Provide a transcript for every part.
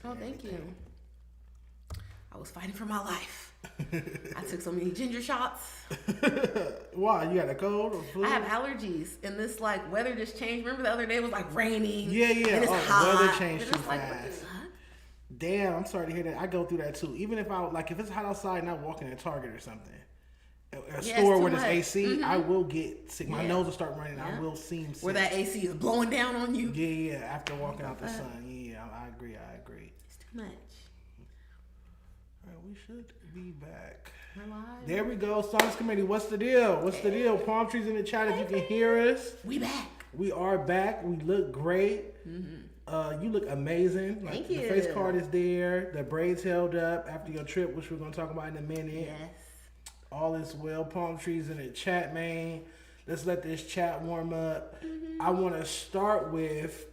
Oh, thank you. I was fighting for my life. I took so many ginger shots. Why? You got a cold or flu? I have allergies, and this like weather just changed. Remember the other day it was like raining. Yeah. And it's hot. Weather changed too like, fast. Damn, I'm sorry to hear that. I go through that too. Even if if it's hot outside and I'm walking at Target or something, a store where there's AC, I will get sick. My nose will start running. I will seem sick. Where that AC is blowing down on you. Yeah. After walking out the sun. Yeah, I agree. It's too much. All right, we should be back. We're live. There we go. Science Committee. What's the deal? Palm trees in the chat if you can hear us. We back. We are back. We look great. Mm-hmm. You look amazing. Thank you. The face card is there. The braids held up after your trip, which we're going to talk about in a minute. Yes. All is well. Palm trees in the chat, man. Let's let this chat warm up. Mm-hmm. I want to start with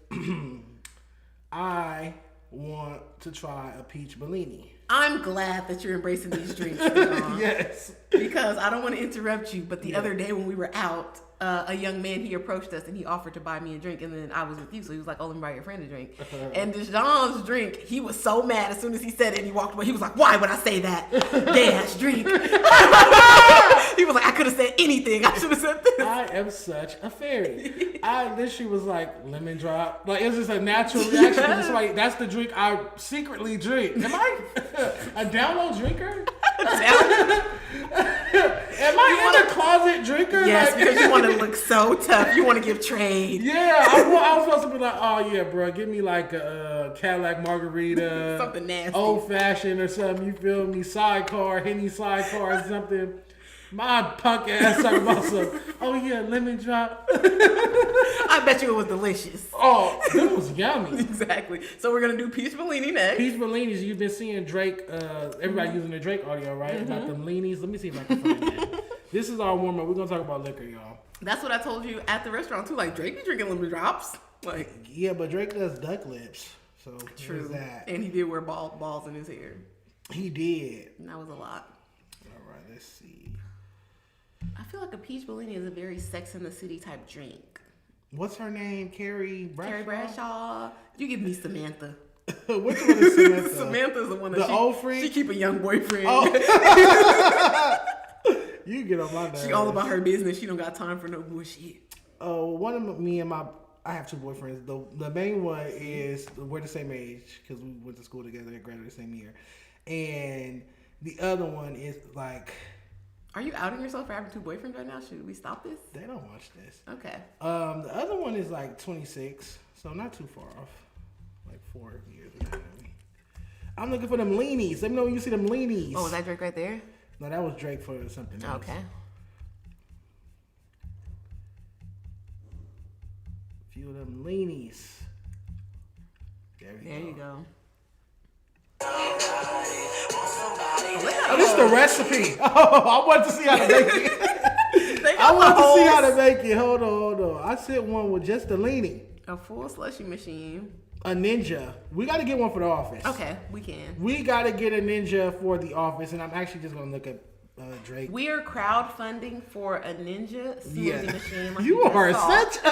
I want to try a peach bellini. I'm glad that you're embracing these drinks. Yes. Because I don't want to interrupt you, but the other day when we were out, a young man, he approached us and he offered to buy me a drink, and then I was with you, so he was like, oh, let me buy your friend a drink. And Dejon's drink, he was so mad as soon as he said it and he walked away. He was like, why would I say that? Gay-ass drink. He was like, I could have said anything. I should have said this. I am such a fairy. I literally was like, lemon drop. Like, it was just a natural reaction. It's like, that's the drink I secretly drink. Am I a download drinker? Am I in the closet drinker? Yes, like, because you want to look so tough. You want to give trade. Yeah, I was supposed to be like, oh yeah, bro, give me like a Cadillac margarita, something nasty, old fashioned or something. You feel me? Sidecar, Henny sidecar or something. My punk ass talking about some. Oh yeah, lemon drop. I bet you it was delicious. Oh, it was yummy. Exactly. So we're gonna do peach bellini next. Peach bellinis. You've been seeing Drake. Everybody using the Drake audio, right? About the bellinis. Let me see if I can find it. This is our warm up. We're gonna talk about liquor, y'all. That's what I told you at the restaurant too. Like Drake be drinking lemon drops. Like yeah, but Drake does duck lips. So true. That. And he did wear balls in his hair. He did. And that was a lot. All right, let's see. I feel like a peach bellini is a very Sex in the City type drink. What's her name? Carrie Bradshaw? Carrie Bradshaw. You give me Samantha. Which one is Samantha? Samantha's the one that the old freak? She keep a young boyfriend. Oh. You get on my nerves. She all about her business. She don't got time for no bullshit. Oh, one of me and I have two boyfriends. The main one is we're the same age because we went to school together and graduated the same year. And the other one is like. Are you outing yourself for having two boyfriends right now? Should we stop this? They don't watch this. Okay. The other one is like 26, so not too far off. Like 4 years ahead of me. I'm looking for them leanies. Let me know when you see them leanies. Oh, was that Drake right there? No, that was Drake for something else. Okay. A few of them leanies. There you go. Oh, this is the recipe. Oh, I wanted to see how to make it. I want to see how to make it. Hold on. I sent one with just a leanie. A full slushy machine. A Ninja. We got to get one for the office. Okay, we can. We got to get a Ninja for the office, and I'm actually just going to look at Drake. We are crowdfunding for a Ninja smoothie machine. Like you are such a...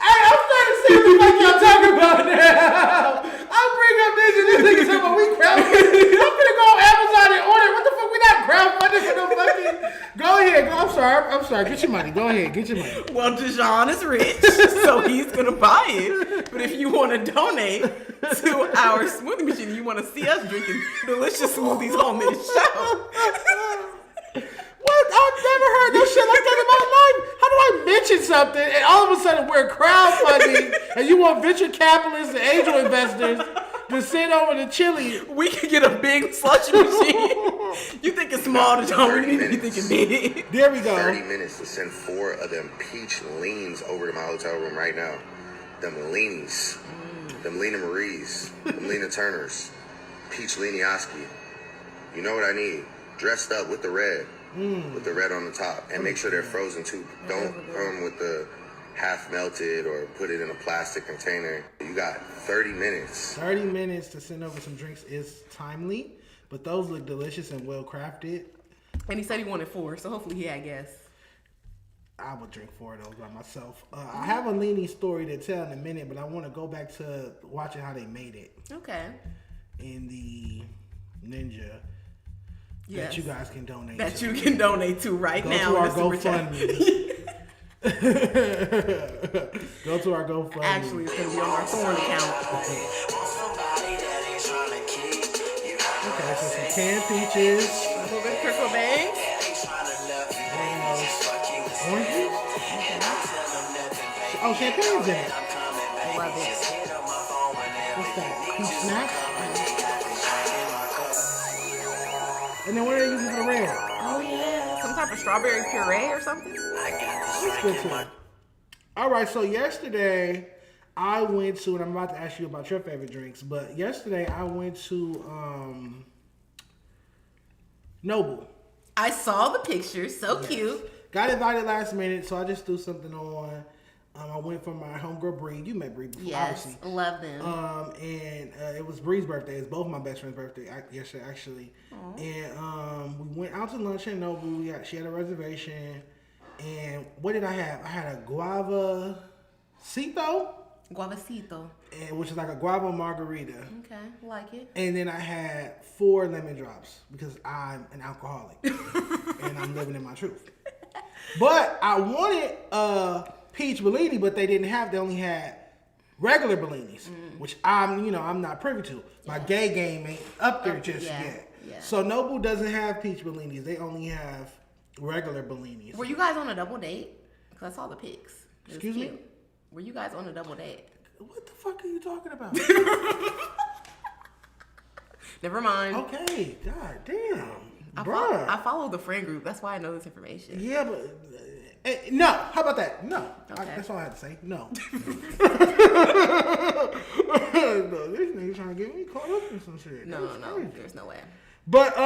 Hey, I'm starting to see what y'all talking about now. I'll bring up this nigga talking about we crowdfunding. I'm gonna go on Amazon and order. What the fuck? We not crowdfunding for no fucking. Go ahead. I'm sorry. Get your money. Go ahead. Get your money. Well, Dejon is rich, so he's gonna buy it. But if you want to donate to our smoothie machine, you want to see us drinking delicious smoothies on this show. What? I've never heard no shit like that in my life. How do I mention something and all of a sudden we're crowdfunding and you want venture capitalists and angel investors to send over to Chile? We could get a big slushy machine. You think it's small, Dejon? We need to be thinking big. There we go. 30 minutes to send 4 of them peach leans over to my hotel room right now. Them leanies. Them Lena Marie's. Them Lena Turners. Peach Leanioski. You know what I need? Dressed up with the red. With the red on the top, and make sure they're frozen too. Don't come with the half melted or put it in a plastic container. You got 30 minutes. 30 minutes to send over some drinks is timely, but those look delicious and well crafted. And he said he wanted 4, so hopefully he had guests. I would drink 4 of those by myself. I have a leaning story to tell in a minute, but I want to go back to watching how they made it. Okay. In the Ninja. Yes. That you guys can donate that to. you can donate to right Go now. to our in the Super Chat. GoFundMe. Go to our GoFundMe. Actually, it's going to be on our Thorn account. Okay, so some canned peaches. A little bit of Crickle Bangs. Orange juice? Oh, champagne's in it. Love it. What's that? Peach snack? And then what are they using for the red? Oh, yeah. Some type of strawberry puree or something? That's good too. All right, so yesterday I went to, and I'm about to ask you about your favorite drinks, but yesterday I went to Noble. I saw the pictures. So cute. Got invited last minute, so I just threw something on. I went for my homegirl Bree. You met Bree before, Yes, obviously. love them. And it was Bree's birthday. It's both my best friend's birthday yesterday, actually. Aww. And we went out to lunch at Noble. She had a reservation. And what did I have? I had a guavacito. Guavacito. Which is like a guava margarita. Okay, like it. And then I had 4 lemon drops because I'm an alcoholic. And I'm living in my truth. But I wanted peach bellini, but they didn't have. They only had regular bellinis, which I'm not privy to. My gay game ain't up there just yet. Yeah. So Noble doesn't have peach bellinis. They only have regular bellinis. Were you guys on a double date? Because I saw the pics. Excuse me? Were you guys on a double date? What the fuck are you talking about? Never mind. Okay, god damn. I follow the friend group. That's why I know this information. Yeah, but no. How about that? No. Okay. That's all I had to say. No. No, this nigga trying to get me caught up in some shit. No, there's no way. But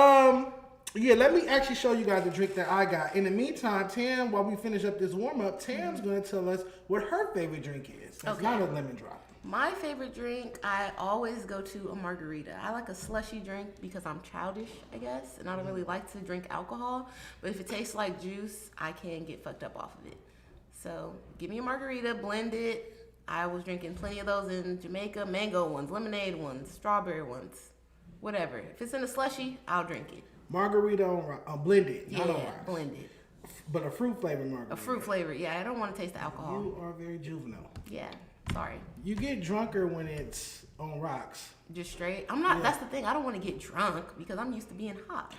yeah, let me actually show you guys the drink that I got. In the meantime, Tam, while we finish up this warm up, Tam's gonna tell us what her favorite drink is. It's not a lemon drop. My favorite drink, I always go to a margarita. I like a slushy drink because I'm childish, I guess, and I don't really like to drink alcohol. But if it tastes like juice, I can get fucked up off of it. So give me a margarita, blend it. I was drinking plenty of those in Jamaica, mango ones, lemonade ones, strawberry ones, whatever. If it's in a slushy, I'll drink it. Margarita on blended, not on rice. Blended. But a fruit flavored margarita. A fruit flavor, yeah. I don't want to taste the alcohol. You are very juvenile. Yeah, sorry. You get drunker when it's on rocks. Just straight? I'm not, That's the thing. I don't want to get drunk because I'm used to being hot.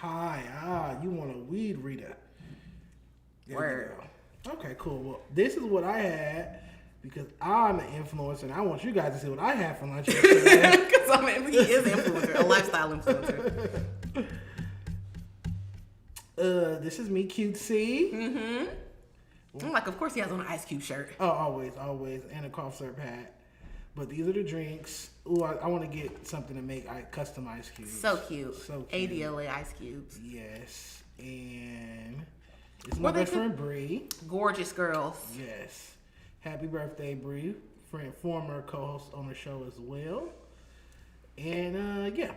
You want a weed reader. Word. Okay, cool. Well, this is what I had because I'm an influencer and I want you guys to see what I had for lunch. Because he is an influencer, a lifestyle influencer. This is me, cutesy. Mm-hmm. I'm like, of course he has on an Ice Cube shirt. Oh, always. And a cough syrup hat. But these are the drinks. Ooh, I want to get something to make custom ice cubes. So cute. So cute. ADLA ice cubes. Yes. And it's my best friend, Bree. Gorgeous girls. Yes. Happy birthday, Bree. Former co-host on the show as well. And, yeah.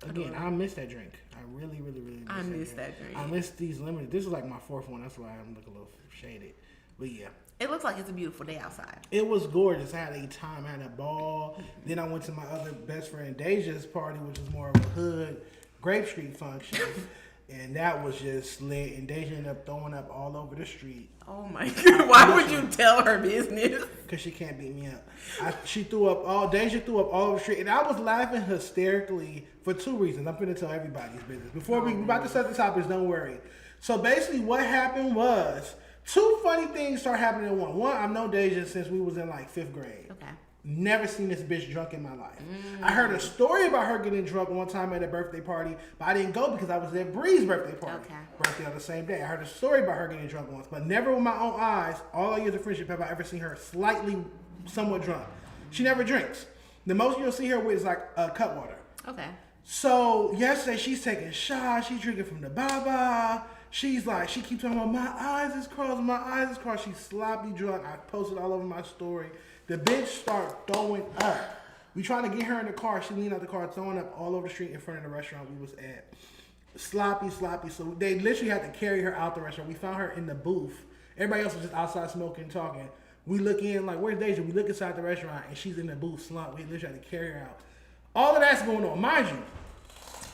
Again, I miss that drink. I really miss that drink. I miss these limited. This is like my 4th one. That's why I'm looking a little shaded. But yeah. It looks like it's a beautiful day outside. It was gorgeous. I had a time. I had a ball. Then I went to my other best friend Deja's party, which was more of a hood Grape Street function. And that was just lit. And Deja ended up throwing up all over the street. Oh my God. Why would you tell her business? Because she can't beat me up. Deja threw up all over the street. And I was laughing hysterically for 2 reasons. I'm going to tell everybody's business. Before we're about to set the topics, don't worry. So basically what happened was 2 funny things started happening at once. One, I've known Deja since we was in like 5th grade. Okay. Never seen this bitch drunk in my life. I heard a story about her getting drunk one time at a birthday party, but I didn't go because I was at Bree's birthday party. Okay. Birthday on the same day. I heard a story about her getting drunk once, but never with my own eyes, all our years of friendship, have I ever seen her somewhat drunk. She never drinks. The most you'll see her with is like cut water. Okay. So yesterday she's taking shots. She's drinking from the baba. She's like, she keeps talking about my eyes is crossed. She's sloppy drunk. I posted all over my story. The bitch start throwing up. We trying to get her in the car. She leaned out the car, throwing up all over the street in front of the restaurant we was at. Sloppy. So they literally had to carry her out the restaurant. We found her in the booth, Everybody else was just outside smoking, talking. We look in, like, where's Deja? We look inside the restaurant, and she's in the booth slumped. We literally had to carry her out. All of that's going on. Mind you,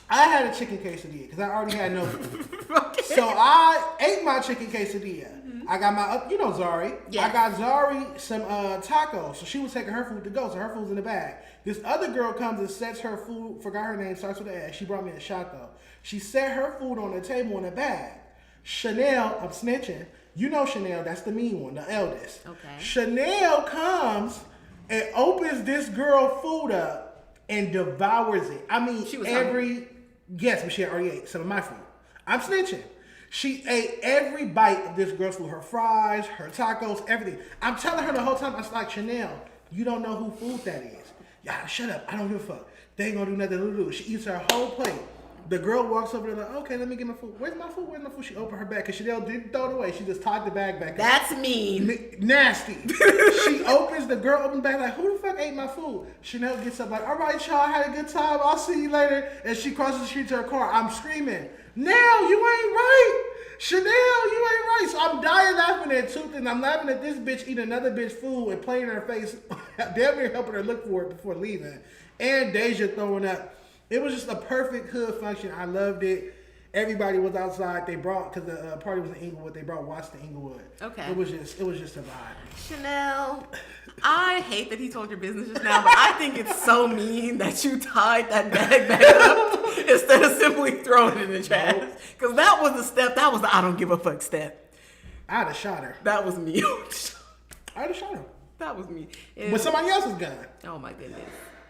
I had a chicken quesadilla because I already had no food. Okay. So I ate my chicken quesadilla. Mm-hmm. I got my, you know Zari. Yes. I got Zari some tacos. So she was taking her food to go. So her food's in the bag. This other girl comes and sets her food, forgot her name, starts with an S. She brought me a shot though. She set her food on the table in a bag. Chanel, I'm snitching. You know Chanel, that's the mean one, the eldest. Okay. Chanel comes and opens this girl food up and devours it. I mean, she was hungry. Yes, but she had already ate some of my food. I'm snitching. She ate every bite of this girl's food. Her fries, her tacos, everything. I'm telling her the whole time, I was like, Chanel, you don't know who food that is. Yeah, shut up. I don't give a fuck. They ain't gonna do nothing to do. She eats her whole plate. The girl walks over there like, okay, let me get my food. Where's my food? Where's my food? She opened her bag because Chanel didn't throw it away. She just tied the bag back. That's mean. Nasty. She opens, the girl opens the bag like, who the fuck ate my food? Chanel gets up like, all right, y'all, had a good time. I'll see you later. And she crosses the street to her car. I'm screaming, Nell, you ain't right. Chanel, you ain't right. So I'm dying laughing at two things. I'm laughing at this bitch eating another bitch food and playing in her face, damn near helping her look for it before leaving. And Deja throwing up. It was just a perfect hood function. I loved it. Everybody was outside. They brought, because the party was in Inglewood, they brought Watts to Inglewood. Okay. It was just a vibe. Chanel, I hate that he told your business just now, but I think it's so mean that you tied that bag back up instead of simply throwing it in the trash. Because that was the step. That was the I don't give a fuck step. I'd have shot her. That was me. I'd have shot her. That was me. With somebody else's gun. Oh my goodness.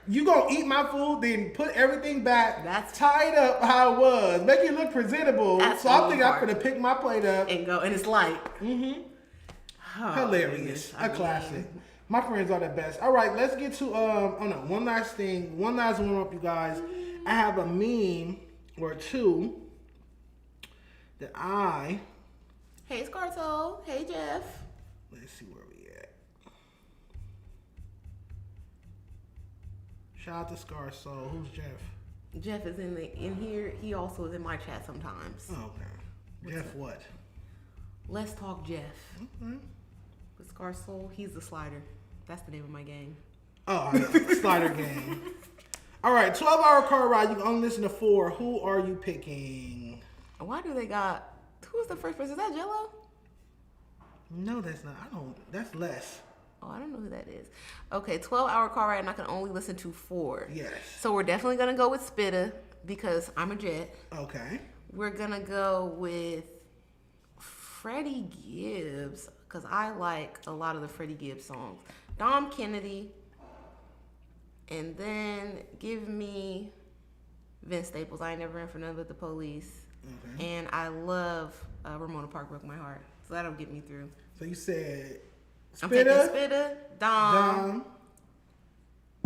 You gonna eat my food, then put everything back, tie it up how it was, make it look presentable. So I think I'm gonna pick my plate up and go, and it's light. Oh, hilarious, a classic. My friends are the best. All right, let's get to one last thing, one last warm up, you guys. I have a meme or two that I. Hey, Scarto. Hey, Jeff. Let's see where we at. Shout out to Scar Soul. Who's Jeff? Jeff is in here. He also is in my chat sometimes. Oh, okay. Jeff what? Let's talk Jeff. Okay. With Scar Soul, he's the slider. That's the name of my gang. Oh, Slider Gang. All right, 12-hour car ride. You can only listen to 4. Who are you picking? Why do they got? Who's the first person? Is that Jello? No, that's not. That's Les. Oh, I don't know who that is. Okay, 12-hour car ride, and I can only listen to 4. Yes. So we're definitely going to go with Spitta because I'm a Jet. Okay. We're going to go with Freddie Gibbs because I like a lot of the Freddie Gibbs songs. Dom Kennedy. And then give me Vince Staples. I ain't never ran for none but the police. Okay. And I love Ramona Park Broke My Heart. So that'll get me through. So you said... I'm taking Spitta, Dom,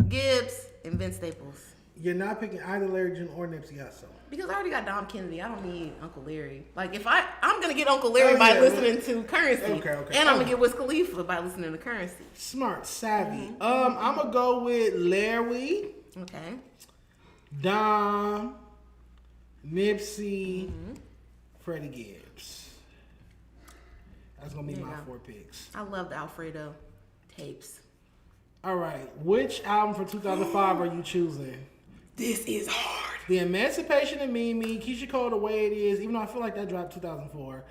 Gibbs, and Vince Staples. You're not picking either Larry June or Nipsey Hussle. Because I already got Dom Kennedy. I don't need Uncle Larry. Like, if I'm going to get Uncle Larry by listening to Currency. Okay. And I'm going to get Wiz Khalifa by listening to Currency. Smart, savvy. I'm going to go with Larry. Okay. Dom, Nipsey, Freddie Gibbs. That's going to be my 4 picks. I love the Alfredo tapes. All right. Which album for 2005 are you choosing? This is hard. The Emancipation of Mimi, Keisha Cole, The Way It Is, even though I feel like that dropped 2004.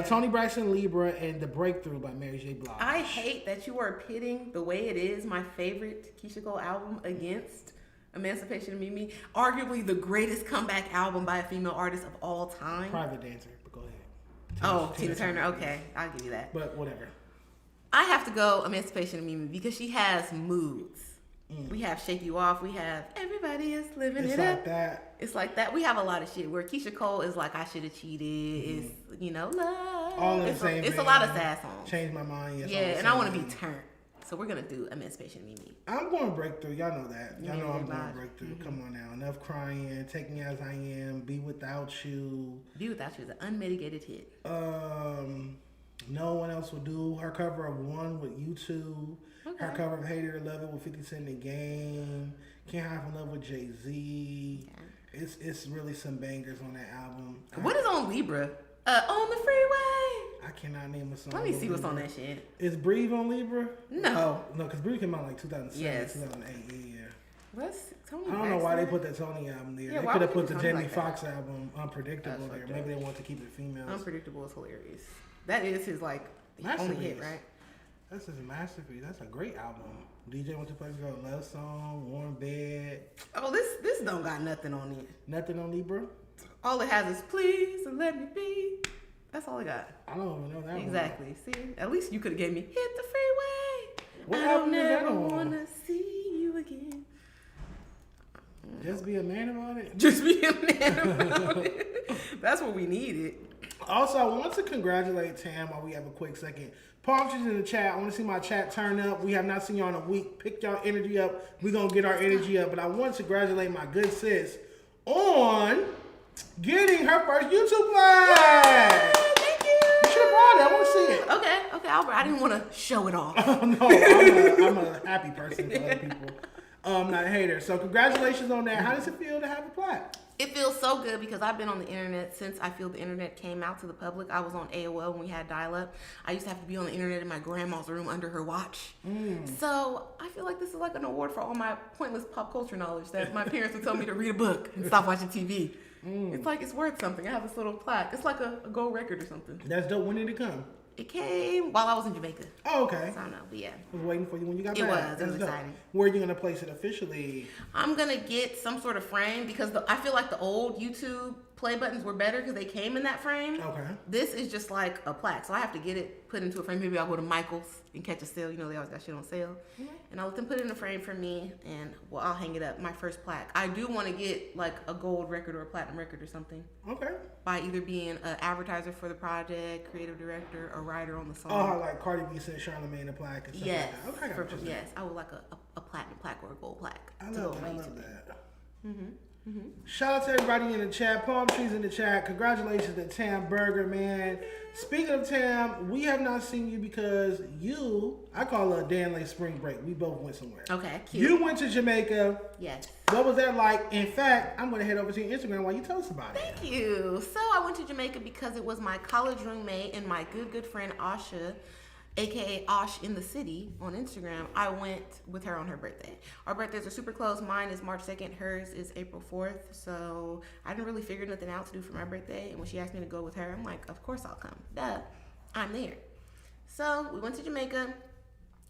Tony Braxton, Libra, and The Breakthrough by Mary J. Blige. I hate that you are pitting The Way It Is, my favorite Keisha Cole album, against Emancipation of Mimi. Arguably the greatest comeback album by a female artist of all time. Private Dancer. Tina Turner. Okay, I'll give you that. But whatever. I have to go Emancipation of Mimi because she has moods. We have Shake You Off. We have Everybody Is Living It Up. It's like that. It's like that. We have a lot of shit where Keisha Cole is like I Should Have Cheated. It's, love. All in the same It's a lot of sad songs. Change My Mind. Yes, yeah, and I want to be turned. So we're going to do Emancipation of Mimi. I'm going Breakthrough. Y'all know that. Y'all know I'm going Breakthrough. Come on now. Enough Crying. Take Me As I Am. Be Without You. Be Without You is an unmitigated hit. No One Else Will Do. Her cover of One with U2. Okay. Her cover of Hate It or Love It with 50 Cent in the Game. Can't Hide From Love with Jay-Z. Yeah. It's really some bangers on that album. What is on Libra? On the Freeway. I cannot name a song. Let me see what's on that shit. Is Breathe on Libra? No. Oh, no, because Breathe came out like 2007, Yes. 2008. Yeah. What's Tony? I don't know why they put that Tony album there. Yeah, They why could have would put you the do Tony Jamie like Foxx album, Unpredictable, That's there. Maybe they want to keep it females. Unpredictable is hilarious. That is his like only hit, right? That's his masterpiece. That's a great album. DJ Went to Place Go, Love Song, Warm Bed. Oh, this don't got nothing on it. Nothing on Libra? All it has is please let me be. That's all it got. I don't even know that Exactly. See, at least you could have gave me hit the freeway. What I album don't is that never on? wanna see you again. one. Just Be a Man About It? Just be a man about it. That's what we needed. Also, I want to congratulate Tam while we have a quick second. Palm trees in the chat. I want to see my chat turn up. We have not seen y'all in a week. Pick y'all energy up. We're going to get our energy up. But I want to congratulate my good sis on getting her first YouTube plaque. Thank you. You should have brought it. I want to see it. Okay, Albert. I didn't want to show it off. No, I'm a happy person for other people. Not a hater. So congratulations on that. How does it feel to have a plaque? It feels so good because I've been on the internet since I feel the internet came out to the public. I was on AOL when we had dial-up. I used to have to be on the internet in my grandma's room under her watch. So I feel like this is like an award for all my pointless pop culture knowledge that my parents would tell me to read a book and stop watching TV. It's like it's worth something. I have this little plaque. It's like a gold record or something. That's dope. When did it come? It came while I was in Jamaica. Oh, okay. So I don't know, but yeah. I was waiting for you when you got It back. was. That's It was dope. exciting. Where are you going to place it officially? I'm going to get some sort of frame because I feel like the old YouTube play buttons were better because they came in that frame. Okay. This is just like a plaque. So I have to get it put into a frame. Maybe I'll go to Michael's and catch a sale. You know, they always got shit on sale. And I'll let them put it in a frame for me and I'll hang it up. My first plaque. I do want to get like a gold record or a platinum record or something. Okay. By either being an advertiser for the project, creative director, or writer on the song. Oh, like Cardi B said Charlamagne the plaque and stuff Yes. like that. Okay, I got what you're saying. Yes. I would like a platinum plaque or a gold plaque. I to go love that. on I my love YouTube. that. Shout out to everybody in the chat. Palm trees in the chat. Congratulations to Tam Burger, man. Speaking of Tam, we have not seen you because I call it a Danley spring break. We both went somewhere. Okay, cute. You went to Jamaica. Yes. What was that like? In fact, I'm going to head over to your Instagram while you tell us about it. Thank you. So I went to Jamaica because it was my college roommate and my good friend Asha, aka Osh in the City on Instagram. I went with her on her birthday. Our birthdays are super close. Mine is March 2nd. Hers is April 4th. So I didn't really figure nothing out to do for my birthday. And when she asked me to go with her, I'm like, of course I'll come. Duh. I'm there. So we went to Jamaica.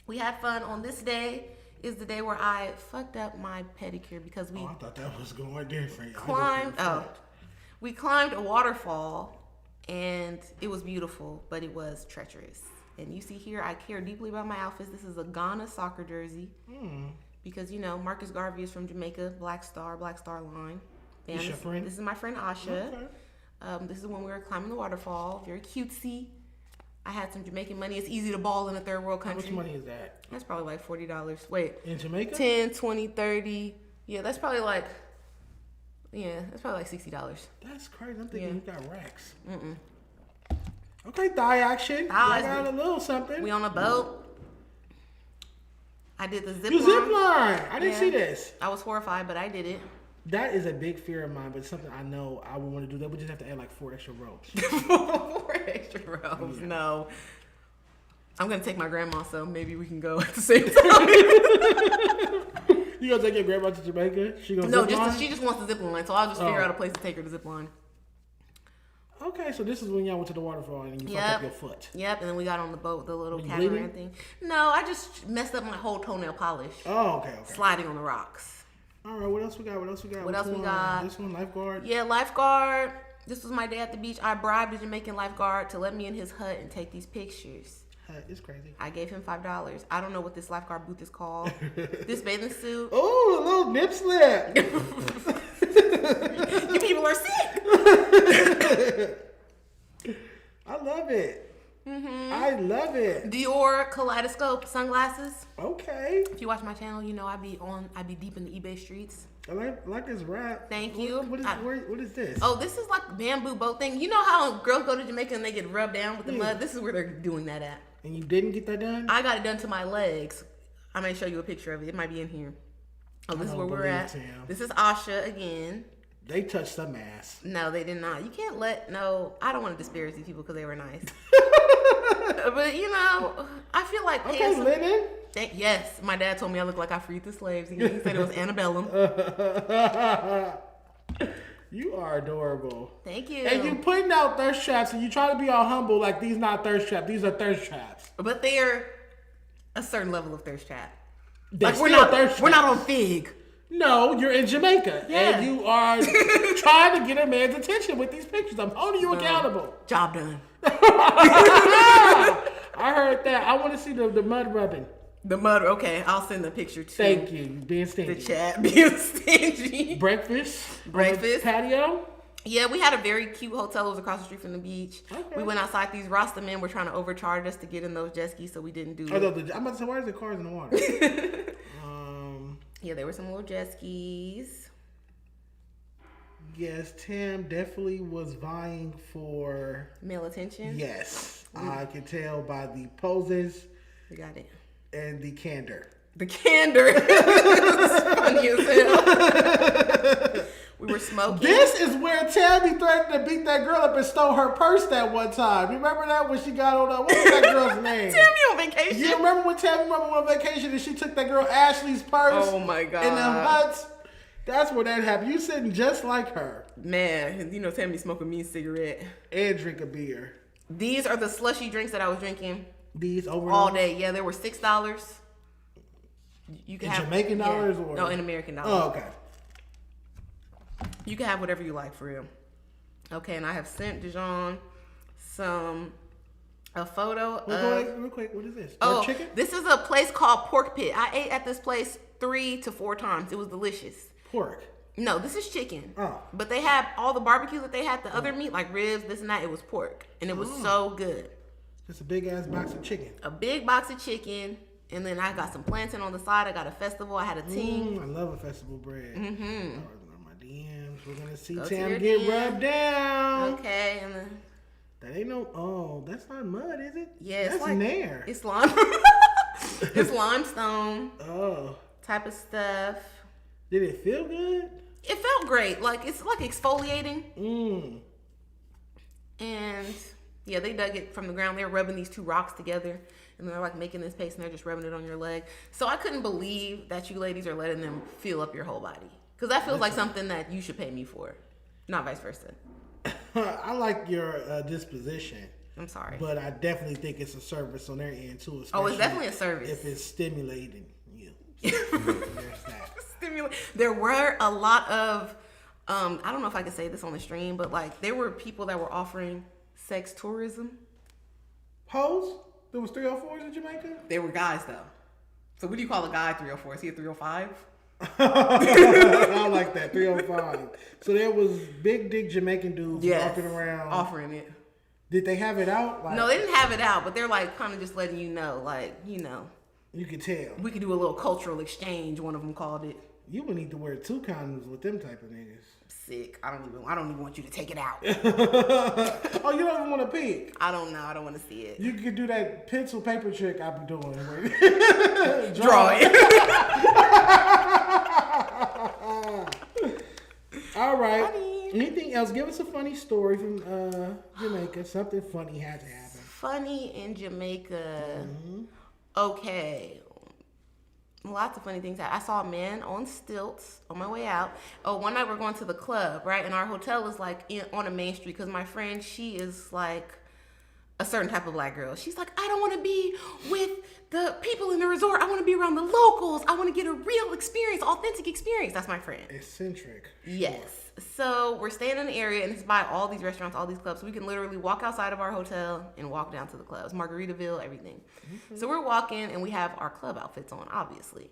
We had fun. On this day is the day where I fucked up my pedicure because we I thought that was going different. we climbed a waterfall and it was beautiful, but it was treacherous. And you see here, I care deeply about my outfits. This is a Ghana soccer jersey because, you know, Marcus Garvey is from Jamaica, Black Star line. This your friend? This is my friend Asha. Okay. This is when we were climbing the waterfall. Very cutesy. I had some Jamaican money. It's easy to ball in a third world How country. much money is that? That's probably like $40. Wait. In Jamaica? 10, 20, 30. Yeah, that's probably like $60. That's crazy. I'm thinking Yeah. you got racks. Okay, thigh action. I got a little something. We on a boat. I did the zip You line. zip line. I didn't see this. I was horrified, but I did it. That is a big fear of mine, but it's something I know I would want to do. That would just have to add like 4 extra ropes. 4 extra rows. Yeah. No. I'm going to take my grandma, so maybe we can go at the same time. You gonna take your grandma to Jamaica? She gonna No, zip line? she just wants the zip line, so I'll just figure out a place to take her to zip line. Okay, so this is when y'all went to the waterfall and you fucked up your foot. Yep, and then we got on the boat, the little Were you catamaran bleeding? thing. No, I just messed up my whole toenail polish. Oh, okay. Sliding on the rocks. All right, what else we got? What else we Which got? This one, lifeguard? Yeah, lifeguard. This was my day at the beach. I bribed a Jamaican lifeguard to let me in his hut and take these pictures. It's crazy. I gave him $5. I don't know what this lifeguard booth is called. This bathing suit. Oh, a little nip slip. You people are sick. I love it. I love it. Dior Kaleidoscope sunglasses. Okay. If you watch my channel, you know I be deep in the eBay streets. I like this wrap. Thank you. What is this? Oh, this is like a bamboo boat thing. You know how girls go to Jamaica and they get rubbed down with the mud? This is where they're doing that at. And you didn't get that done? I got it done to my legs. I may show you a picture of it. It might be in here. Oh, this is where we're at. Him. This is Asha again. They touched some ass. No, they did not. You can't I don't want to disparage these people because they were nice. But you know, I feel like Okay, linen. Yes, my dad told me I look like I freed the slaves. He said it was antebellum. You are adorable. Thank you. And you putting out thirst traps, and you try to be all humble, like these not thirst traps. These are thirst traps. But they're a certain level of thirst trap. They're Like still thirst we're not traps. on Fig. No, you're in Jamaica, Yeah. and you are trying to get a man's attention with these pictures. I'm holding you accountable. Job done. I heard that. I want to see the mud rubbing. The mud. Okay, I'll send the picture to Thank you. Being stingy. the chat. Being stingy. Breakfast. Breakfast. Patio. Yeah, we had a very cute hotel. It was across the street from the beach. Okay. We went outside. These Rasta men were trying to overcharge us to get in those jet skis, so we didn't do it. I'm about to say, why is the cars in the water? Yeah, there were some little jet skis. Yes, Tam definitely was vying for Male attention. yes. I can tell by the poses We got it. and the candor. The candor. It's funny as hell. We were smoking. This is where Tammy threatened to beat that girl up and stole her purse that one time. You remember that when she got on that? What was that girl's name? Tammy on vacation. You remember when Tammy went on vacation and she took that girl Ashley's purse? Oh my God. In them huts? That's where that happened. You sitting just like her. Man, you know Tammy smoking me a cigarette. And drink a beer. These are the slushy drinks that I was drinking These over all day. Yeah, they were $6. You can In have Jamaican dollars or no, in American dollars. Oh, okay. You can have whatever you like for real. Okay, and I have sent Dejon a photo of. Real quick, what is this? Oh, Pork chicken? this is a place called Pork Pit. I ate at this place 3 to 4 times. It was delicious. Pork. No, this is chicken. Oh. But they had all the barbecue that they had, the other meat, like ribs, this and that. It was pork. And it was so good. Just a big ass box of chicken. A big box of chicken. And then I got some plantain on the side. I got a festival. I had a ting. I love a festival bread. Mm-hmm. My DMs. We're gonna see Go to Tam your get DM. rubbed down. Okay, and then That ain't no. Oh, that's not mud, is it? yeah, it's that's like nair. it's lime. It's limestone Oh, type of stuff. did it feel good? It felt great. Like it's like exfoliating. Mm. And yeah, they dug it from the ground. They're rubbing these 2 rocks together, and they're like making this paste, and they're just rubbing it on your leg. So I couldn't believe that you ladies are letting them feel up your whole body, because that feels like something that you should pay me for, not vice versa. I like your disposition, I'm sorry. but I definitely think it's a service on their end too. Oh, it's especially definitely a service. if it's stimulating you. So, there's that. There were a lot of, I don't know if I could say this on the stream, but like there were people that were offering sex tourism. Hoes? There was 304s in Jamaica? They were guys though. So what do you call a guy 304? Is he a 305? I like that, 305. So there was big dick Jamaican dudes walking around. Offering it. Did they have it out? Like, No, they didn't have it out, but they're like kind of just letting you know, like, you know, you could tell. we could do a little cultural exchange, one of them called it. You would need to wear 2 condoms with them type of niggas. Sick. I don't even want you to take it out. Oh, you don't even want to peek. I don't know. I don't want to see it. You could do that pencil paper trick I be doing. Draw it. All right. Funny. Anything else? Give us a funny story from Jamaica. Something funny had to happen. Funny in Jamaica. Okay. Lots of funny things. I saw a man on stilts on my way out. Oh, one night we're going to the club, right? And our hotel is like on a main street, because my friend, she is like a certain type of black girl. She's like, I don't want to be with the people in the resort. I want to be around the locals. I want to get a real experience, authentic experience. That's my friend. Eccentric. Yes. So we're staying in the area, and it's by all these restaurants, all these clubs. So we can literally walk outside of our hotel and walk down to the clubs. Margaritaville, everything. So we're walking, and we have our club outfits on, obviously.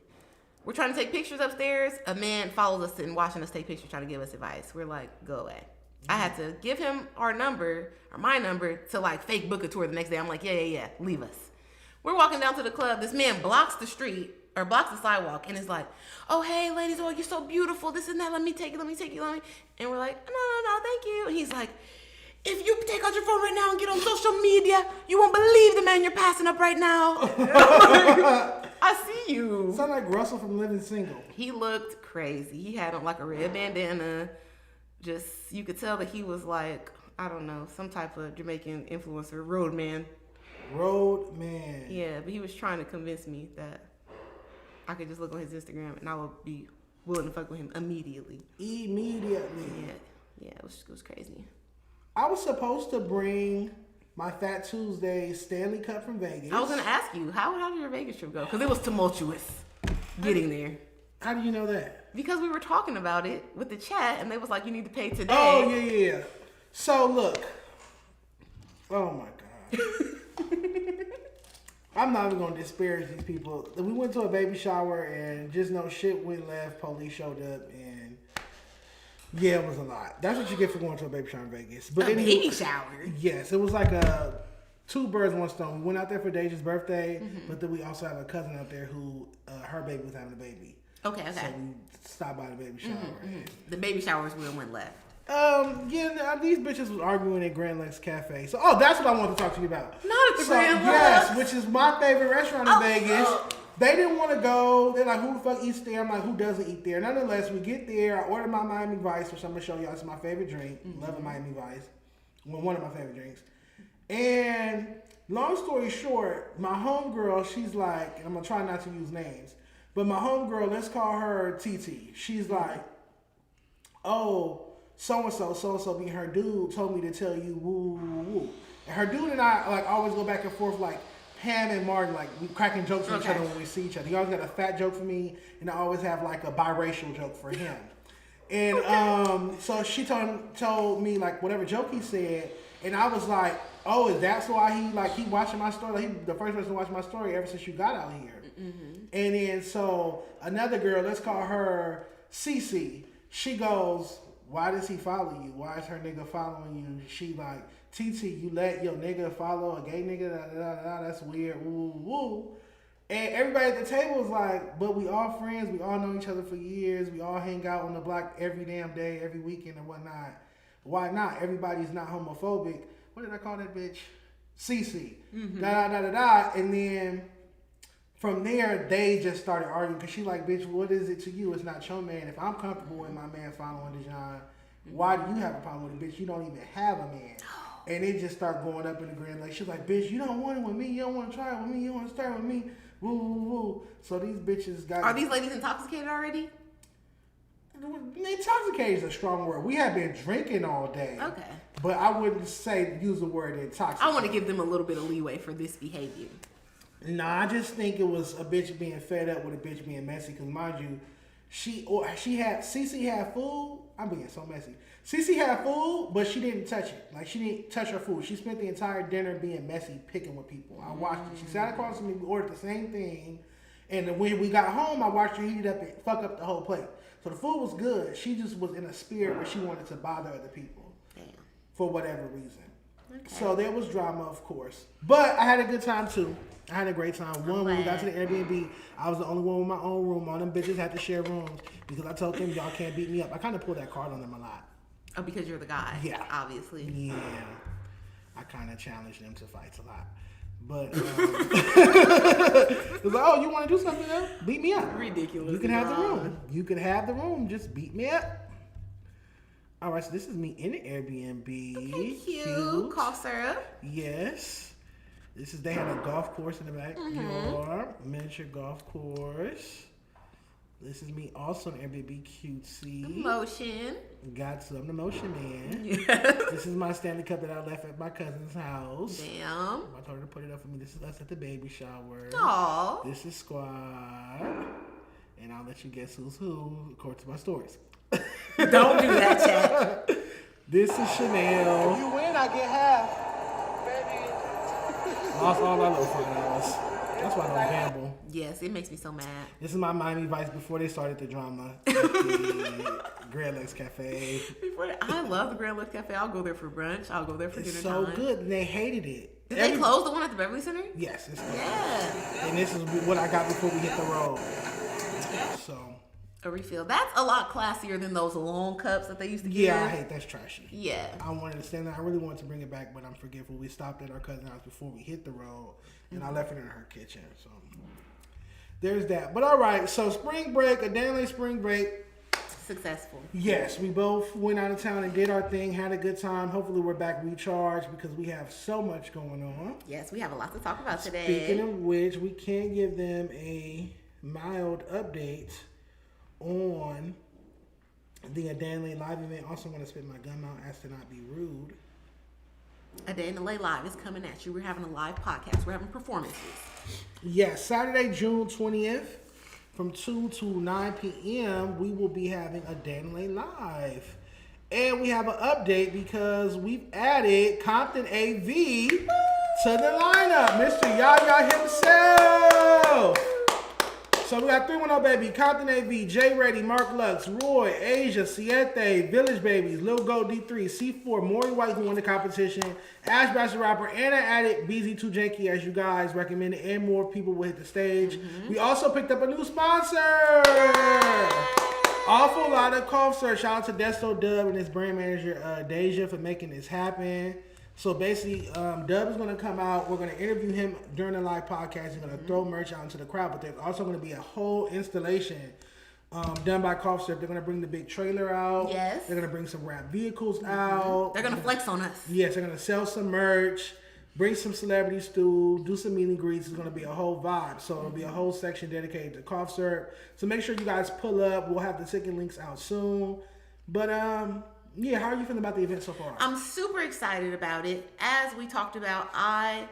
We're trying to take pictures upstairs. A man follows us and watching us take pictures, trying to give us advice. We're like, go away. I had to give him our number, or my number, to like fake book a tour the next day. I'm like, yeah, leave us. We're walking down to the club. This man blocks the street, or blocks the sidewalk, and is like, oh, hey, ladies, oh, you're so beautiful, this and that, let me take you. And we're like, no, thank you. And he's like, if you take out your phone right now and get on social media, you won't believe the man you're passing up right now. I see you. Sound like Russell from Living Single. He looked crazy. He had on like a red bandana. Just, you could tell that he was like, I don't know, some type of Jamaican influencer, roadman. Road man. Yeah, but he was trying to convince me that I could just look on his Instagram and I would be willing to fuck with him immediately. Yeah, it was crazy. I was supposed to bring my Fat Tuesday Stanley Cup from Vegas. I was gonna ask you how did your Vegas trip go? Because it was tumultuous getting there. How do you know that? Because we were talking about it with the chat, and they was like, "You need to pay today." Oh yeah. So look. Oh my God. I'm not even gonna disparage these people. We went to a baby shower and just no shit went left. Police showed up and yeah, it was a lot. That's what you get for going to a baby shower in Vegas. But a baby shower. Yes, it was like a 2 birds, 1 stone. We went out there for Deja's birthday, but then we also have a cousin out there who her baby was having a baby. Okay. So we stopped by the baby shower. The baby shower is where it went left. These bitches was arguing at Grand Lex Cafe. So, that's what I wanted to talk to you about. Not at the Grand Lex. Yes, which is my favorite restaurant in Vegas. They didn't want to go. They're like, who the fuck eats there? I'm like, who doesn't eat there? Nonetheless, we get there. I order my Miami Vice, which I'm going to show y'all. It's my favorite drink. Love a Miami Vice. Well, one of my favorite drinks. And long story short, my homegirl, she's like, and I'm going to try not to use names, but my homegirl, let's call her TT. She's like, oh, so-and-so being her dude told me to tell you woo, woo, woo. And her dude and I like always go back and forth like Pam and Martin, like we cracking jokes with each other when we see each other. He always got a fat joke for me, and I always have like a biracial joke for him. And so she told me like whatever joke he said, and I was like, oh, is that why he watching my story? Like he the first person to watch my story ever since you got out here. And then so another girl, let's call her Cece. She goes, why does he follow you? Why is her nigga following you? She like, TT, you let your nigga follow a gay nigga? That's weird. Woo, woo. And everybody at the table was like, but we all friends. We all know each other for years. We all hang out on the block every damn day, every weekend and whatnot. Why not? Everybody's not homophobic. What did I call that bitch? Cece. And then from there, they just started arguing because she like, bitch, what is it to you? It's not your man. If I'm comfortable with my man following Dejon, why do you have a problem with it, bitch? You don't even have a man. And it just started going up in the grand. Like, she's like, bitch, you don't want it with me. You don't want to try it with me. You don't want to start with me. Woo, woo, woo. So these bitches got... Are these ladies intoxicated already? Intoxicated is a strong word. We have been drinking all day. Okay. But I wouldn't use the word intoxicated. I want to give them a little bit of leeway for this behavior. Nah, I just think it was a bitch being fed up with a bitch being messy. Because mind you, Cece had food. I'm being so messy. Cece had food, but she didn't touch it. Like, she didn't touch her food. She spent the entire dinner being messy, picking with people. I watched it. She sat across from me. We ordered the same thing. And when we got home, I watched her heat it up and fuck up the whole plate. So the food was good. She just was in a spirit where she wanted to bother other people. Damn. For whatever reason. Okay. So there was drama, of course. But I had a good time, too. I had a great time. When we got to the Airbnb, I was the only one with my own room. All them bitches had to share rooms because I told them, y'all can't beat me up. I kind of pulled that card on them a lot. Oh, because you're the guy. Yeah. Obviously. Yeah. I kind of challenged them to fights a lot. But it was like, oh, you want to do something else? Beat me up. Ridiculous. You can have the room. You can have the room. Just beat me up. All right, so this is me in the Airbnb. Okay, cute. Cough syrup. Yes. They had a golf course in the back. Your miniature golf course. This is me also in Airbnb cutesy. Motion. Got some. The motion man. Yes. This is my Stanley Cup that I left at my cousin's house. Damn. I told her to put it up for me. This is us at the baby shower. Aww. This is Squad. And I'll let you guess who's who according to my stories. Don't do that, chat. This is Chanel. If you win, I get half. Baby. Lost all our little $5. That's why I don't gamble. Yes, it makes me so mad. This is my Miami Vice before they started the drama at the Grand Lex Cafe. I love the Grand Lex Cafe. I'll go there for brunch. I'll go there for It's dinner so time. good. And they hated it. Did they close the one at the Beverly Center? Yes. It's Yeah. And this is what I got before we hit the road. So. A refill. That's a lot classier than those long cups that they used to give. Yeah, I hate that's trashy. Yeah. I wanted to stand there. I really wanted to bring it back, but I'm forgetful. We stopped at our cousin's house before we hit the road, and I left it in her kitchen. So there's that. But all right, so spring break, a Danley spring break. successful. Yes, we both went out of town and did our thing, had a good time. Hopefully we're back recharged because we have so much going on. Yes, we have a lot to talk about today. Speaking of which, we can give them a mild update on the A Day in the Live event. Also want to spit my gum out as to not be rude. A Day in the Live is coming at you. We're having a live podcast. We're having performances. Yes, Saturday, June 20th from 2 to 9 p.m. we will be having A Day in the Live. And we have an update because we've added Compton AV to the lineup. Mr. Yaya himself. So we got 310 Baby, Compton AV, Jay Reddy, Mark Lux, Roy, Asia, Siete, Village Babies, Lil Go D3, C4, Maury White who won the competition, Ash Bastard Rapper, and I added BZ2 Janky as you guys recommended, and more people will hit the stage. We also picked up a new sponsor. Awful lot of cough search. Shout out to Desto Dub and his brand manager Deja for making this happen. So basically, Dub is going to come out. We're going to interview him during the live podcast. He's going to throw merch out into the crowd. But there's also going to be a whole installation done by Cough Syrup. They're going to bring the big trailer out. Yes. They're going to bring some rap vehicles out. They're going to flex on us. Yes, they're going to sell some merch, bring some celebrities through, do some meet and greets. It's going to be a whole vibe. So it'll be a whole section dedicated to Cough Syrup. So make sure you guys pull up. We'll have the ticket links out soon. But yeah, how are you feeling about the event so far? I'm super excited about it. As we talked about, I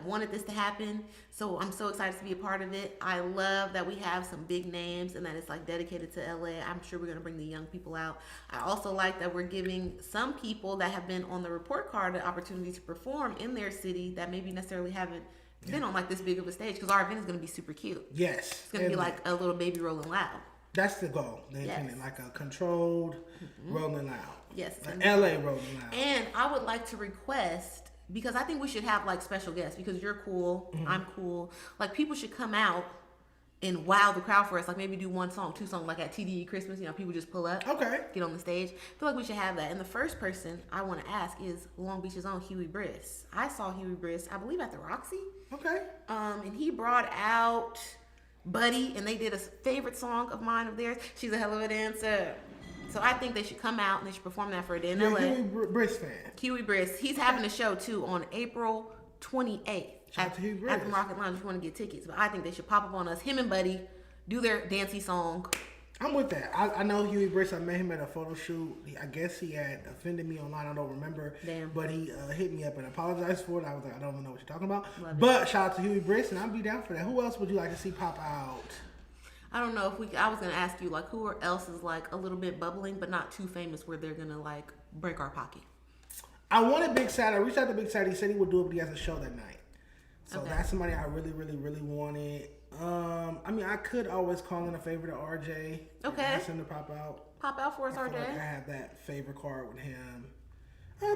wanted this to happen, so I'm so excited to be a part of it. I love that we have some big names and that it's dedicated to LA. I'm sure we're gonna bring the young people out. I also like that we're giving some people that have been on the report card the opportunity to perform in their city that maybe necessarily haven't been on this big of a stage, because our event is gonna be super cute. Yes, it's gonna be like a little Baby Rolling Loud. That's the goal. They're intended like a controlled Rolling Loud. Yes, LA Rolling Loud. And I would like to request, because I think we should have special guests, because you're cool, I'm cool. People should come out and wow the crowd for us. Maybe do 1 song, 2 songs, at TDE Christmas. People just pull up, get on the stage. I feel like we should have that. And the first person I want to ask is Long Beach's own Huey Briss. I saw Huey Briss, I believe, at the Roxy. Okay. And he brought out Buddy, and they did a favorite song of mine of theirs. She's a hell of a dancer. So I think they should come out and they should perform that for a day in LA. Huey Briss fan. Huey Briss. He's having a show too on April 28th at the Rocket Lounge. If you want to get tickets, but I think they should pop up on us. Him and Buddy do their dancey song. I'm with that. I know Huey Briss. I met him at a photo shoot. I guess he had offended me online. I don't remember. Damn. But he hit me up and apologized for it. I was like, I don't even know what you're talking about. Love but it. Shout out to Huey Briss, and I'd be down for that. Who else would you like to see pop out? I don't know if I was gonna ask you who else is a little bit bubbling but not too famous where they're gonna break our pocket. I wanted Big Sad. I reached out to Big Sad. He said he would do it, but he has a show that night. So that's somebody I really, really, really wanted. I could always call in a favor to RJ. Okay. Ask him to pop out. Pop out for us, RJ. I have that favor card with him.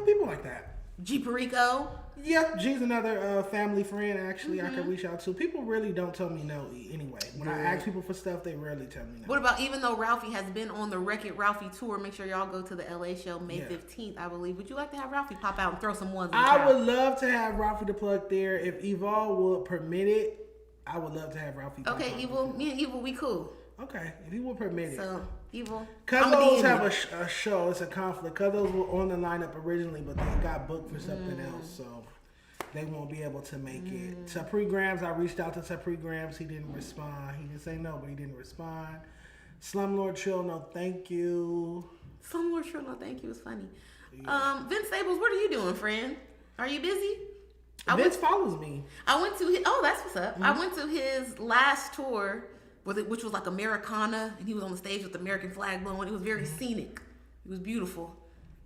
People like that. G Perico. Yeah, G's another family friend, actually, I can reach out to. People really don't tell me no anyway. When I ask people for stuff, they rarely tell me no. What about, even though Ralphie has been on the Wreck-It Ralphie tour, make sure y'all go to the LA show May 15th, I believe. Would you like to have Ralphie pop out and throw some ones in the crowd? I would love to have Ralphie to plug there. If Evil would permit it, I would love to have Ralphie pop out. Okay, Evil, me and Evil, we cool. Okay, if he would permit it. So, Evil. Cuzzo's have a show. It's a conflict. Cuzzo's were on the lineup originally, but they got booked for something else, so they won't be able to make it. Tapri Grams, I reached out to Tapri Grams. He didn't respond. He didn't say no, but he didn't respond. Slumlord Chill, no thank you. Slumlord Chill, no thank you is funny. Yeah. Vince Staples, what are you doing, friend? Are you busy? Vince follows me. I went to his, that's what's up. I went to his last tour, which was Americana, and he was on the stage with the American flag blowing. It was very scenic. It was beautiful.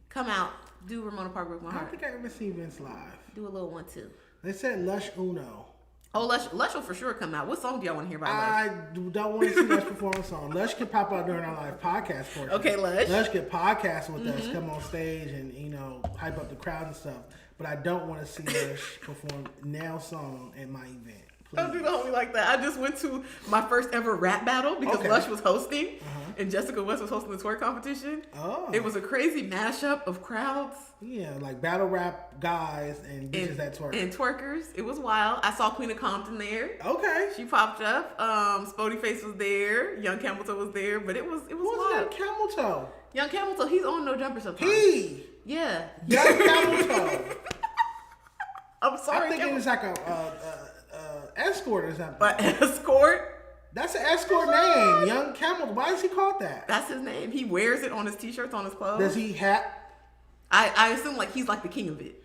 Come out, do Ramona Park Broke My Heart. I don't think I ever seen Vince live. Do a little one too. They said Lush Uno. Oh, Lush will for sure come out. What song do y'all want to hear by Lush? I don't want to see Lush perform a song. Lush could pop out during our live podcast portion. Okay, Lush. Lush could podcast with us, come on stage and, hype up the crowd and stuff. But I don't want to see Lush perform Nail song at my event. Don't do the homie like that. I just went to my first ever rap battle because Lush was hosting, and Jessica West was hosting the twerk competition. Oh. It was a crazy mashup of crowds. Yeah, like battle rap guys and bitches that twerk. And twerkers. It was wild. I saw Queen of Compton there. Okay. She popped up. Spody Face was there. Young Camel Toe was there. But it was Who's wild. that Camel Toe? Young Camel Toe, he's on No Jumper sometimes. Yeah. Young Camel Toe. I'm sorry. I'm thinking it's like a escort or something. But escort? That's an escort name. Young Camel. Why is he called that? That's his name. He wears it on his t-shirts, on his clothes. Does he have... I assume like he's like the king of it.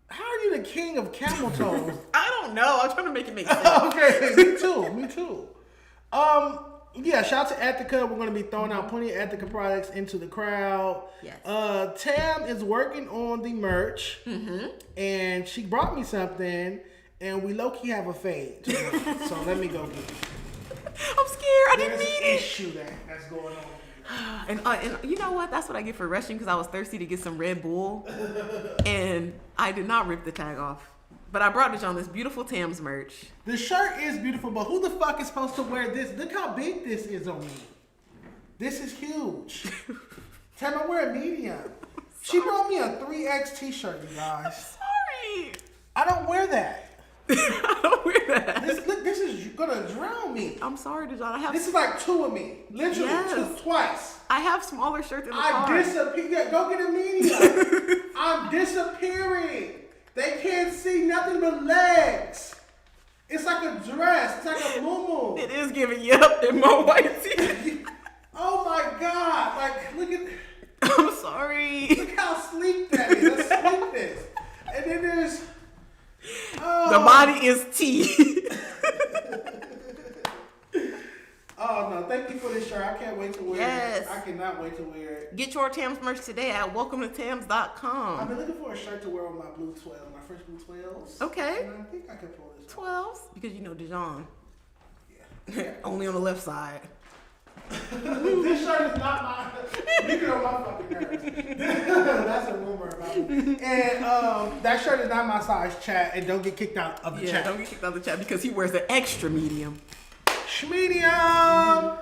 How are you the king of camel toes? I don't know. I'm trying to make it make sense. Okay, me too. Yeah, shout out to Ethica. We're gonna be throwing out plenty of Ethica products into the crowd. Yes. Tam is working on the merch, and she brought me something, and we low key have a fade. So let me go get it. I'm scared. I didn't There's mean an it. issue that's going on. And you know what? That's what I get for rushing because I was thirsty to get some Red Bull, and I did not rip the tag off. But I brought Dejon this beautiful Tams merch. The shirt is beautiful, but who the fuck is supposed to wear this? Look how big this is on me. This is huge. Tam, I wear a medium. She brought me a 3X t-shirt, you guys. Sorry. I don't wear that. I don't wear that. This is gonna drown me. I'm sorry, Dejon. This is like two of me. Literally, Yes. twice. I have smaller shirts in the I car. disappear. Go get a medium. I'm disappearing. They can't see nothing but legs. It's like a dress. It's like a muumuu. It is giving you up in Mo White tee. Oh my God. Like, look at... I'm sorry. Look how sleek that is. Let's sleek this. And then there's... Oh. The body is tea. Oh no, thank you for this shirt. I can't wait to wear Yes. it. I cannot wait to wear it. Get your Tams merch today at welcometotams.com. I've been looking for a shirt to wear with my blue 12, my fresh blue 12s. Okay. And I think I can pull this off. 12s? Because you know Dejon. Yeah. Only on the left side. This shirt is not my... You get on my fucking nerves. That's a rumor about me. And that shirt is not my size, chat. And don't get kicked out of the Yeah, chat. don't get kicked out of the chat because he wears an extra medium. Medium. All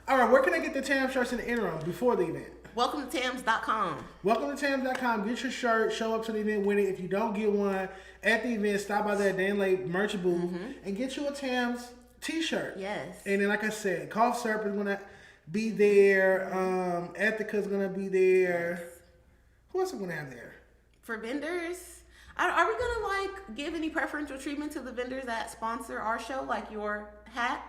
right, where can I get the Tam shirts in the interim before the event? Welcome to Tams.com. Welcome to Tams.com. Get your shirt. Show up to the event with it. If you don't get one at the event, stop by that Dan Lake merch booth and get you a Tams t-shirt. Yes. And then, like I said, Cough Syrup is going to be there. Ethica's going to be there. Yes. Who else are we going to have there? For vendors, are we going to like give any preferential treatment to the vendors that sponsor our show? Like your hat?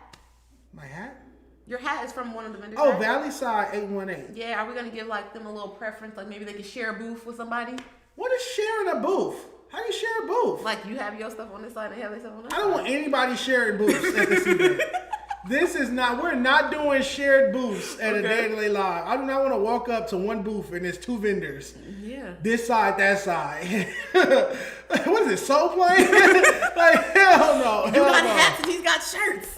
My hat? Your hat is from one of the vendors. Oh, right? Valley Side 818. Yeah, are we going to give like them a little preference? Like maybe they can share a booth with somebody? What is sharing a booth? How do you share a booth? Like you have your stuff on this side and they have their stuff on this I side? don't want anybody sharing booths at this event. This is not, we're not doing shared booths at a Day Lay Live. I do not want to walk up to one booth and there's two vendors. Yeah. This side, that side. What is it, soul playing? Like, hell no. You got hats and he's got shirts.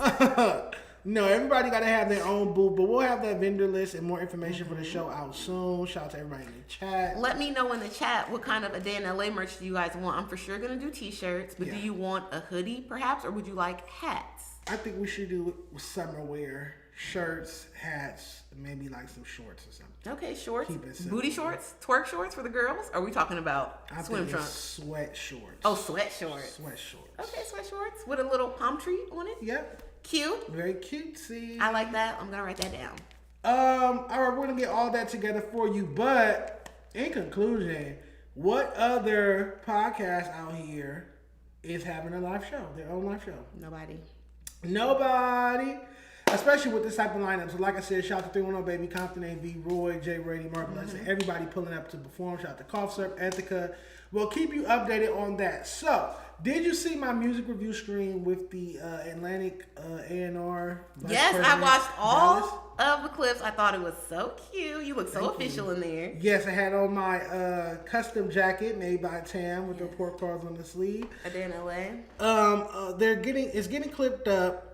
No, everybody got to have their own booth, but we'll have that vendor list and more information for the show out soon. Shout out to everybody in the chat. Let me know in the chat what kind of a day in LA merch do you guys want. I'm for sure going to do t-shirts, but do you want a hoodie perhaps, or would you like hats? I think we should do summer wear, shirts, hats, maybe like some shorts or something. Okay, shorts. Keep it simple. Booty shorts? Twerk shorts for the girls? Or are we talking about I swim think trunks? sweat shorts. Oh, sweat shorts. Sweat shorts. Okay, sweat shorts with a little palm tree on it. Yep. Cute. Very cutesy. I like that. I'm going to write that down. All right, we're gonna get all that together for you. But in conclusion, what other podcast out here is having a live show, their own live show? Nobody. Especially with this type of lineup. So like I said, shout out to 310 Baby, Compton AV, Roy, Jay Brady, Mark Blessing, everybody pulling up to perform. Shout out to Cough Syrup, Ethica. We'll keep you updated on that. So, did you see my music review stream with the Atlantic A&R? Yes, I watched all of the clips. I thought it was so cute. You look so official in there. Yes, I had on my custom jacket made by Tam with the report cards on the sleeve. A day in LA. It's getting clipped up.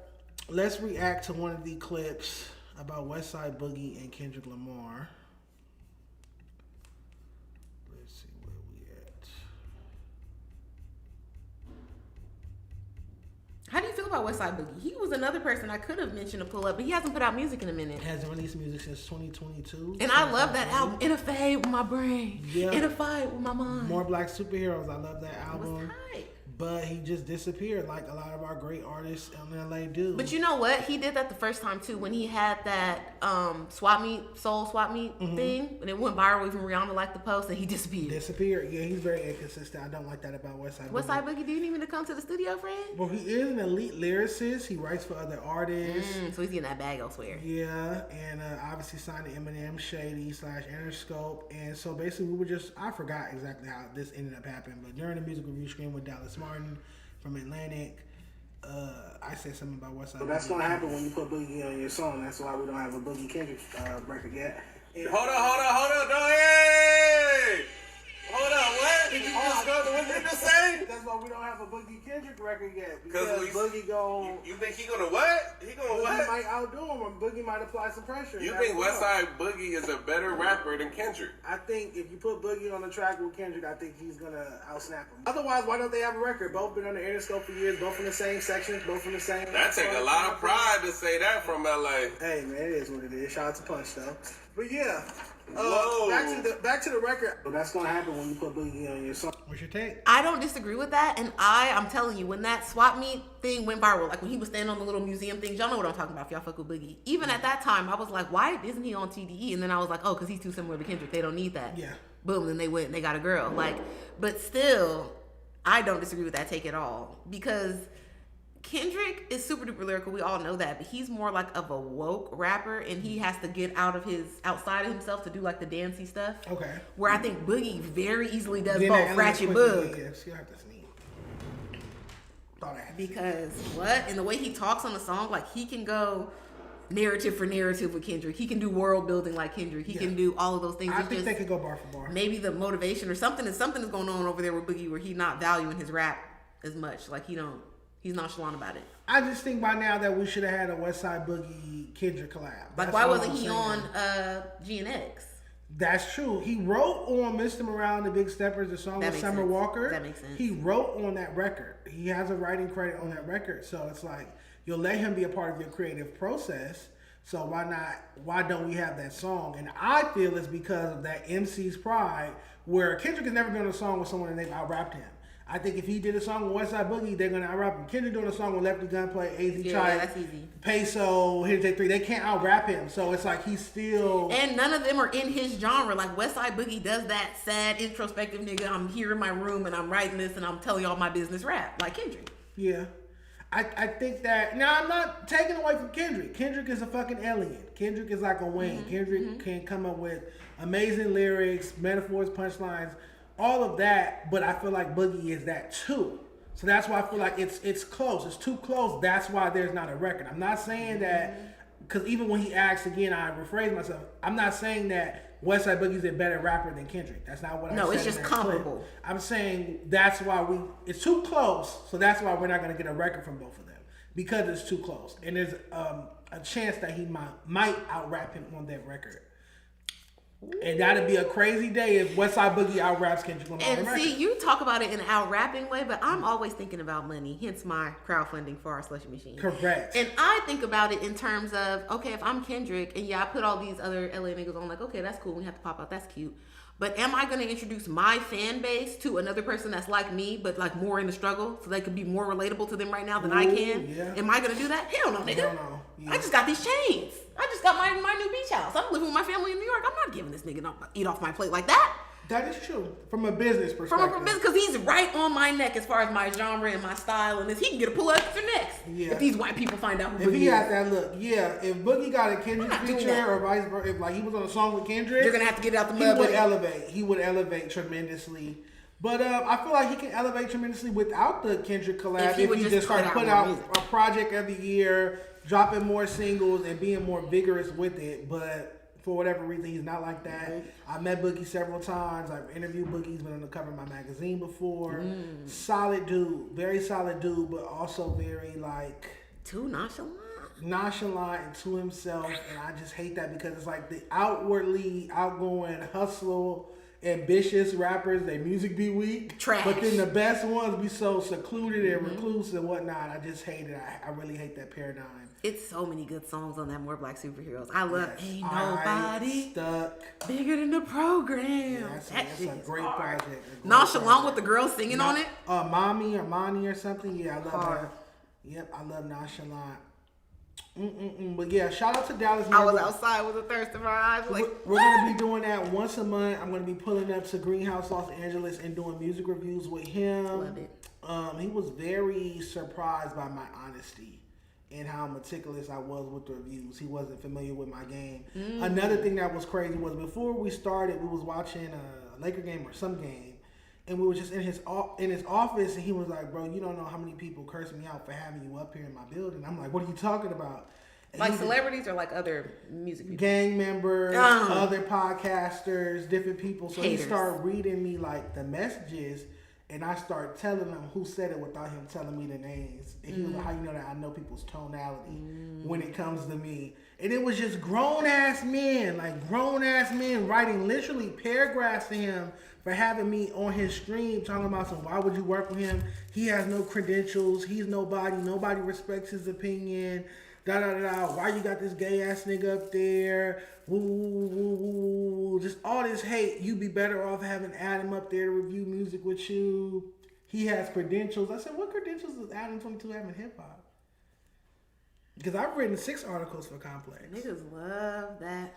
Let's react to one of the clips about Westside Boogie and Kendrick Lamar. Let's see where we at. about Westside Boogie. He was another person I could have mentioned to pull up, but he hasn't put out music in a minute. Hasn't released music since 2022. And I love that album. In a Fade with My Brain. Yeah. In a Fight with My Mind. More Black Superheroes. I love that album. It was tight. But he just disappeared like a lot of our great artists in LA do. But you know what? He did that the first time too when he had that soul swap meet thing, and it went viral. Even Rihanna liked the post, and he disappeared. Yeah, he's very inconsistent. I don't like that about Westside Boogie. Westside Boogie didn't even come to the studio, friend. Well, he is an elite lyricist. He writes for other artists. So he's getting that bag elsewhere. Yeah, and obviously signed to Eminem, Shady / Interscope, and so basically I forgot exactly how this ended up happening, but during the music review screen with Dallas Martin from Atlantic, I said something about Westside. So that's gonna happen when you put Boogie on your song. That's why we don't have a Boogie Kendrick record yet. Hold on, no, hey! Hold on, what? Did you just go? What did you just say? That's why we don't have a Boogie Kendrick record yet. Because Boogie gon' You think he gonna what? He gonna what? Boogie might outdo him, or Boogie might apply some pressure. You think Westside Boogie is a better rapper than Kendrick? I think if you put Boogie on the track with Kendrick, I think he's gonna outsnap him. Otherwise, why don't they have a record? Both been on the Interscope for years, both from the same section, both from the same. That take a lot of pride to say that from LA. Hey man, it is what it is. Shout out to Punch though. But yeah. Whoa. Back to the record. So that's gonna happen when you put Boogie on your song. What's your take? I don't disagree with that, and I'm telling you, when that swap meet thing went viral, like when he was standing on the little museum things, y'all know what I'm talking about if y'all fuck with Boogie. Even at that time, I was like, why isn't he on TDE? And then I was like, oh, because he's too similar to Kendrick. They don't need that. Yeah. Boom, then they went and they got a girl. Like, but still, I don't disagree with that take at all, because Kendrick is super duper lyrical. We all know that, but he's more like of a woke rapper, and he has to get outside of himself to do like the dancey stuff. Okay. Where I think Boogie very easily does Then both. that Ratchet quickly, Boog. Yeah, she'll have to sneeze. Thought I had to Because what? And the way he talks on the song, like he can go narrative for narrative with Kendrick. He can do world building like Kendrick. He can do all of those things. I It's think just they could go bar for bar. maybe the motivation or something is going on over there with Boogie where he's not valuing his rap as much. Like he's nonchalant about it. I just think by now that we should have had a Westside Boogie Kendrick collab. Like That's why all wasn't I'm he saying. on GNX? That's true. He wrote on Mr. Morale and the Big Steppers, the song That with makes Summer sense. Walker. That makes sense. He wrote on that record. He has a writing credit on that record. So it's like, you'll let him be a part of your creative process. So why don't we have that song? And I feel it's because of that MC's pride, where Kendrick has never been on a song with someone and they've out-rapped him. I think if he did a song with Westside Boogie, they're gonna out-rap him. Kendrick doing a song with Lefty Gunplay, AZ Yeah, that's easy. Peso, Hit Take 3, they can't out-rap him. So it's like he's still... And none of them are in his genre. Like Westside Boogie does that sad, introspective nigga, I'm here in my room and I'm writing this and I'm telling y'all my business rap. Like Kendrick. Yeah. I think that... Now, I'm not taking away from Kendrick. Kendrick is a fucking alien. Kendrick is like a Wayne. Kendrick can come up with amazing lyrics, metaphors, punchlines, all of that, but I feel like Boogie is that too. So that's why I feel like it's close. It's too close. That's why there's not a record. I'm not saying that... Because even when he asked again, I rephrased myself. I'm not saying that Westside Boogie's a better rapper than Kendrick. That's not what I said. No, it's in just that comparable. clip. I'm saying that's why it's too close. So that's why we're not going to get a record from both of them, because it's too close. And there's a chance that he might out-rap him on that record. And that'd be a crazy day if Westside Boogie out-raps Kendrick Lamar. And see, you talk about it in an out-rapping way, but I'm always thinking about money, hence my crowdfunding for our slushy machine. Correct. And I think about it in terms of, okay, if I'm Kendrick, and yeah, I put all these other LA niggas on, like, okay, that's cool, we have to pop out, that's cute. But am I going to introduce my fan base to another person that's like me, but like more in the struggle, so they could be more relatable to them right now than I can? Yeah. Am I going to do that? Hell no, nigga. Hell no. Yeah. I just got these chains. I just got my new beach house. I'm living with my family in New York. I'm not giving this nigga no eat off my plate like that. That is true. From a business perspective. From a business, because he's right on my neck as far as my genre and my style, and he can get a pull extra next. Yeah. If these white people find out who If Boogie he is. had that look, yeah. If Boogie got a Kendrick I'm not doing feature that. or vice versa, if like he was on a song with Kendrick, You're gonna have to get it out the he mud. would buddy. elevate. He would elevate tremendously. But I feel like he can elevate tremendously without the Kendrick collab If he would just started put putting out out more music. a project every year, dropping more singles and being more vigorous with it. But for whatever reason, he's not like that. I met Boogie several times. I've interviewed Boogie. He's been on the cover of my magazine before. Solid dude. Very solid dude, but also very like... Too nonchalant. nonchalant and to himself, and I just hate that because it's like the outwardly outgoing hustle ambitious rappers, their music be weak. Trash. But then the best ones be so secluded and recluse and whatnot. I just hate it. I really hate that paradigm. It's so many good songs on that More Black Superheroes. I love Ain't I Nobody Stuck. Bigger Than the Program. Yeah, that's shit a is great hard. project. Nonchalant with the girl singing on it. Mommy or Monty or something. Yeah, I love Hard. that. Yep, I love Nonchalant. But yeah, shout out to Dallas. I was outside with a thirst in my eyes. Like, we're going to be doing that once a month. I'm going to be pulling up to Greenhouse, Los Angeles, and doing music reviews with him. Love it. He was very surprised by my honesty and how meticulous I was with the reviews. He wasn't familiar with my game. Another thing that was crazy was before we started, we was watching a Laker game or some game, and we were just in his office, and he was like, "Bro, you don't know how many people curse me out for having you up here in my building." I'm like, "What are you talking about?" And like celebrities or like other music people? gang members, other podcasters, different people. So Haters. he started reading me like the messages, and I started telling him who said it without him telling me the names. And he was like, "How you know that? I know people's tonality when it comes to me." And it was just grown ass men writing literally paragraphs to him for having me on his stream talking about some, why would you work with him? He has no credentials. He's nobody. Nobody respects his opinion. Da da da. Why you got this gay ass nigga up there? Woo, woo, woo, woo, woo. Just all this hate. You'd be better off having Adam up there to review music with you. He has credentials. I said, what credentials does Adam22 have in hip hop? Because I've written 6 articles for Complex. Niggas love that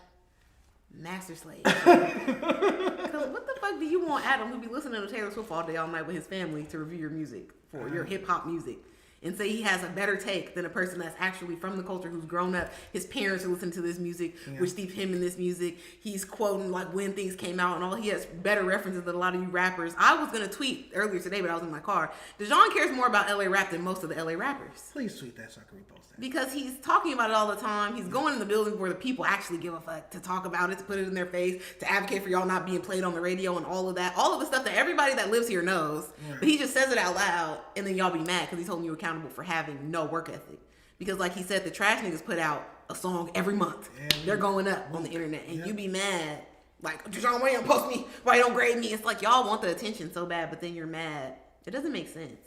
master slave. Because what the fuck do you want Adam, who be listening to Taylor Swift all day, all night with his family, to review your music for your hip hop music? And say he has a better take than a person that's actually from the culture, who's grown up. His parents are listening to this music, which steeped him in this music. He's quoting like when things came out and all. He has better references than a lot of you rappers. I was gonna tweet earlier today, but I was in my car. Dejon cares more about LA rap than most of the LA rappers. Please tweet that so I can repost that. Because he's talking about it all the time. He's going in the buildings where the people actually give a fuck, to talk about it, to put it in their face, to advocate for y'all not being played on the radio and all of that. All of the stuff that everybody that lives here knows. But he just says it out loud, and then y'all be mad because he's holding you accountable for having no work ethic. Because like he said, the trash niggas put out a song every month. They're going up on the internet, and you be mad. Like, Dejon, why you don't post me? Why you don't grade me? It's like y'all want the attention so bad, but then you're mad. It doesn't make sense.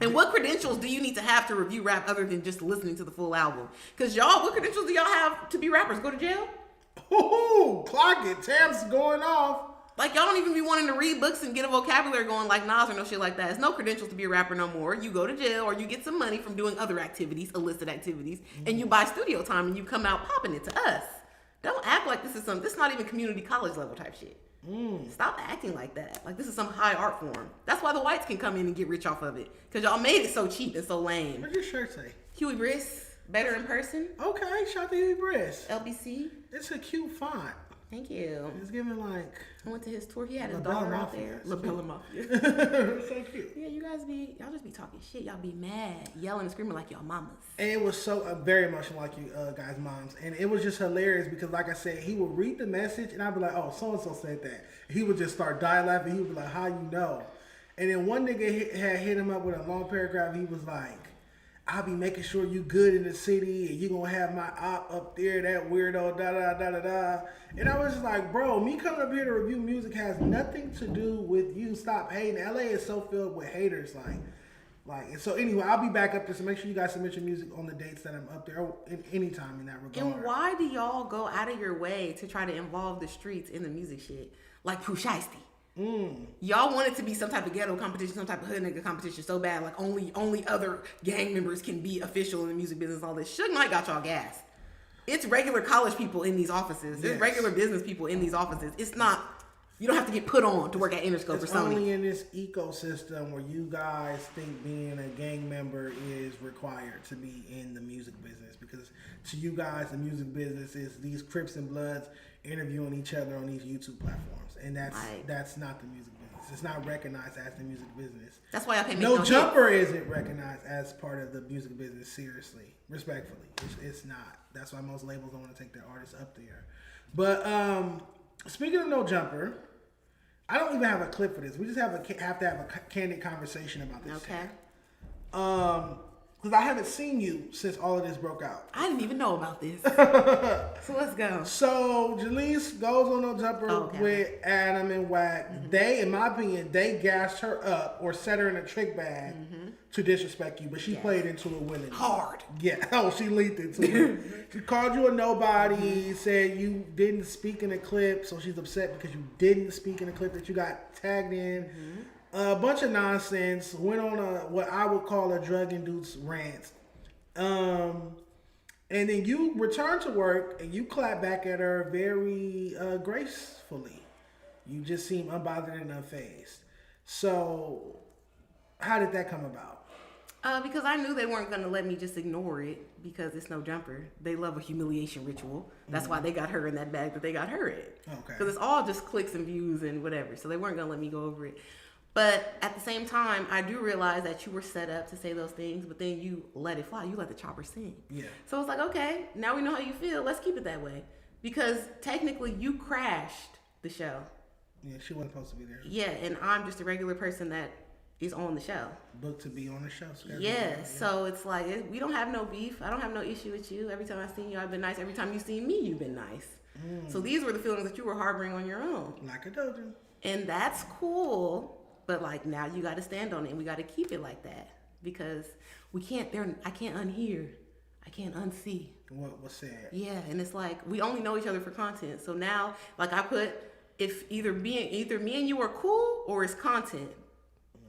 And what credentials do you need to have to review rap other than just listening to the full album? Because y'all, what credentials do y'all have to be rappers? Go to jail? Ooh, clock it. Tabs going off. Like, y'all don't even be wanting to read books and get a vocabulary going like Nas or no shit like that. It's no credentials to be a rapper no more. You go to jail or you get some money from doing other activities, illicit activities, and you buy studio time and you come out popping it to us. Don't act like this is not even community college level type shit. Stop acting like that. Like this is some high art form. That's why the whites can come in and get rich off of it. Because y'all made it so cheap and so lame. What'd your shirt say? Huey Briss, better in person. Okay, shout out to Huey Briss. LBC. It's a cute font. Thank you. It's giving like... I went to his tour. He had his La daughter Bella out Mafia. there. La Bella Mafia. It's so cute. Yeah, y'all just be talking shit. Y'all be mad, yelling and screaming like y'all mamas. And it was so very emotional like you guys' moms. And it was just hilarious because like I said, he would read the message and I'd be like, oh, so-and-so said that. He would just start dying laughing. He would be like, how you know? And then one nigga had hit him up with a long paragraph. He was like, I'll be making sure you good in the city and you gonna have my op up there, that weirdo, da da da da da. And I was just like, bro, me coming up here to review music has nothing to do with you. Stop hating. LA is so filled with haters, and so anyway, I'll be back up there. So make sure you guys submit your music on the dates that I'm up there, or anytime in that regard. And why do y'all go out of your way to try to involve the streets in the music shit? Like Pooh Shiesty. Y'all want it to be some type of ghetto competition, some type of hood nigga competition so bad, like only other gang members can be official in the music business, all this. Suge Knight got y'all gas. It's regular college people in these offices. There's regular business people in these offices. It's not, you don't have to get put on to work at Interscope or Sony. It's only in this ecosystem where you guys think being a gang member is required to be in the music business, because to you guys, the music business is these Crips and Bloods interviewing each other on these YouTube platforms, and that's not the music business. It's not recognized as the music business. That's why I can't make No no Jumper isn't recognized as part of the music business. Seriously, respectfully, it's not. That's why most labels don't want to take their artists up there. But speaking of No Jumper, I don't even have a clip for this. We just have to have a candid conversation about this. Okay. because I haven't seen you since all of this broke out. I didn't even know about this. So let's go. So Jaleec goes on a jumper with Adam and Wack. Mm-hmm. They, in my opinion, they gassed her up or set her in a trick bag to disrespect you, but she played into it willingly. Hard. Yeah. Oh, she leaped into it. She called you a nobody, said you didn't speak in the clip, so she's upset because you didn't speak in the clip that you got tagged in. A bunch of nonsense. Went on what I would call a drug-induced rant. And then you return to work and you clap back at her very gracefully. You just seem unbothered and unfazed. So, how did that come about? Because I knew they weren't going to let me just ignore it because it's no jumper. They love a humiliation ritual. That's why they got her in that bag that they got her in. Okay. Because it's all just clicks and views and whatever. So they weren't going to let me go over it. But at the same time, I do realize that you were set up to say those things, but then you let it fly. You let the chopper sing. Yeah. So it's like, okay, now we know how you feel. Let's keep it that way. Because technically, you crashed the show. Yeah, she wasn't supposed to be there. Yeah, and I'm just a regular person that is on the show. Booked to be on the show. Yeah, so it's like, we don't have no beef. I don't have no issue with you. Every time I've seen you, I've been nice. Every time you've seen me, you've been nice. So these were the feelings that you were harboring on your own. Like a dojo. And that's cool. But like now you got to stand on it and we got to keep it like that because we can't, I can't unhear. I can't unsee. What was said. Yeah. And it's like, we only know each other for content. So now, like I put, if either me and you are cool or it's content.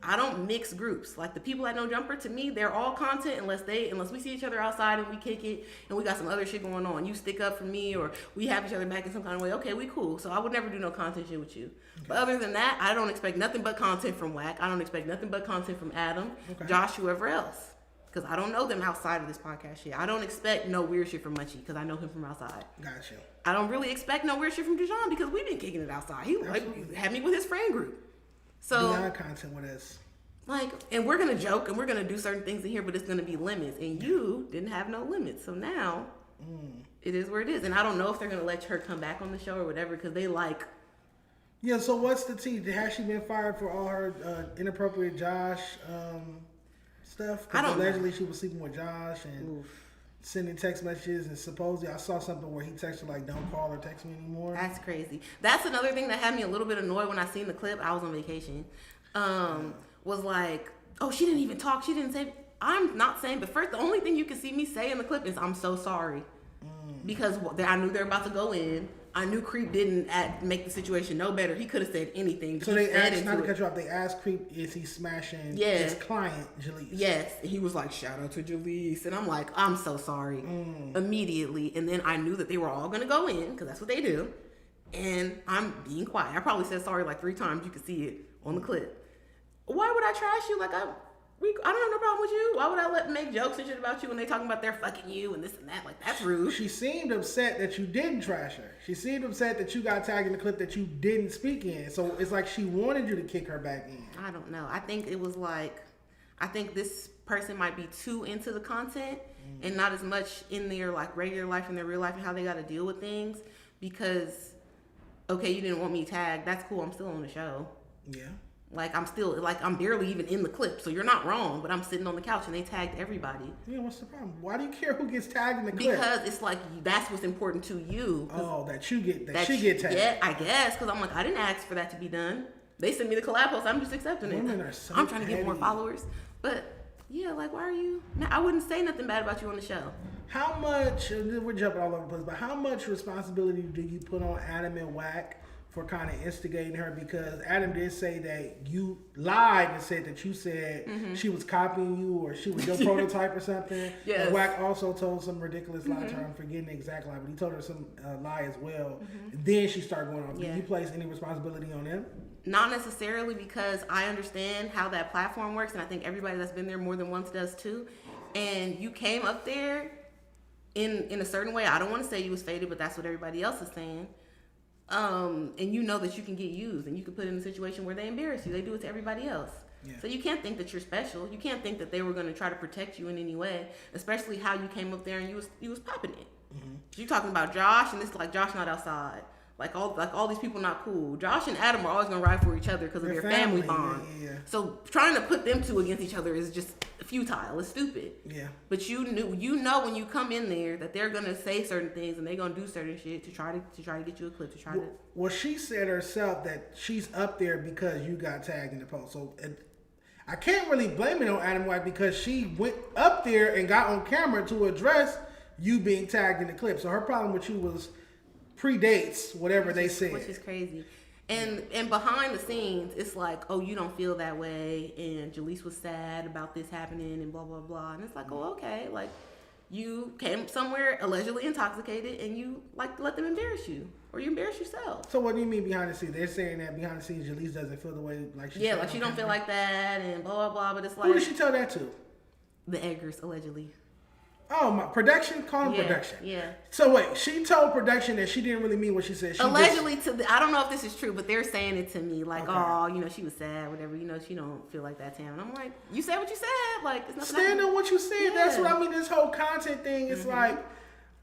I don't mix groups. Like the people that know Jumper, to me, they're all content unless we see each other outside and we kick it and we got some other shit going on. You stick up for me or we have each other back in some kind of way. Okay, we cool. So I would never do no content shit with you. Okay. But other than that, I don't expect nothing but content from Wack. I don't expect nothing but content from Adam, Josh, whoever else. Because I don't know them outside of this podcast shit. I don't expect no weird shit from Munchie because I know him from outside. Gotcha. I don't really expect no weird shit from Dejon because we've been kicking it outside. He had me with his friend group. So beyond content with us. Like, and we're gonna joke and we're gonna do certain things in here, but it's gonna be limits. And you didn't have no limits, so now it is where it is. And I don't know if they're gonna let her come back on the show or whatever because they like. Yeah. So what's the tea? Has she been fired for all her inappropriate Josh stuff? Because allegedly she was sleeping with Josh and sending text messages, and supposedly I saw something where he texted like, "Don't call or text me anymore." That's crazy. That's another thing that had me a little bit annoyed when I seen the clip. I was on vacation. Was like, oh, she didn't even talk. She didn't say. I'm not saying, but first, the only thing you can see me say in the clip is I'm so sorry, because I knew they're about to go in. I knew Creep didn't make the situation no better. He could have said anything. So they asked, not to cut you off, they asked Creep, is he smashing his client, Jaleec? Yes. And he was like, shout out to Jaleec. And I'm like, I'm so sorry. Immediately. And then I knew that they were all going to go in, because that's what they do. And I'm being quiet. I probably said sorry like 3 times. You could see it on the clip. Why would I trash you? Like, I don't have no problem with you. Why would I make jokes and shit about you when they talking about they're fucking you and this and that? Like, that's rude. She seemed upset that you didn't trash her. She seemed upset that you got tagged in the clip that you didn't speak in. So it's like she wanted you to kick her back in. I don't know. I think it was like, I think this person might be too into the content and not as much in their like regular life and their real life and how they got to deal with things. Because, okay, you didn't want me tagged. That's cool. I'm still on the show. Yeah. Like, I'm barely even in the clip, so you're not wrong, but I'm sitting on the couch and they tagged everybody. Yeah, what's the problem? Why do you care who gets tagged in the clip? Because it's like, that's what's important to you. Oh, that she get tagged. Yeah, I guess, because I'm like, I didn't ask for that to be done. They sent me the collab post, I'm just accepting it. Women are so I'm trying to get more followers. But, yeah, like, why are you? I wouldn't say nothing bad about you on the show. How much, we're jumping all over the place, but how much responsibility do you put on Adam and Wack for kind of instigating her? Because Adam did say that you lied and said that you said she was copying you or she was your prototype or something. Yes. And Wack also told some ridiculous lie to her. I'm forgetting the exact lie, but he told her some lie as well. And then she started going off. Yeah. Do you place any responsibility on them? Not necessarily, because I understand how that platform works, and I think everybody that's been there more than once does too. And you came up there in a certain way. I don't want to say you was faded, but that's what everybody else is saying. And you know that you can get used and you can put in a situation where they embarrass you. They do it to everybody else. Yeah. So you can't think that you're special. You can't think that they were going to try to protect you in any way, especially how you came up there and you was popping it. You talking about Josh, and it's like Josh not outside. Like all these people not cool. Josh and Adam are always gonna ride for each other because of their family bond. Yeah. So trying to put them two against each other is just futile. It's stupid. Yeah. But you know when you come in there that they're gonna say certain things and they're gonna do certain shit to try to get you a clip Well, she said herself that she's up there because you got tagged in the post. So I can't really blame it on Adam White because she went up there and got on camera to address you being tagged in the clip. So her problem with you was predates whatever they said, which is crazy. And behind the scenes, it's like, oh, you don't feel that way, and Jaleec was sad about this happening, and blah blah blah. And it's like, oh, okay, like you came somewhere allegedly intoxicated, and you like let them embarrass you, or you embarrass yourself. So what do you mean behind the scenes? They're saying that behind the scenes, Jaleec doesn't feel the way like she. Yeah, like she don't feel like that, and blah blah blah. But it's like, who did she tell that to? The Eggers, allegedly. Oh, my production? Call him production. Yeah. So wait, she told production that she didn't really mean what she said. Allegedly I don't know if this is true, but they're saying it to me like, oh, she was sad, whatever. She don't feel like that, Tam. And I'm like, you said what you said. Like, it's nothing. Stand on what you said. Yeah. That's what I mean. This whole content thing is like,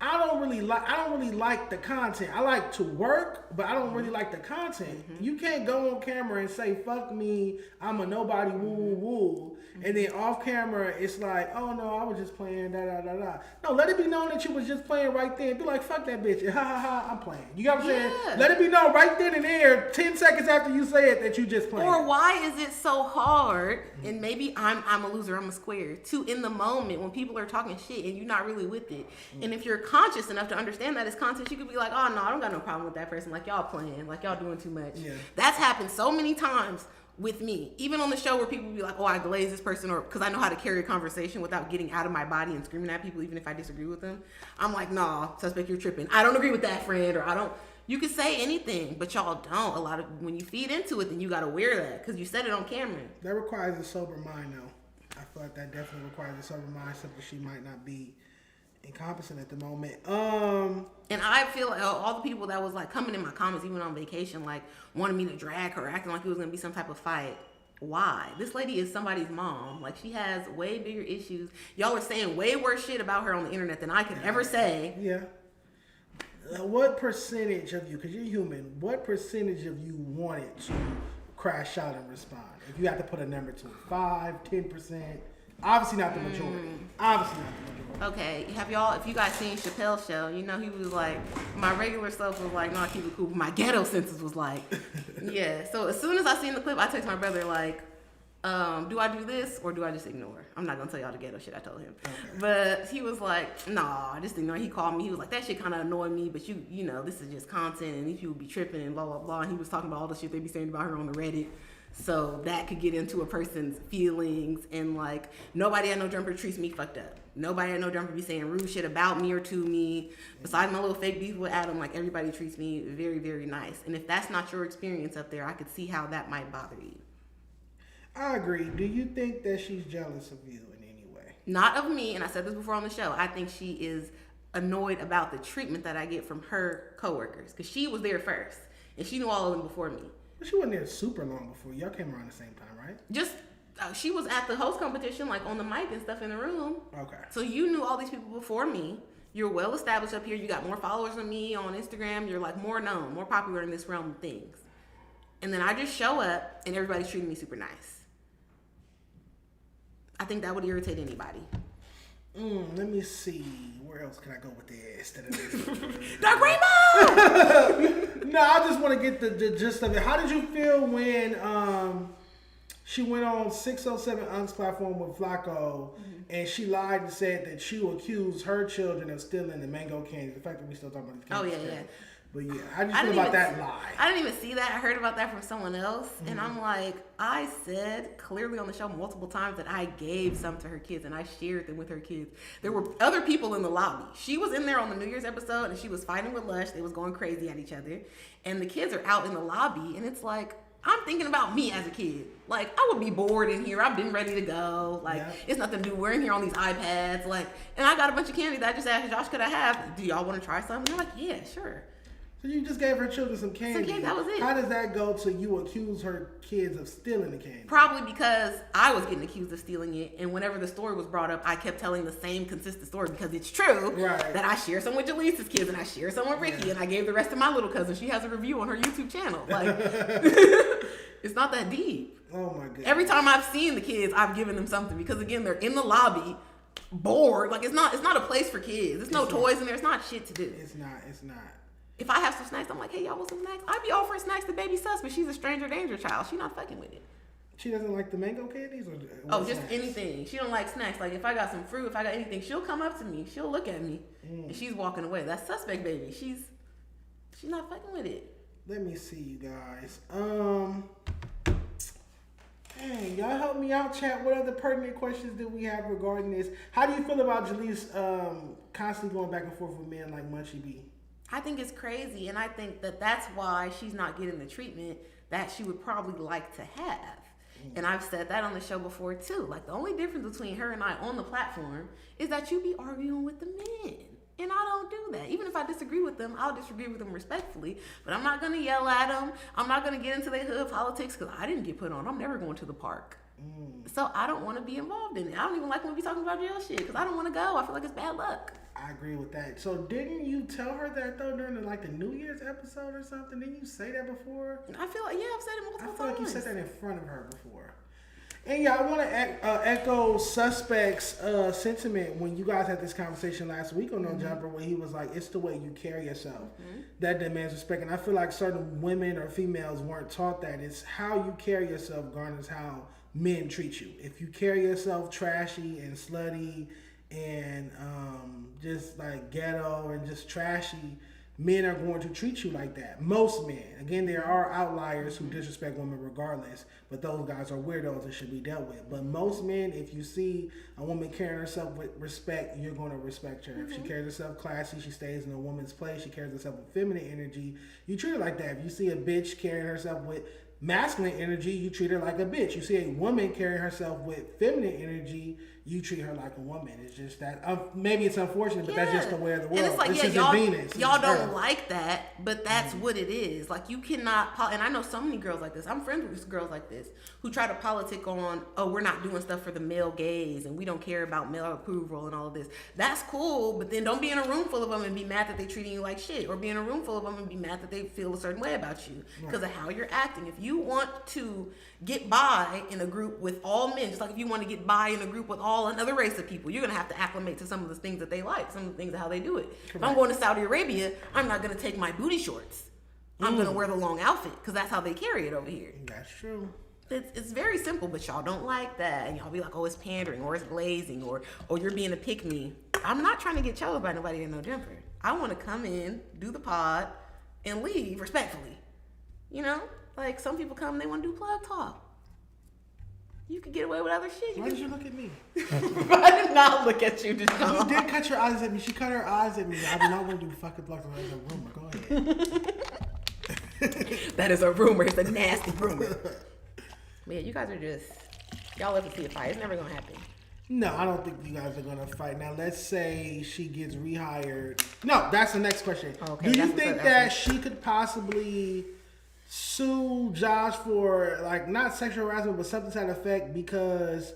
I don't really like the content. I like to work, but I don't really like the content. You can't go on camera and say, fuck me, I'm a nobody, woo woo woo. And then off camera, it's like, oh no, I was just playing, da da da da. No, let it be known that you was just playing right there. Be like, fuck that bitch. Ha ha ha, I'm playing. You got what I'm saying? Let it be known right then and there, 10 seconds after you say it, that you just playing. Or why is it so hard, and maybe I'm a loser, I'm a square, to in the moment when people are talking shit and you're not really with it. And if you're conscious enough to understand that it's content, you could be like, oh no, I don't got no problem with that person. Like, y'all playing, like y'all doing too much. Yeah. That's happened so many times with me, even on the show where people be like, oh, I glaze this person, or because I know how to carry a conversation without getting out of my body and screaming at people, even if I disagree with them. I'm like, nah, suspect, you're tripping. I don't agree with that, friend, or I don't. You can say anything, but y'all don't. A lot of when you feed into it, then you got to wear that because you said it on camera. That requires a sober mind, though. I feel like that definitely requires a sober mind, something she might not be incompetent at the moment. And I feel like all the people that was like coming in my comments, even on vacation, like wanted me to drag her, acting like it was gonna be some type of fight. Why? This lady is somebody's mom. Like, she has way bigger issues. Y'all are saying way worse shit about her on the internet than I could ever say. Yeah. What percentage of you, because you're human, what percentage of you wanted to crash out and respond? If you have to put a number to it, 5, 10%. Obviously not the majority. Obviously not the majority. Okay, if you guys seen Chappelle's show, he was like, my regular self was like, no, I keep it cool. But my ghetto senses was like, yeah. So as soon as I seen the clip, I text my brother like, do I do this or do I just ignore? I'm not gonna tell y'all the ghetto shit I told him. Okay. But he was like, nah, just ignore. He called me. He was like, that shit kind of annoyed me, but you know, this is just content and these people be tripping and blah, blah, blah. And he was talking about all the shit they be saying about her on the Reddit. So that could get into a person's feelings, and like, nobody at No Jumper treats me fucked up. Nobody at No Jumper be saying rude shit about me or to me. Besides my little fake beef with Adam, like, everybody treats me very, very nice. And if that's not your experience up there, I could see how that might bother you. I agree. Do you think that she's jealous of you in any way? Not of me, and I said this before on the show. I think she is annoyed about the treatment that I get from her coworkers, because she was there first, and she knew all of them before me. But she wasn't there super long before. Y'all came around the same time, right? Just, she was at the host competition, like on the mic and stuff in the room. Okay. So you knew all these people before me. You're well established up here. You got more followers than me on Instagram. You're like more known, more popular in this realm of things. And then I just show up and everybody's treating me super nice. I think that would irritate anybody. Let me see. Where else can I go with this? Dark Rainbow! No, I just want to get the gist of it. How did you feel when she went on 607 Unc's platform with Flakko, and she lied and said that she accused her children of stealing the mango candy? The fact that we still talking about the candy. Oh, yeah. But yeah, how did you feel about that lie? I didn't even see that. I heard about that from someone else. And I'm like, I said clearly on the show multiple times that I gave some to her kids and I shared them with her kids. There were other people in the lobby. She was in there on the New Year's episode and she was fighting with Lush. They was going crazy at each other. And the kids are out in the lobby. And it's like, I'm thinking about me as a kid. Like, I would be bored in here. I've been ready to go. Like, it's nothing to do. We're in here on these iPads. Like, and I got a bunch of candy that I just asked Josh, could I have? Do y'all want to try some? And they're like, yeah, sure. So you just gave her children some candy. Some candy, that was it. How does that go to you accuse her kids of stealing the candy? Probably because I was getting accused of stealing it, and whenever the story was brought up, I kept telling the same consistent story because it's true that I share some with Jaleec's kids and I share some with Ricky, and I gave the rest to my little cousin. She has a review on her YouTube channel. Like, it's not that deep. Oh my goodness. Every time I've seen the kids, I've given them something because again, they're in the lobby, bored. Like it's not a place for kids. There's no toys in there. It's not shit to do. It's not. If I have some snacks, I'm like, hey, y'all want some snacks? I'd be offering snacks to baby sus, but she's a stranger danger child. She's not fucking with it. She doesn't like the mango candies? Or just anything. She don't like snacks. Like, if I got some fruit, if I got anything, she'll come up to me. She'll look at me, and she's walking away. That's suspect, baby. She's not fucking with it. Let me see, you guys. Hey, y'all help me out, chat. What other pertinent questions do we have regarding this? How do you feel about Jaleec constantly going back and forth with men like Munchie B? I think it's crazy, and I think that's why she's not getting the treatment that she would probably like to have. And I've said that on the show before too. Like, the only difference between her and I on the platform is that you be arguing with the men. And I don't do that. Even if I disagree with them, I'll disagree with them respectfully. But I'm not going to yell at them. I'm not going to get into their hood politics because I didn't get put on. I'm never going to the park. So I don't want to be involved in it. I don't even like when we be talking about jail shit because I don't want to go. I feel like it's bad luck. I agree with that. So didn't you tell her that though during the New Year's episode or something? Didn't you say that before? I feel like, I've said it multiple times. I feel like you said that in front of her before. And yeah, I want to echo Suspect's sentiment when you guys had this conversation last week on No Jumper, where he was like, it's the way you carry yourself that demands respect. And I feel like certain women or females weren't taught that. It's how you carry yourself garners how men treat you. If you carry yourself trashy and slutty and just like ghetto and just trashy, men are going to treat you like that. Most men. Again, there are outliers who disrespect women regardless, but those guys are weirdos and should be dealt with. But most men, if you see a woman carrying herself with respect, you're going to respect her. If she carries herself classy, she stays in a woman's place, she carries herself with feminine energy, you treat her like that. If you see a bitch carrying herself with masculine energy, you treat her like a bitch. You see a woman carrying herself with feminine energy, you treat her like a woman. It's just that maybe it's unfortunate, but that's just the way of the world. And it's like, this isn't y'all, Venus. Y'all don't like that, but that's what it is. Like, you cannot, and I know so many girls like this. I'm friends with girls like this who try to politic on, we're not doing stuff for the male gaze and we don't care about male approval and all of this. That's cool, but then don't be in a room full of them and be mad that they're treating you like shit, or be in a room full of them and be mad that they feel a certain way about you because of how you're acting. If you want to get by in a group with all men, just like if you want to get by in a group with all another race of people, you're going to have to acclimate to some of the things that they like, some of the things of how they do it. Correct. If I'm going to Saudi Arabia, I'm not going to take my booty shorts. I'm going to wear the long outfit because that's how they carry it over here. That's true. It's very simple, but y'all don't like that. And y'all be like, oh, it's pandering, or it's glazing, or you're being a pick-me. I'm not trying to get chose by nobody in No Jumper. I want to come in, do the pod, and leave respectfully. You know? Like, some people come, they want to do plug talk. You could get away with other shit. Why did you look at me? I did not look at you, Dejon. You did cut your eyes at me. She cut her eyes at me. I do not want to do fucking plug talk as a rumor. Go ahead. That is a rumor. It's a nasty rumor. Man, you guys are just, y'all live to see a fight. It's never going to happen. No, I don't think you guys are going to fight. Now, let's say she gets rehired. No, that's the next question. Okay, do you think that she could possibly sue Josh for, like, not sexual harassment, but something to that effect? Because,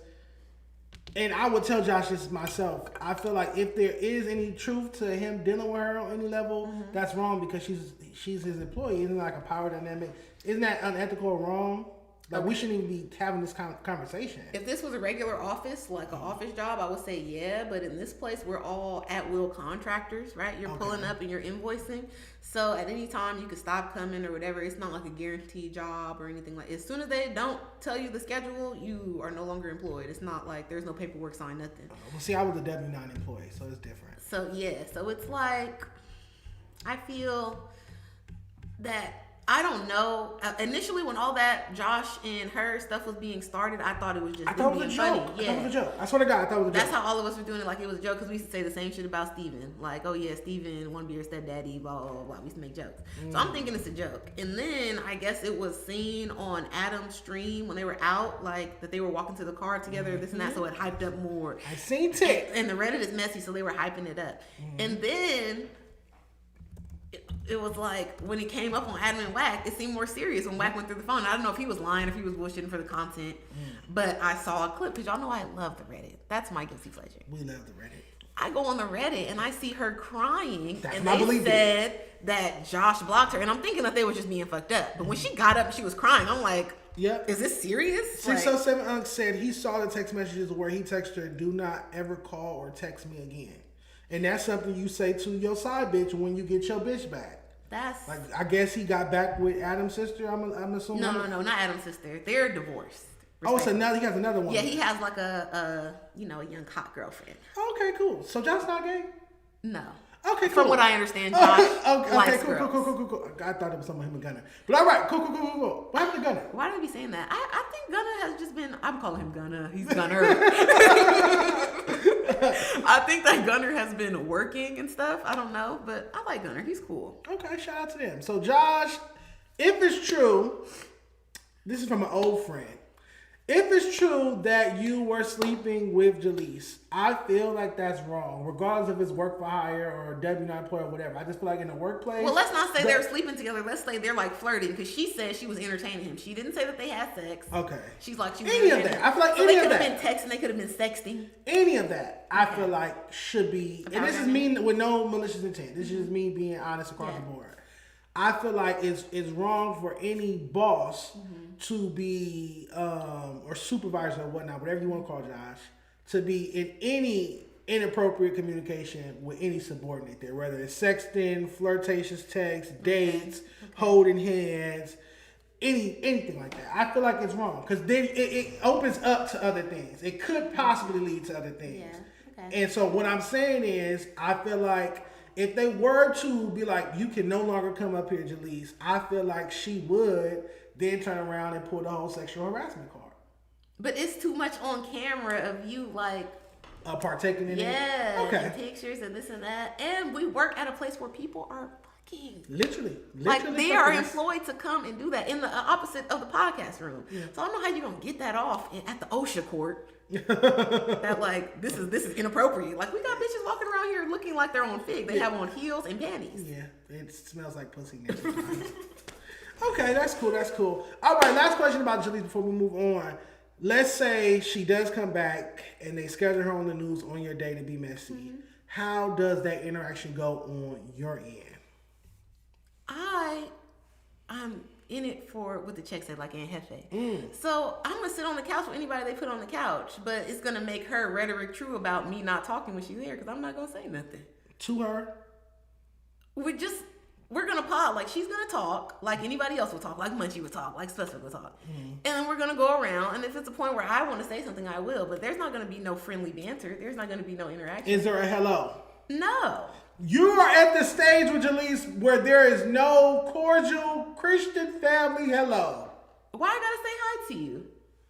and I would tell Josh this myself, I feel like if there is any truth to him dealing with her on any level, that's wrong because she's his employee. Isn't it like a power dynamic? Isn't that unethical or wrong? Like, we shouldn't even be having this conversation. If this was a regular office, like an office job, I would say yeah. But in this place, we're all at-will contractors, right? You're pulling up and you're invoicing. So at any time, you could stop coming or whatever. It's not like a guaranteed job or anything like that. As soon as they don't tell you the schedule, you are no longer employed. It's not like there's no paperwork signed, nothing. Well, see, I was a W-9 employee, so it's different. So, yeah. So it's like, I feel that, I don't know. Initially, when all that Josh and her stuff was being started, I thought it was just being funny. Yeah. I thought it was a joke. I swear to God, I thought it was a joke. That's how all of us were doing it, like it was a joke, because we used to say the same shit about Steven. Like, oh yeah, Steven want to be your stepdaddy, blah, blah, blah, blah. We used to make jokes. So I'm thinking it's a joke. And then I guess it was seen on Adam's stream when they were out, like that they were walking to the car together, this and that, so it hyped up more. I seen it. And the Reddit is messy, so they were hyping it up. And then it was like when it came up on Adam and Wack, it seemed more serious when Wack went through the phone. I don't know if he was lying, if he was bullshitting for the content, but I saw a clip because y'all know I love the Reddit. That's my guilty pleasure. We love the Reddit. I go on the Reddit and I see her crying, That's and my they belief. said that Josh blocked her, and I'm thinking that they were just being fucked up. But when she got up and she was crying, I'm like, Yep. is this serious? 607 Unc said he saw the text messages where he texted her, "Do not ever call or text me again." And that's something you say to your side bitch when you get your bitch back. That's Like, I guess he got back with Adam's sister. I'm assuming. no, not Adam's sister. They're divorced. Oh, so now he has another one. Yeah, he has like a young hot girlfriend. Okay, cool. So Josh not gay? No. Okay, cool. From what I understand, Josh okay, likes cool. I thought it was something with him and Gunner. But all right, cool. What happened to Gunner? Why do we be saying that? I think Gunner has just been. I'm calling him Gunner. He's Gunner. I think that Gunner has been working and stuff. I don't know, but I like Gunner. He's cool. Okay, shout out to them. So Josh, if it's true, this is from an old friend. If it's true that you were sleeping with Jaleec, I feel like that's wrong, regardless if it's work for hire or W-9 employee or whatever. I just feel like in the workplace. Well, let's not say they're sleeping together. Let's say they're like flirting, because she said she was entertaining him. She didn't say that they had sex. Okay. She's like, she was Any of entertaining that. I feel like him. any they of could that. have been texting. They could have been sexting. Any of that, I feel like should be, and this is Apology. me with no malicious intent. This is just me being honest across the board. I feel like it's wrong for any boss to be, or supervisor or whatnot, whatever you want to call Josh, to be in any inappropriate communication with any subordinate there, whether it's sexting, flirtatious texts, dates, holding hands, anything like that. I feel like it's wrong because then it opens up to other things. It could possibly lead to other things. Yeah. Okay. And so what I'm saying is, I feel like if they were to be like, you can no longer come up here, Jaleec, I feel like she would then turn around and pull the whole sexual harassment card. But it's too much on camera of you like Partaking in it? and pictures and this and that. And we work at a place where people are fucking. Literally Like they are fucking. employed to come and do that in the opposite of the podcast room. So I don't know how you're gonna get that off at the OSHA court. That like this is inappropriate. Like we got bitches walking around here looking like they're on fig. They have on heels and panties. Yeah, it smells like pussy next time. Okay, that's cool. All right, last question about Jaleec before we move on. Let's say she does come back and they schedule her on the news on your day to be messy. How does that interaction go on your end? I'm in it for what the check said, like in Hefe. So I'm gonna sit on the couch with anybody they put on the couch, but it's gonna make her rhetoric true about me not talking when she's there because I'm not gonna say nothing. To her? We're gonna pod, like she's gonna talk like anybody else will talk, like Munchie would talk, like Spencer would talk. And then we're gonna go around, and if it's a point where I want to say something, I will, but there's not gonna be no friendly banter. There's not gonna be no interaction. Is there a hello? No. You are at the stage with Jaleec where there is no cordial Christian family hello. Why I gotta say hi to you?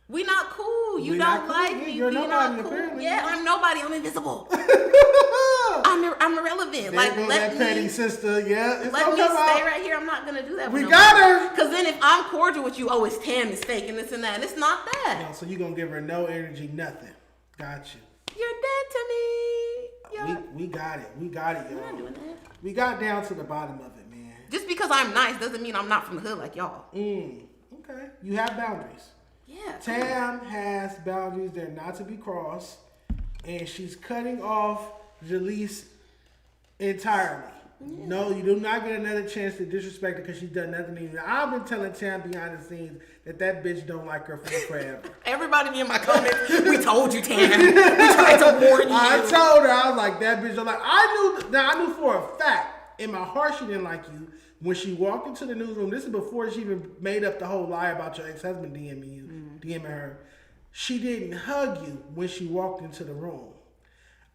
We not cool. You We don't not cool. like Yeah, me. you're We nobody, not cool. apparently. Yeah, I'm nobody. I'm invisible. I'm irrelevant. There Like goes let that petty me sister. Yeah, it's let gonna me come stay out. right here. I'm not gonna do that. We with got her. Because then if I'm cordial with you, oh, it's Tam is fake and this and that. And it's not that. No, so you gonna give her no energy, nothing. Got you. You're dead to me. Yeah. We got it. We got it, I'm not y'all. doing that. We got down to the bottom of it, man. Just because I'm nice doesn't mean I'm not from the hood like y'all. Okay. You have boundaries. Yeah. Tam has boundaries. They're not to be crossed. And she's cutting off Jaleec entirely. Yeah. No, you do not get another chance to disrespect her because she's done nothing to you. I've been telling Tam behind the scenes that bitch don't like her for forever. Everybody be in my comments. We told you, Tam. We tried to warn you. I told her, I was like, that bitch don't like. I knew for a fact in my heart she didn't like you. When she walked into the newsroom, this is before she even made up the whole lie about your ex-husband DMing her. She didn't hug you when she walked into the room.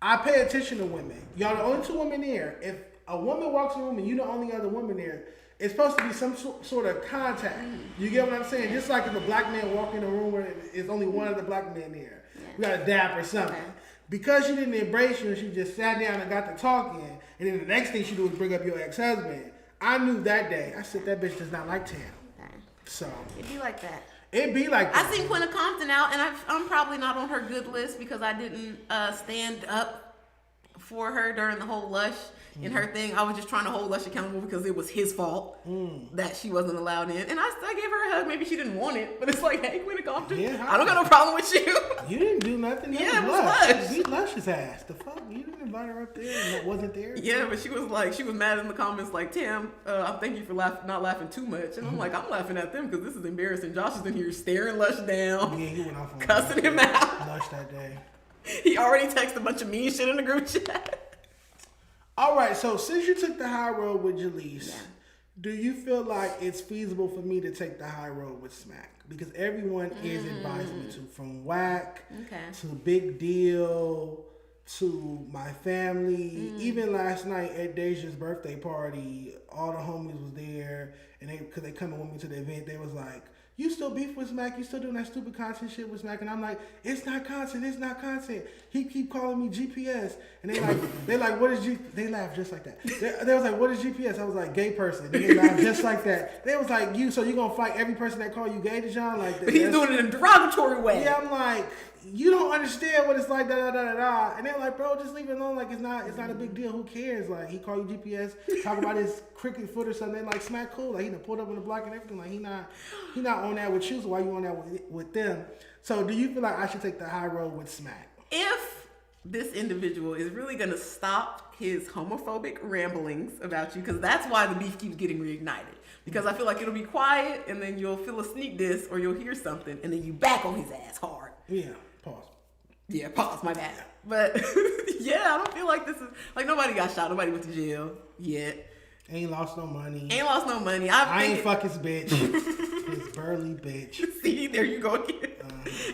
I pay attention to women. Y'all the only two women there. If a woman walks in the room and you the only other woman there, it's supposed to be some sort of contact. You get what I'm saying? Just like if a black man walk in a room where it's only one of the black men there. You got to dap or something. Okay. Because she didn't embrace you and she just sat down and got to talking, and then the next thing she do is bring up your ex-husband. I knew that day. I said, that bitch does not like Tam. Okay. So. It'd be like that. It be like that. I seen Quinta Compton out, and I'm probably not on her good list because I didn't stand up for her during the whole Lush and her thing. I was just trying to hold Lush accountable because it was his fault that she wasn't allowed in. And I gave her a hug. Maybe she didn't want it, but it's like, hey, Queen of Compton, I don't got no problem with you. You didn't do nothing. Yeah, it was Lush. Beat Lush's ass. The fuck? You didn't invite her up there and that wasn't there? Yeah, but she was mad in the comments like, Tam, I thank you for not laughing too much. And I'm like, I'm laughing at them because this is embarrassing. Josh is in here staring Lush down. Yeah, he went off on cussing him out. Lush that day. He already texted a bunch of mean shit in the group chat. All right, so since you took the high road with Jaleec, do you feel like it's feasible for me to take the high road with Smack? Because everyone is advising me to, from Whack to Big Deal to my family. Even last night at Deja's birthday party, all the homies was there, and because they coming with me to the event, they was like, you still beef with Smack? You still doing that stupid content shit with Smack? And I'm like, it's not content. It's not content. He keep calling me GPS. And they like, what is They laugh just like that. They was like, what is GPS? I was like, gay person. And they laugh just like that. They was like, so you gonna fight every person that call you gay, Dejon? Like, but he's doing it in a derogatory way. Yeah, I'm like, you don't understand what it's like, da da da da da. And they're like, bro, just leave it alone. Like, it's not a big deal. Who cares? Like, he call you GPS, talk about his cricket foot or something. Like, Smack cool. Like, he done pulled up on the block and everything. Like, he not on that with you. So why you on that with them? So do you feel like I should take the high road with Smack? If this individual is really gonna stop his homophobic ramblings about you, because that's why the beef keeps getting reignited. Because I feel like it'll be quiet, and then you'll feel a sneak diss, or you'll hear something, and then you back on his ass hard. Yeah. Pause. Yeah, pause, my bad. But yeah, I don't feel like this is like nobody got shot, nobody went to jail yet. Ain't lost no money. I ain't fuck his bitch. His burly bitch. See, there you go again.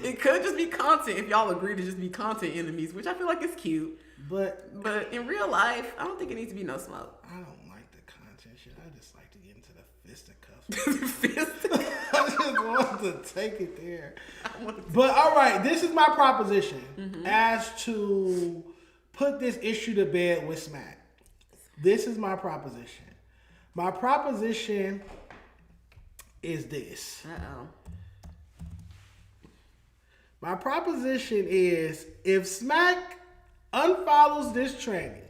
It could just be content if y'all agree to just be content enemies, which I feel like is cute. But in real life, I don't think it needs to be no smoke. I don't like the content shit. I just like to get into the fisticuffs. I just want to take it there. But all right, this is my proposition as to put this issue to bed with Smack. This is my proposition. My proposition is this. My proposition is if Smack unfollows this tranny.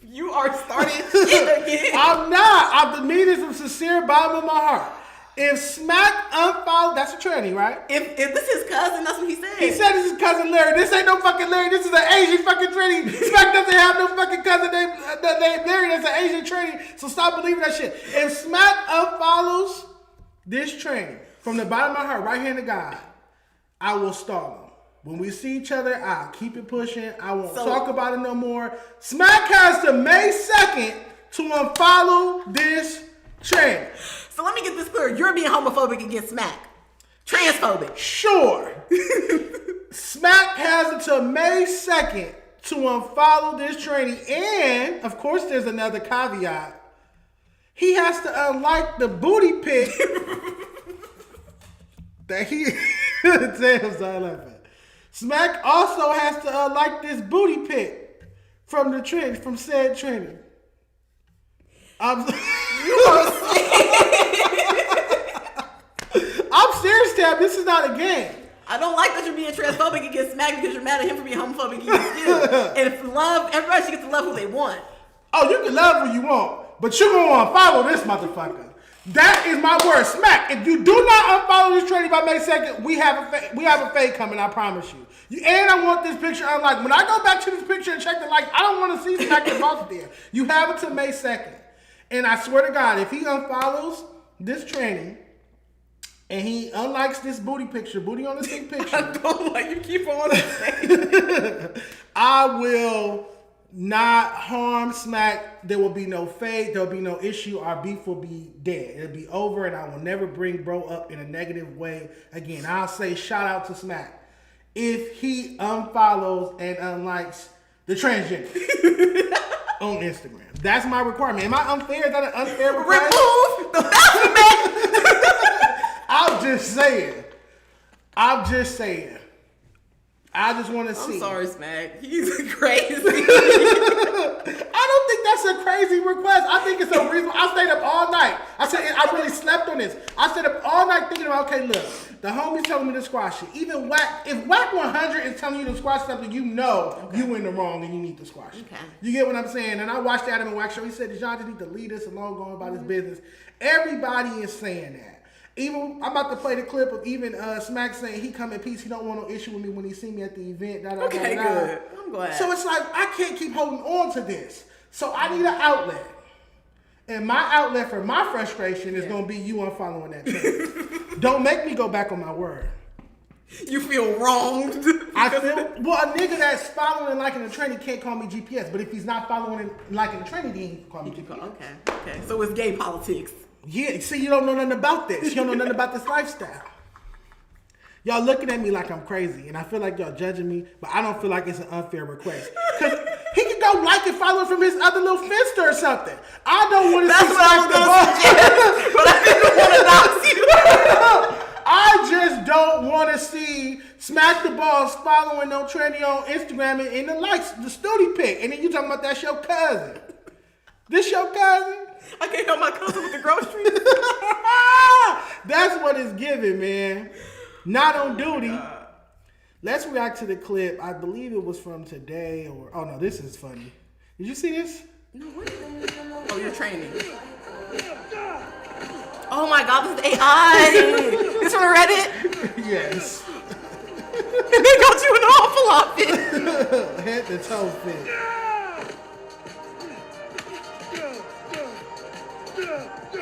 You are starting shit again. I'm not. I mean this from sincere bottom of my heart. If Smack unfollows, that's a tranny, right? If this is his cousin, that's what he said. He said this is cousin Larry. This ain't no fucking Larry. This is an Asian fucking tranny. Smack doesn't have no fucking cousin named Larry. That's an Asian tranny. So stop believing that shit. If Smack unfollows this tranny from the bottom of my heart, right hand to God, I will stall him. When we see each other, I'll keep it pushing. I won't talk about it no more. Smack has to May 2nd to unfollow this tranny. So let me get this clear. You're being homophobic against Smack. Transphobic. Sure. Smack has until May 2nd to unfollow this tranny. And, of course, there's another caveat. He has to unlike the booty pic that he... Damn, sorry, laughing. Smack also has to unlike this booty pic from the trend, from said tranny. I'm serious, Tab. This is not a game. I don't like that you're being transphobic against Smack because you're mad at him for being homophobic against you. And if love, everybody should get to love who they want. Oh, you can love who you want, but you're gonna want to follow this motherfucker. That is my word, Smack. If you do not unfollow this tranny by May 2nd, we have a fade coming. I promise you. And I want this picture unlike. When I go back to this picture and check the likes, I don't want to see Smack involved there. You have until May 2nd, and I swear to God, if he unfollows this tranny and he unlikes this booty on the same picture, I don't like you keep on saying. I will not harm Smack. There will be no fade. There will be no issue. Our beef will be dead. It'll be over, and I will never bring bro up in a negative way again. I'll say shout out to Smack if he unfollows and unlikes the transgender on Instagram. That's my requirement. Am I unfair? Is that an unfair request? Remove the alphabet. I'm just saying. I just want to see. I'm sorry, Smack. He's crazy. I don't think that's a crazy request. I think it's a reason. I stayed up all night. I said I really slept on on this. I stayed up all night thinking about, okay, look, the homie's telling me to squash it. Even if Whack 100 is telling you to squash something, you know you in the wrong and you need to squash it. Okay. You get what I'm saying? And I watched the Adam and Whack show. He said, Dejon just need to leave this alone, going about his business. Everybody is saying that. Even I'm about to play the clip of even Smack saying he come in peace. He don't want no issue with me when he see me at the event. Okay, good. I'm glad. So it's like I can't keep holding on to this. So I need an outlet. And my outlet for my frustration is going to be you unfollowing that page. Don't make me go back on my word. You feel wronged. I feel, a nigga that's following and liking the trending can't call me GPS. But if he's not following and liking the trending, then he can call me GPS. Okay. So it's gay politics. Yeah, see, you don't know nothing about this. You don't know nothing about this lifestyle. Y'all looking at me like I'm crazy, and I feel like y'all judging me, but I don't feel like it's an unfair request. Because he can go like and follow from his other little Finster or something. I don't want to see Smack the Ball. But I didn't want to dox you. I just don't want to see Smack the Balls following no trendy on Instagram and in the likes, the studio pic. And then you talking about that's your cousin. This your cousin? I can't help my cousin with the groceries. That's what it's giving, man. Not on duty. Let's react to the clip. I believe it was from today or... Oh, no, this is funny. Did you see this? No, what? Oh, you're training. Oh, my God, this is AI. It's from Reddit? Yes. And they got you in an awful outfit. Head to toe fit.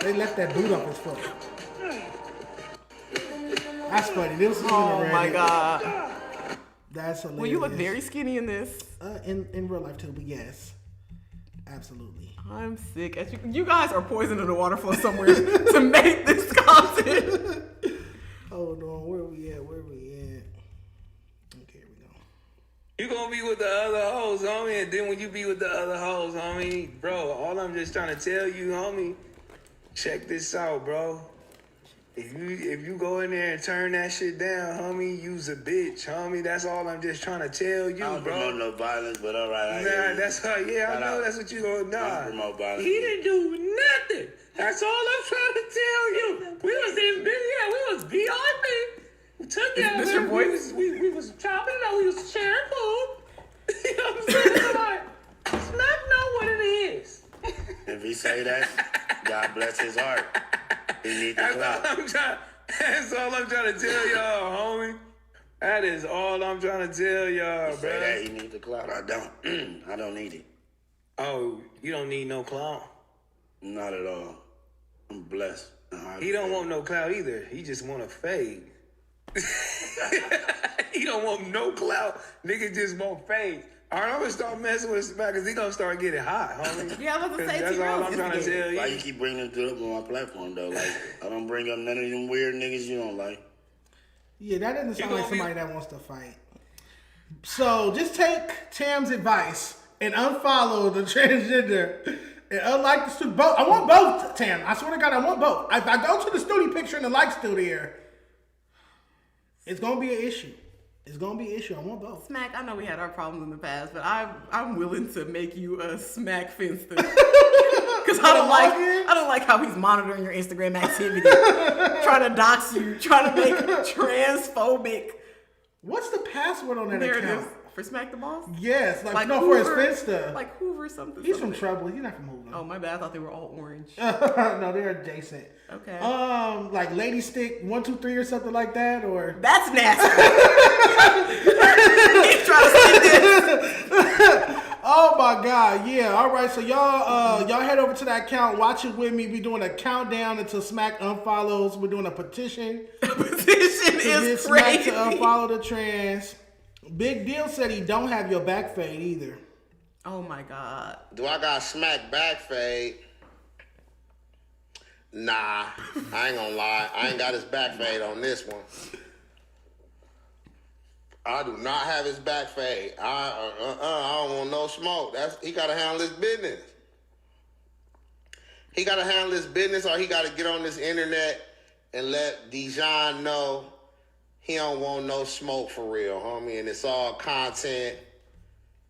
They left that boot off his foot. That's funny. This is oh my God. That's hilarious. Well, you look very skinny in this. In real life too, but yes. Absolutely. I'm sick. You guys are poisoning the water flow somewhere to make this content. Hold on. Where we at? Okay, here we go. You gonna be with the other hoes, homie, and then when you be with the other hoes, homie, bro, all I'm just trying to tell you, homie, check this out, bro. If you go in there and turn that shit down, homie, you's a bitch, homie. That's all I'm just trying to tell you, I don't bro. promote no violence, but all right. Nah, that's her. Yeah, I know that's what you gonna. Nah, I don't promote violence. He didn't do nothing. That's all I'm trying to tell you. We was VIP. We took care of it. We was chopping it up. We was sharing food. You know what I'm saying? Like, Smack know what it is. If he say that, God bless his heart. He need the clout. That's all I'm trying to tell y'all, homie. That is all I'm trying to tell y'all, bro. Say that he need the clout. I don't. I don't need it. Oh, you don't need no clout? Not at all. I'm blessed. He don't want no clout either. He just want a fade. He don't want no clout. Nigga just want fade. All right, I'm gonna start messing with Smack because he gonna start getting hot, homie. Yeah, I was gonna say that's all I'm trying to tell you. Why you keep bringing them up on my platform though? Like I don't bring up none of them weird niggas you don't like. Yeah, that doesn't sound like somebody that wants to fight. So just take Tam's advice and unfollow the transgender and unlike the studio. Both. I want both, Tam. I swear to God, I want both. If I go to the studio picture and the like's still there, it's gonna be an issue. It's gonna be an issue. I want both. Smack, I know we had our problems in the past, but I'm willing to make you a Smack Finster. Because I don't like how he's monitoring your Instagram activity, trying to dox you, trying to make transphobic. What's the password on that account? For Smack the Boss? Yes, like no, Hoover, for his Finsta. Like Hoover something. He's from Trouble. He's not from Hoover. Oh, my bad. I thought they were all orange. No, they're adjacent. Okay. Like Lady Stick 123 or something like that, or that's nasty. He's trying to stick this. Oh my God, yeah. All right, so y'all head over to that account, watch it with me. We're doing a countdown until Smack unfollows. We're doing a petition. Petition is Smack crazy. to unfollow the trans. Big Deal said he don't have your back fade either. Oh my God. Do I got Smack back fade? Nah, I ain't gonna lie. I ain't got his back fade on this one. I do not have his back fade. I don't want no smoke. He gotta handle his business. He gotta handle his business, or he gotta get on this internet and let Dejon know he don't want no smoke for real, homie. And it's all content.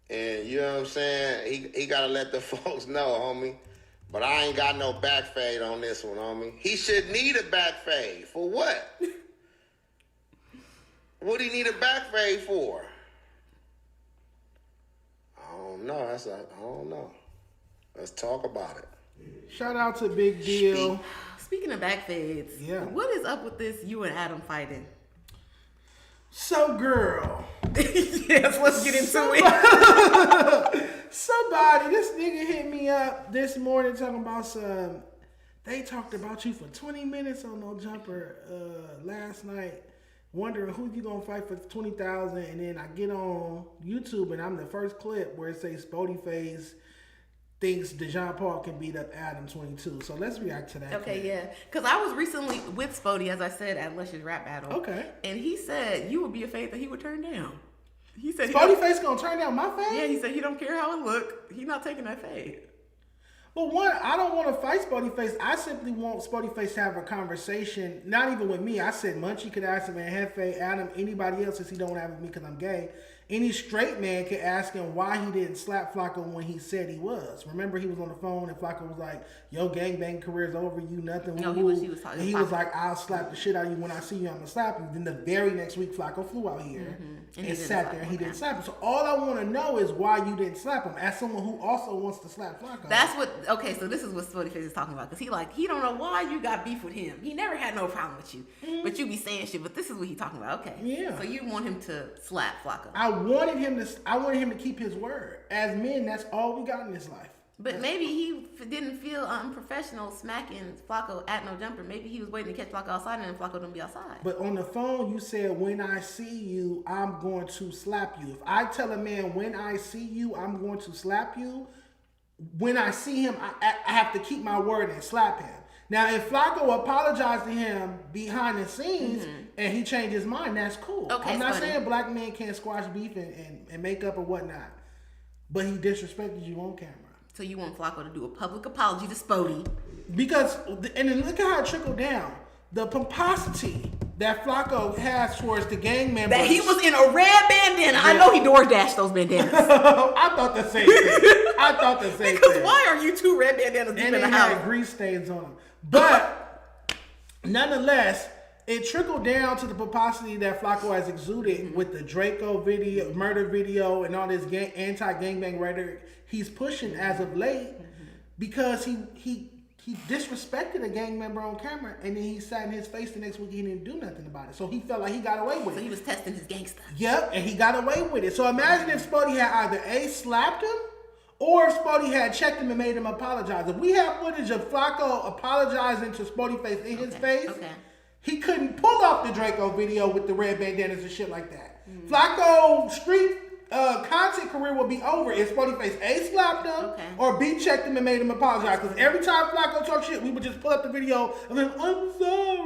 And you know what I'm saying? He gotta let the folks know, homie. But I ain't got no back fade on this one, homie. He should need a back fade. For what? What do he need a back fade for? I don't know. I don't know. Let's talk about it. Shout out to Big Deal. Speaking of back fades, what is up with this you and Adam fighting? So, girl. Yes, let's get into it. Somebody, this nigga hit me up this morning talking about they talked about you for 20 minutes on No Jumper last night, wondering who you gonna fight for 20,000, and then I get on YouTube and I'm the first clip where it says Spody Face thinks Dejon Paul can beat up Adam22. So let's react to that. Okay, yeah. Because I was recently with Spody, as I said, at Luscious Rap Battle. Okay. And he said you would be a fade that he would turn down. He said Spody Face gonna turn down my fade? Yeah, he said he don't care how it look. He not taking that fade. Well, one, I don't want to fight Spody Face. I simply want Spody Face to have a conversation, not even with me. I said Munchie could ask him, and Hefe, Adam, anybody else, since he don't have with me because I'm gay. Any straight man could ask him why he didn't slap Flakko when he said he was. Remember, he was on the phone and Flakko was like, "Yo, gangbang career's over. You nothing." No, he was talking. And he was like, "I'll slap the shit out of you when I see you. I'm gonna slap you." Then the very next week, Flakko flew out here and sat there and he didn't slap him. So all I want to know is why you didn't slap him. As someone who also wants to slap Flakko. That's what. Okay, so this is what Spody Face is talking about because he don't know why you got beef with him. He never had no problem with you, but you be saying shit. But this is what he talking about. Okay, yeah. So you want him to slap Flakko? I wanted him to keep his word. As men, that's all we got in this life. But maybe he didn't feel unprofessional smacking Flakko at No Jumper. Maybe he was waiting to catch Flakko outside and then Flakko don't be outside. But on the phone, you said, "When I see you, I'm going to slap you." If I tell a man, "When I see you, I'm going to slap you," when I see him, I have to keep my word and slap him. Now, if Flakko apologized to him behind the scenes and he changed his mind, that's cool. Okay, I'm not saying black men can't squash beef and make up or whatnot. But he disrespected you on camera. So you want Flakko to do a public apology to Spody? Because, and then look at how it trickled down. The pomposity that Flakko has towards the gang members. That he was in a red bandana. Yeah. I know he door dashed those bandanas. I thought the same thing. Because why are you two red bandanas deep in the house? And they had grease stains on them. But nonetheless, it trickled down to the pomposity that Flakko has exuded with the Draco video, murder video, and all this anti-gangbang rhetoric he's pushing as of late, because he disrespected a gang member on camera, and then he sat in his face the next week. He didn't do nothing about it, so he felt like he got away with it. So he was testing his gangster. Yep, and he got away with it. So imagine if Spody had either slapped him, or if Spody had checked him and made him apologize. If we have footage of Flakko apologizing to Spody Face in his face, he couldn't pull off the Draco video with the red bandanas and shit like that. Flakko street content career will be over if Spody Face A slapped him or B checked him and made him apologize. Because every time Flakko talk shit, we would just pull up the video and then, I'm sorry.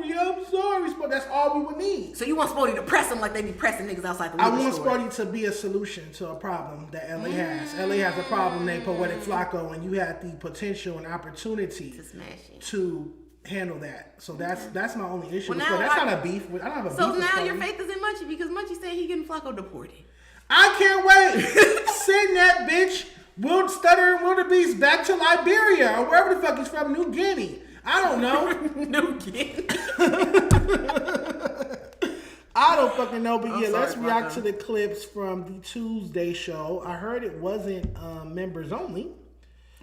That's all we would need. So you want Spody to press him like they be pressing niggas outside the I want Spody to be a solution to a problem that LA has. LA has a problem named Poetic Flakko, and you had the potential and opportunity to smash it. To handle that. So that's my only issue. Well, that's not a beef. I don't have a beef. So now your faith is in Munchie because Munchie said he getting Flakko deported. I can't wait. Send that bitch Stutter and Wildebeest back to Liberia or wherever the fuck he's from, New Guinea. I don't know. New Guinea. I don't fucking know, but let's react to the clips from the Tuesday show. I heard it wasn't members only.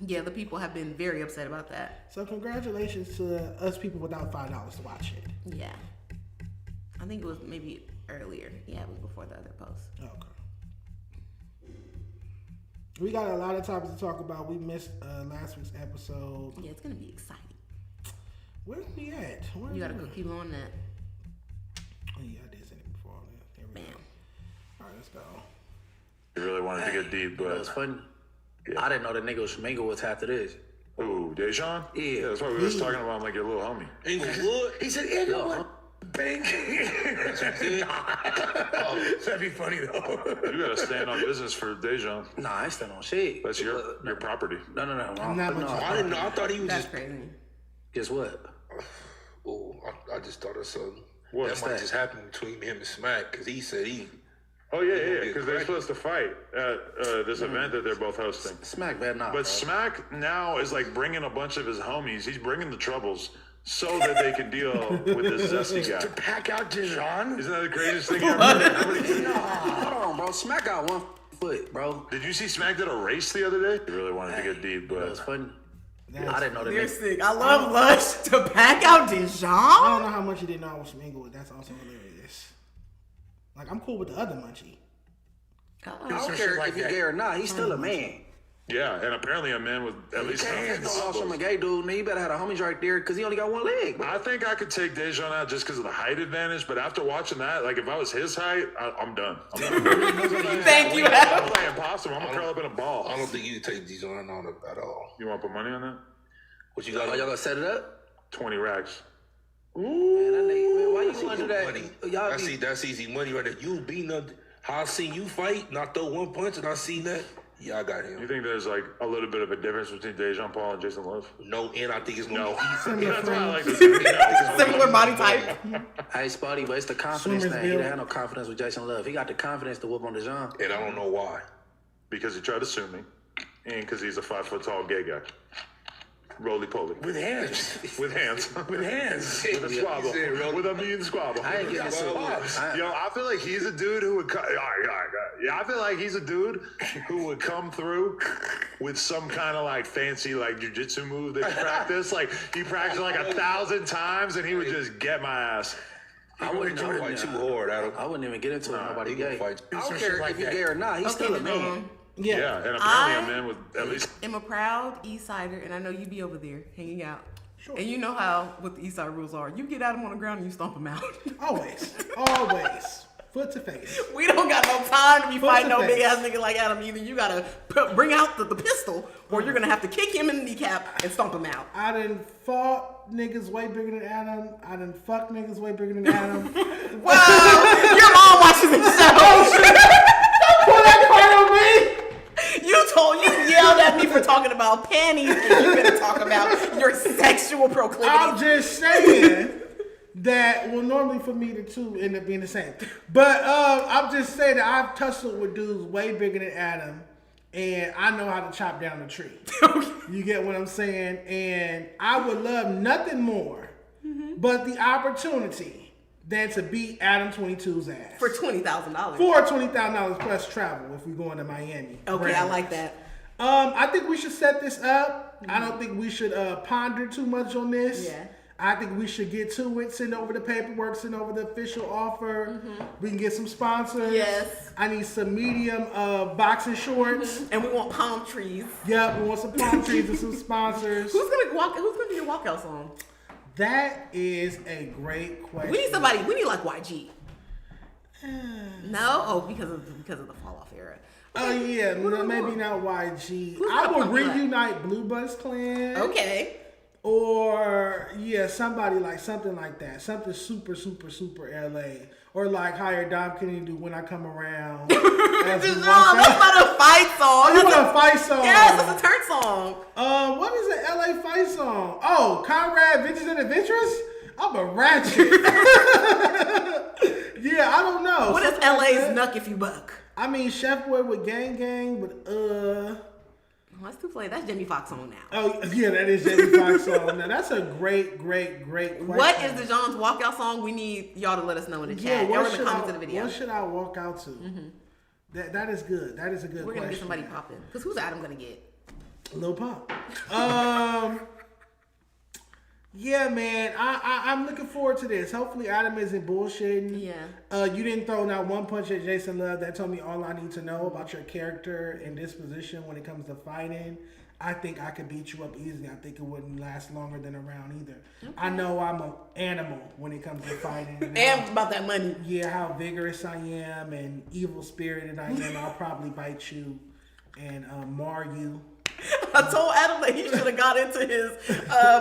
Yeah, the people have been very upset about that. So congratulations to us people without $5 to watch it. Yeah. I think it was maybe earlier. Yeah, it was before the other post. Okay. We got a lot of topics to talk about. We missed last week's episode. Yeah, it's going to be exciting. Where we at? You got to go keep on that. Oh, yeah, I did send it before. Bam. All right, let's go. You really wanted to get deep, but... It was fun. Yeah. I didn't know the nigga was from Inglewood after this. Ooh, Dejon? Yeah. That's why we were just talking about him like your little homie. Inglewood? He said Inglewood. Bang. That'd be funny though. You gotta stand on business for Dejon. Nah, I ain't stand on shit. That's your property. No. I didn't know. I thought he was That's crazy. Guess what? Oh, I just thought of something. What's that might just happen between him and Smack, because he said he Oh, yeah, because they're supposed to fight at this event that they're both hosting. Smack better not. But bro. Smack now is like bringing a bunch of his homies. He's bringing the troubles so that they can deal with this zesty guy. To pack out Dejon? Isn't that the craziest thing ever? Hold on, bro. Smack got 1 foot, bro. Did you see Smack did a race the other day? He really wanted to get deep, It was but funny. I didn't know that. They're sick. I love Lush to pack out Dejon. I don't know how much you didn't know I was from Inglewood. That's also hilarious. Like, I'm cool with the other munchie. I don't care if you're gay or not. He's still a man. yeah, and apparently a man with at least Can't hands. go off from a gay dude. Man, you better have the homies right there because he only got 1 leg. Bro. I think I could take Dejon out just because of the height advantage, but after watching that, like if I was his height, I'm done. Thank you, I'm Adam. playing possum. I'm gonna curl up in a ball. I don't think you can take Dejon on at all. You want to put money on that? What you Oh, got? y'all gonna set it up? 20 racks. Man, why you want to do that? Money. Y'all be, That's easy money right there. You beating up. How I seen you fight, not throw 1 punch, and I seen that. Yeah, I got You him. think there's like a little bit of a difference between Dejon Paul and Jason Love? No, and I think it's gonna No. be That's why I like this. Similar body type. hey, Spotty, but it's the confidence Swimmers thing. He build. didn't have no confidence with Jason Love. He got the confidence to whoop on Dejon. and I don't know why. Because he tried to sue me, and because he's a 5 foot tall gay guy. Roly poly. With hands. With hands. With hands. With a squabble. He said, roll- With a mean squabble. I ain't getting sued. Yo, I feel like he's a dude who would I feel like he's a dude who would come through with some kind of like fancy like jujitsu move that he practiced. Like he practiced like 1,000 times and he would just get my ass. I wouldn't fight too hard, Adam. I wouldn't even get into it. Nobody He gonna gay. fight. I don't care if you're gay or not. He's still a man. Yeah, and apparently a man with at least I'm a proud East Sider, and I know you be over there hanging out. Sure. And you know what the East Side rules are. You get Adam on the ground and you stomp him out. Always. Foot to face. We don't got no time to be fighting no to big face. ass nigga like Adam. Either you gotta bring out the pistol, or you're gonna have to kick him in the kneecap and stomp him out. I done fought niggas way bigger than Adam. I done fucked niggas way bigger than Adam. Wow, your mom watches the show. Pull that part on me. You yelled at me for talking about panties, and you better talk about your sexual proclivity. I'm just saying that, well, normally for me the two end up being the same. But I'm just saying that I've tussled with dudes way bigger than Adam, and I know how to chop down a tree. You get what I'm saying? And I would love nothing more but the opportunity than to beat Adam22's ass. For $20,000. For $20,000 plus travel if we going to Miami. Okay, I like that. I think we should set this up. I don't think we should ponder too much on this. Yeah. I think we should get to it, send over the paperwork, send over the official offer. We can get some sponsors. Yes. I need some medium boxing shorts. And we want palm trees. Yep, we want some palm trees and some sponsors. Who's gonna be your walkout song? That is a great question. We need somebody. We need like YG. No, oh, because of the fall off era. Oh yeah, no, maybe not YG. Who's I gonna would pump you up? reunite Blue Bus Clan. Okay. Or yeah, somebody like something like that. Something super LA. Or like hire Dom Kennedy to When I Come Around. That's not a fight song. Oh, you want a fight song? Yes, that's a turn song. What is an LA fight song? Oh, Conrad Vengeance and Adventurous? I'm a ratchet. Yeah, I don't know. What is Something like LA's that. Knuck If You Buck? I mean, Chef Boy with Gang Gang, but Let's do play. That's Jamie Foxx song now. oh yeah, that is Jamie Foxx song. Now that's a great question. What is Dejon's walkout song? We need y'all to let us know in the chat or in the comments of the video. What should I walk out to? That is good. That is a good We're question. gonna get somebody popping. Cause who's Adam gonna get? Lil Pump. Yeah, man. I'm looking forward to this. Hopefully Adam isn't bullshitting. Yeah. You didn't throw not one punch at Jason Love. That told me all I need to know about your character and disposition when it comes to fighting. I think I could beat you up easily. I think it wouldn't last longer than a round either. Okay. I know I'm an animal when it comes to fighting. And about that money. Yeah, how vigorous I am and evil-spirited I am. I'll probably bite you and mar you. I told Adam that he should have got into his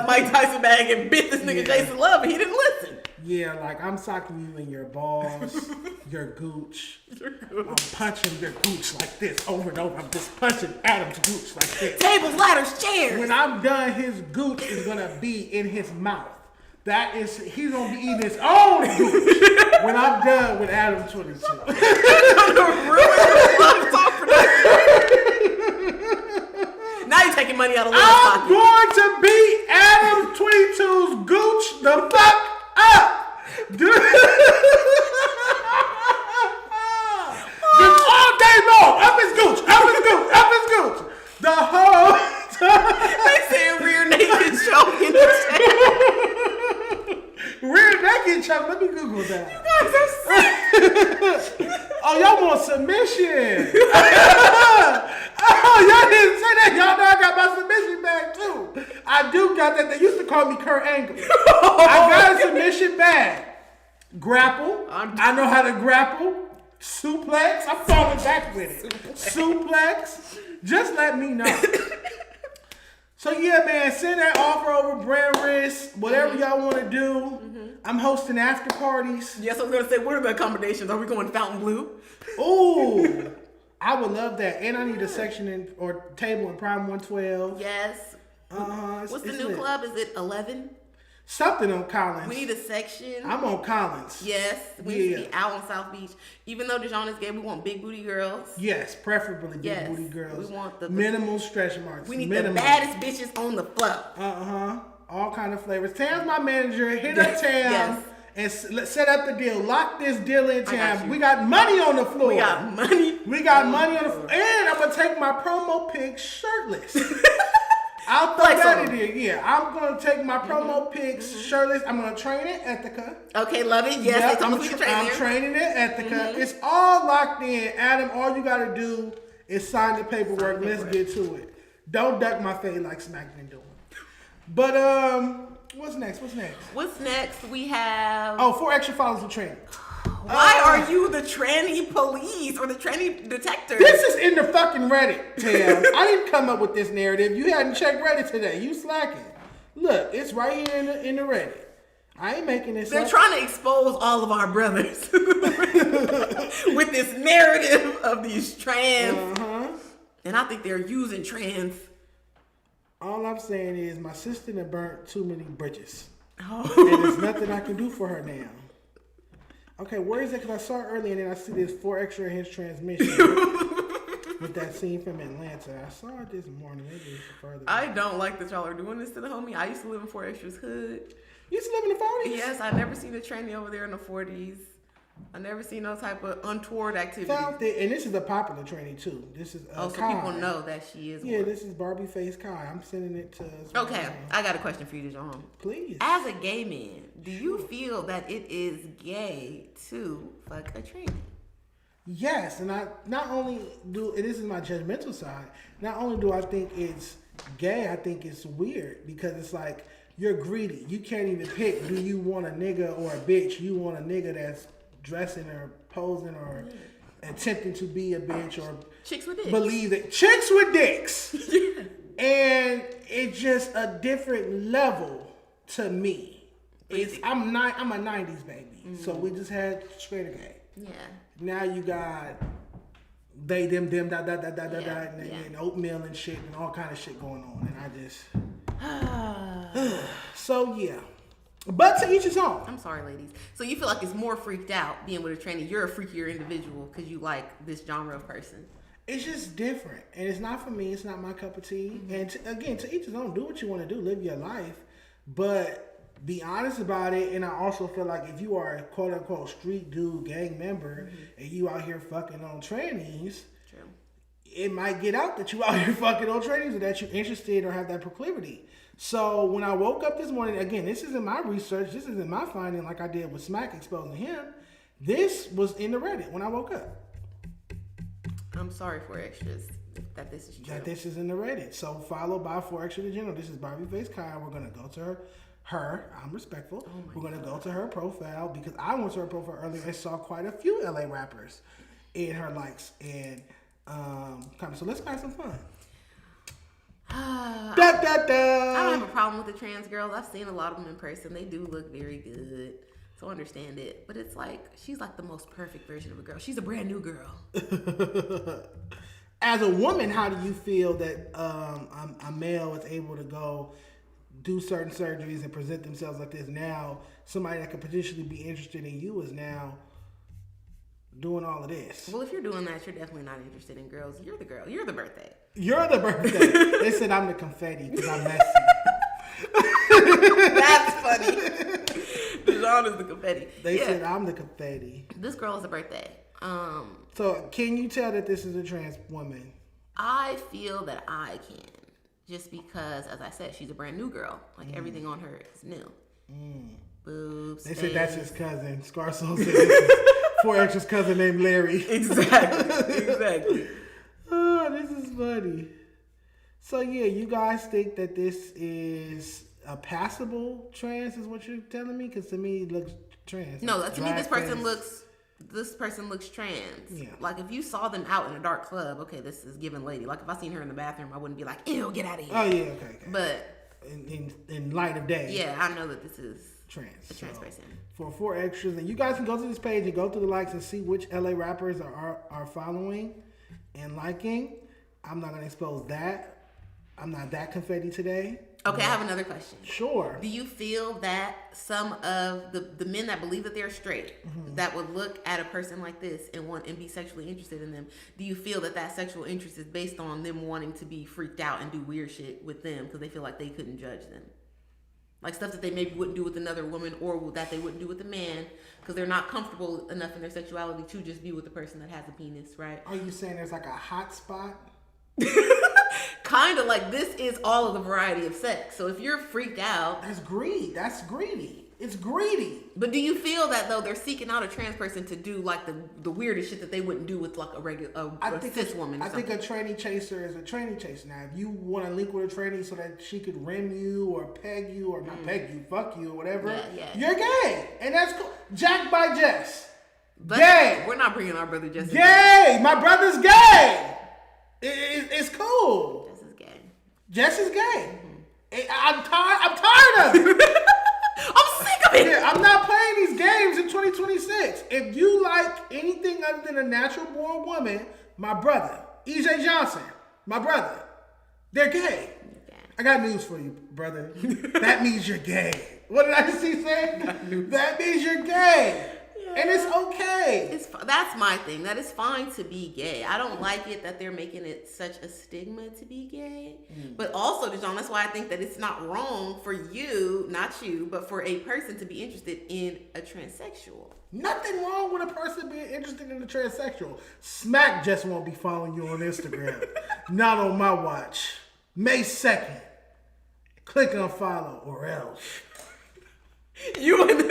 Mike Tyson bag and bit this nigga Jason Love, but he didn't listen. Yeah, like I'm socking you in your balls, your gooch. I'm punching your gooch like this over and over. I'm just punching Adam's gooch like this. Tables, ladders, chairs. When I'm done, his gooch is gonna be in his mouth. He's gonna be eating his own gooch when I'm done with Adam22. Now you're taking money out of Leo's I'm pocket. going to beat Adam22's gooch the fuck up. Dude. Just all day long. Up his gooch. The whole time. They say rear naked choke in the chat. Rear naked choke. Let me Google that. You guys are sick. Oh, y'all want submission. Oh, y'all didn't say that. Y'all know I got my submission bag too. I do got that. They used to call me Kurt Angle. I got a submission bag. Grapple. I know how to grapple. Suplex. I'm falling back with it. Suplex. Just let me know. So yeah, man, send that offer over brand wrist, whatever y'all want to do. I'm hosting after parties. Yes, I was gonna say, what are the accommodations? Are we going Fountain Blue? Ooh, I would love that. And I need a section or table in Prime 112. Yes. What's the new lit. club? Is it 11? Something on Collins. We need a section. I'm on Collins. Yes. We need to be out on South Beach. Even though Dejon is gay, we want big booty girls. Yes, preferably big booty girls. We want the minimal stretch marks. We need the baddest bitches on the floor. All kind of flavors. Tam's my manager. Hit up Tam and set up the deal. Lock this deal in, Tam. We got money on the floor. We got money. We got money on the floor. And I'm gonna take my promo pic shirtless. I'll throw that in there. Yeah, I'm gonna take my promo pics shirtless. I'm gonna train it, Ethica. Okay, love it. Yes, yep, I'm training it, Ethica. It's all locked in. Adam, all you gotta do is sign the paperwork. Let's get to it. Don't duck my fade like Smack been doing. But what's next? What's next? We have 4 extra followers of training. Why are you the tranny police or the tranny detector? This is in the fucking Reddit, Tam. I didn't come up with this narrative. You hadn't checked Reddit today. You slacking. Look, it's right here in the Reddit. I ain't making this They're up. trying to expose all of our brothers with this narrative of these trans. And I think they're using trans. All I'm saying is my sister done burnt too many bridges. Oh. And there's nothing I can do for her now. Okay, where is it? Because I saw it earlier and then I see this 4 extra in his transmission with that scene from Atlanta. I saw it this morning. Maybe it's further. I don't like that y'all are doing this to the homie. I used to live in 4 Extras hood. You used to live in the 40s? Yes, I never seen a tranny over there in the 40s. I never seen no type of untoward activity. And this is a popular tranny too. This is so Kai. people know that she is. Yeah, this is Barbie Face Kai. I'm sending it to. Okay, I got a question for you, Dejon. Please. As a gay man, do you feel that it is gay to fuck a tranny? Yes, and I not only do, and this is my judgmental side. Not only do I think it's gay, I think it's weird because it's like you're greedy. You can't even pick. Do you want a nigga or a bitch? You want a nigga that's dressing or posing or attempting to be a bitch or chicks with dicks. Believe it. Chicks with dicks. And it's just a different level to me. I'm a 90s baby. So we just had straight gay. Yeah. Now you got they, them, and oatmeal and shit and all kind of shit going on. And I just so yeah. But to each his own. I'm sorry, ladies. So you feel like it's more freaked out being with a tranny. You're a freakier individual because you like this genre of person. It's just different. And it's not for me. It's not my cup of tea. And again, to each his own. Do what you want to do. Live your life. But be honest about it. And I also feel like if you are a quote-unquote street dude, gang member, and you out here fucking on trannies, it might get out that you out here fucking on trannies or that you're interested or have that proclivity. So when I woke up this morning, again, this isn't my research, this isn't my finding like I did with Smack exposing him. This was in the Reddit when I woke up. I'm sorry for extras that this is true. That this is in the Reddit. So followed by 4 Extra the General. This is Barbie Face Kai. We're gonna go to her. I'm respectful. We're gonna go to her profile because I went to her profile earlier and saw quite a few LA rappers in her likes and so let's have some fun. I don't have a problem with the trans girls. I've seen a lot of them in person. They do look very good. So I understand it. But it's like, she's like the most perfect version of a girl. She's a brand new girl. As a woman, how do you feel that a male is able to go do certain surgeries and present themselves like this. Now, somebody that could potentially be interested in you is now doing all of this. Well, if you're doing that, you're definitely not interested in girls. You're the girl. You're the birthday. You're the birthday. They said I'm the confetti because I'm messy. That's funny. Dejon is the confetti. They said I'm the confetti. This girl is a birthday. So can you tell that this is a trans woman? I feel that I can. Just because, as I said, she's a brand new girl. Like, everything on her is new. Boobs, They face. said that's his cousin. Scarso said this is 4X's cousin named Larry. Exactly. Oh, this is funny. So, yeah, you guys think that this is a passable trans is what you're telling me? Because to me, it looks trans. No, to me, this person face. looks trans. Yeah. Like, if you saw them out in a dark club, okay, this is giving lady. Like, if I seen her in the bathroom, I wouldn't be like, ew, get out of here. Oh, yeah, okay. But in light of day. yeah, I know that this is Trans. a trans person. For 4 extras, and you guys can go to this page and go through the likes and see which LA rappers are following and liking. I'm not going to expose that. I'm not that confetti today. Okay, I have another question. Sure. Do you feel that some of the men that believe that they're straight, that would look at a person like this and want and be sexually interested in them, do you feel that sexual interest is based on them wanting to be freaked out and do weird shit with them because they feel like they couldn't judge them? Like stuff that they maybe wouldn't do with another woman or that they wouldn't do with a man because they're not comfortable enough in their sexuality to just be with a person that has a penis, right? Are you saying there's like a hot spot? Kind of like this is all of the variety of sex. So if you're freaked out, That's greed. That's greedy. It's greedy. but do you feel that though they're seeking out a trans person to do like the weirdest shit that they wouldn't do with like a regular cis woman? I think a tranny chaser is a tranny chaser. Now, if you want to link with a tranny so that she could rim you or peg you or not peg you, fuck you or whatever, you're gay, and that's cool. Jack by Jess, gay. We're not bringing our brother Jesse. Gay. My brother's gay. It's cool. Jess is gay. Jess is gay. I'm tired of it. I'm sick of it. Yeah, I'm not playing these games in 2026. If you like anything other than a natural born woman, my brother, EJ Johnson, my brother, they're gay. I got news for you, brother. That means you're gay. What did I just say? That means you're gay. And it's okay. That's my thing. That is fine to be gay. I don't like it that they're making it such a stigma to be gay. But also, Dejon, that's why I think that it's not wrong for you, not you, but for a person to be interested in a transsexual. Nothing wrong with a person being interested in a transsexual. Smack just won't be following you on Instagram. Not on my watch. May 2nd. Click on follow or else. You and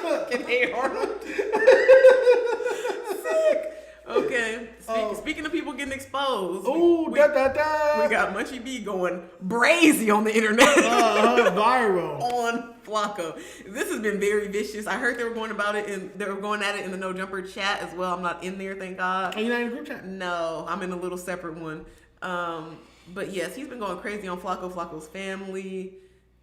fucking A. Arnold. Sick. Okay. Speaking of people getting exposed. We got Munchie B going brazy on the internet. Viral. On Flakko. This has been very vicious. I heard they were going at it in the No Jumper chat as well. I'm not in there, thank God. Are you not in the group chat? No, I'm in a little separate one. But yes, he's been going crazy on Flakko's family.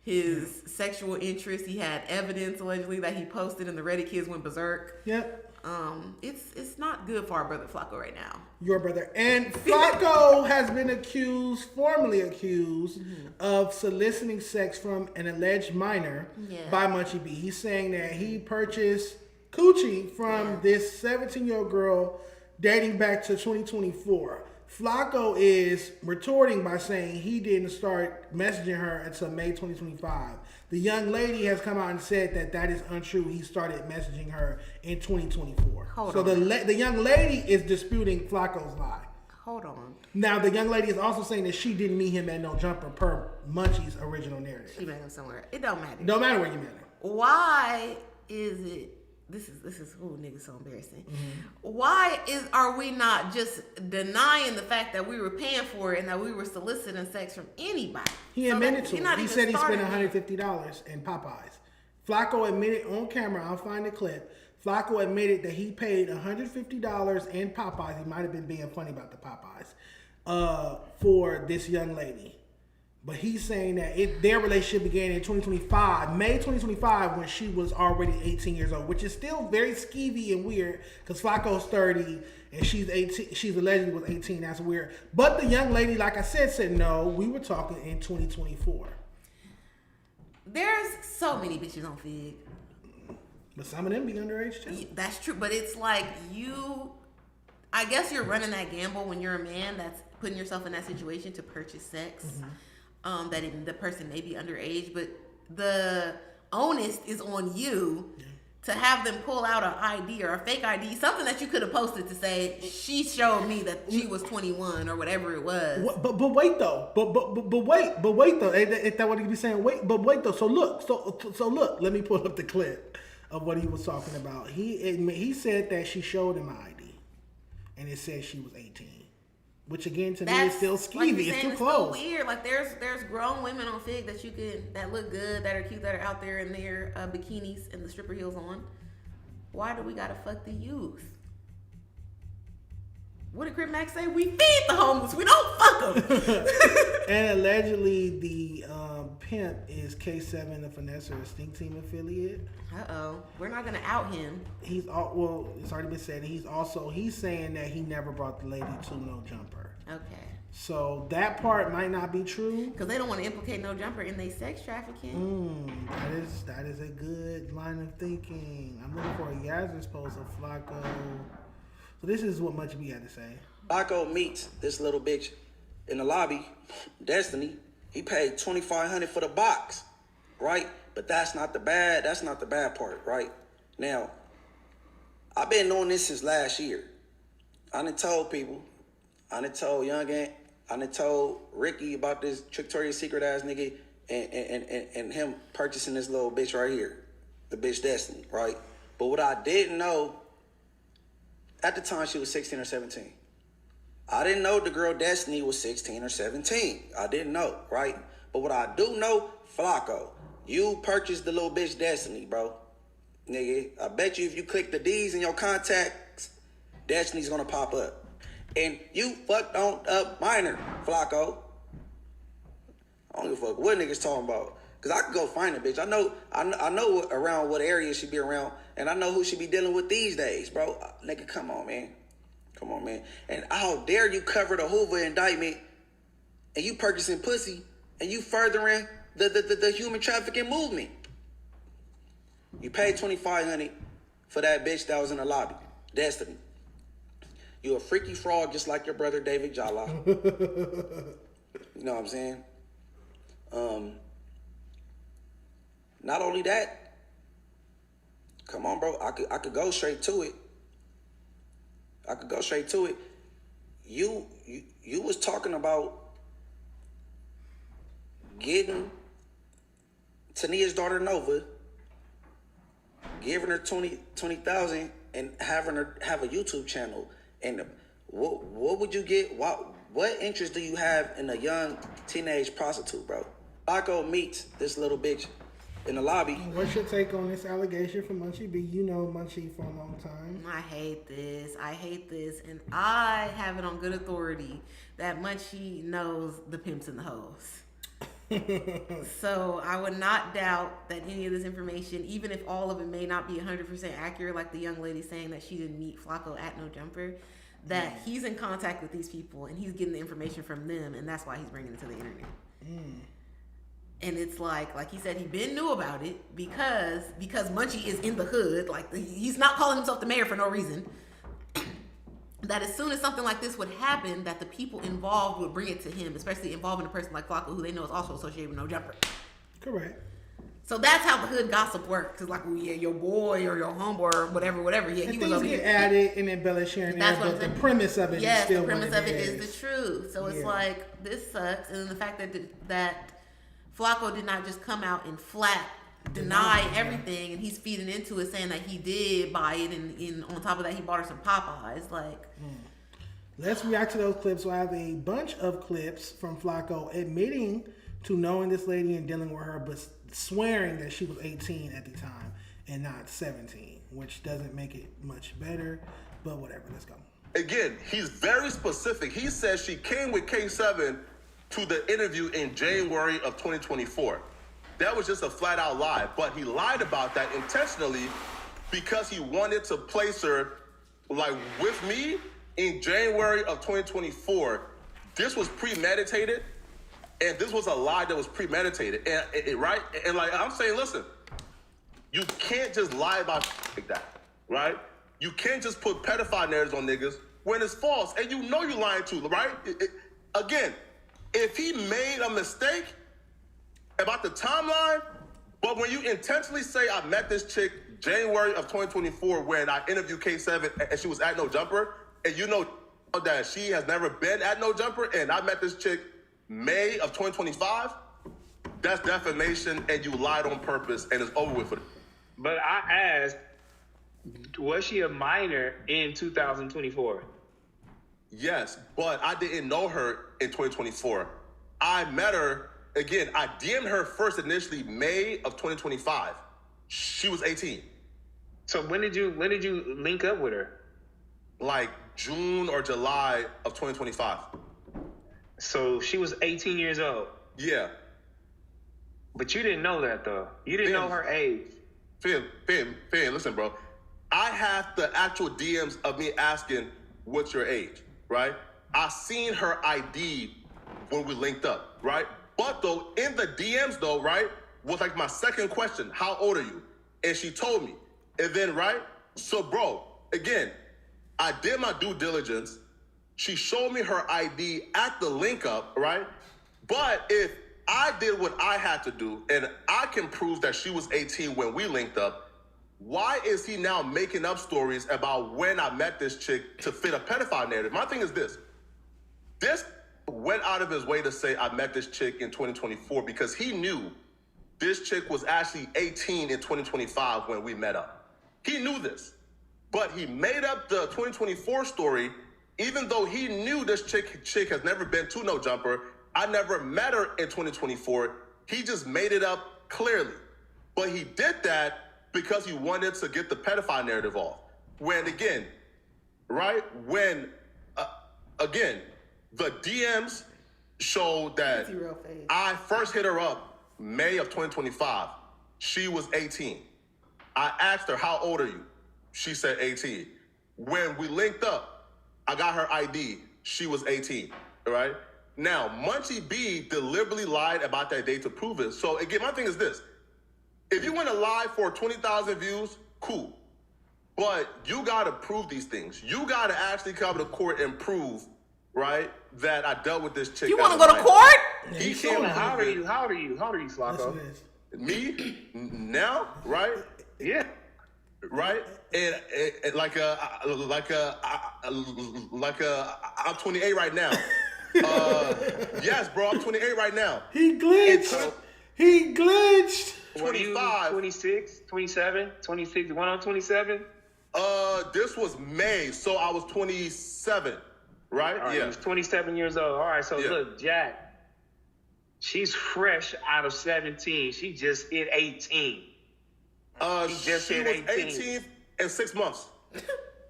His sexual interest. He had evidence allegedly that he posted, and the Reddit kids went berserk. Yep. It's not good for our brother Flakko right now. Your brother. And Flakko has been formally accused of soliciting sex from an alleged minor by Munchie B. He's saying that he purchased coochie from this 17-year-old girl dating back to 2024. Flakko is retorting by saying he didn't start messaging her until May 2025. The young lady has come out and said that is untrue. He started messaging her in 2024. The young lady is disputing Flakko's lie. Hold on. Now, the young lady is also saying that she didn't meet him at No Jumper per Munchie's original narrative. She met him somewhere. It don't matter. Don't matter where you met him. Why is it... This is nigga, so embarrassing. Why are we not just denying the fact that we were paying for it and that we were soliciting sex from anybody? He admitted to it. He said he spent $150 in Popeyes. Flakko admitted on camera. I'll find the clip. Flakko admitted that he paid $150 in Popeyes. He might have been being funny about the Popeyes for this young lady. But he's saying that their relationship began in 2025, May 2025, when she was already 18 years old, which is still very skeevy and weird because Flakko's 30 and she's 18. She's allegedly was 18. That's weird. But the young lady, like I said no. We were talking in 2024. There's so many bitches on Fig. But some of them be underage too. That's true, but it's like I guess you're running that gamble when you're a man that's putting yourself in that situation to purchase sex. That the person may be underage, but the onus is on you to have them pull out an ID or a fake ID, something that you could have posted to say she showed me that she was 21 or whatever it was. But wait though, but wait though. Ain't that what he be saying? Wait though. So look. Let me pull up the clip of what he was talking about. He said that she showed him an ID, and it said she was 18. Which again to me is still skeevy. It's too close. It's weird. Like there's grown women on Fig that look good, that are cute, that are out there in their bikinis and the stripper heels on. Why do we gotta fuck the youth? What did Crip Max say? We feed the homeless. We don't fuck them. And allegedly the pimp is K7, the Finesser, a Stink Team affiliate. We're not gonna out him. It's already been said. He's saying that he never brought the lady to No Jumper. Okay. So that part might not be true. Because they don't want to implicate No Jumper in their sex trafficking. That is a good line of thinking. I'm looking for a Yaz's post of Flakko. So this is what Much B had to say. Flakko meets this little bitch in the lobby, Destiny. He paid $2,500 for the box, right? But that's not the bad part, right? Now, I've been doing this since last year. I done told people, I done told Young Ant, I done told Ricky about this Victoria's Secret ass nigga and him purchasing this little bitch right here, the bitch Destiny, right? But what I didn't know, at the time she was 16 or 17. I didn't know the girl Destiny was 16 or 17. I didn't know, right? But what I do know, Flakko, you purchased the little bitch Destiny, bro. Nigga, I bet you if you click the D's in your contacts, Destiny's gonna pop up. And you fucked on a minor, Flakko. I don't give a fuck what niggas talking about. Cause I could go find a bitch. I know around what area she be around, and I know who she be dealing with these days, bro. Nigga, come on, man. Come on, man. And how dare you cover the Hoover indictment and you purchasing pussy and you furthering the human trafficking movement. You paid $2,500 for that bitch that was in the lobby. Destiny. You a freaky fraud just like your brother David Jala. You know what I'm saying? Not only that, come on, bro. I could go straight to it. You was talking about getting Tania's daughter Nova, giving her 20,000 and having her have a YouTube channel. And what would you get? What interest do you have in a young teenage prostitute, bro? Flakko meets this little bitch in the lobby. What's your take on this allegation from Munchie B? You know Munchie for a long time. I hate this, and I have it on good authority that Munchie knows the pimps and the hoes. So I would not doubt that any of this information, even if all of it may not be 100% accurate, like the young lady saying that she didn't meet Flakko at No Jumper, that he's in contact with these people and he's getting the information from them, and that's why he's bringing it to the internet. And it's like he said, he been knew about it because Munchie is in the hood. Like he's not calling himself the mayor for no reason. That as soon as something like this would happen, that the people involved would bring it to him, especially involving a person like Flakko, who they know is also associated with No Jumper. Correct. So that's how the hood gossip works. It's like, well, yeah, your boy or your homeboy or whatever. Yeah, and he was was over get here. added and embellished here and there, but the premise of it is still the premise what of it is the truth. So it's like, this sucks. And then the fact that Flakko did not just come out and flat deny everything, and he's feeding into it, saying that he did buy it, and on top of that, he bought her some Popeyes. Let's react to those clips. So I have a bunch of clips from Flakko admitting to knowing this lady and dealing with her, but swearing that she was 18 at the time and not 17, which doesn't make it much better, but whatever. Let's go. Again, he's very specific. He says she came with K7 to the interview in January of 2024. That was just a flat out lie, but he lied about that intentionally because he wanted to place her with me in January of 2024. This was premeditated. And this was a lie that was premeditated. And right? And like I'm saying, listen, you can't just lie about like that, right? You can't just put pedophile narratives on niggas when it's false. And you know you're lying too, right? Again, if he made a mistake about the timeline, but when you intentionally say I met this chick January of 2024 when I interviewed K7 and she was at No Jumper, and you know that she has never been at No Jumper, and I met this chick May of 2025, that's defamation and you lied on purpose and it's over with for. But I asked, was she a minor in 2024? Yes, but I didn't know her in 2024. I met her, again, I DM'd her first initially May of 2025. She was 18. So when did you link up with her? Like June or July of 2025. So she was 18 years old. Yeah. But you didn't know that though. You didn't know her age. Fam, listen, bro. I have the actual DMs of me asking, what's your age, right? I seen her ID when we linked up, right? But though, in the DMs though, right, was like my second question, how old are you? And she told me. And then, right, so bro, again, I did my due diligence. She showed me her ID at the link up, right? But if I did what I had to do and I can prove that she was 18 when we linked up, why is he now making up stories about when I met this chick to fit a pedophile narrative? My thing is this. This went out of his way to say I met this chick in 2024 because he knew this chick was actually 18 in 2025 when we met up. He knew this, but he made up the 2024 story even though he knew this chick has never been to No Jumper. I never met her in 2024. He just made it up clearly. But he did that because he wanted to get the pedophile narrative off. When again, right? When, again, the DMs showed that I first hit her up May of 2025. She was 18. I asked her, how old are you? She said 18. When we linked up, I got her ID. She was 18, right? Now, Munchie B deliberately lied about that date to prove it. So again, my thing is this. If you want to lie for 20,000 views, cool. But you got to prove these things. You got to actually come to court and prove, right, that I dealt with this chick. You want to go to court? He can't. How old are you, Flakko? Me? Now? Right? Yeah. Right? And like I'm 28 right now. Yes, bro, I'm 28 right now. He glitched. He glitched. 25. 26, 27, 26, 1 on 27? This was May, so I was 27, right? All right, yeah. he was 27 years old. All right, so look, Jack, she's fresh out of 17. She just hit 18. She was 18 in 6 months.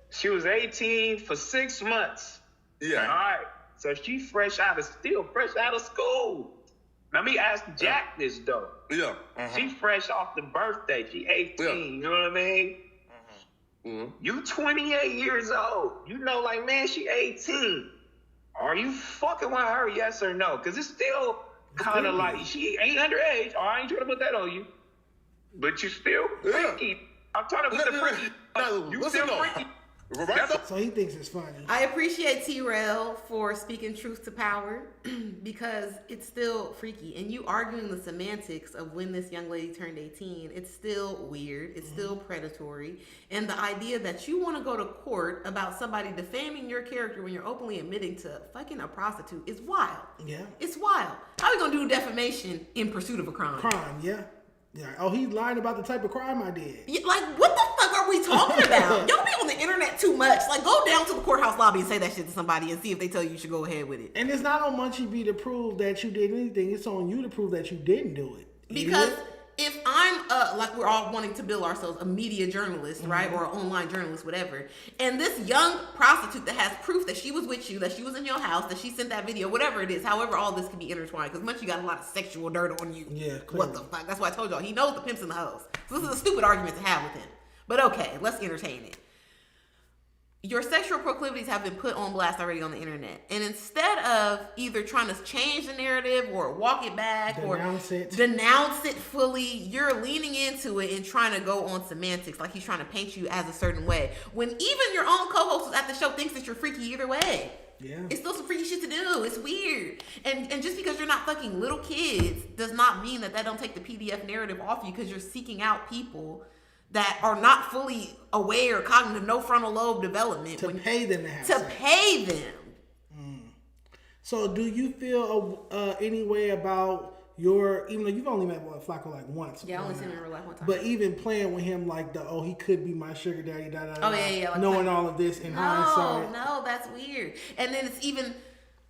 She was 18 for 6 months. Yeah. All right. So she's still fresh out of school. Let me ask Jack this though. Yeah. She's fresh off the birthday. She 18. Yeah. You know what I mean? Mm-hmm. You 28 years old. You know, like, man, she 18. Are you fucking with her? Yes or no? Because it's still kind of like she ain't underage. Oh, I ain't trying to put that on you. But you still freaky. I'm trying to put the freaky. You still freaky. So he thinks it's funny. I appreciate T-Rail for speaking truth to power because it's still freaky. And you arguing the semantics of when this young lady turned 18, it's still weird. It's still predatory. And the idea that you want to go to court about somebody defaming your character when you're openly admitting to fucking a prostitute is wild. Yeah. It's wild. How are we going to do defamation in pursuit of a crime? Yeah. Yeah. Oh, he's lying about the type of crime I did. Yeah, like, what the fuck are we talking about? Y'all be on the internet too much. Like, go down to the courthouse lobby and say that shit to somebody and see if they tell you should go ahead with it. And it's not on Munchie B to prove that you did anything. It's on you to prove that you didn't do it. Because if I'm, like we're all wanting to bill ourselves a media journalist, right? Or an online journalist, whatever. And this young prostitute that has proof that she was with you, that she was in your house, that she sent that video, whatever it is, however all this can be intertwined. Because Munchie got a lot of sexual dirt on you. Yeah, clearly. What the fuck? That's why I told y'all. He knows the pimps and the hoes. So this is a stupid argument to have with him. But okay, let's entertain it. your sexual proclivities have been put on blast already on the internet. And instead of either trying to change the narrative or walk it back denounce it fully, you're leaning into it and trying to go on semantics. Like he's trying to paint you as a certain way. When even your own co-host at the show thinks that you're freaky either way. Yeah. It's still some freaky shit to do. It's weird. And just because you're not fucking little kids does not mean that don't take the PDF narrative off you, because you're seeking out people that are not fully aware, cognitive, no frontal lobe development. Pay them to have to sex. Pay them. So do you feel any way about even though you've only met Flakko like once. Yeah, I only seen him in real life one time. But even playing with him like he could be my sugar daddy, like knowing all of this in hindsight. No, that's weird. And then it's even,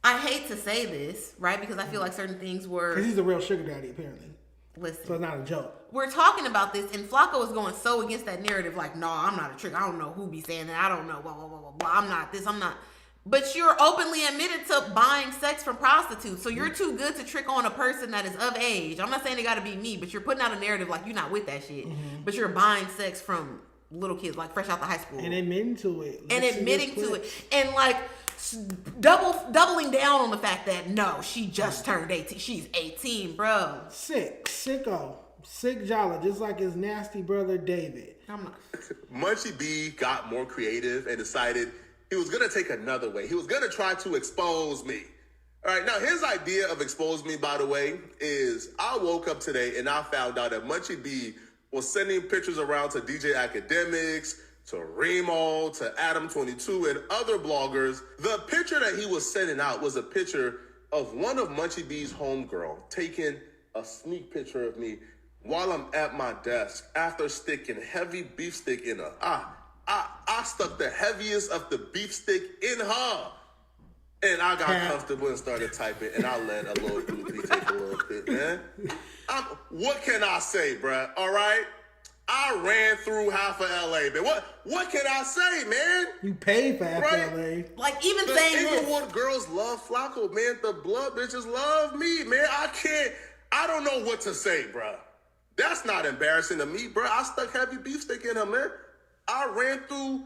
I hate to say this, right? Because I feel like certain things were... Because he's a real sugar daddy, apparently. Listen. So it's not a joke. We're talking about this, and Flakko is going so against that narrative, like, no, I'm not a trick. I don't know who be saying that. I don't know, blah, blah, blah, blah, blah. I'm not this, I'm not... But you're openly admitted to buying sex from prostitutes. So you're too good to trick on a person that is of age. I'm not saying it got to be me, but you're putting out a narrative like you're not with that shit. Mm-hmm. But you're buying sex from little kids, like fresh out the high school. And admitting to it. And admitting to it. And like doubling down on the fact that, no, she just turned 18. She's 18, bro. Sicko. Sick Jala, just like his nasty brother David. I'm not. Munchie B got more creative and decided he was going to take another way. He was going to try to expose me. All right, now his idea of expose me, by the way, is I woke up today and I found out that Munchie B was sending pictures around to DJ Academics, to Remo, to Adam22, and other bloggers. The picture that he was sending out was a picture of one of Munchie B's homegirl taking a sneak picture of me while I'm at my desk after sticking heavy beef stick in her. I stuck the heaviest of the beef stick in her. And I got comfortable and started typing, and I let a little groupie take a little bit, man. What can I say, bruh? All right? I ran through half of LA, man. What can I say, man? You paid for half of LA. Like, even the saying this. Inglewood girls love Flakko, man. The blood bitches love me, man. I don't know what to say, bruh. That's not embarrassing to me, bruh. I stuck heavy beef stick in her, man. I ran through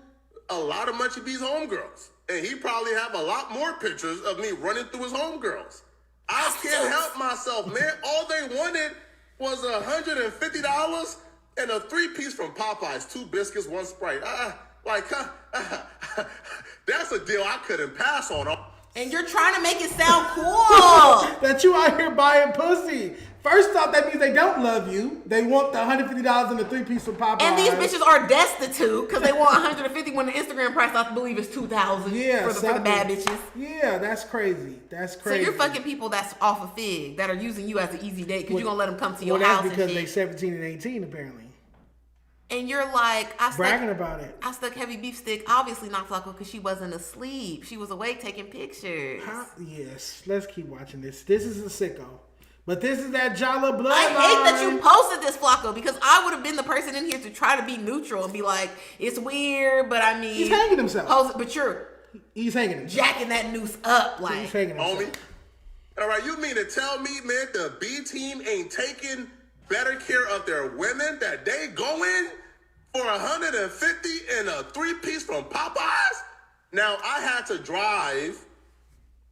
a lot of Munchie B's homegirls. And he probably have a lot more pictures of me running through his homegirls. I can't help myself, man. All they wanted was $150 and a 3-piece from Popeyes, 2 biscuits, 1 Sprite. That's a deal I couldn't pass on. And you're trying to make it sound cool. That you out here buying pussy. First off, that means they don't love you. They want the $150 and the 3-piece from Popeyes. And these bitches are destitute because they want $150 when the Instagram price, I believe, is $2,000 for the bad bitches. Yeah, that's crazy. That's crazy. So you're fucking people that's off of Fig that are using you as an easy date because you're going to let them come to your house and shit. That's because they 17 and 18, apparently. And you're like, bragging about it. I stuck heavy beef stick, obviously not Flakko, because she wasn't asleep. She was awake taking pictures. Yes, let's keep watching this. This is a sicko. But this is that Jala blood. I hate that you posted this, Flakko, because I would have been the person in here to try to be neutral and be like, it's weird, but I mean... He's hanging himself. He's hanging himself. Jacking that noose up, like... He's hanging himself. Homie. All right, you mean to tell me, man, the B team ain't taking better care of their women, that they go in for $150 and a 3-piece from Popeyes? Now, I had to drive,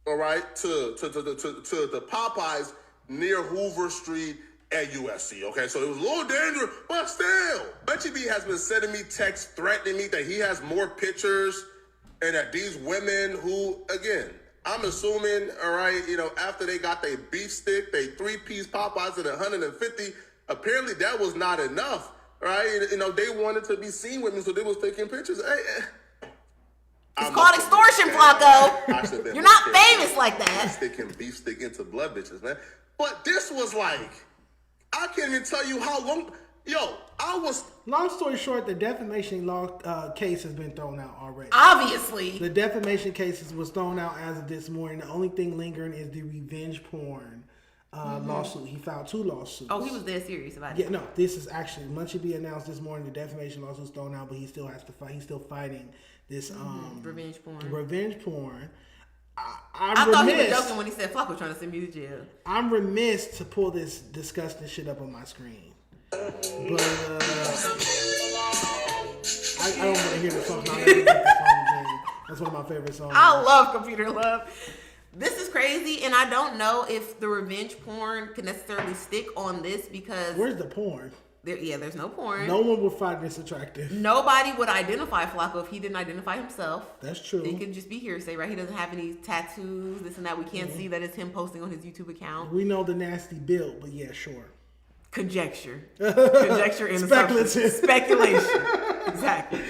all right, to the Popeyes near Hoover Street at USC, okay? So it was a little dangerous, but still. Munchie B has been sending me texts threatening me that he has more pictures and that these women who, again, I'm assuming, all right, after they got their beef stick, they 3-piece Popeyes at $150, apparently that was not enough, right? They wanted to be seen with me, so they was taking pictures. It's called extortion, Flakko. You're not famous like that. Sticking beef stick into blood bitches, man. But this was like, I can't even tell you how long. Long story short, the defamation case has been thrown out already. Obviously. The defamation case was thrown out as of this morning. The only thing lingering is the revenge porn lawsuit. He filed 2 lawsuits. Oh, he was dead serious about it. Yeah, no, this is actually, Munchie B announced this morning the defamation lawsuit was thrown out, but he still has to fight. He's still fighting this revenge porn. Revenge porn. I thought he was joking when he said Flakko trying to send me to jail. I'm remiss to pull this disgusting shit up on my screen. But I don't want to hear the song. I'll never get the song again. That's one of my favorite songs. I love Computer Love. This is crazy, and I don't know if the revenge porn can necessarily stick on this because... Where's the porn? There's no porn. No one would find this attractive. Nobody would identify Flakko if he didn't identify himself. That's true. It could just be hearsay, right? He doesn't have any tattoos, this and that. We can't see that it's him posting on his YouTube account. We know the nasty build, but yeah, sure. Conjecture. Conjecture and speculative. Speculation. Exactly.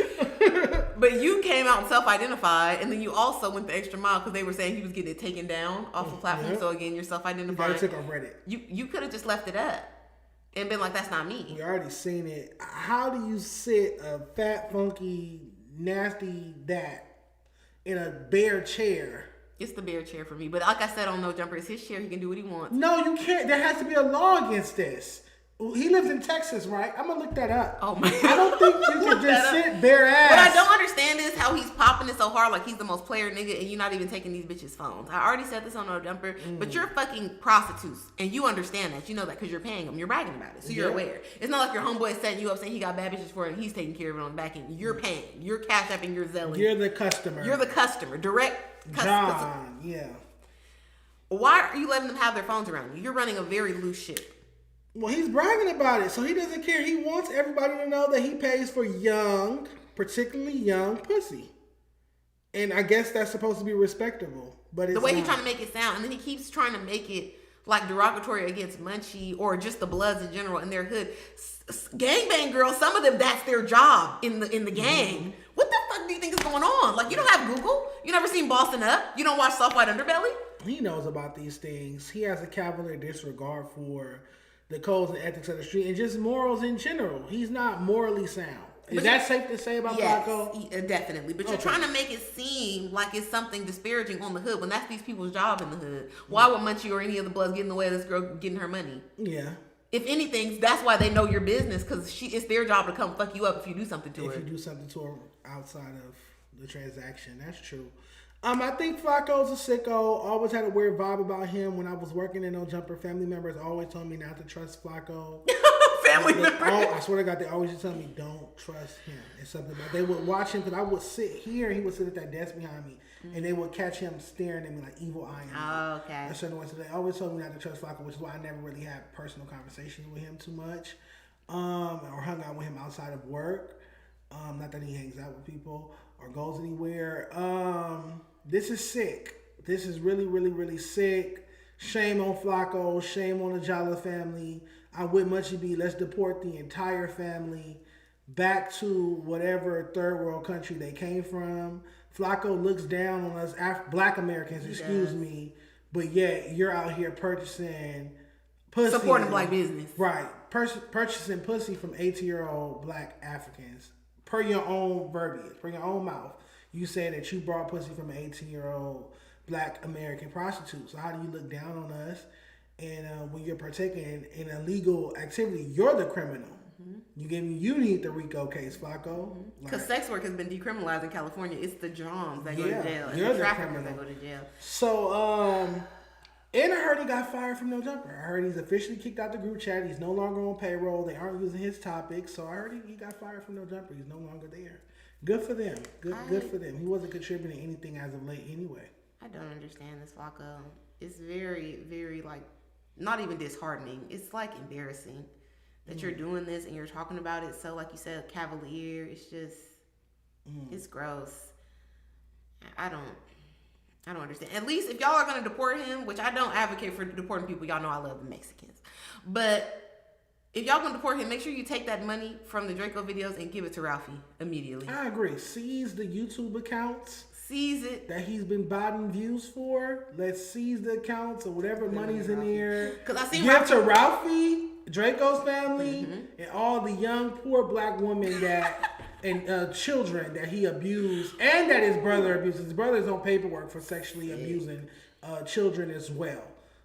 But you came out and self-identified, and then you also went the extra mile because they were saying he was getting it taken down off the platform. So again, you're self-identified. You took off Reddit. You could have just left it up and been like, that's not me. We already seen it. How do you sit a fat, funky, nasty dat in a bare chair? It's the bare chair for me. But like I said on No Jumper, it's his chair. He can do what he wants. No, you can't. There has to be a law against this. He lives in Texas, right? I'm gonna look that up. Oh my! I don't think you can just sit bare ass. What I don't understand is how he's popping it so hard, like he's the most player nigga, and you're not even taking these bitches' phones. I already said this on No Jumper, but you're fucking prostitutes, and you understand that. You know that because you're paying them. You're bragging about it, so you're aware. It's not like your homeboy is setting you up saying he got bad bitches for it, and he's taking care of it on the back end. You're paying. You're cash apping. You're zelling. You're the customer. You're the customer. Direct customer. John, yeah. Why are you letting them have their phones around you? You're running a very loose ship. Well, he's bragging about it, so he doesn't care. He wants everybody to know that he pays for young, particularly young pussy. And I guess that's supposed to be respectable. But it's the way he's trying to make it sound, and then he keeps trying to make it like derogatory against Munchie or just the Bloods in general in their hood. Gangbang girls, some of them, that's their job in the gang. What the fuck do you think is going on? Like, you don't have Google? You never seen Boston Up? You don't watch Soft White Underbelly? He knows about these things. He has a cavalier disregard for the codes and ethics of the street and just morals in general. He's not morally sound. Is that safe to say about Flakko? Definitely. But you're trying to make it seem like it's something disparaging on the hood when that's these people's job in the hood. Why would Munchie or any of the Bloods get in the way of this girl getting her money? Yeah. If anything, that's why they know your business, because it's their job to come fuck you up if you do something to her. If you do something to her outside of the transaction. That's true. I think Flakko's a sicko. Always had a weird vibe about him. When I was working in No Jumper, family members always told me not to trust Flakko. Family members? I swear to God, they always just tell me, don't trust him. It's something about, they would watch him, because I would sit here, and he would sit at that desk behind me, and they would catch him staring at me like evil eye. Oh, okay. A certain way. So they always told me not to trust Flakko, which is why I never really had personal conversations with him too much, or hung out with him outside of work. Not that he hangs out with people or goes anywhere. This is sick. This is really, really, really sick. Shame on Flakko. Shame on the Jala family. I'm with Munchie B. Let's deport the entire family back to whatever third world country they came from. Flakko looks down on us Black Americans, excuse me, but yet you're out here purchasing pussy. Supporting Black business. Right. Purchasing pussy from 18-year-old Black Africans. Per your own verbiage, per your own mouth. You say that you brought pussy from an 18-year-old Black American prostitute. So how do you look down on us? And when you're partaking in illegal activity, you're the criminal. You need the RICO case, Flakko. Because sex work has been decriminalized in California. It's the Johns that go to jail. And You're the traffickers criminal. that go to jail. So, and I heard he got fired from No Jumper. I heard he's officially kicked out the group chat. He's no longer on payroll. They aren't using his topics. So I heard he got fired from No Jumper. He's no longer there. Good for them. Good for them. He wasn't contributing anything as of late anyway. I don't understand this, Flakko. It's very, very, like, not even disheartening. It's, like, embarrassing that you're doing this and you're talking about it so, like you said, cavalier. It's just, it's gross. I don't understand. At least if y'all are going to deport him, which I don't advocate for deporting people. Y'all know I love the Mexicans. But if y'all going to deport him, make sure you take that money from the Draco videos and give it to Ralphie immediately. I agree. Seize the YouTube accounts. Seize it. That he's been buying views for. Let's seize the accounts or whatever money's in here. Because I see give to Ralphie, Draco's family, and all the young poor Black women that and children that he abused, and that his brother abuses. His brother is on paperwork for sexually abusing children as well.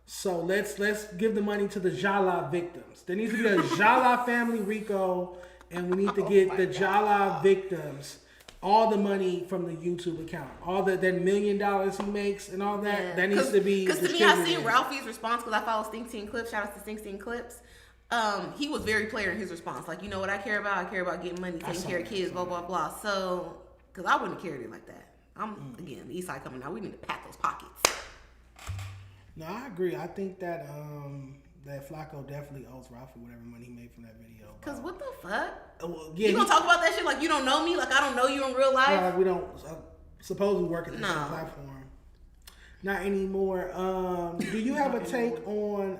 So let's give the money to the Jala victims. There needs to be a Jala family RICO, and we need to get the Jala victims all the money from the YouTube account. All that $1 million he makes and all that, that needs to be Because to me, I seen Ralphie's response, because I follow Stink Teen Clips. Shout out to Stink Teen Clips. He was very clear in his response. Like, you know what I care about? I care about getting money, taking care of kids, blah, blah, blah. So, because I wouldn't have carried it like that. Again, the East Side coming out. We need to pat those pockets. No, I agree. I think that that Flakko definitely owes Ralph for whatever money he made from that video. Cause what the fuck? Well, yeah, you gonna talk about that shit like you don't know me? Like I don't know you in real life? No, like we don't suppose we work at the same platform. Not anymore. Do you have a take on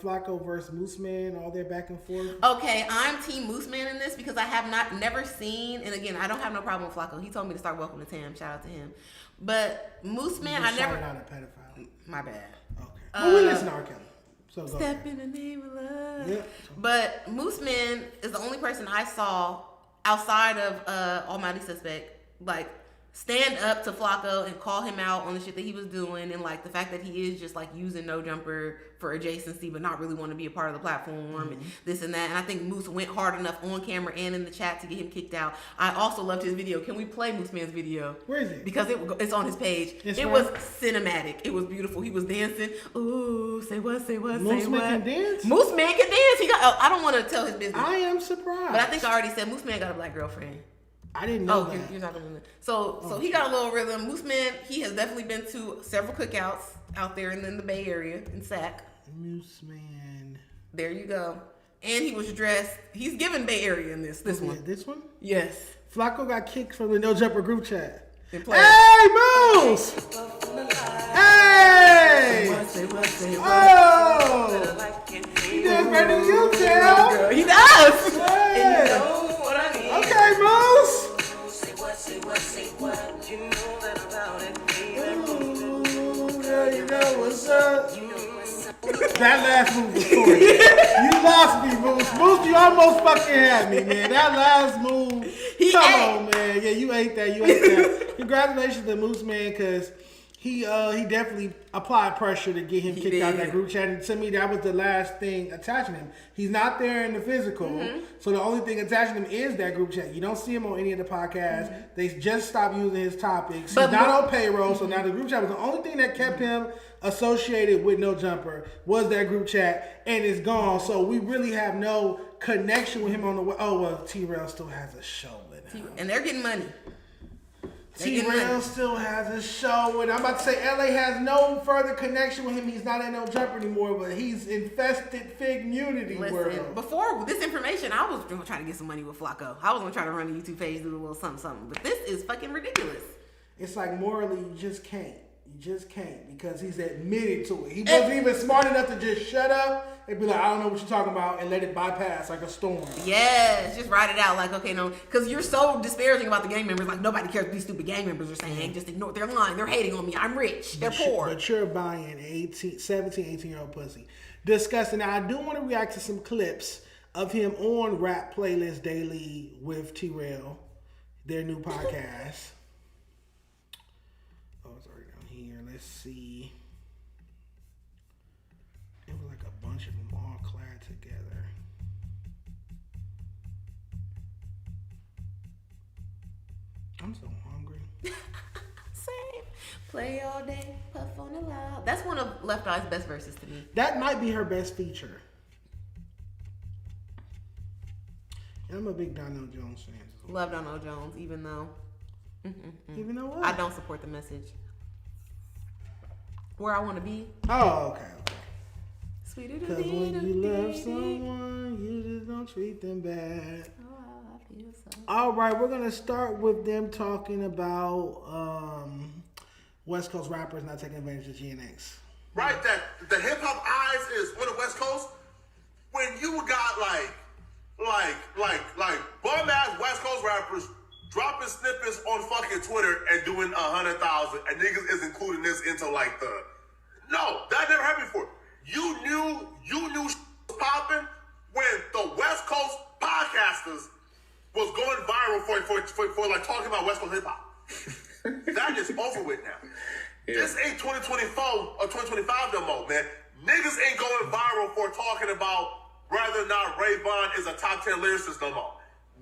Flakko versus Moose Man, all their back and forth? Okay, I'm Team Moose Man in this because I have never seen, and again, I don't have no problem with Flakko. He told me to start Welcome to Tam. Shout out to him. But Moose Man, I never. Out a pedophile. My bad. Okay. Well, we listen to R. Kelly. So Step in the name of love. Yep. But Moose Man is the only person I saw outside of Almighty Suspect, like, stand up to Flakko and call him out on the shit that he was doing, and like the fact that he is just like using No Jumper for adjacency but not really want to be a part of the platform and this and that. And I think Moose went hard enough on camera and in the chat to get him kicked out. I also loved his video. Can we play Moose Man's video? Where is it? Because it's on his page. It was cinematic. It was beautiful. He was dancing. Ooh, say what, say what, Moose say Man what. can dance? Moose Man can dance. He got. I don't want to tell his business. I am surprised. But I think I already said Moose Man got a black girlfriend. I didn't know that. You're not gonna. So he got a little rhythm. Moose Man, he has definitely been to several cookouts out there in the Bay Area in Sac. Moose Man. There you go. And he was dressed. He's giving Bay Area in this one. This one? Yes. Flakko got kicked from the No Jumper group chat. Hey, Moose! Hey! Oh! He does better than you, Tel. He does. Hey. And you know what I mean. Okay, Moose. You know that about it. Ooh, girl, you know what's up. That last move was for you. You lost me, Moose. Moose, you almost fucking had me, man. That last move. Come on, man. Yeah, you ate that. Congratulations to Moose Man, because he definitely applied pressure to get him kicked out of that group chat. And to me, that was the last thing attaching him. He's not there in the physical. So the only thing attaching him is that group chat. You don't see him on any of the podcasts. They just stopped using his topics. He's not on payroll. So now the group chat was the only thing that kept him associated with No Jumper was that group chat, and it's gone. So we really have no connection with him on the way. Oh, well, T-Rail still has a show with him. And they're getting money. T-Rail still has a show, and I'm about to say LA has no further connection with him. He's not in No Jumper anymore, but he's infested Fig Community world. Before this information, I was going to try to get some money with Flakko. I was going to try to run a YouTube page, do a little something. But this is fucking ridiculous. It's like morally, you just can't. You just can't, because he's admitted to it. He wasn't even smart enough to just shut up and be like, I don't know what you're talking about, and let it bypass like a storm. Yes, just write it out like, okay, no, because you're so disparaging about the gang members. Like, nobody cares what these stupid gang members are saying. Just ignore. They're lying. They're hating on me. I'm rich. They're poor. But you're buying 17, 18-year-old pussy. Disgusting. Now, I do want to react to some clips of him on Rap Playlist Daily with T-Rail, their new podcast. Let's see. It was like a bunch of them all clad together. I'm so hungry. Same. Play all day, puff on the loud. That's one of Left Eye's best verses to me. That might be her best feature. And I'm a big Donald Jones fan. Love Donald Jones, even though. Even though what? I don't support the message. Where I want to be. Oh, okay. Sweeter because when you love someone, you just don't treat them bad. Oh, I feel so. All right, we're gonna start with them talking about West Coast rappers not taking advantage of GNX. Right, that the hip hop eyes is on the West Coast. When you got like bum ass West Coast rappers dropping snippets on fucking Twitter and doing 100,000, and niggas is including this into like the that never happened before. You knew was popping when the West Coast podcasters was going viral for like talking about West Coast hip hop. That is over with now. Yeah. This ain't 2024 or 2025 no more, man. Niggas ain't going viral for talking about whether or not Rayvon is a top 10 lyricist no more.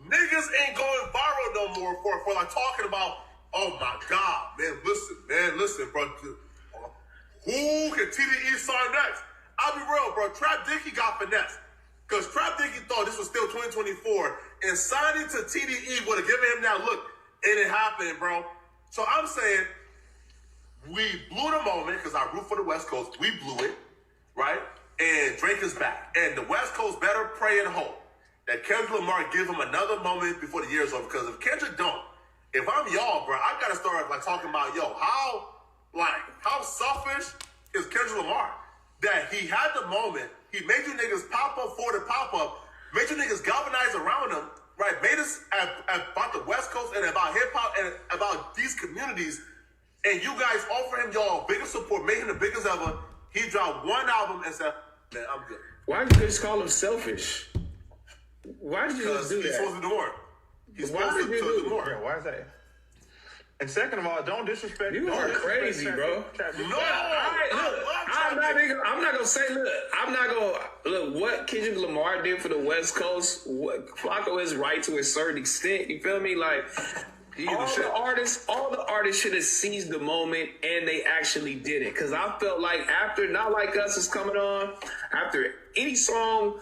Niggas ain't going viral no more for like talking about, oh my God, man, listen, bro. Who can TDE sign next? I'll be real, bro. Trap Dicky got finesse. Because Trap Dicky thought this was still 2024, and signing to TDE would have given him that look. It ain't happening, bro. So I'm saying we blew the moment because I root for the West Coast. We blew it, right? And Drake is back. And the West Coast better pray and hope that Kendrick Lamar give him another moment before the year's over. Because if Kendrick don't, if I'm y'all, bro, I gotta start like talking about, how selfish is Kendrick Lamar? That he had the moment, he made you niggas pop up for the pop up, made you niggas galvanize around him, right? Made us about the West Coast and about hip hop and about these communities. And you guys offer him y'all biggest support, made him the biggest ever. He dropped one album and said, man, I'm good. Why did you just call him selfish? Why did you just do that? He's supposed to do more. He's supposed to do more. Yeah, why is that? And second of all, don't disrespect. You are crazy, bro. No, I'm not gonna say. Look. What Kendrick Lamar did for the West Coast, what Flakko is right to a certain extent. You feel me? Like all the artists should have seized the moment, and they actually did it. Because I felt like after Not Like Us is coming on, after any song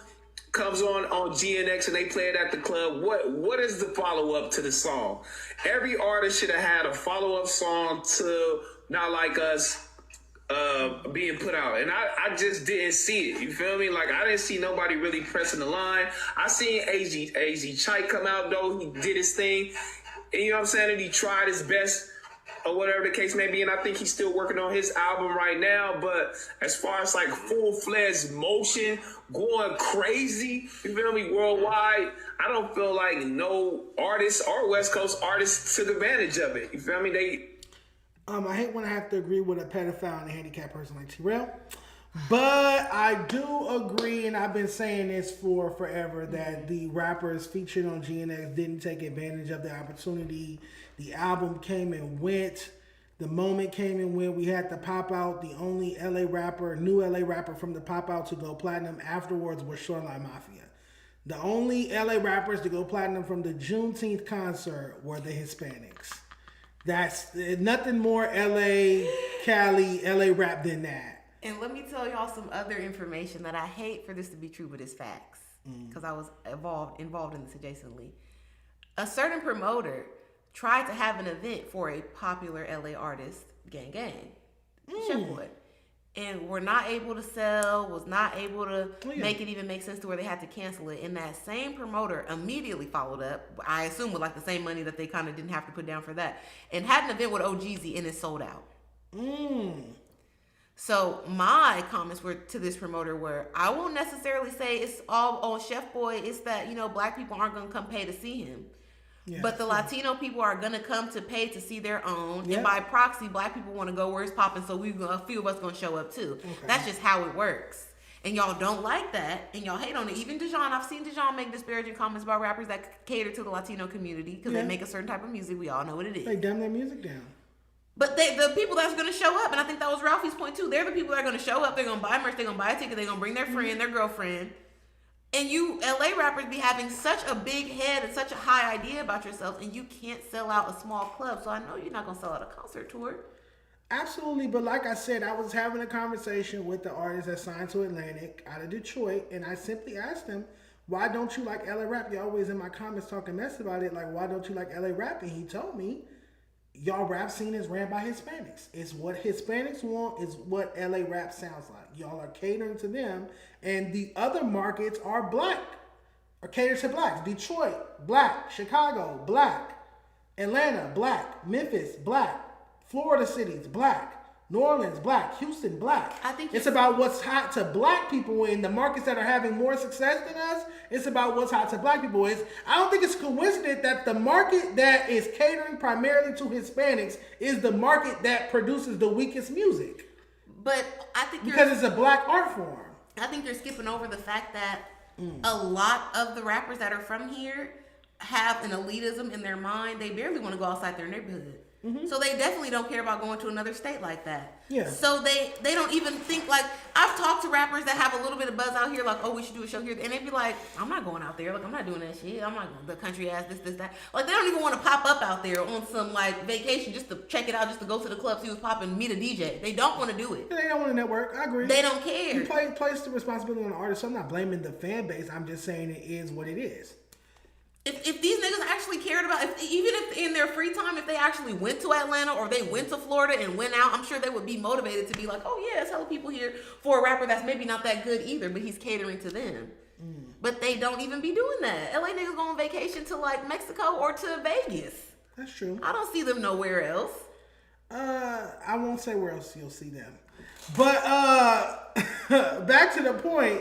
comes on GNX and they play it at the club, what is the follow-up to the song? Every artist should have had a follow-up song to Not Like Us being put out. And I just didn't see it. You feel me? Like, I didn't see nobody really pressing the line. I seen AZ Chike come out, though. He did his thing. And you know what I'm saying? And he tried his best or whatever the case may be. And I think he's still working on his album right now. But as far as like full-fledged motion, going crazy, you feel me, worldwide, I don't feel like no artists or West Coast artists took advantage of it. You feel me? I hate when I have to agree with a pedophile and a handicapped person like Terrell. But I do agree, and I've been saying this for forever, that the rappers featured on GNX didn't take advantage of the opportunity. The album came and went. The moment came and went. We had the pop out. The only new LA rapper from the pop out to go platinum afterwards was Shoreline Mafia. The only LA rappers to go platinum from the Juneteenth concert were the Hispanics. That's nothing more LA, Cali, LA rap than that. And let me tell y'all some other information that I hate for this to be true, but it's facts. Because I was involved in this adjacently. A certain promoter tried to have an event for a popular LA artist, Gang, Chef Boy. And were not able to sell, was not able to make it even make sense to where they had to cancel it. And that same promoter immediately followed up, I assume with like the same money that they kind of didn't have to put down for that, and had an event with OGZ and it sold out. So my comments were to this promoter were, I won't necessarily say it's all on Chef Boy. It's that, black people aren't going to come pay to see him. Yeah, but the Latino people are going to come to pay to see their own. Yeah. And by proxy, black people want to go where it's popping. So a few of us going to show up too. Okay. That's just how it works. And y'all don't like that. And y'all hate on it. Even Dejon, I've seen Dejon make disparaging comments about rappers that cater to the Latino community because they make a certain type of music. We all know what it is. They dumb their music down. But the people that's going to show up, and I think that was Ralphie's point too, they're the people that are going to show up, they're going to buy merch, they're going to buy a ticket, they're going to bring their friend, their girlfriend. And you LA rappers be having such a big head and such a high idea about yourself, and you can't sell out a small club. So I know you're not going to sell out a concert tour. Absolutely, but like I said, I was having a conversation with the artist that signed to Atlantic out of Detroit, and I simply asked him, why don't you like LA rap? You're always in my comments talking mess about it, like, why don't you like LA rap? And he told me, y'all rap scene is ran by Hispanics. It's what Hispanics want, is what LA rap sounds like. Y'all are catering to them, and the other markets are black, or cater to blacks. Detroit, black. Chicago, black. Atlanta, black. Memphis, black. Florida cities, black. New Orleans, black. Houston, black. I think it's about what's hot to black people in the markets that are having more success than us. It's about what's hot to black people. I don't think it's coincident that the market that is catering primarily to Hispanics is the market that produces the weakest music. But I think because it's a black art form. I think you're skipping over the fact that a lot of the rappers that are from here have an elitism in their mind. They barely want to go outside their neighborhood. Mm-hmm. So they definitely don't care about going to another state like that. Yeah. So they don't even think, like, I've talked to rappers that have a little bit of buzz out here, like, oh, we should do a show here. And they'd be like, I'm not going out there. Like, I'm not doing that shit. I'm not the country ass, this, that. Like, they don't even want to pop up out there on some, like, vacation just to check it out, just to go to the club, see who's popping, meet a DJ. They don't want to do it. They don't want to network. I agree. They don't care. You place the responsibility on the artist. So I'm not blaming the fan base. I'm just saying it is what it is. If these niggas actually cared about, even if in their free time, if they actually went to Atlanta or they went to Florida and went out, I'm sure they would be motivated to be like, oh yeah, it's hella people here for a rapper that's maybe not that good either, but he's catering to them. But they don't even be doing that. LA niggas go on vacation to like Mexico or to Vegas. That's true. I don't see them nowhere else. I won't say where else you'll see them. But back to the point.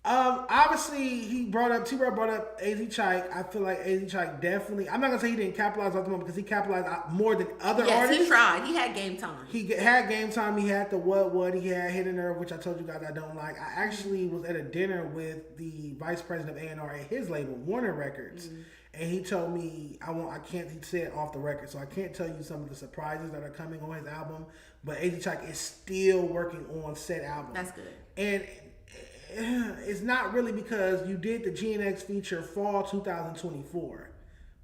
Obviously, T-Roy brought up AZ Chike. I feel like AZ Chike definitely, I'm not going to say he didn't capitalize off the moment because he capitalized more than other artists. He tried. He had game time. He had game time. He had the what. He had Hidden Nerve, which I told you guys I don't like. I actually was at a dinner with the vice president of A&R at his label, Warner Records. And he told me, he said off the record, so I can't tell you some of the surprises that are coming on his album, but AZ Chike is still working on said album. That's good. And it's not really because you did the GNX feature fall 2024.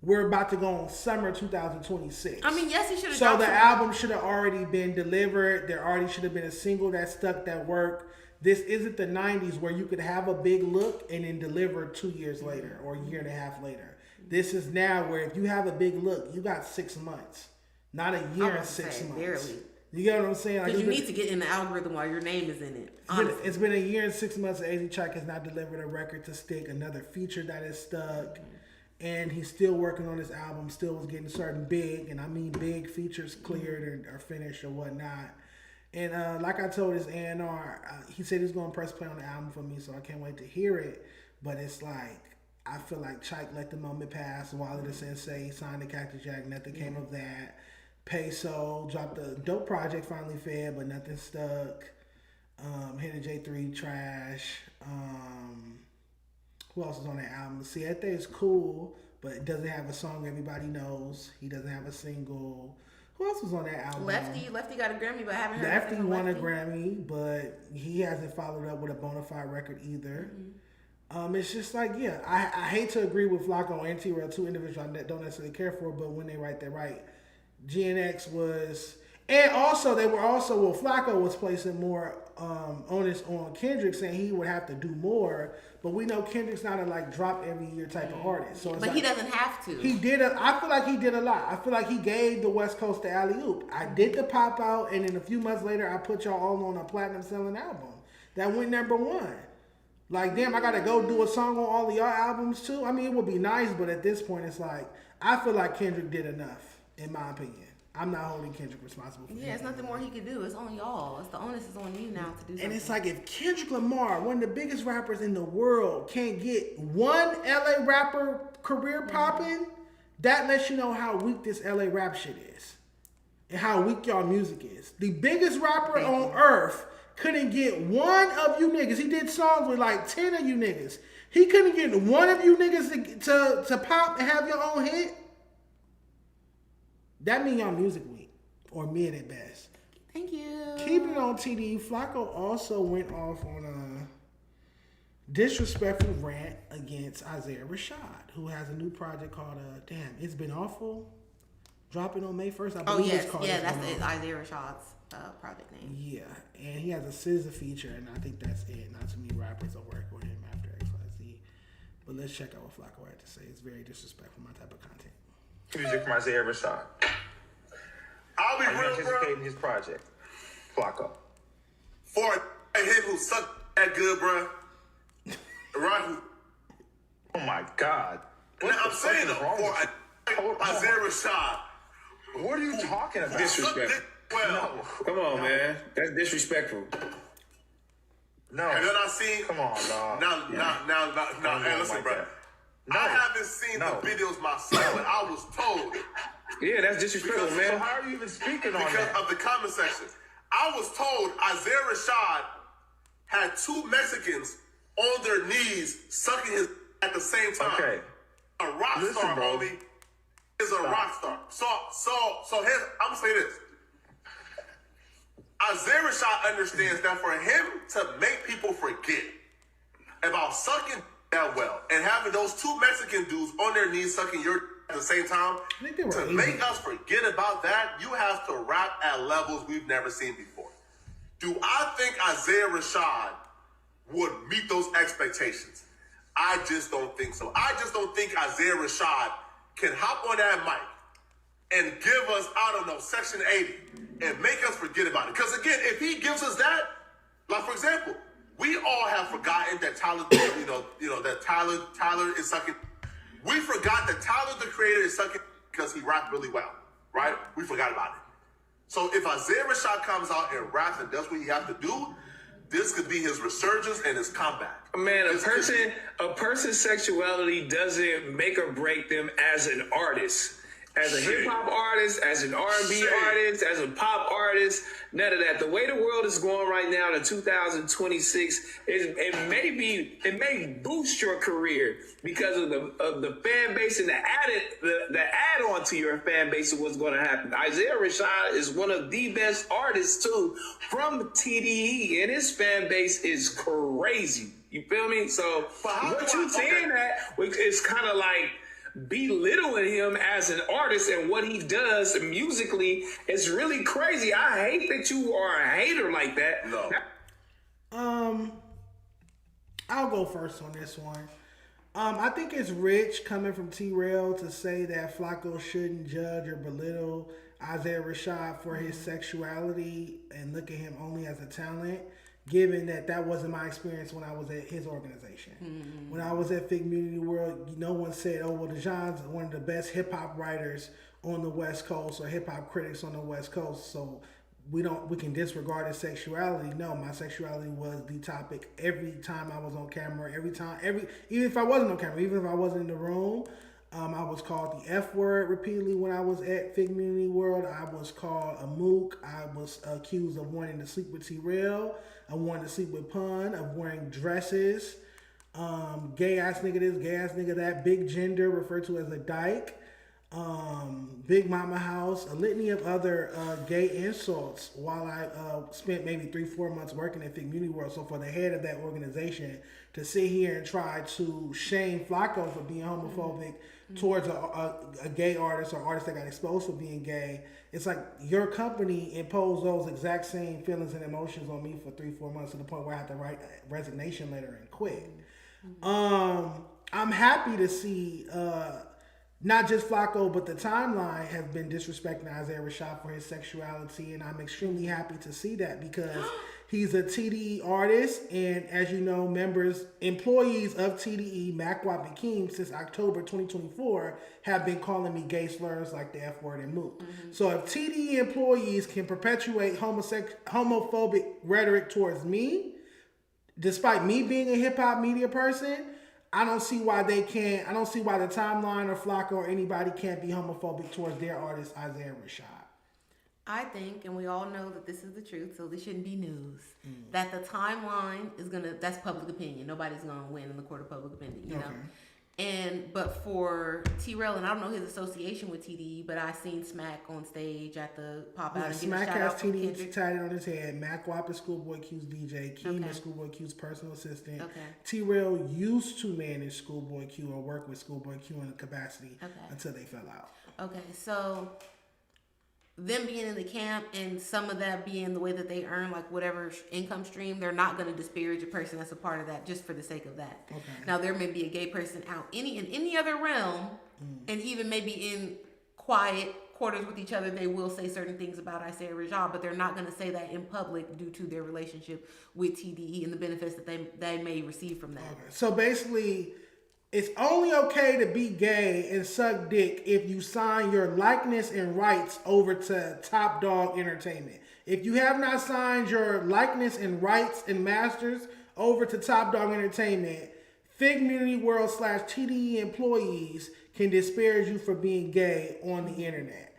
We're about to go on summer 2026. I mean, yes, he should have. So the album should have already been delivered. There already should have been a single that stuck, that worked. This isn't the 90s where you could have a big look and then deliver 2 years later or a year and a half later. This is now where if you have a big look, you got 6 months, not a year and 6 months. Barely. You get what I'm saying? Because you need to get in the algorithm while your name is in it. It's been a year and 6 months. AZ Chike has not delivered a record to stick, another feature that is stuck. And he's still working on his album, still was getting certain big, and I mean big features cleared or finished or whatnot. And like I told his A&R, he said he's going to press play on the album for me, so I can't wait to hear it. But it's like, I feel like Chike let the moment pass. Wally the Sensei signed the Cactus Jack, nothing came of that. Peso dropped a dope project, finally fed, but nothing stuck. Hidden J3 trash. Who else is on that album? Siete is cool, but it doesn't have a song everybody knows. He doesn't have a single. Who else was on that album? Lefty got a Grammy, but I haven't heard Lefty won a Grammy, but he hasn't followed up with a bona fide record either. It's just like, yeah, I hate to agree with Flakko and T-Roy, two individuals I don't necessarily care for, but when they write, they write. GNX was, and also they were also, Flakko was placing more onus on Kendrick, saying he would have to do more, but we know Kendrick's not a like drop every year type of artist. So it's but like, he doesn't have to. I feel like he did a lot. I feel like he gave the West Coast the alley-oop. I did the pop out, and then a few months later, I put y'all all on a platinum selling album that went #1. Like, damn, I gotta go do a song on all of y'all albums too. I mean, it would be nice, but at this point, it's like, I feel like Kendrick did enough, in my opinion. I'm not holding Kendrick responsible for it's nothing more he could do. It's on y'all. It's the onus is on you now to do something. And it's like, if Kendrick Lamar, one of the biggest rappers in the world, can't get one LA rapper career popping, that lets you know how weak this LA rap shit is. And how weak y'all music is. The biggest rapper on earth couldn't get one of you niggas. He did songs with like 10 of you niggas. He couldn't get one of you niggas to pop and have your own hit. That mean y'all music weak, or mid at best. Thank you. Keeping it on TD, Flakko also went off on a disrespectful rant against Isaiah Rashad, who has a new project called Damn, It's Been Awful. Dropping on May 1st. I believe it's called. Yeah, that's Isaiah Rashad's project name. Yeah, and he has a SZA feature, and I think that's it. Not too many rappers will work with him after XYZ. But let's check out what Flakko had to say. It's very disrespectful, my type of content. Music from Isaiah Rashad. I'll be real, anticipating his project. Flakko. For a hit who sucked that good, bro. Right? Oh my God. Now, I'm saying though, for Isaiah Rashad. What are you talking about? Disrespectful. Well, no. Come on, man. That's disrespectful. No. Have you not seen? Come on, dog. Now, hey, listen, bro. No. I haven't seen the videos myself, but I was told. Yeah, that's disrespectful, man. So how are you even speaking on that? Because of the comment section. I was told Isaiah Rashad had 2 Mexicans on their knees sucking his at the same time. Okay. A rock star, homie, is a rock star. So here's, I'm gonna say this. Isaiah Rashad understands that for him to make people forget about sucking that well and having those 2 Mexican dudes on their knees sucking your at the same time, to make us forget about that, you have to rap at levels we've never seen before. Do I think Isaiah Rashad would meet those expectations? I just don't think so. I just don't think Isaiah Rashad can hop on that mic and give us, I don't know, Section 80 and make us forget about it. Because again, if he gives us that, like for example, we all have forgotten that Tyler, that Tyler is sucking. We forgot that Tyler the Creator is sucking because he rapped really well, right? We forgot about it. So if Isaiah Rashad comes out and raps and does what he has to do, this could be his resurgence and his comeback. Man, a person's sexuality doesn't make or break them as an artist. As a hip-hop artist, as an R&B artist, as a pop artist, none of that. The way the world is going right now to 2026, it may boost your career because of the fan base and the add-on to your fan base of what's going to happen. Isaiah Rashad is one of the best artists, too, from TDE, and his fan base is crazy. You feel me? So what you saying that is kind of like belittling him as an artist and what he does musically is really crazy. I hate that you are a hater like that. No. I'll go first on this one. I think it's rich coming from T-Rail to say that Flakko shouldn't judge or belittle Isaiah Rashad for his sexuality and look at him only as a talent, given that wasn't my experience when I was at his organization. Mm-hmm. When I was at Fig Community World, no one said, oh, well, Dejon's one of the best hip-hop writers on the West Coast or hip-hop critics on the West Coast, so we can disregard his sexuality. No, my sexuality was the topic every time I was on camera, even if I wasn't on camera, even if I wasn't in the room. I was called the F word repeatedly when I was at Fig Community World. I was called a mook. I was accused of wanting to sleep with T-Rail. I wanted to sleep with Pun, of wearing dresses. Gay ass nigga this, gay ass nigga that. Big gender, referred to as a dyke. Big mama house. A litany of other gay insults while I spent maybe 3-4 months working at Fig Community World. So for the head of that organization to sit here and try to shame Flakko for being homophobic towards a gay artist or artist that got exposed for being gay, it's like your company imposed those exact same feelings and emotions on me for 3-4 months to the point where I had to write a resignation letter and quit. I'm happy to see not just Flakko, but the timeline has been disrespecting Isaiah Rashad for his sexuality, and I'm extremely happy to see that because he's a TDE artist, and as you know, employees of TDE, Macwap and Keem, since October 2024, have been calling me gay slurs like the F word and mook. Mm-hmm. So if TDE employees can perpetuate homophobic rhetoric towards me, despite me being a hip-hop media person, I don't see why they can't. I don't see why the timeline or Flakko or anybody can't be homophobic towards their artist, Isaiah Rashad. I think, and we all know that this is the truth, so this shouldn't be news, that the timeline is that's public opinion. Nobody's gonna win in the court of public opinion, you know? But for T-Rail, and I don't know his association with TDE, but I seen Smack on stage at the pop out. Smack has TDE tatted on his head. Mac Wap is Schoolboy Q's DJ. Keem is Schoolboy Q's personal assistant. T-Rail used to manage Schoolboy Q or work with Schoolboy Q in a capacity until they fell out. Okay, so them being in the camp and some of that being the way that they earn like whatever income stream, they're not going to disparage a person that's a part of that just for the sake of that. Now there may be a gay person out in any other realm, and even maybe in quiet quarters with each other, they will say certain things about Isaiah Rashad, but they're not going to say that in public due to their relationship with TDE and the benefits that they may receive from that. So basically, it's only okay to be gay and suck dick if you sign your likeness and rights over to Top Dog Entertainment. If you have not signed your likeness and rights and masters over to Top Dog Entertainment, Fig Community World / TDE employees can disparage you for being gay on the internet.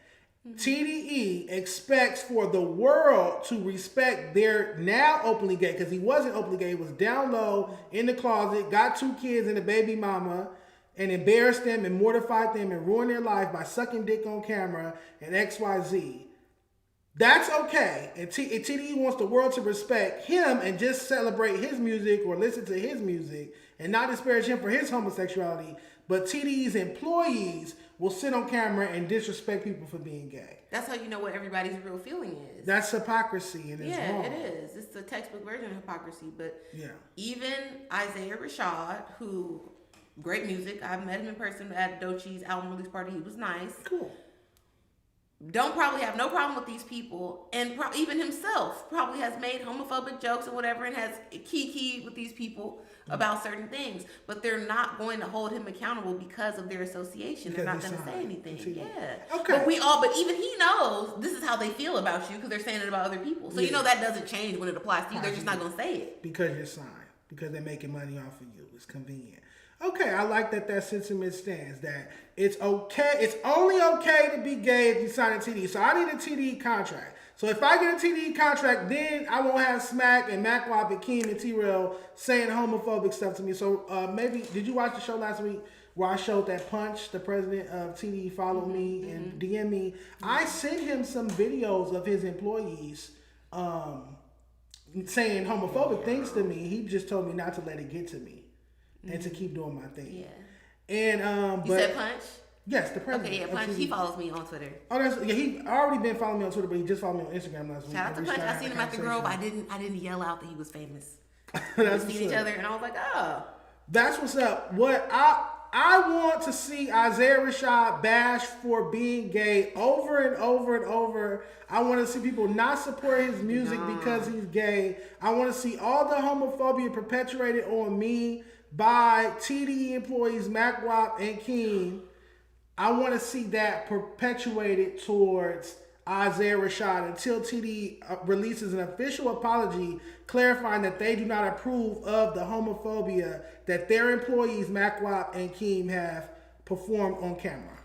TDE expects for the world to respect their now openly gay, because he wasn't openly gay, he was down low in the closet, got 2 kids and a baby mama, and embarrassed them and mortified them and ruined their life by sucking dick on camera and XYZ. That's okay. And TDE wants the world to respect him and just celebrate his music or listen to his music and not disparage him for his homosexuality. But TDE's employees will sit on camera and disrespect people for being gay. That's how you know what everybody's real feeling is. That's hypocrisy, and it's wrong. Yeah, it is. It's the textbook version of hypocrisy. But even Isaiah Rashad, who, great music. I've met him in person at Dochi's album release party. He was nice. Cool. don't probably have no problem with these people, and even himself probably has made homophobic jokes or whatever, and has kiki with these people about certain things, but they're not going to hold him accountable because of their association. They're not going to say anything. Yeah. Okay. But even he knows this is how they feel about you because they're saying it about other people. So you know that doesn't change when it applies to you. They're just not going to say it because you're signed. Because they're making money off of you. It's convenient. Okay, I like that sentiment stands. That it's okay. It's only okay to be gay if you sign a TDE. So I need a TDE contract. So if I get a TDE contract, then I won't have Smack and MacWop and Keem and T-Rail saying homophobic stuff to me. So maybe, did you watch the show last week where I showed that Punch, the president of TDE, followed me and DM me? I sent him some videos of his employees saying homophobic things to me. He just told me not to let it get to me and to keep doing my thing. Yeah. And you said Punch? Yes, the president. Okay, yeah, Punch. He follows me on Twitter. Oh, he already been following me on Twitter, but he just followed me on Instagram last week. Shout out to Punch. I seen him at the Grove. I didn't yell out that he was famous. That's we seen each other, and I was like, oh. That's what's up. What I want to see Isaiah Rashad bashed for being gay over and over and over. I want to see people not support his music because he's gay. I want to see all the homophobia perpetuated on me by TDE employees MacWop and Keem. I want to see that perpetuated towards Isaiah Rashad until TDE releases an official apology clarifying that they do not approve of the homophobia that their employees MacWop and Keem have performed on camera.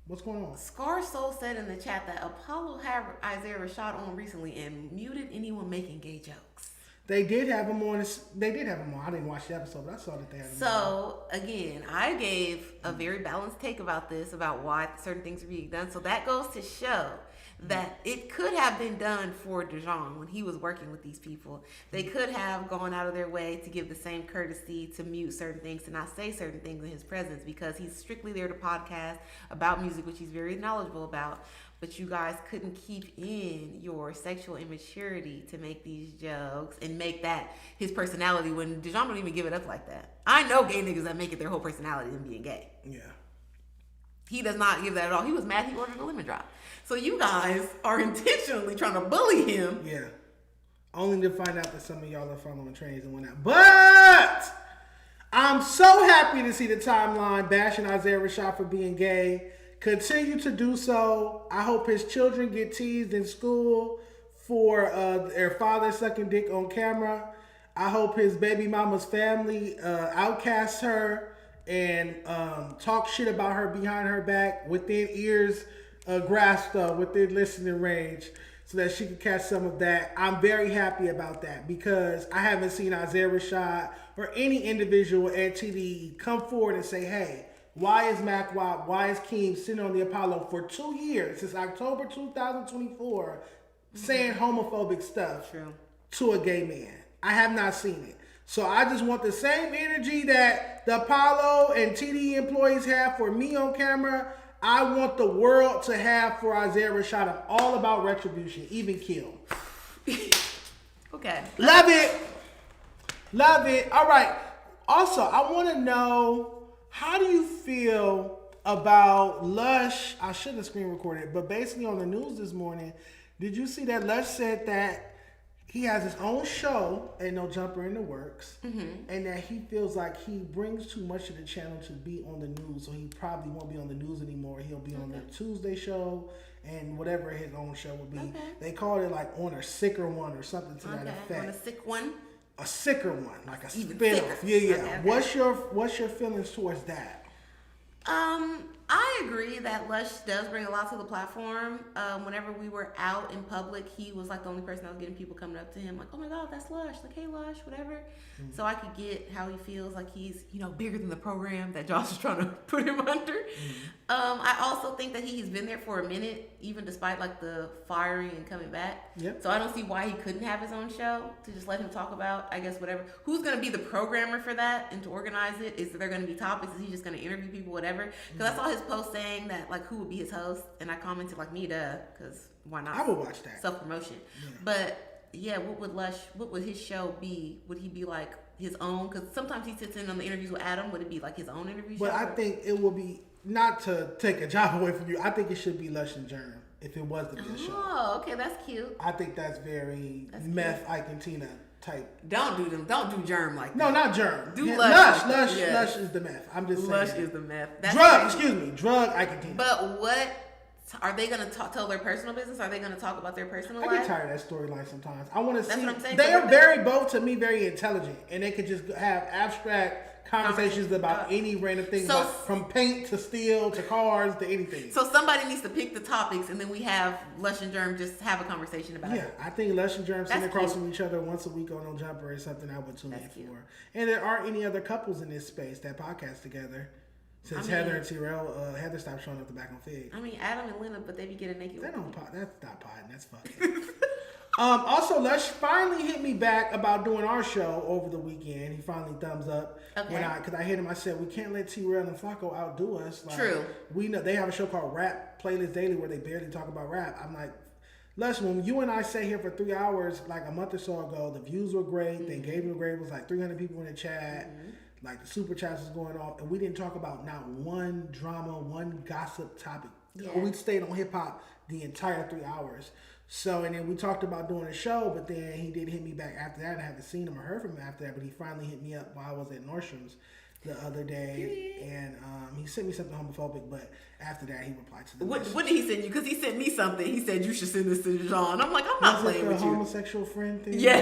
What's going on? Scar Soul said in the chat that Apollo had Isaiah Rashad on recently and muted anyone making gay jokes. They did have him on. I didn't watch the episode, but I saw that they had him on. So, again, I gave a very balanced take about this, about why certain things are being done. So that goes to show that it could have been done for Dejon when he was working with these people. They could have gone out of their way to give the same courtesy to mute certain things, to not say certain things in his presence, because he's strictly there to podcast about music, which he's very knowledgeable about. But you guys couldn't keep in your sexual immaturity to make these jokes and make that his personality when Dejon don't even give it up like that. I know gay niggas that make it their whole personality than being gay. Yeah. He does not give that at all. He was mad he ordered a lemon drop. So you guys are intentionally trying to bully him. Yeah. Only to find out that some of y'all are following trains and whatnot. But I'm so happy to see the timeline bashing Isaiah Rashad for being gay. Continue to do so. I hope his children get teased in school for their father sucking dick on camera. I hope his baby mama's family outcasts her and talk shit about her behind her back within ears grasped within listening range so that she can catch some of that. I'm very happy about that because I haven't seen Isaiah Rashad or any individual at TDE come forward and say, hey, why is MacWop, why is Keem sitting on the Apollo for 2 years, since October 2024, saying homophobic stuff to a gay man? I have not seen it. So I just want the same energy that the Apollo and TDE employees have for me on camera. I want the world to have for Isaiah Rashad. I'm all about retribution, even kill. Okay. Love it. Love it. All right. Also, I want to know, how do you feel about Lush? I shouldn't have screen recorded, but basically on the news this morning, did you see that Lush said that he has his own show, Ain't No Jumper in the Works, and that he feels like he brings too much to the channel to be on the news, so he probably won't be on the news anymore. He'll be on the Tuesday show and whatever his own show will be. They called it like On a Sicker One or something to that effect. On a sick one? A sicker one, like a Even spin-off. sicker. Yeah. Okay. What's your feelings towards that? I agree that Lush does bring a lot to the platform. Whenever we were out in public, he was like the only person that was getting people coming up to him like, oh my God, that's Lush. Like, hey, Lush, whatever. So I could get how he feels like he's, bigger than the program that Josh is trying to put him under. I also think that he's been there for a minute, even despite like the firing and coming back. Yep. So I don't see why he couldn't have his own show to just let him talk about, I guess, whatever. Who's going to be the programmer for that and to organize it? Is there going to be topics? Is he just going to interview people, whatever? Because I saw his post saying that, like, who would be his host? And I commented, like, me, because why not? I would watch that. Self-promotion. Yeah. But, yeah, what would his show be? Would he be, like, his own? Because sometimes he sits in on the interviews with Adam. Would it be, like, his own interview show? But I think it will be, not to take a job away from you, I think it should be Lush and Germ. if it was the best show. Oh, okay, that's cute. I think that's very meth Ike and Tina type. Don't do Germ like that. No, not Germ. Do yeah, Lush. Lush is the meth. I'm just saying. Lush is the meth. That's Drug Ike and Tina. But what are they gonna tell their personal business? Are they gonna talk about their personal life? I get tired of that storyline sometimes. I want to see. That's what I'm saying. They are both to me very intelligent, and they could just have abstract conversations about any random thing, from paint to steel to cars to anything. So somebody needs to pick the topics, and then we have Lush and Germ just have a conversation about it. Yeah, I think Lush and Germ sitting across from each other once a week on No Jumper is something I would tune in for. And there aren't any other couples in this space that podcast together. Since Heather and Terrell, Heather stopped showing up the back on Fig. I mean, Adam and Lena, but they be getting naked. That's not potting. That's fucking. Also, Lush finally hit me back about doing our show over the weekend. He finally thumbs up. Okay. Because I hit him, I said, we can't let Terrell and Flakko outdo us. Like, True. We know they have a show called Rap Playlist Daily where they barely talk about rap. I'm like, Lush, when you and I sat here for 3 hours like a month or so ago, the views were great. Mm-hmm. The engagement grade was like 300 people in the chat. Mm-hmm. Like the super chats was going off, and we didn't talk about not one drama, one gossip topic. Yeah. We stayed on hip hop the entire 3 hours. So, and then we talked about doing a show, but then he did hit me back after that. I haven't seen him or heard from him after that, but he finally hit me up while I was at Nordstrom's the other day, and he sent me something homophobic, but after that he replied to the What did he send you? Because he sent me something. He said you should send this to Dejon. I'm like, I'm not playing with you. Homosexual friend thing? Yeah.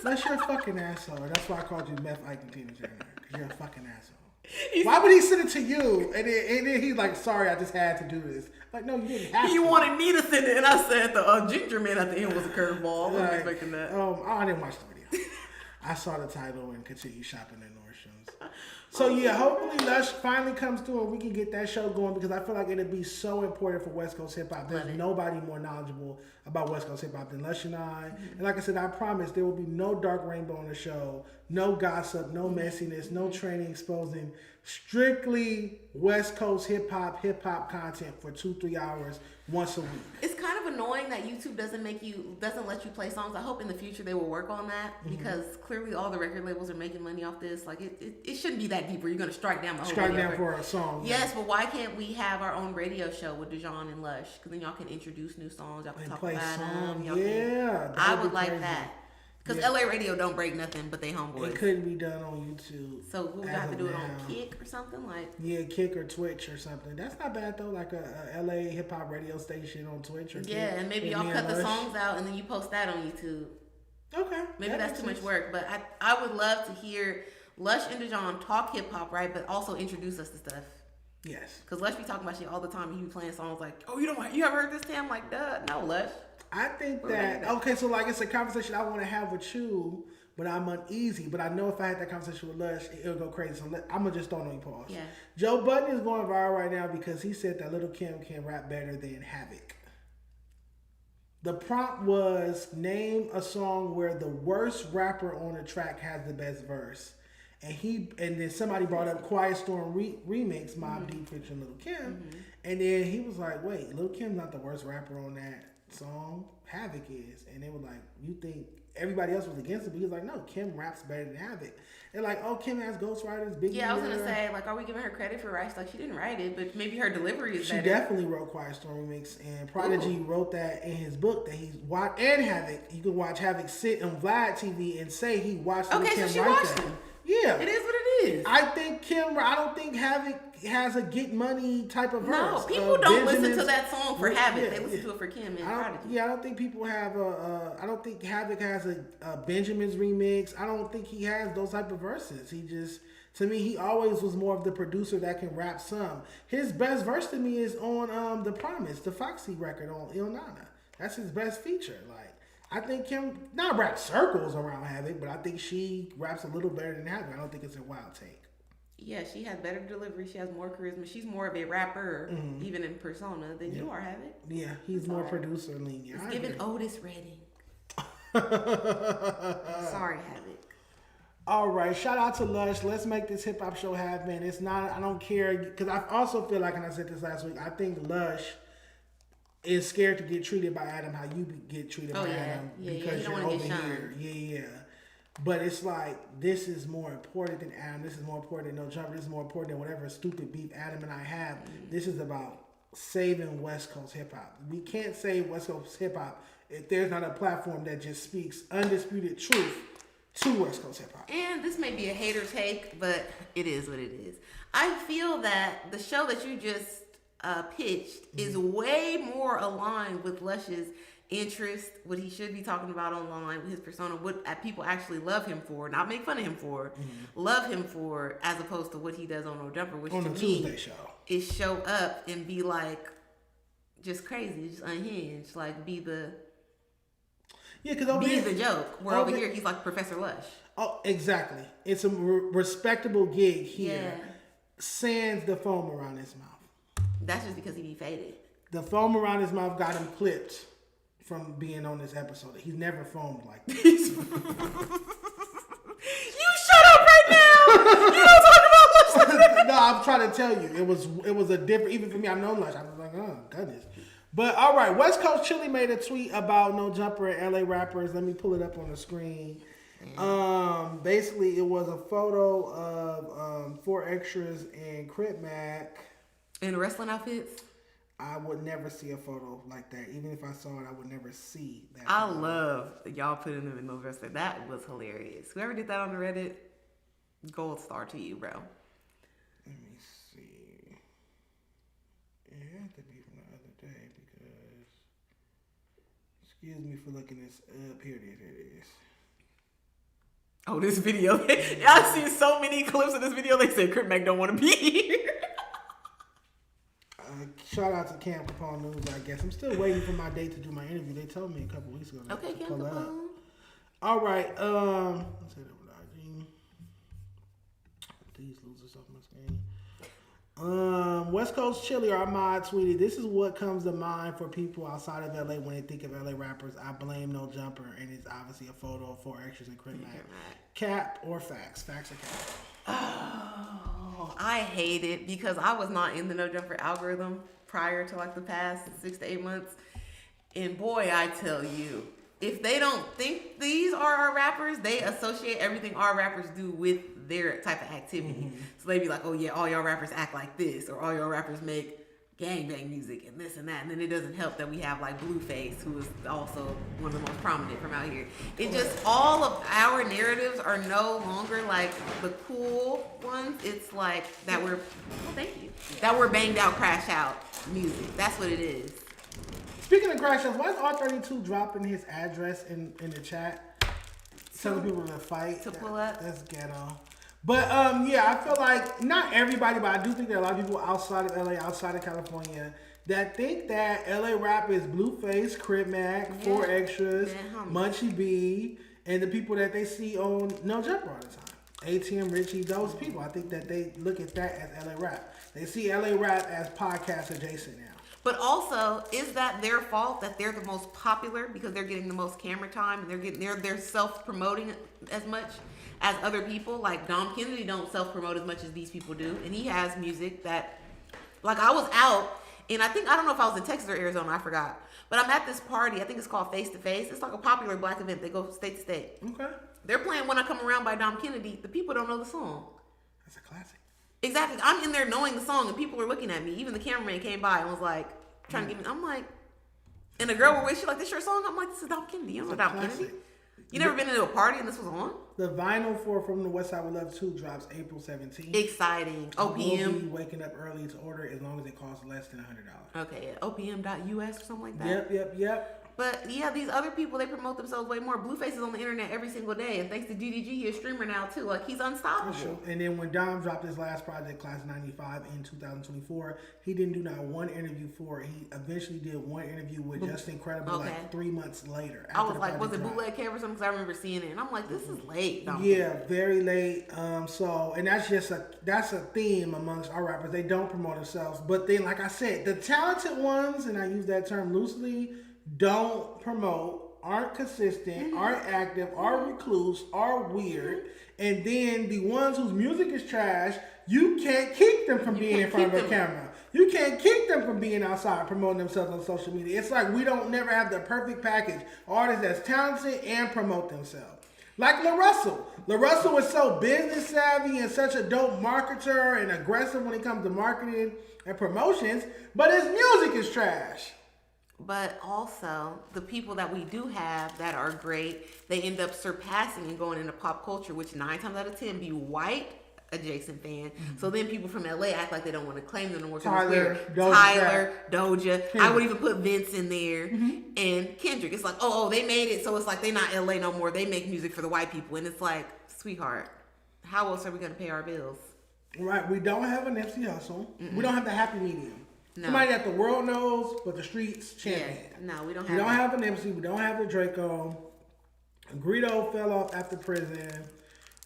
That's your fucking asshole. That's why I called you Meth Ike and Tina Turner, because you're a fucking asshole. Why would he send it to you? And then he's like, sorry, I just had to do this. Like, no, you didn't have to. He wanted me to send it, and I said the ginger man at the end was a curveball. I wasn't expecting that. I didn't watch the video. I saw the title and continued shopping at Nordstrom's. So yeah, hopefully Lush finally comes through and we can get that show going, because I feel like it'd be so important for West Coast hip hop. There's nobody more knowledgeable about West Coast hip hop than Lush and I. Mm-hmm. And like I said, I promise there will be no dark rainbow on the show, no gossip, no messiness, no training exposing, strictly West Coast hip hop content for 2-3 hours once a week. It's kind of annoying that YouTube doesn't let you play songs. I hope in the future they will work on that, because clearly all the record labels are making money off this. Like it shouldn't be that deep where you're gonna strike down the whole video for a song. Yes, but why can't we have our own radio show with Dejon and Lush? Because then y'all can introduce new songs. Y'all can talk about them. Yeah, I would like that. Because LA radio don't break nothing but they homeboys. It couldn't be done on YouTube. So we'll have to do it on Kick or something Kick or Twitch or something. That's not bad though. Like a LA hip hop radio station on Twitch or Kick. Yeah, and maybe y'all cut the songs out and then you post that on YouTube. Okay. Maybe that's too much work, but I would love to hear Lush and Dejon talk hip hop, right? But also introduce us to stuff. Yes. Because Lush be talking about shit all the time. He be playing songs like, oh, you ever heard this? I'm like, duh, no, Lush. I think that, okay, so like it's a conversation I want to have with you, but I'm uneasy. But I know if I had that conversation with Lush, it'll go crazy. So I'm going to just throw it on you, pause. Yeah. Joe Budden is going viral right now because he said that Lil' Kim can rap better than Havoc. The prompt was name a song where the worst rapper on the track has the best verse. And then somebody brought up Quiet Storm remix, Mobb Deep featuring Lil' Kim. Mm-hmm. And then he was like, wait, Lil' Kim's not the worst rapper on that song, Havoc is. And they were like, you think everybody else was against it? But he was like, no, Kim raps better than Havoc. They're like, oh, Kim has ghostwriters, Biggie. Yeah, I was gonna say, like, are we giving her credit for writing? Like, she didn't write it, but maybe her delivery is better. She definitely wrote Quiet Storm remix, and Prodigy wrote that in his book that he's watched. And Havoc, you can watch Havoc sit on Vlad TV and say he watched Lil' Kim write that. Yeah, it is what it is. I don't think Havoc has a get money type of verse. No, people don't listen to that song for Havoc. They listen to it for Kim and Prodigy. Yeah, I don't think people have I don't think Havoc has a Benjamin's remix. I don't think he has those type of verses. He just, to me, he always was more of the producer that can rap some. His best verse to me is on The Promise, the Foxy record on Il Nana. That's his best feature. Like, I think Kim not rap circles around Havoc, but I think she raps a little better than Havoc. I don't think it's a wild take. Yeah, she has better delivery. She has more charisma. She's more of a rapper, even in persona, than you are, Havoc. Yeah, he's more producer leaning. It's giving Otis Redding. Sorry, Havoc. All right, shout out to Lush. Let's make this hip hop show happen. It's not, I don't care, because I also feel like, and I said this last week, I think Lush is scared to get treated by Adam how you get treated by Adam because you're over here. Yeah. But it's like, this is more important than Adam. This is more important than No Jumper. This is more important than whatever stupid beef Adam and I have. This is about saving West Coast hip hop. We can't save West Coast hip hop if there's not a platform that just speaks undisputed truth to West Coast hip hop. And this may be a hater take, but it is what it is. I feel that the show that you just pitched is way more aligned with Lush's interest, what he should be talking about online, his persona, what people actually love him for, not make fun of him for, love him for, as opposed to what he does on No Jumper, which on to the me Tuesday show is show up and be like just crazy, just unhinged, like be the joke. Where over here he's like Professor Lush. Oh, exactly. It's a respectable gig here. Yeah. Sans the foam around his mouth. That's just because he be faded. The foam around his mouth got him clipped from being on this episode. He's never foamed like this. You shut up right now! You don't talk about Lush. No, I'm trying to tell you. It was a different, even for me, I know Lush. I was like, oh, goodness. But all right, West Coast Chili made a tweet about No Jumper and LA rappers. Let me pull it up on the screen. Basically, it was a photo of 4 extras in Crip Mac. In wrestling outfits? I would never see a photo like that. Even if I saw it, I would never see that. I love y'all putting them in those wrestling. That was hilarious. Whoever did that on the Reddit, gold star to you, bro. Let me see. It had to be from the other day because... Excuse me for looking this up. Here it is. Oh, this video. I've seen so many clips of this video. They said Crip Mac don't want to be here. Shout out to Cam Capone News, I guess. I'm still waiting for my date to do my interview. They told me a couple weeks ago. Okay, Cam Capone. All right. Let's hit it with IG. Please lose this off my screen. West Coast Chili, our mod, tweeted, "This is what comes to mind for people outside of LA when they think of LA rappers. I blame No Jumper," and it's obviously a photo of 4 extras in Crip Mac. Cap or facts? Facts or cap? Oh, I hate it because I was not in the No Jumper algorithm prior to like the past 6 to 8 months. And boy, I tell you, if they don't think these are our rappers, they associate everything our rappers do with their type of activity. So they be like, oh yeah, all y'all rappers act like this, or all y'all rappers make gangbang music and this and that. And then it doesn't help that we have like Blueface, who is also one of the most prominent from out here. It just, all of our narratives are no longer like the cool ones. It's like that we're, that we're banged out, crash out music. That's what it is. Speaking of crash outs, why is R32 dropping his address in the chat? Telling people to fight. To pull up. That's ghetto. But yeah, I feel like not everybody, but I do think there are a lot of people outside of LA, outside of California, that think that LA rap is Blueface, Crip Mac, 4 extras, Munchie B, and the people that they see on No Jumper all the time. ATM, Richie, those people. I think that they look at that as LA rap. They see LA rap as podcast adjacent now. But also, is that their fault that they're the most popular because they're getting the most camera time and they're self-promoting as much as other people? Like Dom Kennedy don't self-promote as much as these people do, and he has music that, like, I was out and I don't know if I was in Texas or Arizona, I forgot, but I'm at this party. I think it's called Face to Face. It's like a popular black event. They go state to state. Okay. They're playing When I Come Around by Dom Kennedy. The people don't know the song. That's a classic. Exactly. I'm in there knowing the song and people are looking at me. Even the cameraman came by and was like, trying to give me, I'm like, and the girl were with, she's like, this your song? I'm like, this is Dom Kennedy. You don't know Dom Kennedy? You never been to a party and this was on? The vinyl for From the West Side Would Love 2 drops April 17th. Exciting. OPM. We'll be waking up early to order as long as it costs less than $100. Okay, yeah. OPM.US or something like that. Yep. But yeah, these other people, they promote themselves way more. Blueface is on the internet every single day. And thanks to DDG, he's a streamer now too. Like, he's unstoppable. Sure. And then when Dom dropped his last project, Class 95, in 2024, he didn't do not one interview for it. He eventually did one interview with Justin Credible like 3 months later. I was like, was it bootleg cave or something? Because I remember seeing it. And I'm like, this is late, Dom. Yeah, very late. So, and that's just that's a theme amongst our rappers. They don't promote themselves. But then, like I said, the talented ones, and I use that term loosely, don't promote, aren't consistent, aren't active, are recluse, are weird, and then the ones whose music is trash, you can't keep them from being in front of a camera. You can't keep them from being outside promoting themselves on social media. It's like we don't never have the perfect package. Artists that's talented and promote themselves. Like La Russell. La Russell is so business savvy and such a dope marketer and aggressive when it comes to marketing and promotions, but his music is trash. But also, the people that we do have that are great, they end up surpassing and going into pop culture, which 9 times out of 10 be white adjacent fan. Mm-hmm. So then people from LA act like they don't want to claim them no more. Tyler, Doja. I would even put Vince in there, and Kendrick. It's like, oh, they made it, so it's like they're not LA no more. They make music for the white people, and it's like, sweetheart, how else are we going to pay our bills? Right, we don't have an Nipsey Hussle. We don't have the happy medium. No. Somebody that the world knows, but the streets champion. Yeah. No, we don't have. We don't have a Nipsey. We don't have the Draco. Greedo fell off after prison.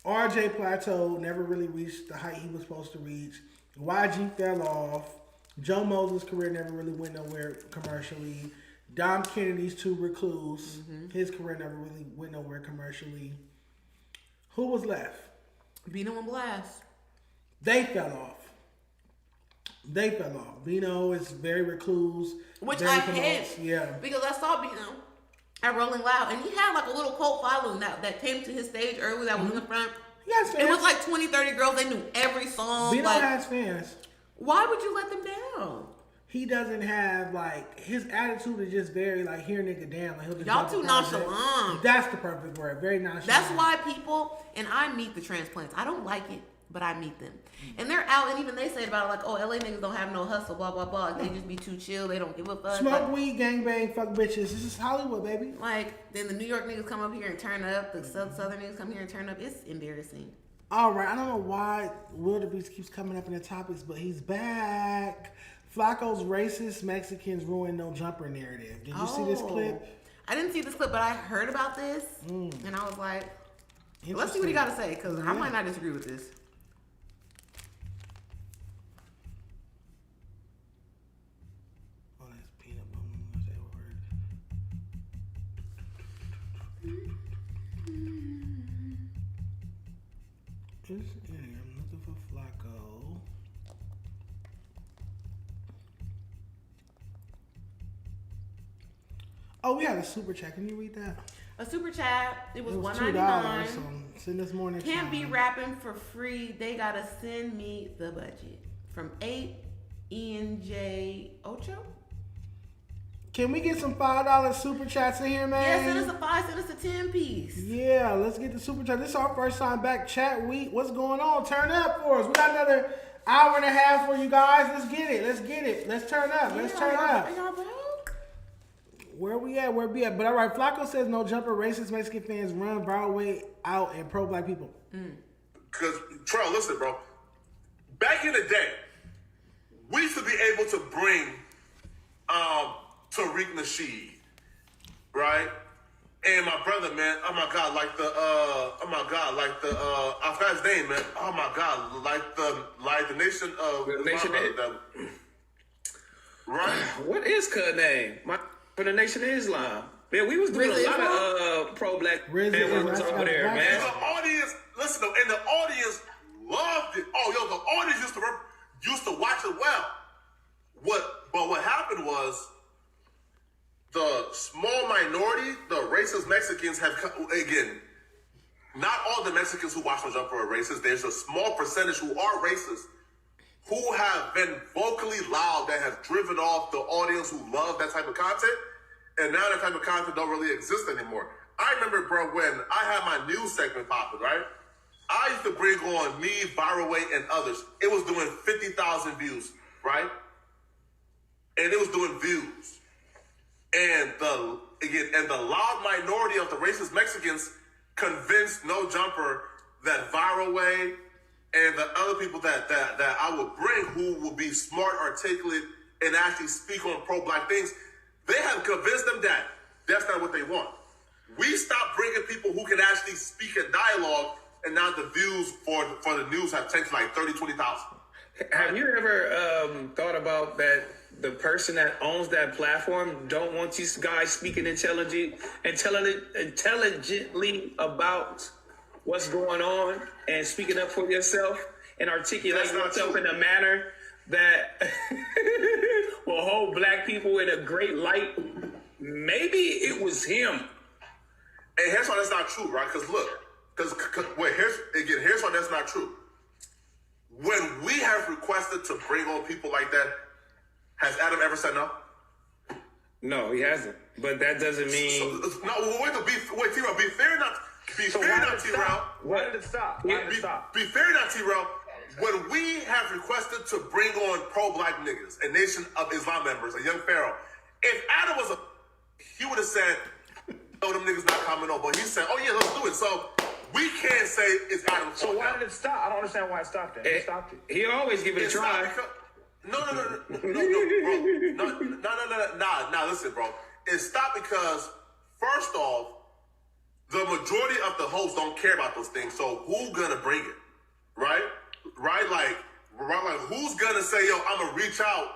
RJ Plateau never really reached the height he was supposed to reach. YG fell off. Joe Moses' career never really went nowhere commercially. Dom Kennedy's too recluse. His career never really went nowhere commercially. Who was left? Bino and Blast. They fell off. Bino is very recluse. Which I hate. Yeah. Because I saw Bino at Rolling Loud, and he had like a little cult following that came to his stage early that was in the front. Yes, it was like 20, 30 girls. They knew every song. Bino has fans. Why would you let them down? He doesn't have like his attitude is just very like here nigga damn. Like, y'all too nonchalant. That's the perfect word. Very nonchalant. That's why people, and I meet the transplants. I don't like it, but I meet them. And they're out, and even they say about it, like, oh, LA niggas don't have no hustle, blah, blah, blah. They just be too chill. They don't give a fuck. Smoke weed, gangbang, fuck bitches. This is Hollywood, baby. Like, then the New York niggas come up here and turn up. The Southern niggas come here and turn up. It's embarrassing. All right. I don't know why Wildebeest keeps coming up in the topics, but he's back. Flakko's racist Mexicans ruin no jumper narrative. Did you see this clip? I didn't see this clip, but I heard about this. And I was like, let's see what he got to say, because I might not disagree with this. I'm looking for Flakko. Oh, we had a super chat. Can you read that? A super chat. It was $1.99. So send this morning. Can't be rapping for free. They gotta send me the budget. From 8 ENJ Ocho. Can we get some $5 super chats in here, man? Yeah, send us a 5, send us a 10 piece. Yeah, let's get the super chat. This is our first time back chat week. What's going on? Turn up for us. We got another hour and a half for you guys. Let's get it. Let's turn up. Where we at? But all right, Flakko says no jumper. Racist Mexican fans run Broadway out and pro-black people. Because, Terrell, listen, bro. Back in the day, we used to be able to bring Tariq Nasheed, right? And my brother, man, I forgot his name, man. Oh my God, like the nation of the nation brother, right? What is cuz name? For the Nation of Islam. Man, we was doing a lot of pro-black man over there, man. The audience, listen though, and the audience loved it. Oh, yo, the audience used to watch it well. But what happened was the small minority, the racist Mexicans have, again, not all the Mexicans who watch No Jumper are racist. There's a small percentage who are racist, who have been vocally loud, that have driven off the audience who love that type of content. And now that type of content don't really exist anymore. I remember, bro, when I had my news segment popping, right? I used to bring on me, Viral Way, and others. It was doing 50,000 views, right? And it was doing views. And the loud minority of the racist Mexicans convinced No Jumper that Viral Way and the other people that I would bring who would be smart, articulate, and actually speak on pro-black things, they have convinced them that that's not what they want. We stopped bringing people who can actually speak a dialogue, and now the views for the news have taken like 30, 20,000. Have you ever thought about that the person that owns that platform don't want these guys speaking intelligently about what's going on and speaking up for yourself and articulating yourself in a manner that will hold black people in a great light? Maybe it was him. And here's why that's not true, right? Because look, here's why that's not true. when we have requested to bring on people like that, has Adam ever said no? No, he hasn't. But that doesn't mean. Wait, T-Rail, be fair not. Be fair not, T-Rail. Why did it stop? Why did it stop? Be fair not, T-Rail. When we have requested to bring on pro-black niggas, a Nation of Islam members, a young pharaoh, if Adam was he would have said, no, them niggas not coming on. But he said, oh yeah, let's do it. So we can't say it's Adam's fault. So why did it stop? I don't understand why it stopped. It stopped it. He always give it a try. No, bro. No, listen, bro. It stopped because, first off, the majority of the hosts don't care about those things. So who's gonna bring it, right? Like who's gonna say, yo, I'm gonna reach out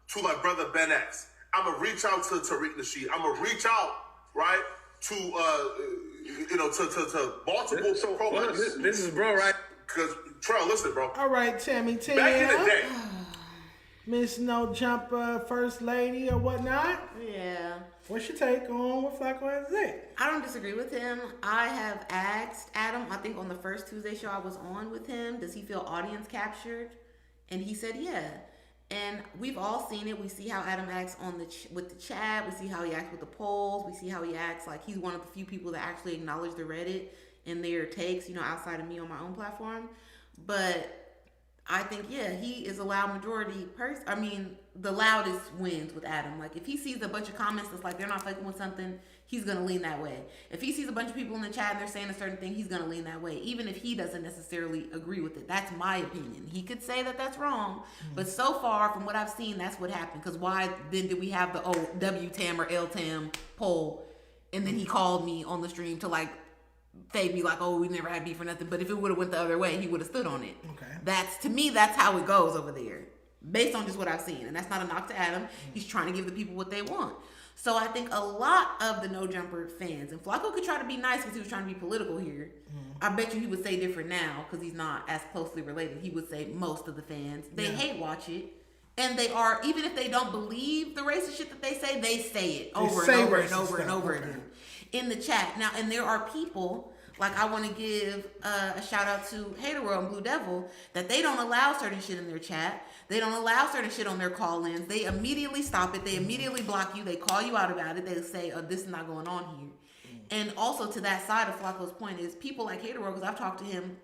to like brother Ben X. I'm gonna reach out to Tariq Nasheed. I'm gonna reach out, right, to to multiple programs. This is bro, right? Because Trell, listen, bro. All right, Tammy Tam. Back in the day. Miss No Jumper, First Lady or whatnot. Yeah. What's your take on what Flakko has to say? I don't disagree with him. I have asked Adam, I think on the first Tuesday show I was on with him, does he feel audience captured? And he said, yeah. And we've all seen it. We see how Adam acts on with the chat. We see how he acts with the polls. We see how he acts like he's one of the few people that actually acknowledge the Reddit and their takes, outside of me on my own platform. But I think, yeah, he is a loud majority person. I mean, the loudest wins with Adam. Like, if he sees a bunch of comments that's like they're not fucking with something, he's going to lean that way. If he sees a bunch of people in the chat and they're saying a certain thing, he's going to lean that way, even if he doesn't necessarily agree with it. That's my opinion. He could say that that's wrong, but so far, from what I've seen, that's what happened. Because why then did we have the W-Tam or L-Tam poll, and then he called me on the stream to, like, they'd be like, oh, we never had beef or nothing. But if it would have went the other way, he would have stood on it. Okay. To me, that's how it goes over there, based on just what I've seen. And that's not a knock to Adam. He's trying to give the people what they want. So I think a lot of the No Jumper fans, and Flakko could try to be nice because he was trying to be political here. I bet you he would say different now because he's not as closely related. He would say most of the fans, they hate watch it. And they are, even if they don't believe the racist shit that they say it over and over and over and over again in the chat. Now, and there are people, like I want to give a shout out to Hater World and Blue Devil, that they don't allow certain shit in their chat. They don't allow certain shit on their call-ins. They immediately stop it. They immediately block you. They call you out about it. They say, oh, this is not going on here. And also to that side of Flakko's point is people like Hater World, because I've talked to him,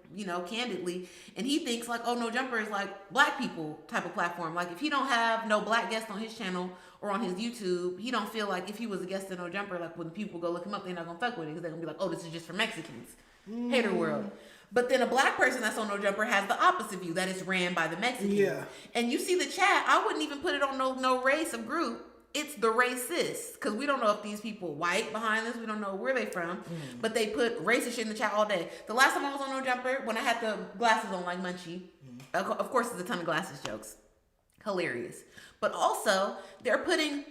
candidly, and he thinks like, oh, No Jumper is like black people type of platform. Like if he don't have no black guest on his channel or on his YouTube, he don't feel like if he was a guest in No Jumper, like when people go look him up, they're not gonna fuck with it because they're gonna be like, oh, this is just for Mexicans. Hater World. But then a black person that's on No Jumper has the opposite view, that it's ran by the Mexicans. Yeah. And you see the chat, I wouldn't even put it on no race of group. It's the racist, because we don't know if these people white behind this. We don't know where they from, but they put racist shit in the chat all day. The last time I was on No Jumper, when I had the glasses on like Munchie, of course there's a ton of glasses jokes. Hilarious. But also, they're putting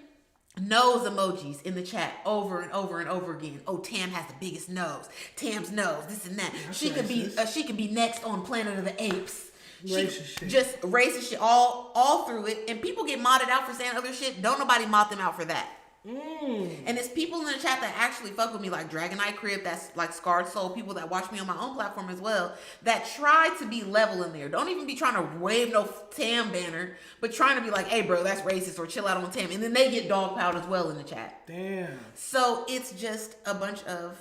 nose emojis in the chat over and over and over again. Oh, Tam has the biggest nose. Tam's nose, this and that. She could be next on Planet of the Apes. Racist shit. Just racist shit all through it. And people get modded out for saying other shit. Don't nobody mod them out for that. And it's people in the chat that actually fuck with me, like Dragonite Crib, that's like Scarred Soul, people that watch me on my own platform as well, that try to be level in there. Don't even be trying to wave no Tam banner, but trying to be like, hey bro, that's racist, or chill out on Tam. And then they get dogpiled as well in the chat. Damn. So it's just a bunch of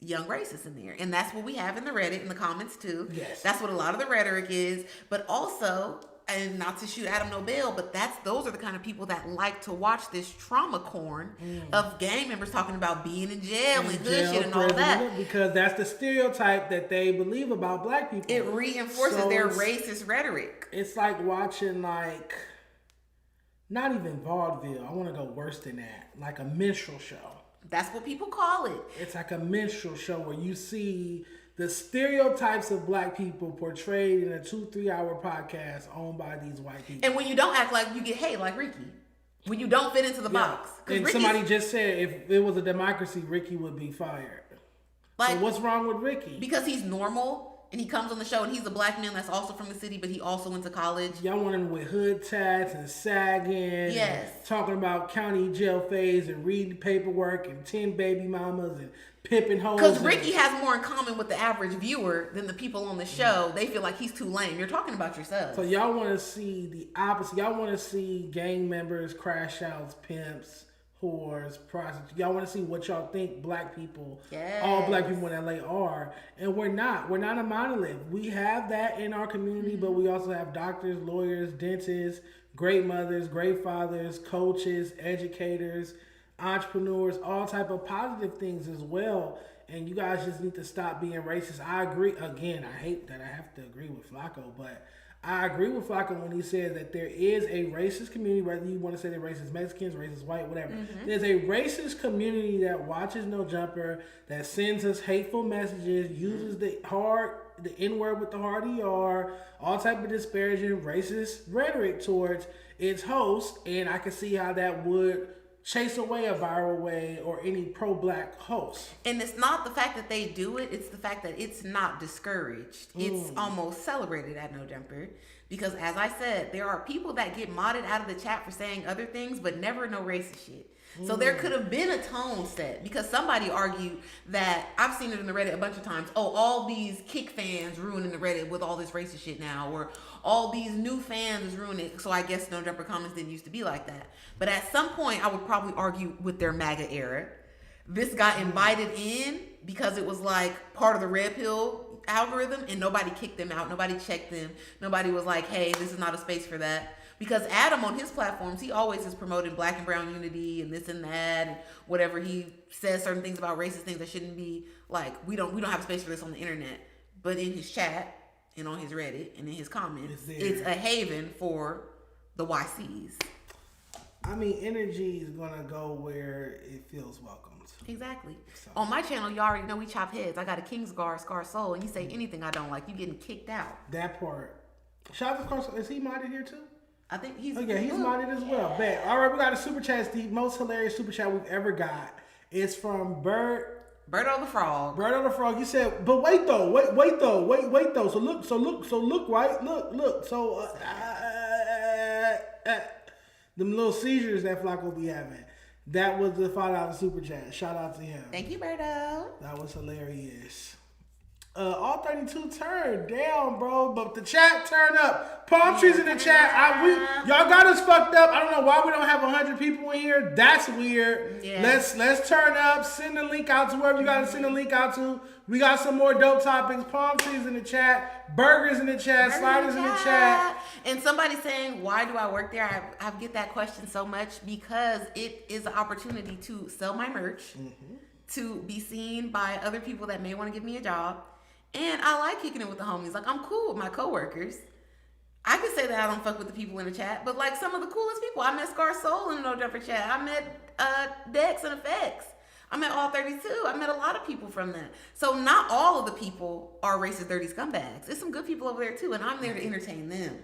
young racists in there, and that's what we have in the Reddit, in the comments too. Yes, that's what a lot of the rhetoric is. But also, and not to shoot Adam Nobel, but those are the kind of people that like to watch this trauma corn of gang members talking about being in jail and hood shit and all that, because that's the stereotype that they believe about black people. It reinforces their racist rhetoric. It's like watching not even vaudeville. I want to go worse than that, like a minstrel show. That's what people call it. It's like a minstrel show where you see the stereotypes of black people portrayed in a 2-3 hour podcast owned by these white people. And when you don't act like you get hate, like Ricky. When you don't fit into the box. And somebody just said if it was a democracy, Ricky would be fired. Like, so what's wrong with Ricky? Because he's normal and he comes on the show and he's a black man that's also from the city, but he also went to college. Y'all want him with hood tats and sagging. Yes. And talking about county jail phase and reading paperwork and 10 baby mamas and pimping hoes. Because Ricky has more in common with the average viewer than the people on the show. They feel like he's too lame. You're talking about yourself. So y'all want to see the opposite. Y'all want to see gang members, crash outs, pimps, whores, prostitutes. Y'all want to see what y'all think black people, all black people in LA are. And we're not. We're not a monolith. We have that in our community, but we also have doctors, lawyers, dentists, great mothers, great fathers, coaches, educators, entrepreneurs, all type of positive things as well. And you guys just need to stop being racist. I agree. Again, I hate that I have to agree with Flakko, but I agree with Flakko when he says that there is a racist community, whether you want to say they're racist Mexicans, racist white, whatever. There's a racist community that watches No Jumper, that sends us hateful messages, uses the N-word with the hard ER, all type of disparaging, racist rhetoric towards its host. And I can see how that would chase away a viral way or any pro-black host. And it's not the fact that they do it, it's the fact that it's not discouraged. It's almost celebrated at No Jumper. Because as I said, there are people that get modded out of the chat for saying other things, but never no racist shit. So there could have been a tone set, because somebody argued that, I've seen it in the Reddit a bunch of times, all these Kick fans ruining the Reddit with all this racist shit now, or all these new fans is ruining it. So I guess No Jumper comments didn't used to be like that. But at some point, I would probably argue with their MAGA era. This got invited in because it was like part of the red pill algorithm, and nobody kicked them out. Nobody checked them. Nobody was like, hey, this is not a space for that. Because Adam on his platforms, he always is promoting black and brown unity and this and that, and whatever. He says certain things about racist things that shouldn't be, like, we don't have space for this on the internet. But in his chat and on his Reddit and in his comments, it's a haven for the YCs. I mean, energy is gonna go where it feels welcomed. Exactly. So. On my channel, you already know we chop heads. I got a Kingsguard, Scar Soul, and you say anything I don't like, you getting kicked out. That part. Shout out to Scar Soul. Is he modded here too? I think he's. Oh yeah, he's modded as well. Bet. All right, we got a super chat. It's the most hilarious super chat we've ever got. It's from Birdo the Frog. Birdo the Frog. You said, but wait though, wait though. So look, right? Look. So them little seizures that Flakko be having. That was the $5 super chat. Shout out to him. Thank you, Birdo. That was hilarious. All 32 turned down, bro, but the chat turned up. Palm trees in the chat. Y'all got us fucked up. I don't know why we don't have 100 people in here. That's weird. Yeah. Let's turn up. Send the link out to wherever you got to send the link out to. We got some more dope topics. Palm trees in the chat. Burgers in the chat. Sliders in the chat. And somebody saying, why do I work there? I get that question so much because it is an opportunity to sell my merch, to be seen by other people that may want to give me a job. And I like kicking it with the homies. Like, I'm cool with my coworkers. I could say that I don't fuck with the people in the chat, but like some of the coolest people. I met Scar Soul in the No Jumper chat. I met Dex and Effects. I met all 32. I met a lot of people from that. So not all of the people are racist, dirty scumbags. There's some good people over there too, and I'm there to entertain them.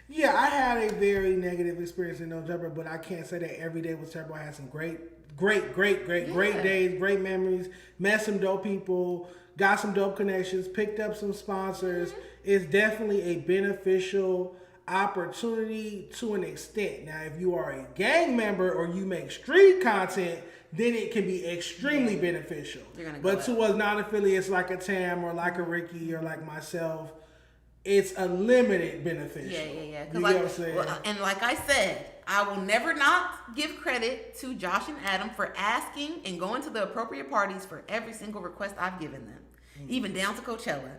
Yeah, I had a very negative experience in No Jumper, but I can't say that every day was terrible. I had some great days, great memories. Met some dope people. Got some dope connections, picked up some sponsors. It's definitely a beneficial opportunity to an extent. Now, if you are a gang member or you make street content, then it can be extremely beneficial. But to us non-affiliates like a Tam or like a Ricky or like myself, it's a limited beneficial. Yeah. You get what I'm saying? And like I said, I will never not give credit to Josh and Adam for asking and going to the appropriate parties for every single request I've given them, even down to Coachella.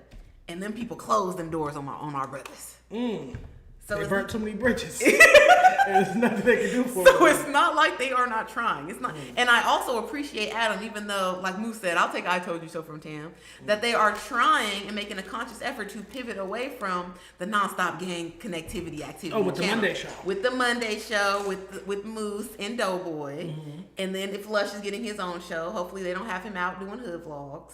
And then people closed them doors on our brothers. So they burnt too many bridges. And there's nothing they can do for them. So it's not like they are not trying. It's not. And I also appreciate Adam, even though, like Moose said, I'll take I Told You So from Tam, that they are trying and making a conscious effort to pivot away from the nonstop gang connectivity activity. Oh, with the Monday show. With the Monday show, with Moose and Doughboy. And then if Lush is getting his own show, hopefully they don't have him out doing hood vlogs.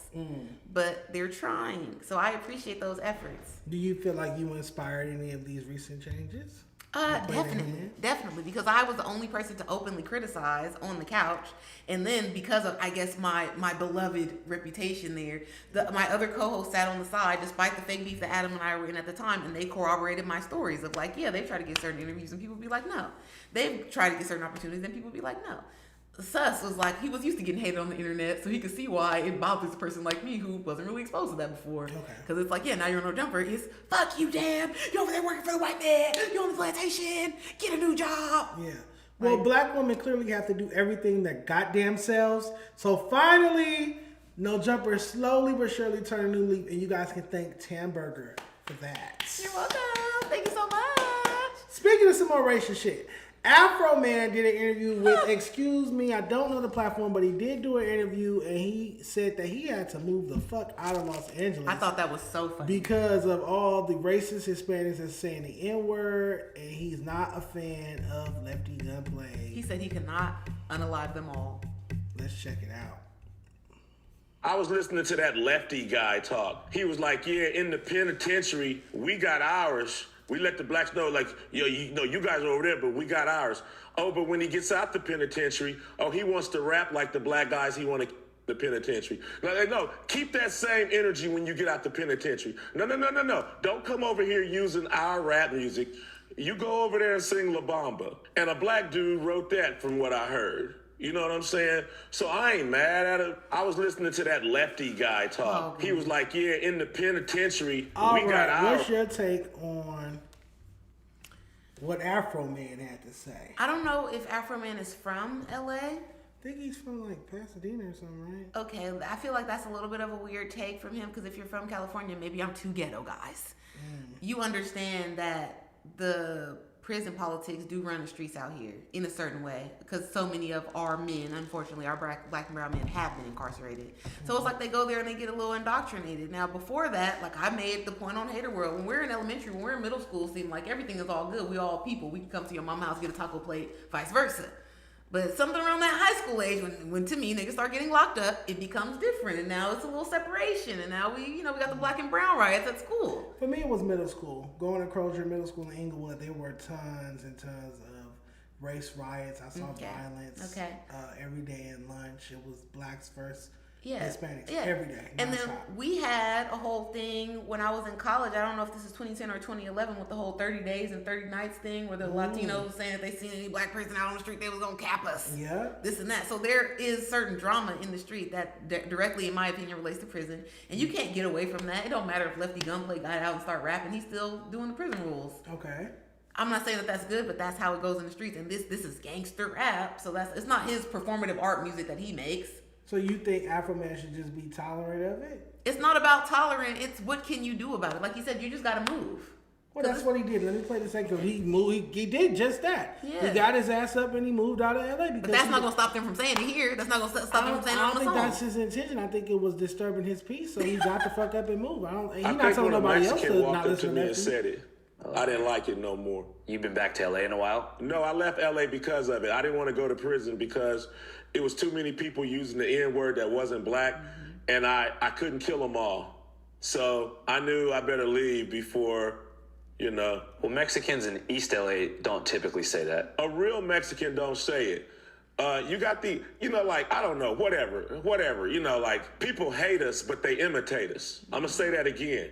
But they're trying. So I appreciate those efforts. Do you feel like you inspired any of these recent changes? Definitely, because I was the only person to openly criticize on the couch, and then because of, I guess, my beloved reputation there, my other co-host sat on the side, despite the fake beef that Adam and I were in at the time, and they corroborated my stories of like, yeah, they've tried to get certain interviews, and people would be like, no. They've tried to get certain opportunities, and people would be like, no. Sus was like, he was used to getting hated on the internet, so he could see why it bothers a person like me who wasn't really exposed to that before. Because it's like, yeah, now you're no jumper. It's, fuck you, damn. You're over there working for the white man. You're on the plantation. Get a new job. Yeah. Well, black women clearly have to do everything their goddamn selves. So finally, No Jumper is slowly but surely turning a new leaf, and you guys can thank Tamburger for that. You're welcome. Thank you so much. Speaking of some more racist shit, Afro Man did an interview with, excuse me, I don't know the platform, but he did do an interview, and he said that he had to move the fuck out of Los Angeles. I thought that was so funny. Because of all the racist Hispanics that's saying the N-word, and he's not a fan of Lefty Gunplay. He said he could not unalive them all. Let's check it out. I was listening to that Lefty guy talk. He was like, yeah, in the penitentiary, we got ours. We let the blacks know, like, yo, you know, you guys are over there, but we got ours. Oh, but when he gets out the penitentiary, oh, he wants to rap like the black guys he want to the penitentiary. No, keep that same energy when you get out the penitentiary. No. Don't come over here using our rap music. You go over there and sing La Bamba. And a black dude wrote that from what I heard. You know what I'm saying? So I ain't mad at him. I was listening to that Lefty guy talk. Oh, he was like, yeah, in the penitentiary, we got ours. What's your take on what Afro Man had to say? I don't know if Afro Man is from LA. I think he's from like Pasadena or something, right? Okay, I feel like that's a little bit of a weird take from him, because if you're from California, maybe I'm too ghetto, guys. You understand that the prison politics do run the streets out here in a certain way, because so many of our men, unfortunately, our black and brown men have been incarcerated. So it's like they go there and they get a little indoctrinated. Now, before that, like I made the point on Hater World, when we're in elementary, when we're in middle school, it seemed like everything is all good. We all people. We can come to your mom's house, get a taco plate, vice versa. But something around that high school age, when to me, niggas start getting locked up, it becomes different. And now it's a little separation. And now we got the black and brown riots at school. For me, it was middle school. Going to Crozier Middle School in Inglewood, there were tons and tons of race riots. I saw violence every day in lunch. It was blacks versus Hispanics every day. And then we had a whole thing when I was in college. I don't know if this is 2010 or 2011 with the whole 30 days and 30 nights thing, where the Latinos were saying if they seen any black person out on the street, they was gonna cap us. Yeah. This and that. So there is certain drama in the street that directly, in my opinion, relates to prison, and you can't get away from that. It don't matter if Lefty Gunplay got out and start rapping; he's still doing the prison rules. Okay. I'm not saying that that's good, but that's how it goes in the streets. And this is gangster rap, so it's not his performative art music that he makes. So you think Afro Man should just be tolerant of it? It's not about tolerant. It's what can you do about it. Like you said, you just got to move. Well, that's what he did. Let me play the second. He moved. He did just that. Yeah. He got his ass up and he moved out of LA. But that's not going to stop them from saying it here. That's not going to stop them from saying it on the song. I don't think that's his intention. I think it was disturbing his peace, so he got the fuck up and move. He's not telling nobody else to not listen to me and said it. I didn't like it no more. You've been back to LA in a while? No, I left LA because of it. I didn't want to go to prison because it was too many people using the N-word that wasn't black, and I couldn't kill them all. So I knew I better leave before, Well, Mexicans in East LA don't typically say that. A real Mexican don't say it. You got I don't know, whatever. People hate us, but they imitate us. I'm going to say that again.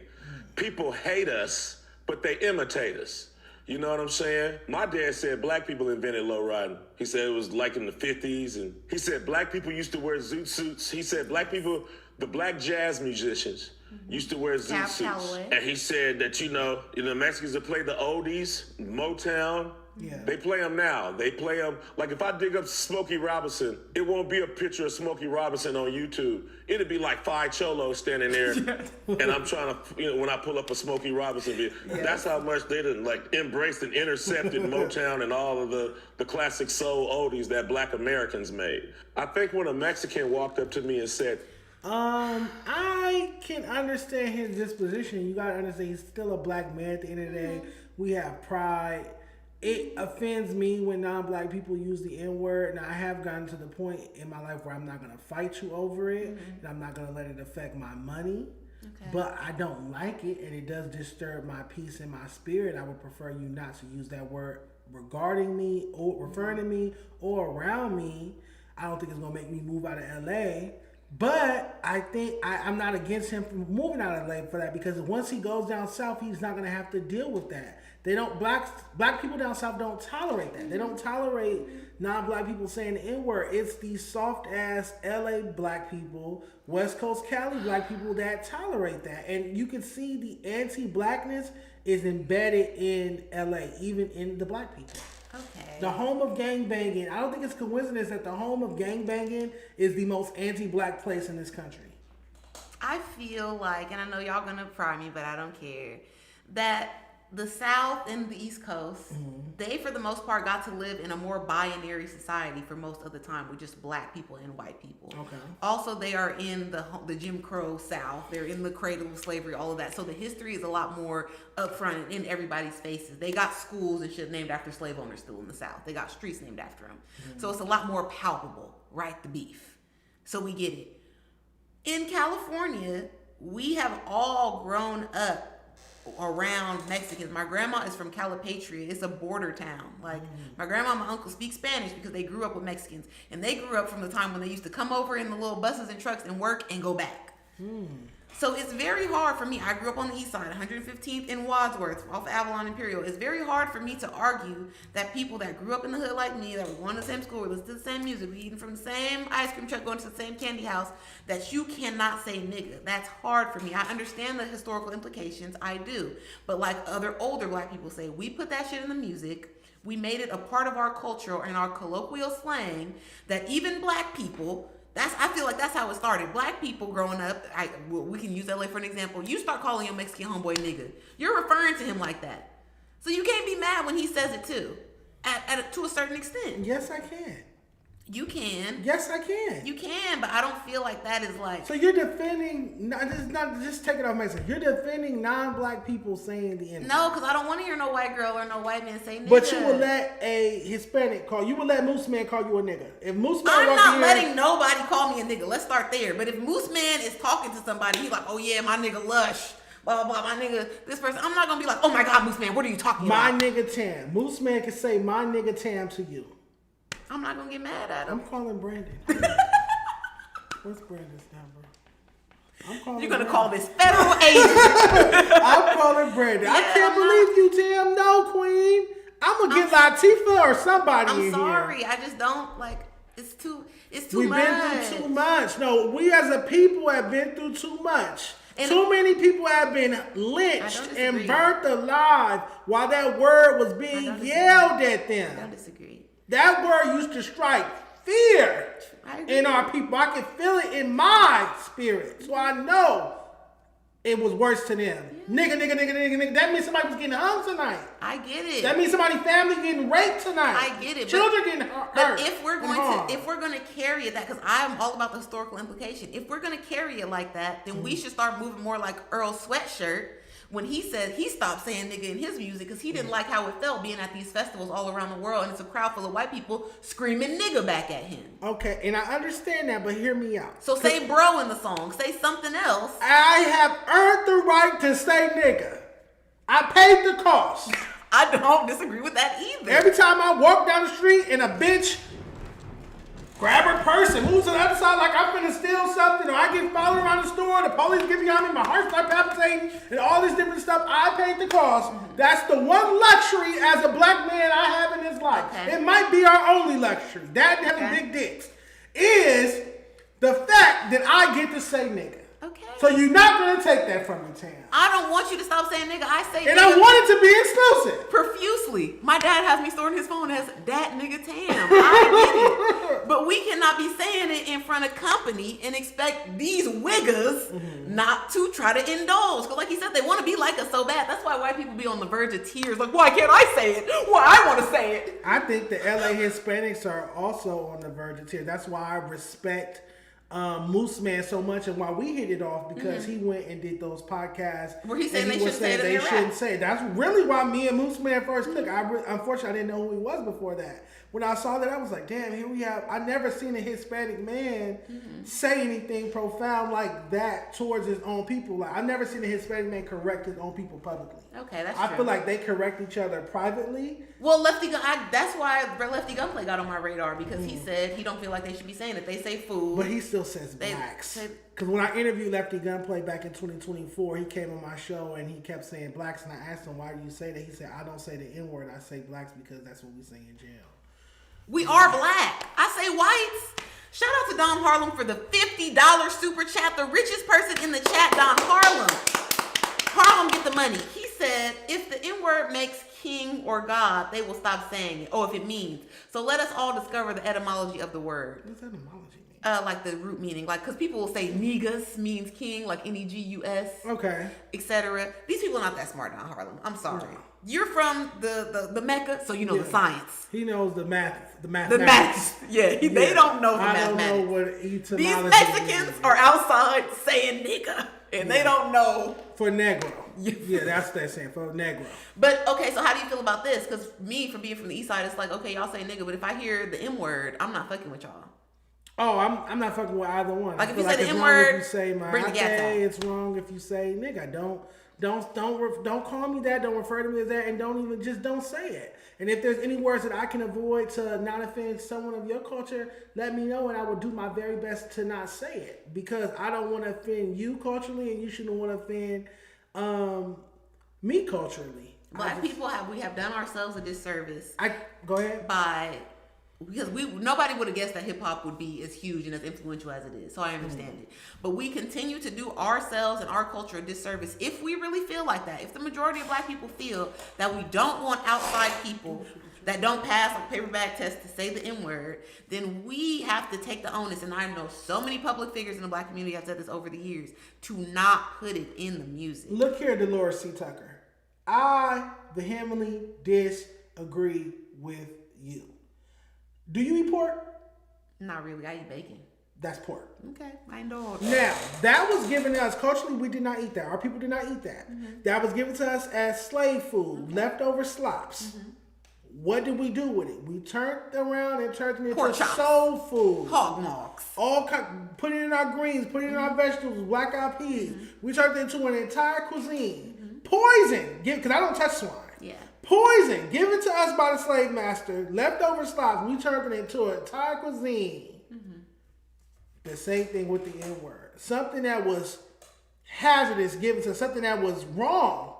People hate us, but they imitate us. You know what I'm saying? My dad said black people invented low riding. He said it was like in the 50s. And he said black people used to wear zoot suits. He said the black jazz musicians used to wear zoot suits. And he said that, the Mexicans that play the oldies, Motown, they play them now. They play them, like if I dig up Smokey Robinson, it won't be a picture of Smokey Robinson on YouTube. It'll be like 5 cholos standing there, and I'm trying to, when I pull up a Smokey Robinson video. That's how much they done embraced and intercepted Motown and all of the classic soul oldies that black Americans made. I think when a Mexican walked up to me and said, I can understand his disposition. You gotta understand he's still a black man at the end of the day. We have pride. It offends me when non-black people use the N-word, and I have gotten to the point in my life where I'm not going to fight you over it, and I'm not going to let it affect my money. But I don't like it, and it does disturb my peace and my spirit. I would prefer you not to use that word regarding me or referring to me or around me. I don't think it's going to make me move out of LA. But I think I'm not against him from moving out of LA for that, because once he goes down south, he's not going to have to deal with that. They don't black people down south don't tolerate that. They don't tolerate non-black people saying the N-word. It's these soft ass LA black people, West Coast Cali black people that tolerate that. And you can see the anti-blackness is embedded in LA, even in the black people. Okay. The home of gangbanging. I don't think it's coincidence that the home of gangbanging is the most anti-black place in this country. I feel like, and I know y'all gonna pry me, but I don't care, that the South and the East Coast, they for the most part got to live in a more binary society for most of the time with just black people and white people. Okay. Also, they are in the Jim Crow South. They're in the cradle of slavery, all of that. So the history is a lot more upfront in everybody's faces. They got schools and shit named after slave owners still in the South. They got streets named after them. So it's a lot more palpable, right? The beef. So we get it. In California, we have all grown up around Mexicans. My grandma is from Calipatria. It's a border town. Like, my grandma and my uncle speak Spanish because they grew up with Mexicans. And they grew up from the time when they used to come over in the little buses and trucks and work and go back. So it's very hard for me. I grew up on the east side, 115th in Wadsworth, off Avalon Imperial. It's very hard for me to argue that people that grew up in the hood like me, that were going to the same school, we listened to the same music, we eating from the same ice cream truck, going to the same candy house, that you cannot say nigga. That's hard for me. I understand the historical implications. I do. But like other older black people say, we put that shit in the music. We made it a part of our culture and our colloquial slang that even black people... I feel like that's how it started. Black people growing up, we can use LA for an example. You start calling your Mexican homeboy nigga. You're referring to him like that. So you can't be mad when he says it too, to a certain extent. Yes, I can. You can. Yes, I can. You can, but I don't feel like that is like... So you're defending, just take it off Mexico. You're defending non-black people saying the N-word. No, because I don't want to hear no white girl or no white man say nigga. But you would let a Hispanic you would let Moose Man call you a nigga. If Moose Man I'm not letting nobody call me a nigga. Let's start there. But if Moose Man is talking to somebody, he's like, oh yeah, my nigga Lush, blah, blah, blah, my nigga, this person, I'm not going to be like, oh my God, Moose Man, what are you talking about? My nigga Tam. Moose Man can say my nigga Tam to you. I'm not gonna get mad at him. I'm calling Brandon. What's Brandon's number? You're gonna call this federal agent. I'm calling Brandon. Yeah, I can't believe you, Tim. No, Queen. I'm gonna get Latifah or somebody in here. I'm sorry. I just don't like. It's too much. We've been through too much. No, we as a people have been through too much. And too many people have been lynched and burnt alive while that word was being yelled at them. I don't disagree. That word used to strike fear in our people. I can feel it in my spirit. So I know it was worse to them. Yeah. Nigga. That means somebody was getting hung tonight. I get it. That means somebody's family getting raped tonight. I get it. Children getting hurt. But if we're going to carry it that, because I'm all about the historical implication. If we're going to carry it like that, then we should start moving more like Earl Sweatshirt. When he said he stopped saying nigga in his music because he didn't like how it felt being at these festivals all around the world and it's a crowd full of white people screaming nigga back at him. Okay, and I understand that, but hear me out. So say bro in the song. Say something else. I have earned the right to say nigga. I paid the cost. I don't disagree with that either. Every time I walk down the street and a bitch grab her purse and moves to the other side like I'm finna steal something, or I get followed around the store, the police get behind me, my heart start palpitating, and all this different stuff. I paid the cost. That's the one luxury as a black man I have in this life. Okay. It might be our only luxury. That and having big dicks is the fact that I get to say nigga. Okay. So you're not gonna take that from me, Tam. I don't want you to stop saying nigga. I say and nigga. I want it to be exclusive. Profusely. My dad has me stored in his phone as that nigga Tam. I get it. But we cannot be saying it in front of company and expect these wiggers not to try to indulge. Because like he said, they want to be like us so bad. That's why white people be on the verge of tears. Like, why can't I say it? Why I want to say it? I think the LA Hispanics are also on the verge of tears. That's why I respect Moose Man so much, and why we hit it off because he went and did those podcasts where he said they shouldn't say it. That's really why me and Moose Man first clicked. Unfortunately, I didn't know who he was before that. when I saw that, I was like, damn, here we have. I never seen a Hispanic man say anything profound like that towards his own people. Like I never seen a Hispanic man correct his own people publicly. Okay, that's I true. feel like they correct each other privately. Well, that's why Lefty Gunplay got on my radar because he said he don't feel like they should be saying it. They say food. But he still says blacks. Because when I interviewed Lefty Gunplay back in 2024, he came on my show and he kept saying blacks. And I asked him, why do you say that? He said, I don't say the N-word. I say blacks because that's what we say in jail. We are black. I say whites. Shout out to Don Harlem for the $50 super chat. The richest person in the chat, Don Harlem. Harlem, get the money. He said, if the N-word makes king or God, they will stop saying it. Oh, if it means. So let us all discover the etymology of the word. What's etymology? Like the root meaning, like because people will say negus means king, like Negus, okay, etc. These people are not that smart, Don Harlem. I'm sorry. No. You're from the Mecca, so you know the science. He knows the math, the math. Yeah, they don't know the mathematics. I don't know what etymology. These Mexicans are outside saying nigga, and they don't know for negro. Yeah, that's what they're saying for negro. But okay, so how do you feel about this? Because me, for being from the east side, it's like okay, y'all say nigga, but if I hear the M word, I'm not fucking with y'all. Oh, I'm not fucking with either one. Like if you say the N word, if you say my it's wrong if you say nigga. Don't call me that. Don't refer to me as that, and don't say it. And if there's any words that I can avoid to not offend someone of your culture, let me know, and I will do my very best to not say it because I don't want to offend you culturally, and you shouldn't want to offend me culturally. Black people have done ourselves a disservice. Go ahead. Because nobody would have guessed that hip hop would be as huge and as influential as it is. So I understand it. But we continue to do ourselves and our culture a disservice if we really feel like that. If the majority of black people feel that we don't want outside people that don't pass a paperback test to say the N-word, then we have to take the onus. And I know so many public figures in the black community have said this over the years to not put it in the music. Look here, Dolores C. Tucker. I vehemently disagree with you. Do you eat pork? Not really. I eat bacon. That's pork. Okay, I know. Now, that was given us, culturally, we did not eat that. Our people did not eat that. Mm-hmm. That was given to us as slave food, leftover slops. Mm-hmm. What did we do with it? We turned around and turned it into soul food. Hog mugs. Put it in our greens, put it in our vegetables, black eyed peas. Mm-hmm. We turned it into an entire cuisine. Poison, because I don't touch swine. Yeah. Poison, given to us by the slave master, leftover slops, we turned it into an entire cuisine. Mm-hmm. The same thing with the N-word. Something that was hazardous given to us, something that was wrong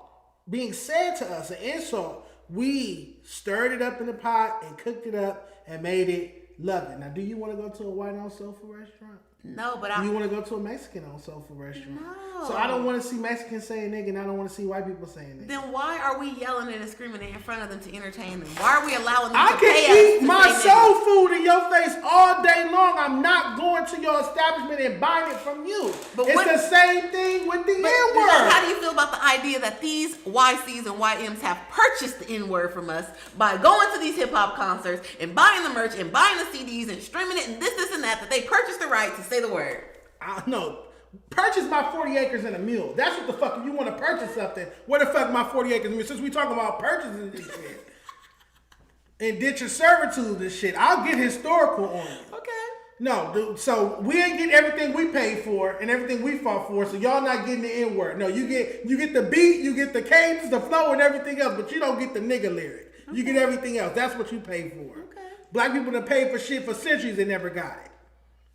being said to us, an insult. We stirred it up in the pot and cooked it up and made it lovely. Now, do you want to go to a white-owned soul food restaurant? No, but you want to go to a Mexican-owned soul food restaurant? No. So I don't want to see Mexicans saying nigga, and I don't want to see white people saying nigga. Then why are we yelling and screaming in front of them to entertain them? Why are we allowing them to pay us? I can eat my soul food in your face all day long. I'm not going to your establishment and buying it from you. But it's the same thing with the N-word. How do you feel about the idea that these YCs and YMs have purchased the N-word from us by going to these hip-hop concerts and buying the merch and buying the CDs and streaming it and this and that they purchased the right to say the word? No. Purchase my 40 acres and a mule. That's what the fuck. If you want to purchase something, where the fuck my 40 acres and a mule? Since we talking about purchasing this shit. Indentured servitude and shit. I'll get historical on it. Okay. No, dude. So we ain't getting everything we paid for and everything we fought for. So y'all not getting the N-word. No, you get the beat, you get the cadence, the flow, and everything else, but you don't get the nigga lyric. Okay. You get everything else. That's what you pay for. Okay. Black people that paid for shit for centuries, they never got it.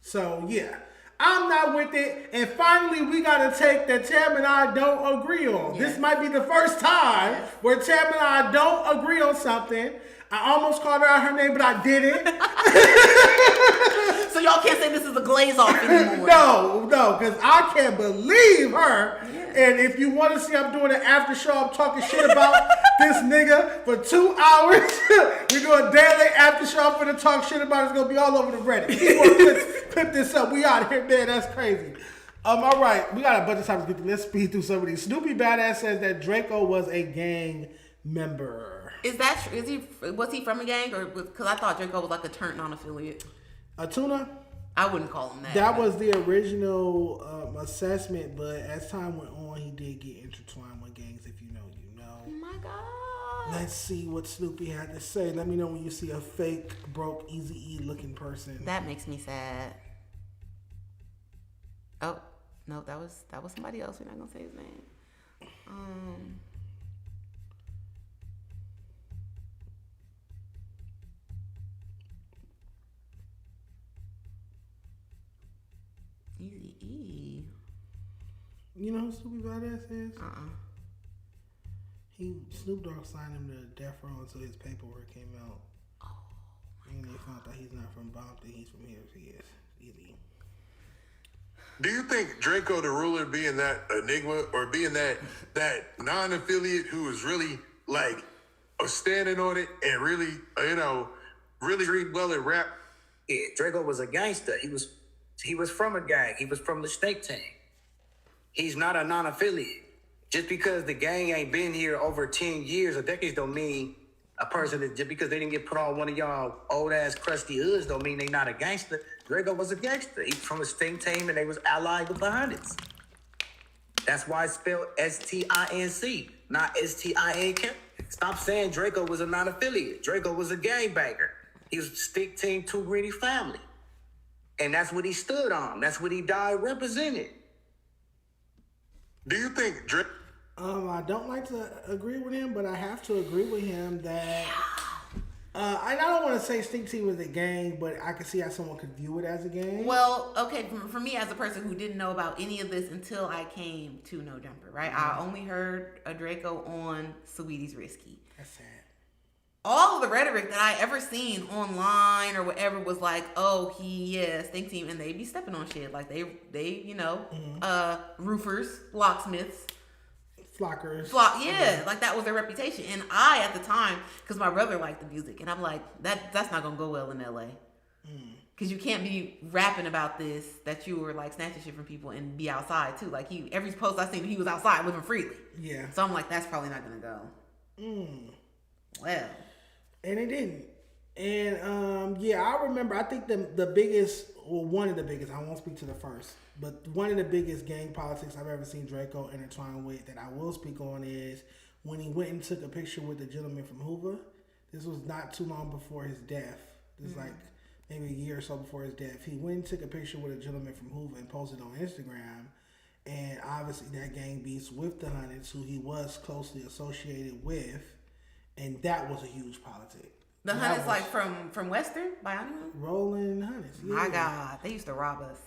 So yeah. I'm not with it. And finally, we got to take that Tam and I don't agree on. Yes. This might be the first time where Tam and I don't agree on something. I almost called her out her name, but I didn't. So y'all can't say this is a glaze off anymore. No, because I can't believe her. Yeah. And if you want to see I'm doing an after show, I'm talking shit about this nigga for 2 hours. We're doing a daily after show. I'm going to talk shit about it. It's going to be all over the Reddit. Let's clip this up. We out of here, man. That's crazy. All right. We got a bunch of time to get through. Let's speed through some of these. Snoopy Badass says that Draco was a gang member. Is that true? Was he from a gang? Or because I thought Draco was like a turned on affiliate. A tuna? I wouldn't call him that. That was the original assessment, but as time went on, he did get intertwined with gangs. If you know, you know. Oh my God. Let's see what Snoopy had to say. Let me know when you see a fake, broke, Eazy-E looking person. That makes me sad. Oh, no, that was somebody else. We're not gonna say his name. Eazy-E. You know who Snoopy Badass is? Snoop Dogg signed him to Death Row until his paperwork came out. And they found out he's not from Bompton, he's from here. He is. Easy. Do you think Draco the Ruler being that enigma or being that non-affiliate who is really like standing on it and really, really read well at rap? Yeah, Draco was a gangster. He was from a gang. He was from the snake team. He's not a non-affiliate. Just because the gang ain't been here over 10 years or decades don't mean a person that just because they didn't get put on one of y'all old ass crusty hoods don't mean they not a gangster. Draco was a gangster. He's from a snake team and they was allied with the Hundreds. That's why it's spelled S-T-I-N-C, not S-T-I-N-K. Stop saying Draco was a non-affiliate. Draco was a gangbanger. He was stick team Too Greedy family. And that's what he stood on. That's what he died represented. Do you think Draco... I don't like to agree with him, but I have to agree with him that I don't want to say Stick Team was a gang, but I can see how someone could view it as a gang. Well, okay, for me as a person who didn't know about any of this until I came to No Jumper, right? I only heard a Draco on Saweetie's Risky. That's sad. All of the rhetoric that I ever seen online or whatever was like, oh, Stink Team, and they be stepping on shit. Like they roofers, locksmiths. Flockers. Like that was their reputation. And I, at the time, because my brother liked the music, and I'm like, that's not gonna go well in LA. Because you can't be rapping about this, that you were like snatching shit from people and be outside too. Like every post I seen, he was outside living freely. Yeah. So I'm like, that's probably not gonna go. Well. And it didn't. And I remember, I think the biggest, well, one of the biggest, I won't speak to the first, but one of the biggest gang politics I've ever seen Draco intertwined with that I will speak on is when he went and took a picture with the gentleman from Hoover. This was not too long before his death. This is like maybe a year or so before his death. He went and took a picture with a gentleman from Hoover and posted on Instagram. And obviously that gang beats with the Hundreds, who he was closely associated with. And that was a huge politic. The Hundreds, like from Western, by Animo? Rolling Hundreds. Yeah. My God, they used to rob us.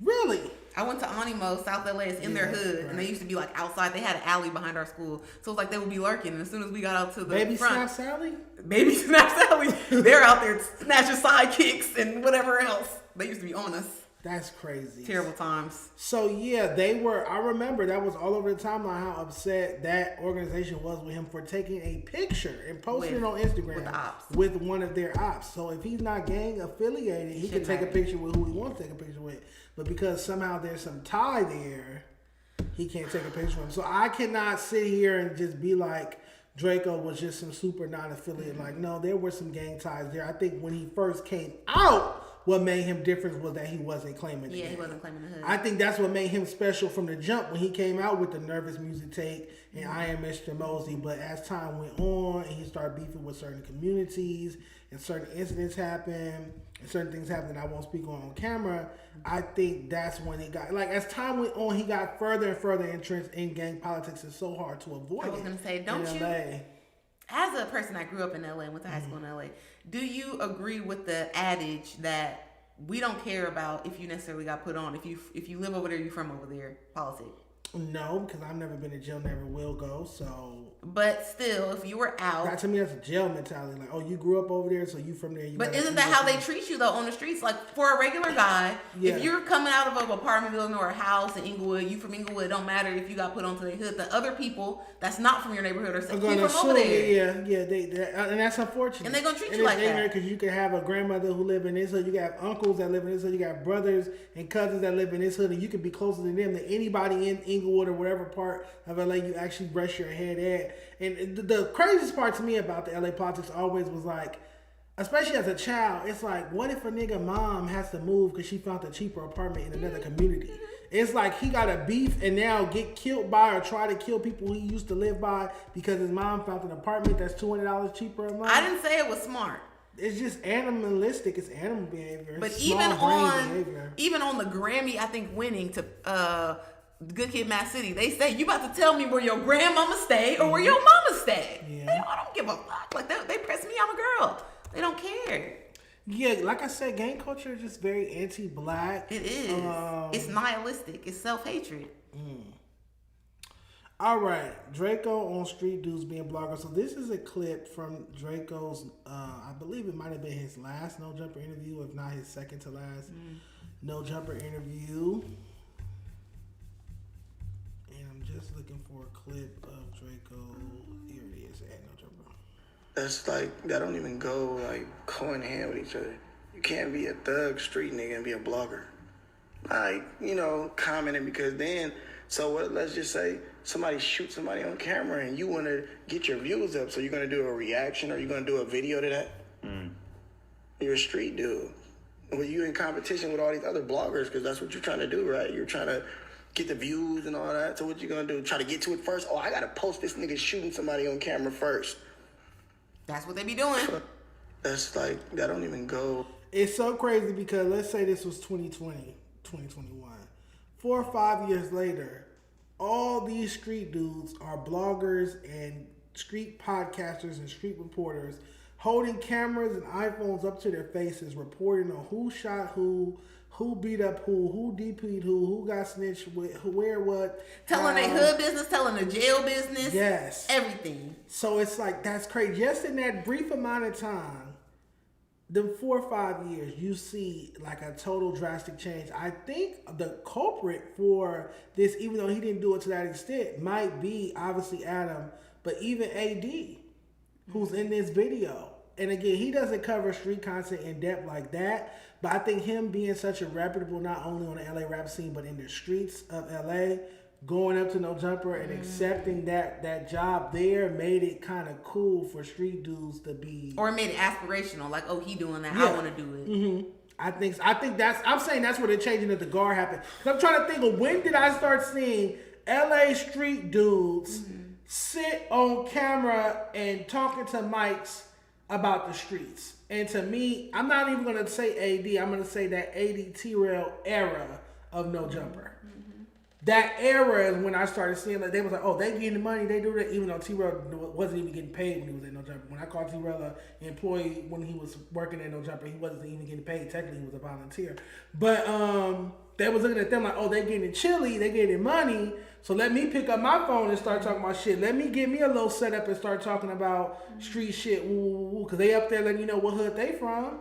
Really? I went to Animo, South LA. It's in their hood, and they used to be like outside. They had an alley behind our school, so it's like they would be lurking. And as soon as we got out to the Baby front, Sally, they're out there snatching sidekicks and whatever else. They used to be on us. That's crazy. Terrible times. So yeah, they were. I remember that was all over the timeline how upset that organization was with him for taking a picture and posting it on Instagram with the ops, with one of their ops. So if he's not gang affiliated, he can take a picture with who he wants to take a picture with. But because somehow there's some tie there, he can't take a picture with him. So I cannot sit here and just be like Draco was just some super non-affiliate. Like, no, there were some gang ties there. I think when he first came out, what made him different was that he wasn't claiming the gang. He wasn't claiming the hood. I think that's what made him special from the jump when he came out with the Nervous Music Take and I Am Mr. Mosey. But as time went on and he started beefing with certain communities and certain incidents happened and certain things happened that I won't speak on camera, I think that's when he got, like, as time went on, he got further and further entrenched in gang politics. It's so hard to avoid. I was going to say, don't you, as a person that grew up in LA and went to high school in LA, do you agree with the adage that we don't care about if you necessarily got put on, if you live over there, you from over there, politics? No, because I've never been to jail, never will go, so. But still, if you were out. That to me, that's a jail mentality. Like, oh, you grew up over there, so you from there. But isn't that how they treat you, though, on the streets? Like, for a regular guy, if you're coming out of an apartment building or a house in Inglewood, you from Inglewood, it don't matter if you got put onto their hood. The other people that's not from your neighborhood are saying, you from over there. Yeah, and that's unfortunate. And they're going to treat you like that. Because you can have a grandmother who live in this hood, you got uncles that live in this hood, you got brothers and cousins that live in this hood, and you can be closer to them than anybody in Inglewood or whatever part of LA you actually brush your head at. And the craziest part to me about the LA politics always was like, especially as a child, it's like, what if a nigga mom has to move because she found a cheaper apartment in another community? It's like he got a beef and now get killed by or try to kill people he used to live by because his mom found an apartment that's $200 cheaper a month. I didn't say it was smart. It's just animalistic. It's animal behavior. But It's even behavior. on the Grammy, I think winning to Good Kid, Mad City, they say you about to tell me where your grandmama stay or where your mama stay. Yeah. I don't give a fuck. Like they press me. I'm a girl. They don't care. Yeah, like I said, gang culture is just very anti-black. It is. It's nihilistic. It's self-hatred. All right, Draco on Street Dudes being blogger. So this is a clip from Draco's, I believe it might have been his last No Jumper interview, if not his second to last No Jumper interview. And I'm just looking for a clip of Draco. Here it is at No Jumper. That's like, that don't even go like hand in hand with each other. You can't be a thug street nigga and be a blogger. Like, you know, commenting because then, so what, let's just say somebody shoots somebody on camera and you want to get your views up. So you're going to do a reaction or you're going to do a video to that? You're a street dude. Well, you in competition with all these other bloggers because that's what you're trying to do, right? You're trying to get the views and all that. So what you going to do? Try to get to it first? Oh, I got to post this nigga shooting somebody on camera first. That's what they be doing. That's like, that don't even go. It's so crazy because let's say this was 2020, 2021. 4 or 5 years later, all these street dudes are bloggers and street podcasters and street reporters holding cameras and iPhones up to their faces, reporting on who shot who beat up who DP'd who got snitched with, where, what. Telling their hood business, telling the jail business. Yes. Everything. So it's like, that's crazy. Just in that brief amount of time, the 4 or 5 years, you see like a total drastic change. I think the culprit for this, even though he didn't do it to that extent, might be obviously Adam, but even AD, who's in this video. And again, he doesn't cover street content in depth like that, but I think him being such a reputable, not only on the LA rap scene, but in the streets of LA, going up to No Jumper and accepting that job there made it kind of cool for street dudes to be, or it made it aspirational. Like, oh, he doing that, I want to do it. I think that's, I'm saying that's where the changing of the guard happened. I'm trying to think of when did I start seeing LA street dudes sit on camera and talking to mics about the streets. And to me, I'm not even going to say AD. I'm going to say that AD T-Rail era of No Jumper. That era is when I started seeing, like, they was like, oh, they getting money, they do that, even though T-Rail wasn't even getting paid when he was at No Jumper. When I called T-Rail an employee when he was working at No Jumper, he wasn't even getting paid. Technically, he was a volunteer. But they was looking at them like, oh, they getting chilly, they getting money, so let me pick up my phone and start talking about shit. Let me get me a little setup and start talking about street shit, because they up there letting you know what hood they from.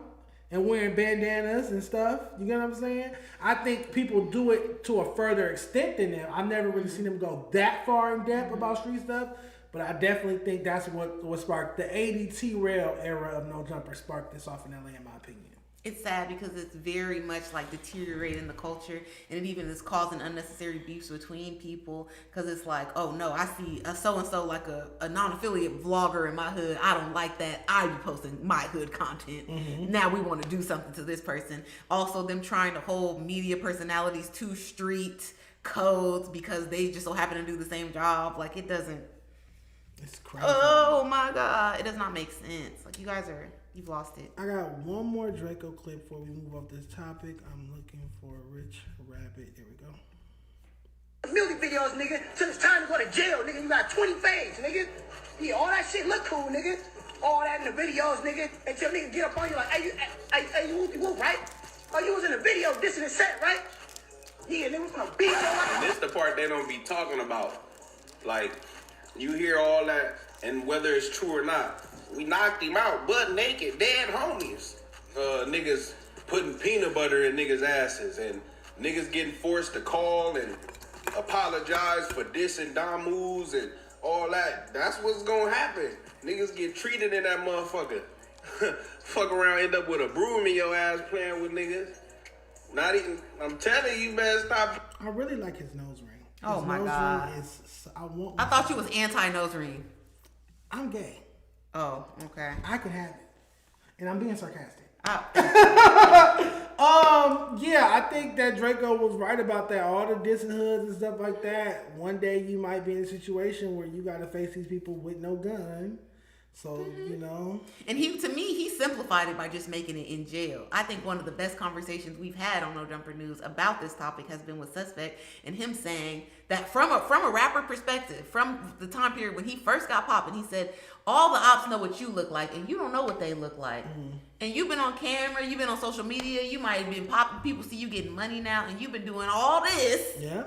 And wearing bandanas and stuff. You get what I'm saying? I think people do it to a further extent than them. I've never really seen them go that far in depth about street stuff. But I definitely think that's what sparked the ADT rail era of No Jumper, sparked this off in LA, in my opinion. It's sad because it's very much like deteriorating the culture, and it even is causing unnecessary beefs between people, because it's like, oh no, I see a so-and-so like a non-affiliate vlogger in my hood, I don't like that, I be posting my hood content. Now we want to do something to this person. Also, them trying to hold media personalities to street codes because they just so happen to do the same job. Like, it doesn't, it's crazy. Oh my God, it does not make sense. Like, you guys are, you've lost it. I got one more Draco clip before we move off this topic. I'm looking for Rich Rabbit. Here we go. Music videos, nigga, till it's time to go to jail, nigga. You got 20 fades, nigga. Yeah, all that shit look cool, nigga. All that in the videos, nigga. Until nigga get up on you like, hey, you right? Oh, you was in the video dissing the set, right? Yeah, nigga was gonna beat your ass. And this the part they don't be talking about. Like, you hear all that, and whether it's true or not, we knocked him out butt naked, dead homies. Niggas putting peanut butter in niggas' asses, and niggas getting forced to call and apologize for dissing Damus and all that. That's what's gonna happen. Niggas get treated in that motherfucker. Fuck around, end up with a broom in your ass playing with niggas. Not even, I'm telling you, man, stop. I really like his nose ring. Oh my God. I thought you was anti-nose ring. I'm gay. Oh, okay. I could have it. And I'm being sarcastic. Oh. Yeah, I think that Draco was right about that. All the dissing hoods and stuff like that. One day you might be in a situation where you got to face these people with no gun. So, you know. And to me, he simplified it by just making it in jail. I think one of the best conversations we've had on No Jumper News about this topic has been with Suspect and him saying that from a rapper perspective, from the time period when he first got popping, he said, all the ops know what you look like and you don't know what they look like. Mm-hmm. And you've been on camera, you've been on social media, you might have been popping, people see you getting money now, and you've been doing all this. Yeah.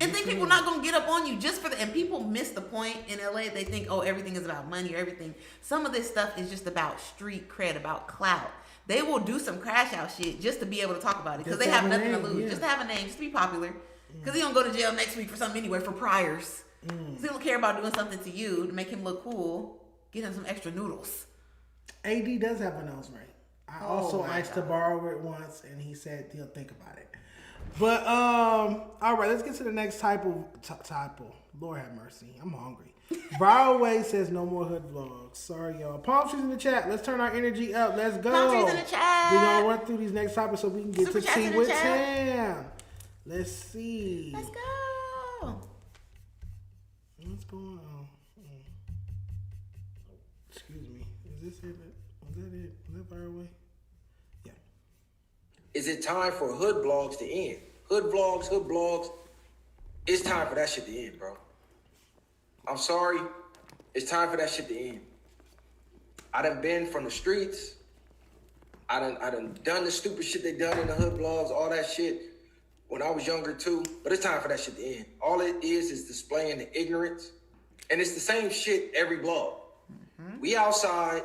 And think people not gonna get up on you just for and people miss the point in LA. They think, oh, everything is about money or everything. Some of this stuff is just about street cred, about clout. They will do some crash out shit just to be able to talk about it because they have nothing to lose. Just to have a name, just to be popular. Because he don't go to jail next week for something anyway, for priors. Because he don't care about doing something to you to make him look cool. Get him some extra noodles. AD does have a nose ring. I also asked to borrow it once, and he said he'll think about it. But all right, let's get to the next typo. Lord have mercy, I'm hungry. Briarway says no more hood vlogs. Sorry, y'all. Palm trees in the chat. Let's turn our energy up. Let's go. Palm trees in the chat. We're gonna run through these next topics so we can get to Tea with Tam. Let's see. Let's go. What's going on? Excuse me. Is this it? Was that it? Was that Briarway? Yeah. Is it time for hood vlogs to end? Hood vlogs. It's time for that shit to end, bro. I'm sorry. It's time for that shit to end. I done been from the streets. I done the stupid shit they done in the hood vlogs, all that shit when I was younger too. But it's time for that shit to end. All it is displaying the ignorance. And it's the same shit every vlog. Mm-hmm. We outside.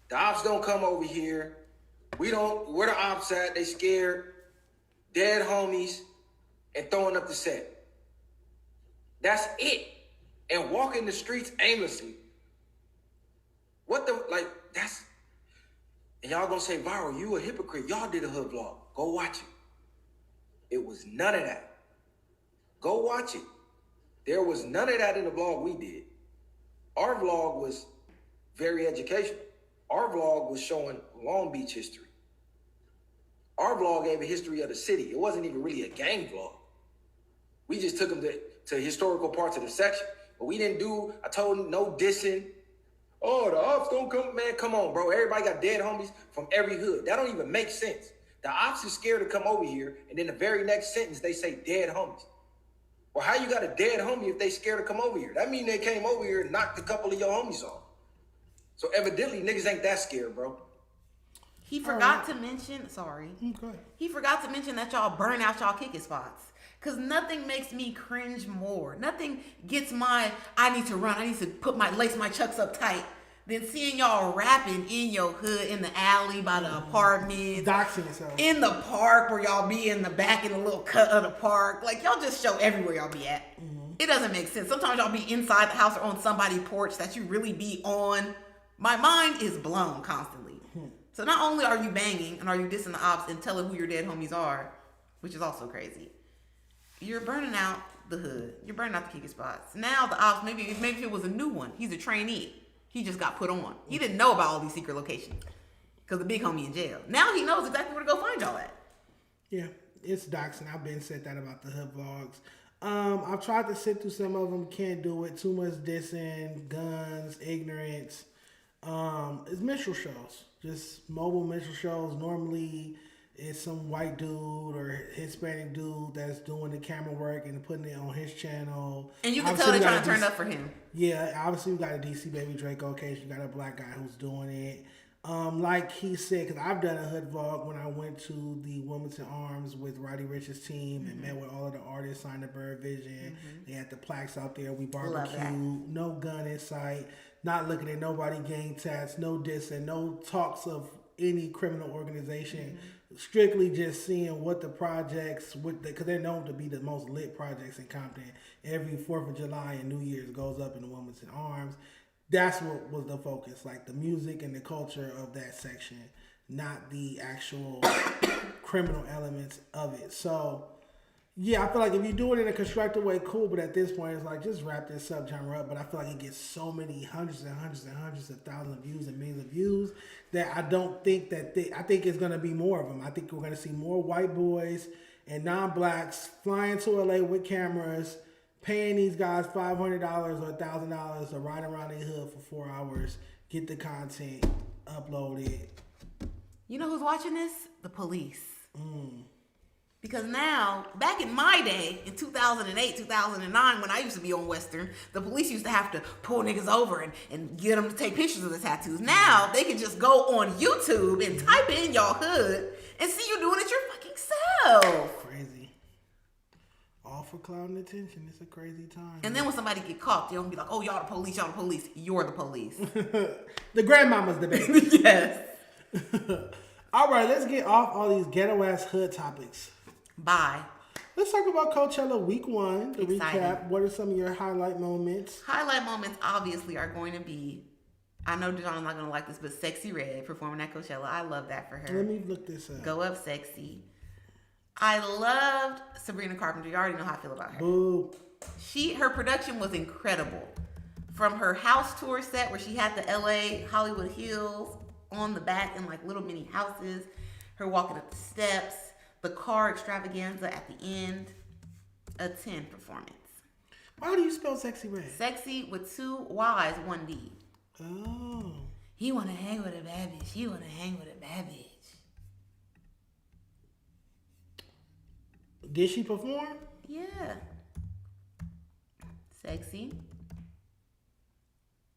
The ops don't come over here. Where the ops at? They scared. Dead homies. And throwing up the set. That's it. And walking the streets aimlessly. And y'all gonna say, Viral, you a hypocrite. Y'all did a hood vlog. Go watch it. It was none of that. Go watch it. There was none of that in the vlog we did. Our vlog was very educational. Our vlog was showing Long Beach history. Our vlog gave a history of the city. It wasn't even really a gang vlog. We just took them to historical parts of the section. But we didn't I told them no dissing. Oh, the ops don't come. Man, come on, bro. Everybody got dead homies from every hood. That don't even make sense. The ops is scared to come over here, and then the very next sentence, they say dead homies. Well, how you got a dead homie if they scared to come over here? That mean they came over here and knocked a couple of your homies off. So evidently, niggas ain't that scared, bro. He forgot to mention, he forgot to mention that y'all burn out y'all kicking spots. Because nothing makes me cringe more. Nothing gets I need to run. I need to lace my chucks up tight. Than seeing y'all rapping in your hood, in the alley, by the apartments. Doxing yourself. In the park where y'all be in the back in the little cut of the park. Like, y'all just show everywhere y'all be at. Mm-hmm. It doesn't make sense. Sometimes y'all be inside the house or on somebody's porch that you really be on. My mind is blown constantly. Mm-hmm. So not only are you banging and are you dissing the ops and telling who your dead homies are, which is also crazy, you're burning out the hood. You're burning out the kicking spots. Now the ops, maybe if it was a new one. He's a trainee. He just got put on. He didn't know about all these secret locations because the big homie in jail. Now he knows exactly where to go find y'all at. Yeah, it's doxing. I've been said that about the hood vlogs. I've tried to sit through some of them. Can't do it. Too much dissing, guns, ignorance. It's minstrel shows. Just mobile minstrel shows. Normally, it's some white dude or Hispanic dude that's doing the camera work and putting it on his channel. And you can tell they're trying to turn up for him. Yeah, obviously we got a DC Baby Draco case. You got a black guy who's doing it. Like he said, because I've done a hood vlog when I went to the Wilmington Arms with Roddy Rich's team and met with all of the artists, signed the Bird Vision. They had the plaques out there. We barbecued. No gun in sight. Not looking at nobody gang tats. No dissing. No talks of any criminal organization. Strictly just seeing what the projects, because they're known to be the most lit projects in Compton. Every 4th of July and New Year's goes up in the Wilmington Arms. That's what was the focus, like the music and the culture of that section, not the actual criminal elements of it. So, Yeah, I feel like if you do it in a constructive way, cool. But at this point, it's like just wrap this subgenre up. But I feel like it gets so many hundreds and hundreds and hundreds of thousands of views and millions of views that I don't think that I think it's going to be more of them. I think we're going to see more white boys and non-blacks flying to LA with cameras, paying these guys $500 or $1,000 to ride around their hood for 4 hours, get the content, upload it. You know who's watching this? The police. Because now, back in my day, in 2008, 2009, when I used to be on Western, the police used to have to pull niggas over and get them to take pictures of the tattoos. Now, they can just go on YouTube and type in y'all hood and see you doing it your fucking self. Crazy. All for clout and attention. It's a crazy time. And then when somebody get caught, they'll be like, oh, y'all the police, y'all the police. You're the police. The grandmama's the baby. Yes. All right, let's get off all these ghetto-ass hood topics. Bye. Let's talk about Coachella week 1. The Exciting. recap. What are some of your highlight moments? Highlight moments obviously are going to be, I know Dejon's not going to like this, but Sexy Red performing at Coachella. I love that for her. Let me look this up. Go up, Sexy. I loved Sabrina Carpenter. You already know how I feel about her. Boo. Her production was incredible. From her house tour set where she had the LA Hollywood Hills on the back in like little mini houses, her walking up the steps, the car extravaganza at the end, a 10 performance. Why do you spell Sexy Red? Sexy with 2 Y's, 1 D. Oh. He wanna hang with a bad bitch. He wanna hang with a bad bitch. Did she perform? Yeah. Sexy.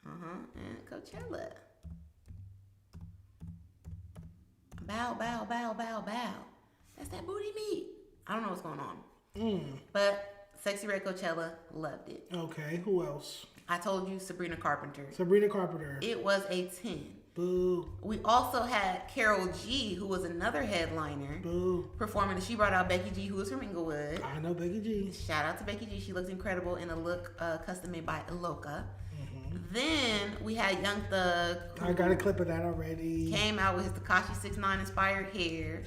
And Coachella. Bow, bow, bow, bow, bow. That's that booty meat. I don't know what's going on. But Sexy Red Coachella, loved it. Okay, who else? I told you Sabrina Carpenter. Sabrina Carpenter. It was a 10. Boo. We also had Carol G, who was another headliner, performing. And she brought out Becky G, who was from Inglewood. I know Becky G. Shout out to Becky G. She looks incredible in a look custom made by Eloka. Then we had Young Thug. I got a clip of that already. Came out with his Tekashi 6ix9ine inspired hair.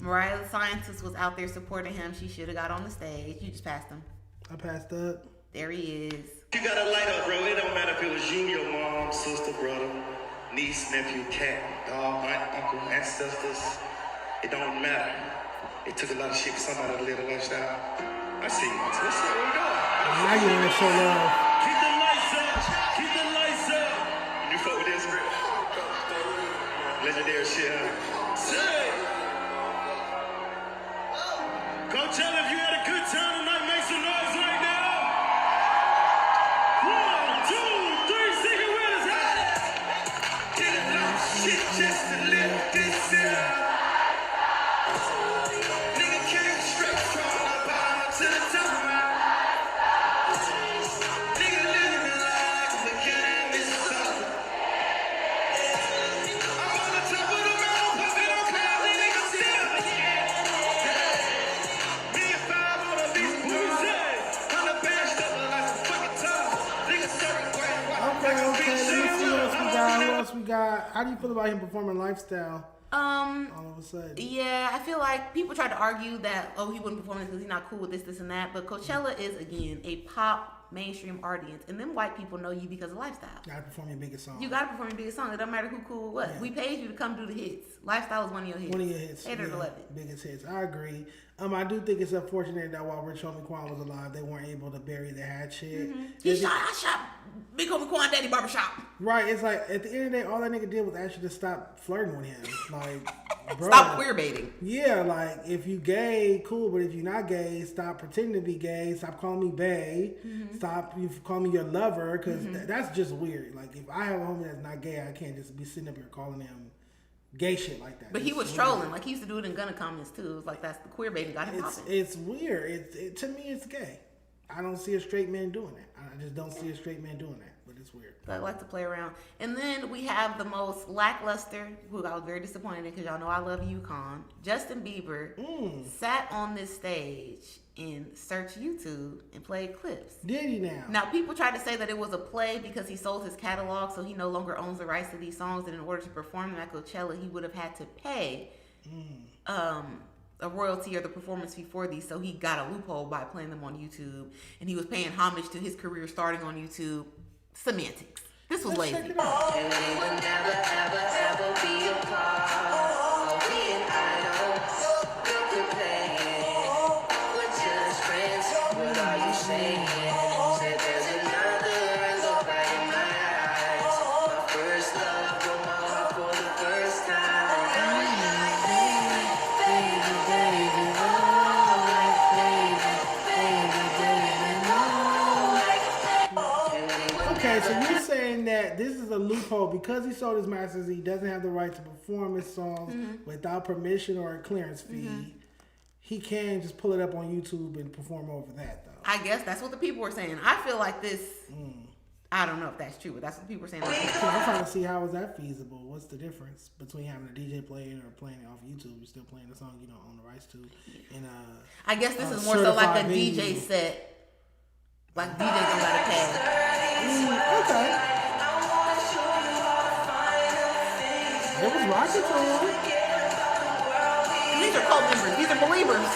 Mariah the Scientist was out there supporting him. She should have got on the stage. You just passed him. I passed up. There he is. You gotta light up, bro. It don't matter if it was you, your mom, sister, brother, niece, nephew, cat, dog, aunt, uncle, ancestors. It don't matter. It took a lot of shit for somebody to live a lifestyle. I see you. Let's see where we going. Now you want to show love. Keep the lights up. Keep the lights up. You fuck with this? Legendary shit, huh? Say. Coachella, if you had a good time tonight, make some noise right now. 1, 2, 3, sing it with us. Get it like shit just to live this year. Nigga came straight from the bottom to the top. Nigga living the life, the game is tough. I'm on the top of the mountain, puffing on clouds, and niggas still. Me and 5 on a beach, boozy. On the bench, double like some fucking tough. Niggas serving great. Okay, let me see what else we got. What else we got? How do you feel about him performing Lifestyle? All of a sudden. Yeah, I feel like people try to argue that, oh, he wouldn't perform this because he's not cool with this, and that. But Coachella is, again, a pop mainstream audience. And them white people know you because of Lifestyle. You gotta perform your biggest song. You gotta perform your biggest song. It doesn't matter who cool or what. Yeah. We paid you to come do the hits. Lifestyle is one of your hits. One of your hits. Haters yeah, love it. Biggest hits. I agree. I do think it's unfortunate that while Rich Homie Quan was alive, they weren't able to bury the hat shit. I shot Big Homie Quan Daddy Barbershop. Right. It's like, at the end of the day, all that nigga did was actually just stop flirting with him. Like, bro. Stop queer baiting. Yeah, like, if you gay, cool, but if you're not gay, stop pretending to be gay. Stop calling me bae. Stop calling me your lover, because that's just weird. Like, if I have a homie that's not gay, I can't just be sitting up here calling him gay shit like that. But he was trolling. Like, he used to do it in Gunna comments, too. It was like, that's the queer baiting got him popping. It's weird. To me, it's gay. I don't see a straight man doing that. I just don't see a straight man doing that. But it's weird. But I like to play around. And then we have the most lackluster, who I was very disappointed in because y'all know I love UConn. Justin Bieber sat on this stage and searched YouTube and played clips. Did he now? Now, people tried to say that it was a play because he sold his catalog, so he no longer owns the rights to these songs, and in order to perform them at Coachella, he would have had to pay a royalty or the performance fee for these, so he got a loophole by playing them on YouTube, and he was paying homage to his career starting on YouTube. Semantics. This was lazy. And we would never, ever, ever be apart. Or being idle, good to play. We're just friends. What are you saying? Said there's another look right in my eyes. My first love broke my heart for the first time. Okay, so you're saying that this is a loophole because he sold his masters. He doesn't have the right to perform his songs without permission or a clearance fee. He can just pull it up on YouTube and perform over that, though. I guess that's what the people were saying. I feel like this. I don't know if that's true, but that's what people were saying. I'm trying to see how is that feasible. What's the difference between having a DJ play it or playing it off YouTube? You're still playing the song you don't own the rights to. And I guess this is more so like a DJ set. Like DJ don't gotta pay. Okay. It was rocket to him. These are cult members. These are believers.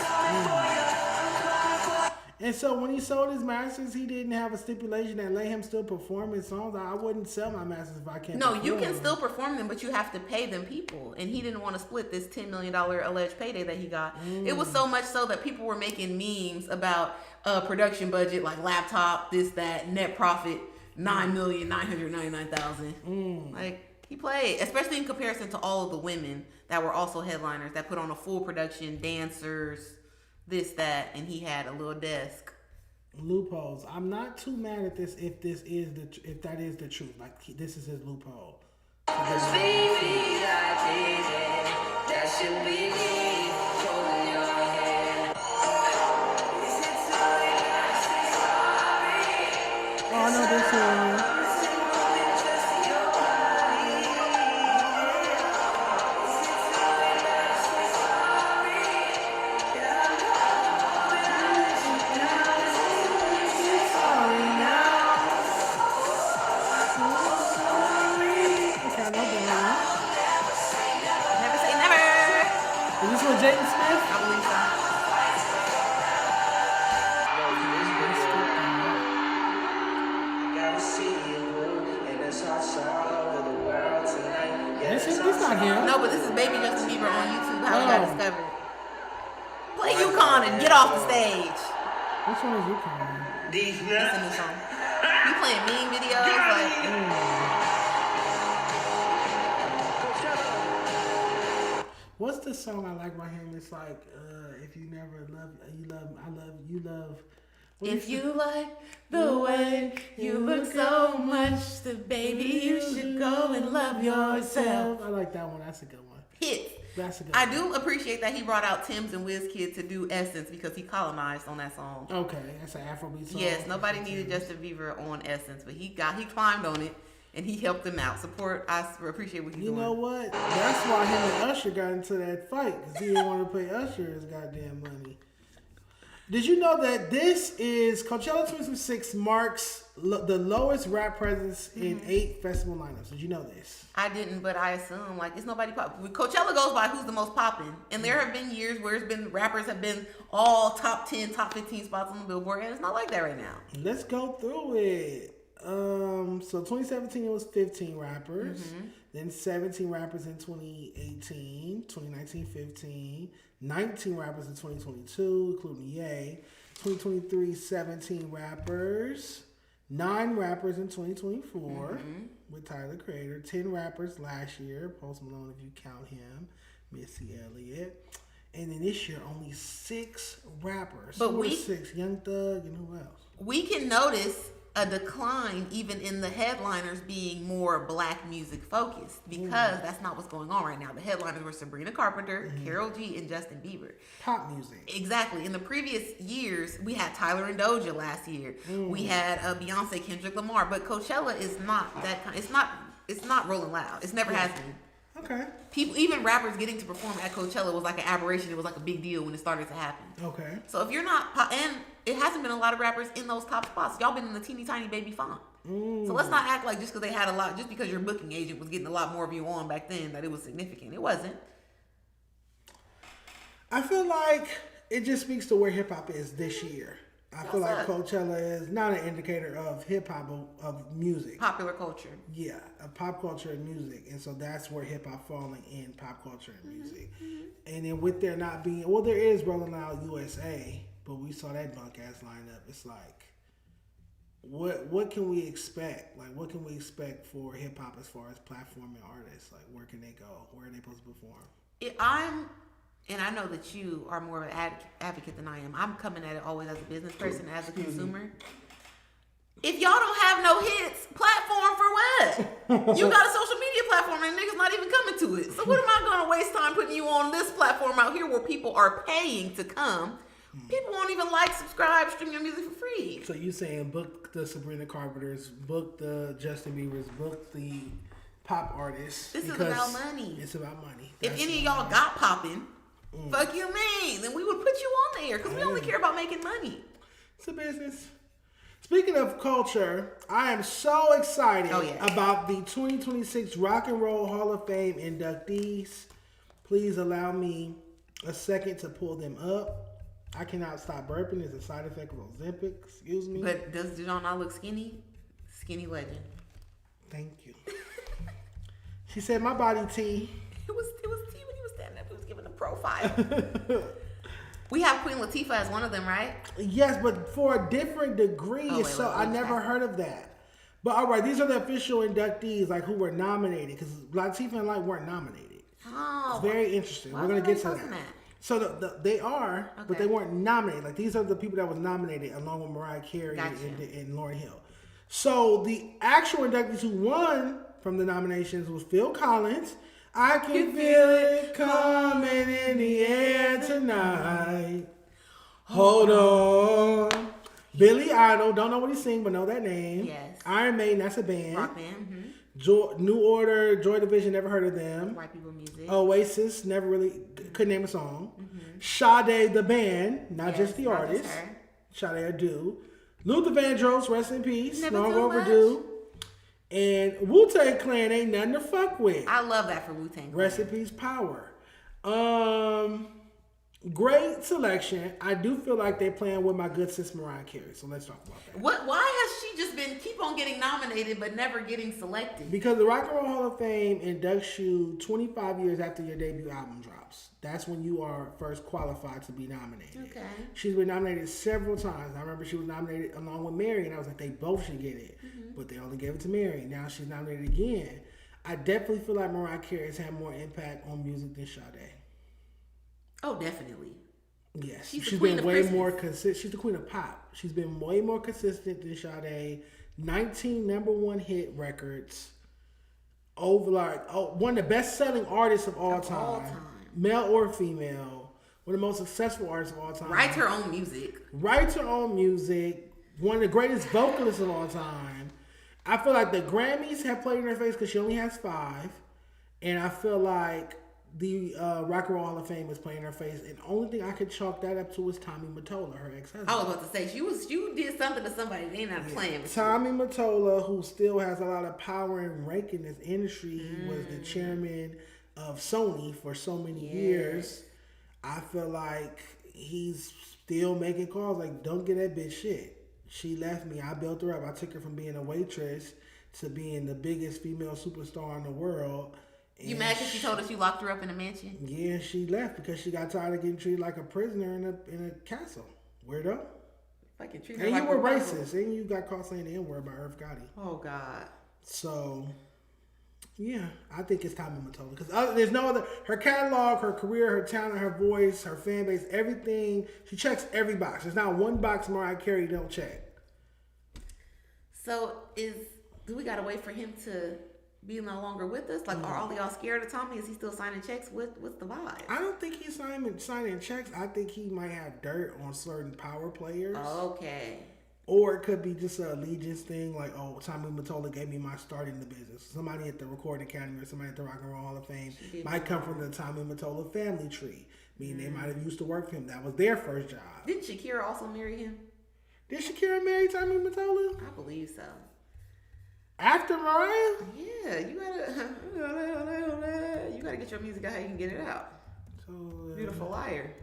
And so when he sold his masters, he didn't have a stipulation that let him still perform his songs. I wouldn't sell my masters if I can't. No, you can still perform them, but you have to pay them people. And he didn't want to split this $10 million alleged payday that he got. It was so much so that people were making memes about production budget, like laptop, this, that, net profit, $9,999,000. Like, he played, especially in comparison to all of the women that were also headliners that put on a full production, dancers, this, that, and he had a little desk. Loopholes. I'm not too mad at this if that is the truth. Like, this is his loophole. Cause baby, I did it. That should be me holding your hand. Oh, I know this one. Jaden Smith? I believe so. This not him. No, but this is Baby Justin Bieber on YouTube, how he got discovered. Play UConn and get off the stage. Which one is UConn? These nuts. It's a new song. He playing meme videos, like... What's the song I like by him? It's like, if you never love, you love, I love, you love. If you like the way you look so much, then baby, you should go and love yourself. I like that one. That's a good one. Hits. That's a good I one. do appreciate that he brought out Tim's and Wizkid to do Essence because he colonized on that song. Okay, that's an Afrobeat song. Yes, nobody needed Justin Bieber on Essence, but he climbed on it. And he helped them out. Support. I appreciate what you're doing. You know what? That's why him and Usher got into that fight. Because he didn't want to pay Usher his goddamn money. Did you know that this is Coachella 2026 marks the lowest rap presence in 8 festival lineups? Did you know this? I didn't, but I assume like it's nobody pop. Coachella goes by who's the most popping, and there have been years where it's been rappers have been all top 10, top 15 spots on the Billboard, and it's not like that right now. Let's go through it. So 2017 it was 15 rappers, then 17 rappers in 2018, 2019 15, 19 rappers in 2022, including Ye, 2023 17 rappers, 9 rappers in 2024 with Tyler Creator, 10 rappers last year, Post Malone if you count him, Missy Elliott, and then this year only 6 rappers. But 6, Young Thug and who else? We can notice a decline even in the headliners being more black music focused because that's not what's going on right now. The headliners were Sabrina Carpenter, Karol G, and Justin Bieber. Pop music. Exactly. In the previous years, we had Tyler and Doja last year. We had Beyonce, Kendrick Lamar. But Coachella is not that kind. It's not Rolling Loud. It's never has been. Okay. People, even rappers getting to perform at Coachella was like an aberration. It was like a big deal when it started to happen. Okay. So if you're not, and it hasn't been a lot of rappers in those top spots. Y'all been in the teeny tiny baby font. So let's not act like just because they had a lot, just because your booking agent was getting a lot more of you on back then, that it was significant. It wasn't. I feel like it just speaks to where hip hop is this year. I feel like Coachella is not an indicator of hip hop, of music. Popular culture. Yeah, of pop culture and music. And so that's where hip hop falling in pop culture and music. And then with there not being, well, there is Rolling Loud USA, but we saw that bunk ass lineup. It's like, what can we expect? Like, what can we expect for hip hop as far as platforming artists? Like, where can they go? Where are they supposed to perform? And I know that you are more of an advocate than I am. I'm coming at it always as a business person, as a consumer. If y'all don't have no hits, platform for what? You got a social media platform and niggas not even coming to it. So what am I going to waste time putting you on this platform out here where people are paying to come? People won't even subscribe, stream your music for free. So you saying book the Sabrina Carpenters, book the Justin Biebers, book the pop artists. This is about money. It's about money. If any of y'all got popping, fuck you mean, then we would put you on there because we only care about making money. It's a business. Speaking of culture, I am so excited about the 2026 Rock and Roll Hall of Fame inductees. Please allow me a second to pull them up. I cannot stop burping. It's a side effect of Ozempic. Excuse me. But does Dejon not look skinny? Skinny legend. Thank you. She said, my body T. It was T when he was standing up. He was giving a profile. We have Queen Latifah as one of them, right? Yes, but for a different degree. I never heard of that. But all right, these are the official inductees, like who were nominated, because Latifah and Light weren't nominated. Oh, it's very interesting. We're gonna get to that. So they are, but they weren't nominated. Like these are the people that was nominated along with Mariah Carey and Lauryn Hill. So the actual inductees who won from the nominations was Phil Collins. I can feel it coming in the air tonight. Hold on. Billy Idol, don't know what he's singing, but know that name. Yes. Iron Maiden, that's a band. Rock band. New Order, Joy Division, never heard of them. White people music. Oasis, never really, couldn't name a song. Sade, the band, not just the artist. Sade, I do. Luther Vandross, rest in peace. Long overdue. And Wu-Tang Clan ain't nothing to fuck with. I love that for Wu-Tang Clan. Rest in peace, Power. Great selection. I do feel like they're playing with my good sis Mariah Carey. So let's talk about that. Why has she just been keep on getting nominated but never getting selected? Because the Rock and Roll Hall of Fame inducts you 25 years after your debut album drops. That's when you are first qualified to be nominated. Okay. She's been nominated several times. I remember she was nominated along with Mary, and I was like, they both should get it. But they only gave it to Mary. Now she's nominated again. I definitely feel like Mariah Carey has had more impact on music than Sade. Oh, definitely. Yes. She's been way more consistent. She's the queen of pop. She's been way more consistent than Sade. 19 number one hit records. One of the best selling artists of all time. Male or female. One of the most successful artists of all time. Writes her own music. One of the greatest vocalists of all time. I feel like the Grammys have played in her face because she only has 5. And I feel like the Rock and Roll Hall of Fame is playing in her face. And the only thing I could chalk that up to is Tommy Mottola, her ex-husband. I was about to say, you did something to somebody they not playing with. Tommy Mottola, who still has a lot of power and rank in this industry, was the chairman of Sony for so many years. I feel like he's still making calls like, don't get that bitch shit. She left me. I built her up. I took her from being a waitress to being the biggest female superstar in the world. You mad because she told us you locked her up in a mansion? Yeah, she left because she got tired of getting treated like a prisoner in a castle. Weirdo. Fucking treat her like you were racist. And you got caught saying the N-word by Irv Gotti. Oh, God. So, yeah, I think it's Tommy Mottola. Because there's no other... Her catalog, her career, her talent, her voice, her fan base, everything. She checks every box. There's not one box Mariah Carey don't check. So, do we got to wait for him to... be no longer with us? Like, are all y'all scared of Tommy? Is he still signing checks? What's the vibe? I don't think he's signing checks. I think he might have dirt on certain power players. Okay. Or it could be just an allegiance thing, like, oh, Tommy Mottola gave me my start in the business. Somebody at the Recording Academy or somebody at the Rock and Roll Hall of Fame might come from the Tommy Mottola family tree. Meaning they might have used to work for him. That was their first job. Didn't Shakira also marry him? Did Shakira marry Tommy Mottola? I believe so. After Mariah? Yeah, you gotta get your music out how you can get it out. So, Beautiful liar.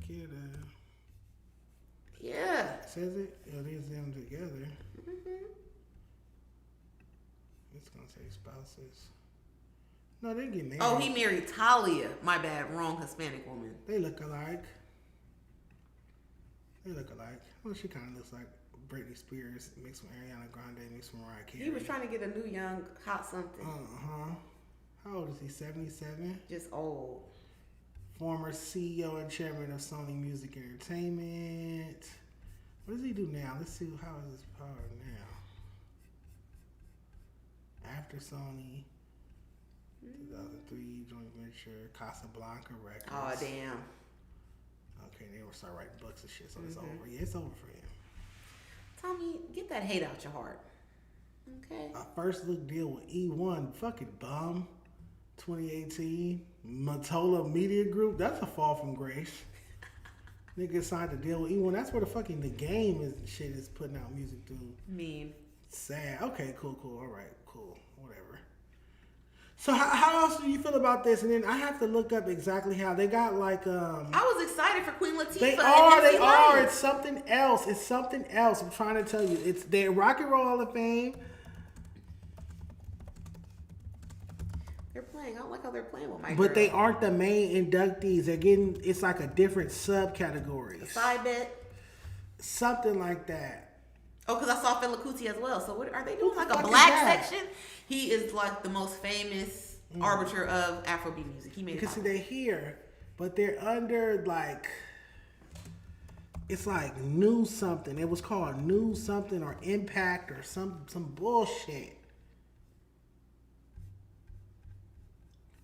Kid. Yeah. Says it. It is them together. It's gonna say spouses. No, they get married. Oh, he married Talia. My bad. Wrong Hispanic woman. They look alike. Well, she kind of looks like Britney Spears mixed with Ariana Grande mixed with Mariah Carey. He was trying to get a new young hot something. How old is he? 77. Just old. Former CEO and chairman of Sony Music Entertainment. What does he do now? Let's see. How is his power now? After Sony, 2003 joint venture, Casablanca Records. Oh damn. Okay, they will start writing books and shit, so it's over. Yeah, it's over for him. Tommy, get that hate out your heart. Okay. Our first look deal with E1, fucking bum. 2018, Mottola Media Group. That's a fall from grace. Nigga signed a deal with E1. That's where the fucking the game is. Shit is putting out music through. Mean. Sad. Okay, cool. All right, cool. Whatever. So how else do you feel about this? And then I have to look up exactly how they got like. I was excited for Queen Latifah. They are. It's something else. I'm trying to tell you. It's their Rock and Roll Hall of Fame. They're playing. I don't like how they're playing with my But girl. they aren't the main inductees. They're getting. It's like a different subcategory. Side bet. Something like that. Oh, because I saw Fela Kuti as well. So what are they doing? Like a black section? He is like the most famous arbiter of Afrobeat music. He made it. Because see, they're here, but they're under like. It's like New Something. It was called New Something or Impact or some bullshit.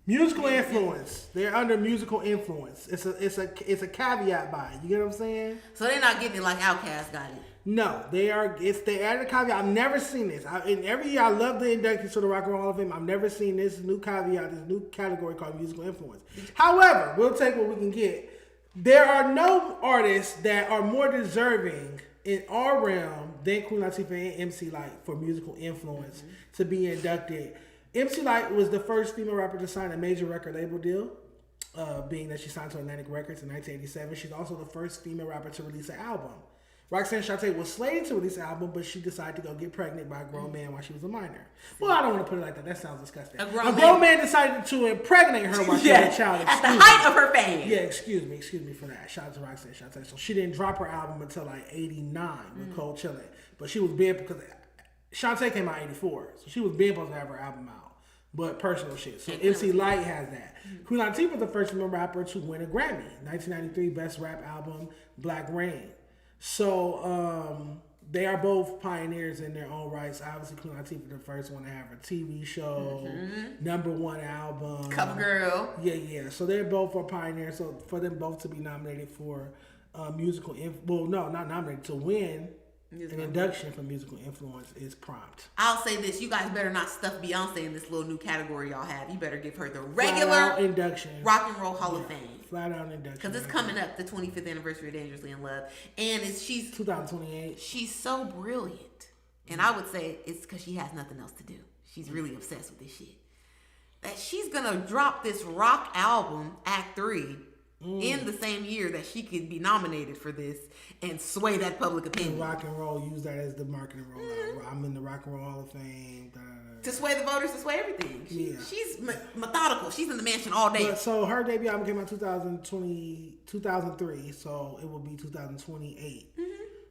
Musical influence. They're under musical influence. It's a caveat by it. You get what I'm saying? So they're not getting it like Outkast got it. No, they are. They're at a caveat. I've never seen this. And every year I love the inductees to the Rock and Roll Hall of Fame. I've never seen this new caveat, this new category called musical influence. However, we'll take what we can get. There are no artists that are more deserving in our realm than Queen Latifah and MC Lyte for musical influence to be inducted. MC Lyte was the first female rapper to sign a major record label deal, being that she signed to Atlantic Records in 1987. She's also the first female rapper to release an album. Roxanne Shante was slated to release an album, but she decided to go get pregnant by a grown man while she was a minor. Well, I don't want to put it like that. That sounds disgusting. A grown man decided to impregnate her while she was a child. At the height of her fame. Yeah, excuse me for that. Shout out to Roxanne Shante. So she didn't drop her album until like 89 with Cold Chillin'. But she was being, because Shante came out 84. So she was being supposed to have her album out. But personal shit. So MC Lyte has that. Queen Latifah was the first female rapper to win a Grammy. 1993 Best Rap Album, Black Rain. So they are both pioneers in their own rights. Obviously, Queen Latifah the first one to have a TV show, #1 album, Cover Girl. Yeah. So they're both are pioneers. So for them both to be nominated for musical, not nominated, to win an induction for musical influence is prompt. I'll say this: you guys better not stuff Beyonce in this little new category y'all have. You better give her the regular induction, Rock and Roll Hall of Fame. Flat out induction. Because it's coming up, the 25th anniversary of Dangerously in Love, and she's 2028. She's so brilliant, and I would say it's because she has nothing else to do. She's really obsessed with this shit. That she's gonna drop this rock album, Act 3. In the same year that she could be nominated for this and sway that public opinion. Rock and Roll, use that as the marketing rollout. I'm in the Rock and Roll Hall of Fame. To sway the voters, to sway everything. She's methodical. She's in the mansion all day. But, so her debut album came out 2003, so it will be 2028.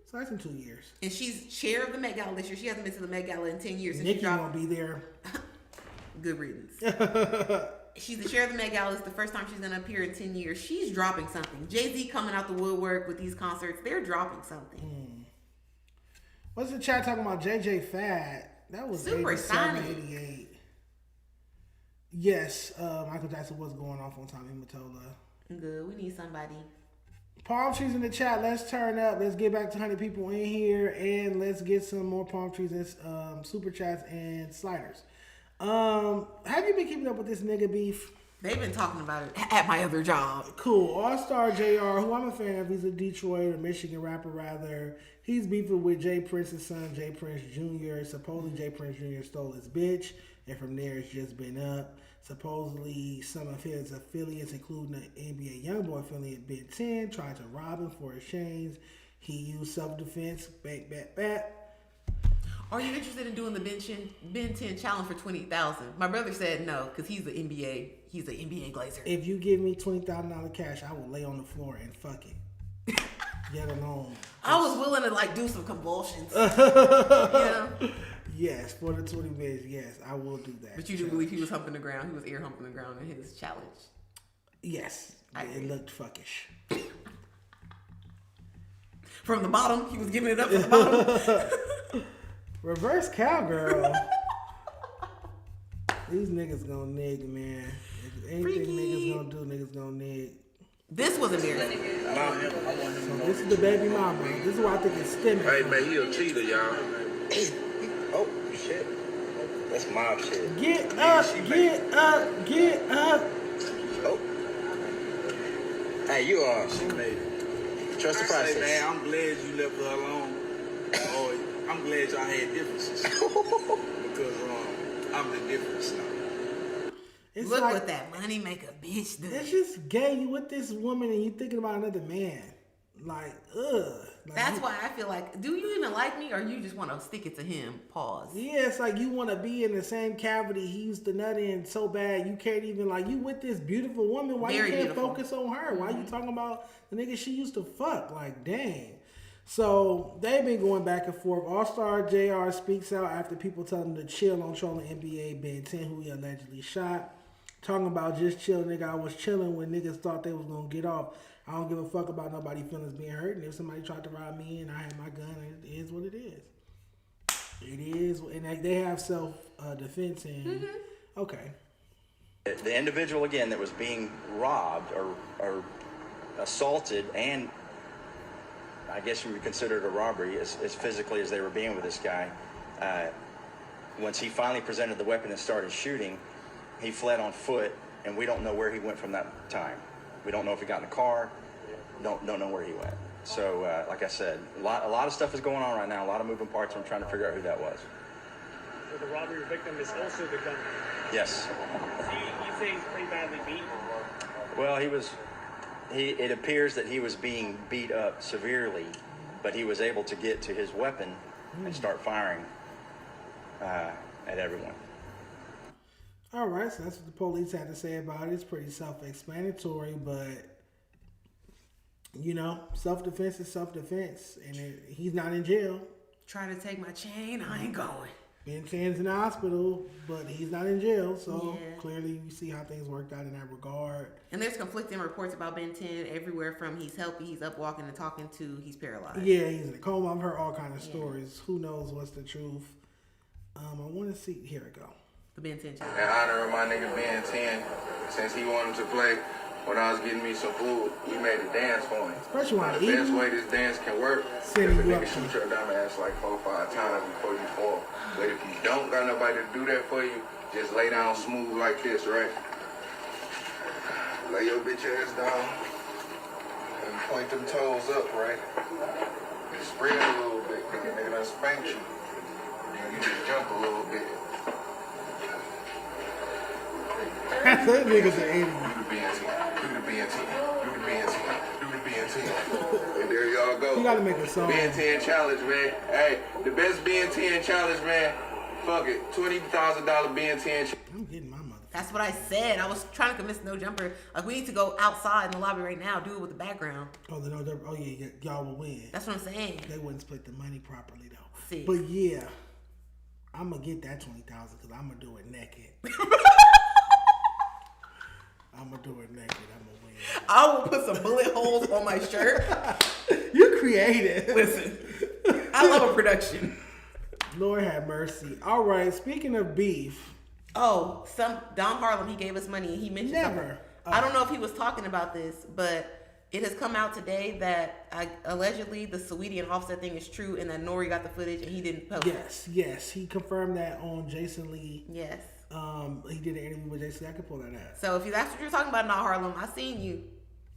So that's in 2 years. And she's chair of the Met Gala this year. She hasn't been to the Met Gala in 10 years. Nicki won't be there. Good riddance. She's the chair of the Met Gala. It's the first time she's going to appear in 10 years. She's dropping something. Jay-Z coming out the woodwork with these concerts. They're dropping something. What's the chat talking about? JJ Fad. That was Super 87, 88. Yes, Michael Jackson was going off on Tommy Mottola. Good. We need somebody. Palm trees in the chat. Let's turn up. Let's get back to 100 people in here. And let's get some more palm trees and super chats and sliders. Have you been keeping up with this nigga beef? They've been talking about it at my other job. Cool. All-Star JR, who I'm a fan of. He's a Detroit or Michigan rapper, rather. He's beefing with Jay Prince's son, Jay Prince Jr. Supposedly, Jay Prince Jr. stole his bitch, and from there, it's just been up. Supposedly, some of his affiliates, including the NBA YoungBoy affiliate Ben 10, tried to rob him for his chains. He used self-defense. Bat. Are you interested in doing the Ben 10 challenge for $20,000? My brother said no, because he's an NBA glazer. If you give me $20,000 cash, I will lay on the floor and fuck it. Get alone. I was willing to like do some convulsions. Yeah. Yes, for the 20 minutes, yes, I will do that. But you do believe he was humping the ground? He was air humping the ground in his challenge? Yes. It looked fuckish. From the bottom? He was giving it up from the bottom? Reverse cowgirl. These niggas gonna nig, man. If anything niggas gonna do, niggas gonna nig. This was embarrassing. So this is the baby mama. This is why I think it's stemming. Hey, man, he a cheater, y'all. Oh, shit. That's mob shit. Get up. Oh. Hey, you are. She made it. Trust the process. Hey, man, I'm glad you left her alone. Oh, I'm glad y'all had differences. Because I'm the difference now. It's Look like, what that money make a bitch do. It's just gay. You with this woman and you thinking about another man. Like, ugh. Like, That's why I feel like, do you even like me or you just want to stick it to him? Pause. Yeah, it's like you want to be in the same cavity he used to nut in so bad you can't even, like, you with this beautiful woman. Why Very you can't beautiful. focus on her? Why you talking about the nigga she used to fuck? Like, dang. So they've been going back and forth. All-Star JR speaks out after people tell him to chill on trolling NBA Ben 10, who he allegedly shot. Talking about just chill, nigga. I was chilling when niggas thought they was gonna get off. I don't give a fuck about nobody's feelings being hurt. And if somebody tried to rob me and I had my gun, it is what it is. It is, and they have self-defense and okay. The individual, again, that was being robbed or assaulted, and I guess you would consider it a robbery as physically as they were being with this guy. Once he finally presented the weapon and started shooting, he fled on foot, and we don't know where he went from that time. We don't know if he got in the car. Don't know where he went. So, like I said, a lot of stuff is going on right now. A lot of moving parts. I'm trying to figure out who that was. So the robbery victim is also the gunman. Yes. So you say he's pretty badly beat? Well, it appears that he was being beat up severely, but he was able to get to his weapon and start firing at everyone. All right, so that's what the police had to say about it. It's pretty self-explanatory, but, you know, self-defense is self-defense, and he's not in jail. Try to take my chain, I ain't going. Ben 10's in the hospital, but he's not in jail, so clearly you see how things worked out in that regard. And there's conflicting reports about Ben 10 everywhere from he's healthy, he's up walking and talking, to he's paralyzed. Yeah, he's in a coma. I've heard all kinds of stories. Who knows what's the truth? I want to see. Here we go. The Ben 10 challenge. In honor of my nigga Ben 10, since he wanted to play, when I was getting me some food, we made a dance for him. Especially when the best way this dance can work is if a nigga shoot your dumb ass like 4 or 5 times before you fall. But if you don't got nobody to do that for you, just lay down smooth like this, right? Lay your bitch ass down and point them toes up, right? And spread a little bit, nigga done spanked you. Then you just jump a little bit. That nigga's an idiot. Do the BNT. Do the BNT. Do the BNT. Do the BNT. And there y'all go. You gotta make a song. Ben 10 challenge, man. Hey, the best Ben 10 challenge, man. Fuck it. $20,000 Ben 10 challenge. I'm getting my mother. That's what I said. I was trying to convince No Jumper, like, we need to go outside in the lobby right now, do it with the background. Oh, yeah, y'all will win. That's what I'm saying. They wouldn't split the money properly, though. See. But yeah, I'm gonna get that $20,000 because I'm gonna do it naked. I'm gonna do it naked. I'm gonna win. I will put some bullet holes on my shirt. You creative. Listen, I love a production. Lord have mercy. All right, speaking of beef. Oh, Don Harlem, he gave us money and he mentioned something. I don't know if he was talking about this, but it has come out today that allegedly the Saweetie and Offset thing is true and that Nori got the footage and he didn't post it. Yes. He confirmed that on Jason Lee. Yes. He did an interview with Jason. I could pull that out. So if that's what you're talking about, not Harlem, I seen you.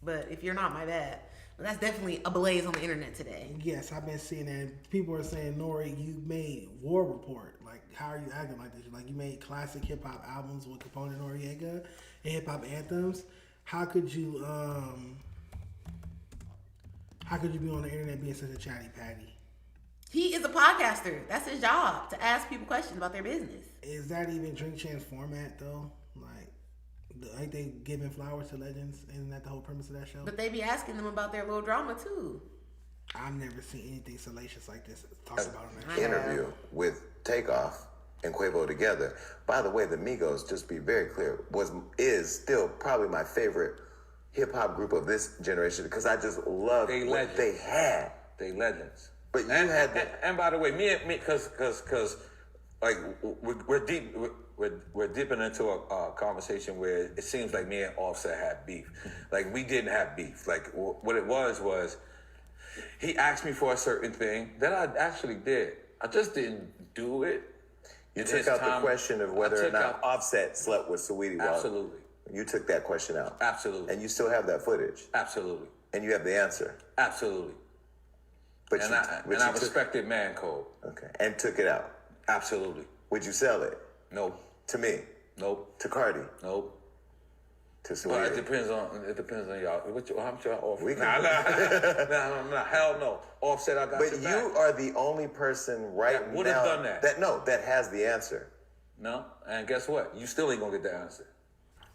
But if you're not, my bad. But that's definitely a blaze on the internet today. Yes, I've been seeing that. People are saying, Nori, you made War Report. Like, how are you acting like this? Like, you made classic hip hop albums with Capone and Noriega and hip hop anthems. How could you be on the internet being such a chatty patty? He is a podcaster. That's his job, to ask people questions about their business. Is that even Drink Champs format though? Like, ain't they giving flowers to legends? Isn't that the whole premise of that show? But they be asking them about their little drama too. I've never seen anything salacious like this talked about on that show. Interview with Takeoff and Quavo together. By the way, the Migos, just be very clear, is still probably my favorite hip hop group of this generation because I just love what they had. They legends. But you had and by the way, me, because like we're dipping into a conversation where it seems like me and Offset had beef. Like we didn't have beef. Like what it was he asked me for a certain thing that I actually did. I just didn't do it. You took out the question of whether or not Offset slept with Saweetie. Absolutely. You took that question out. Absolutely. And you still have that footage. Absolutely. And you have the answer. Absolutely. But I respected man code. Okay. And took it out. Absolutely. Would you sell it? No. To me? Nope. To Cardi? Nope. To Saweetie? Well, it depends on y'all. How much y'all offer? We can nah, hell no. Offset, I got But your you back. are the only person right That now would have done that. that has the answer. No, and guess what? You still ain't gonna get the answer.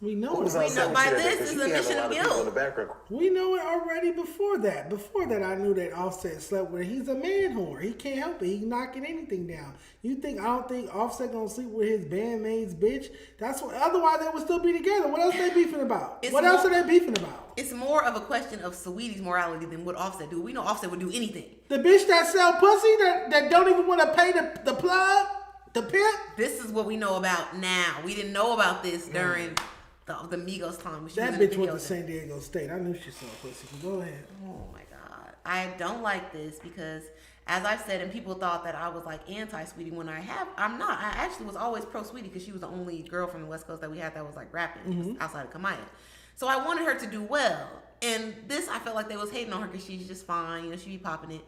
We know Who was it. on set with you that day? 'Cause you have a lot of people in the background. We know it already before that. Before that, I knew that Offset slept with her. He's a man whore. He can't help it. He's knocking anything down. I don't think Offset gonna sleep with his bandmate's bitch. That's what. Otherwise, they would still be together. What else are they beefing about? What else are they beefing about? It's more of a question of Saweetie's morality than what Offset do. We know Offset would do anything. The bitch that sell pussy that don't even want to pay the plug, the pimp. This is what we know about now. We didn't know about this during the Migos time. That bitch went to San Diego State. I knew she sold pussy. So go ahead. Oh my God. I don't like this because, as I've said, and people thought that I was like anti-Sweetie when I'm not. I actually was always pro-Sweetie because she was the only girl from the West Coast that we had that was like rapping outside of Kamaya. So I wanted her to do well. And this, I felt like they was hating on her because she's just fine. She be popping it.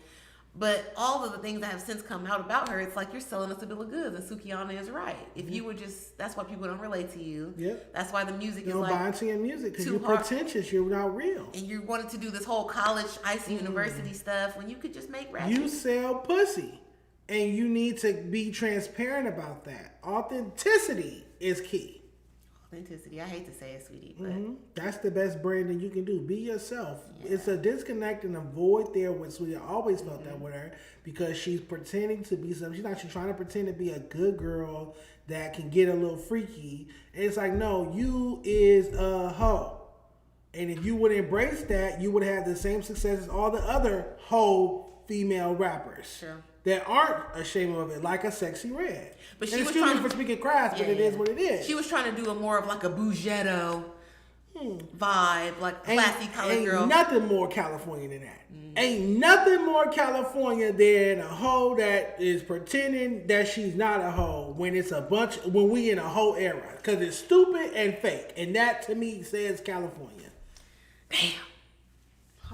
But all of the things that have since come out about her, it's like you're selling us a bill of goods, and Sukiana is right. If you were that's why people don't relate to you. Yep. That's why the music is don't like buy into your music because you're hard. pretentious. You're not real. And you wanted to do this whole college, icy university stuff when you could just make rap. You sell pussy, and you need to be transparent about that. Authenticity is key. Authenticity. I hate to say it, sweetie, but that's the best branding you can do. Be yourself. Yeah. It's a disconnect and a void there with Sweetie. I always felt that with her because she's pretending to be something. She's trying to pretend to be a good girl that can get a little freaky. And it's like, no, you is a hoe. And if you would embrace that, you would have the same success as all the other hoe female rappers. Sure. That aren't ashamed of it, like a Sexy Red. But she was trying for speaking crass, but it is what it is. She was trying to do a more of like a Bougetto vibe, like classy colored girl. Ain't nothing more California than that. Ain't nothing more California than a hoe that is pretending that she's not a hoe when we in a hoe era. Because it's stupid and fake. And that to me says California. Damn.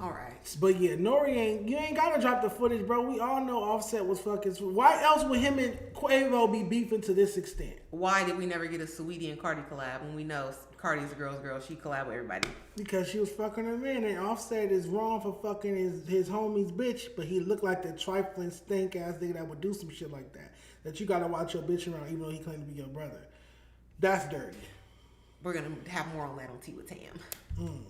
All right. But yeah, Nori you ain't gotta drop the footage, bro. We all know Offset was fucking. Why else would him and Quavo be beefing to this extent? Why did we never get a Saweetie and Cardi collab when we know Cardi's a girl's girl? She collab with everybody. Because she was fucking her man, and Offset is wrong for fucking his homie's bitch, but he looked like the trifling stink ass nigga that would do some shit like that. That you gotta watch your bitch around, even though he claimed to be your brother. That's dirty. We're gonna have more on that on Tea with Tam.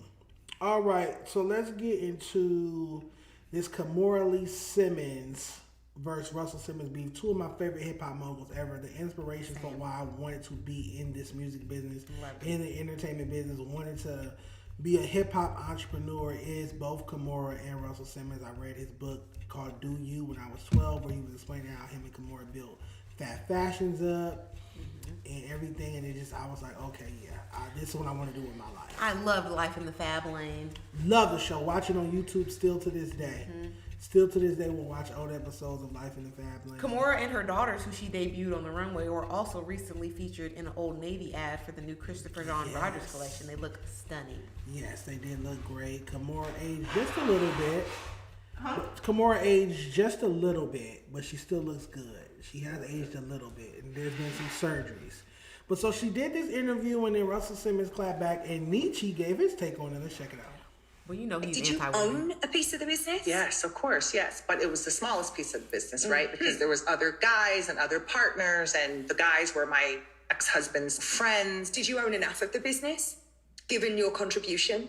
All right, so let's get into this Kimora Lee Simmons versus Russell Simmons beef. Two of my favorite hip hop moguls ever. The inspiration for why I wanted to be in this music business, in the entertainment business, wanted to be a hip hop entrepreneur is both Kimora and Russell Simmons. I read his book called Do You when I was 12, where he was explaining how him and Kimora built Fat Fashions up and everything, and I was like, okay, yeah, this is what I want to do with my life. I loved Life in the Fab Lane. Love the show. Watch it on YouTube still to this day. Still to this day, we'll watch old episodes of Life in the Fab Lane. Kimora and her daughters, who she debuted on the runway, were also recently featured in an Old Navy ad for the new Christopher John Rogers collection. They look stunning. Yes, they did look great. Kimora aged just a little bit. Kimora aged just a little bit, but she still looks good. She has aged a little bit, and there's been some surgeries. But so she did this interview, and then Russell Simmons clapped back, and Nietzsche gave his take on it. Let's check it out. Well, you know he's Did you own a piece of the business? Yes, of course, yes. But it was the smallest piece of the business, right? Because there was other guys and other partners, and the guys were my ex-husband's friends. Did you own enough of the business, given your contribution?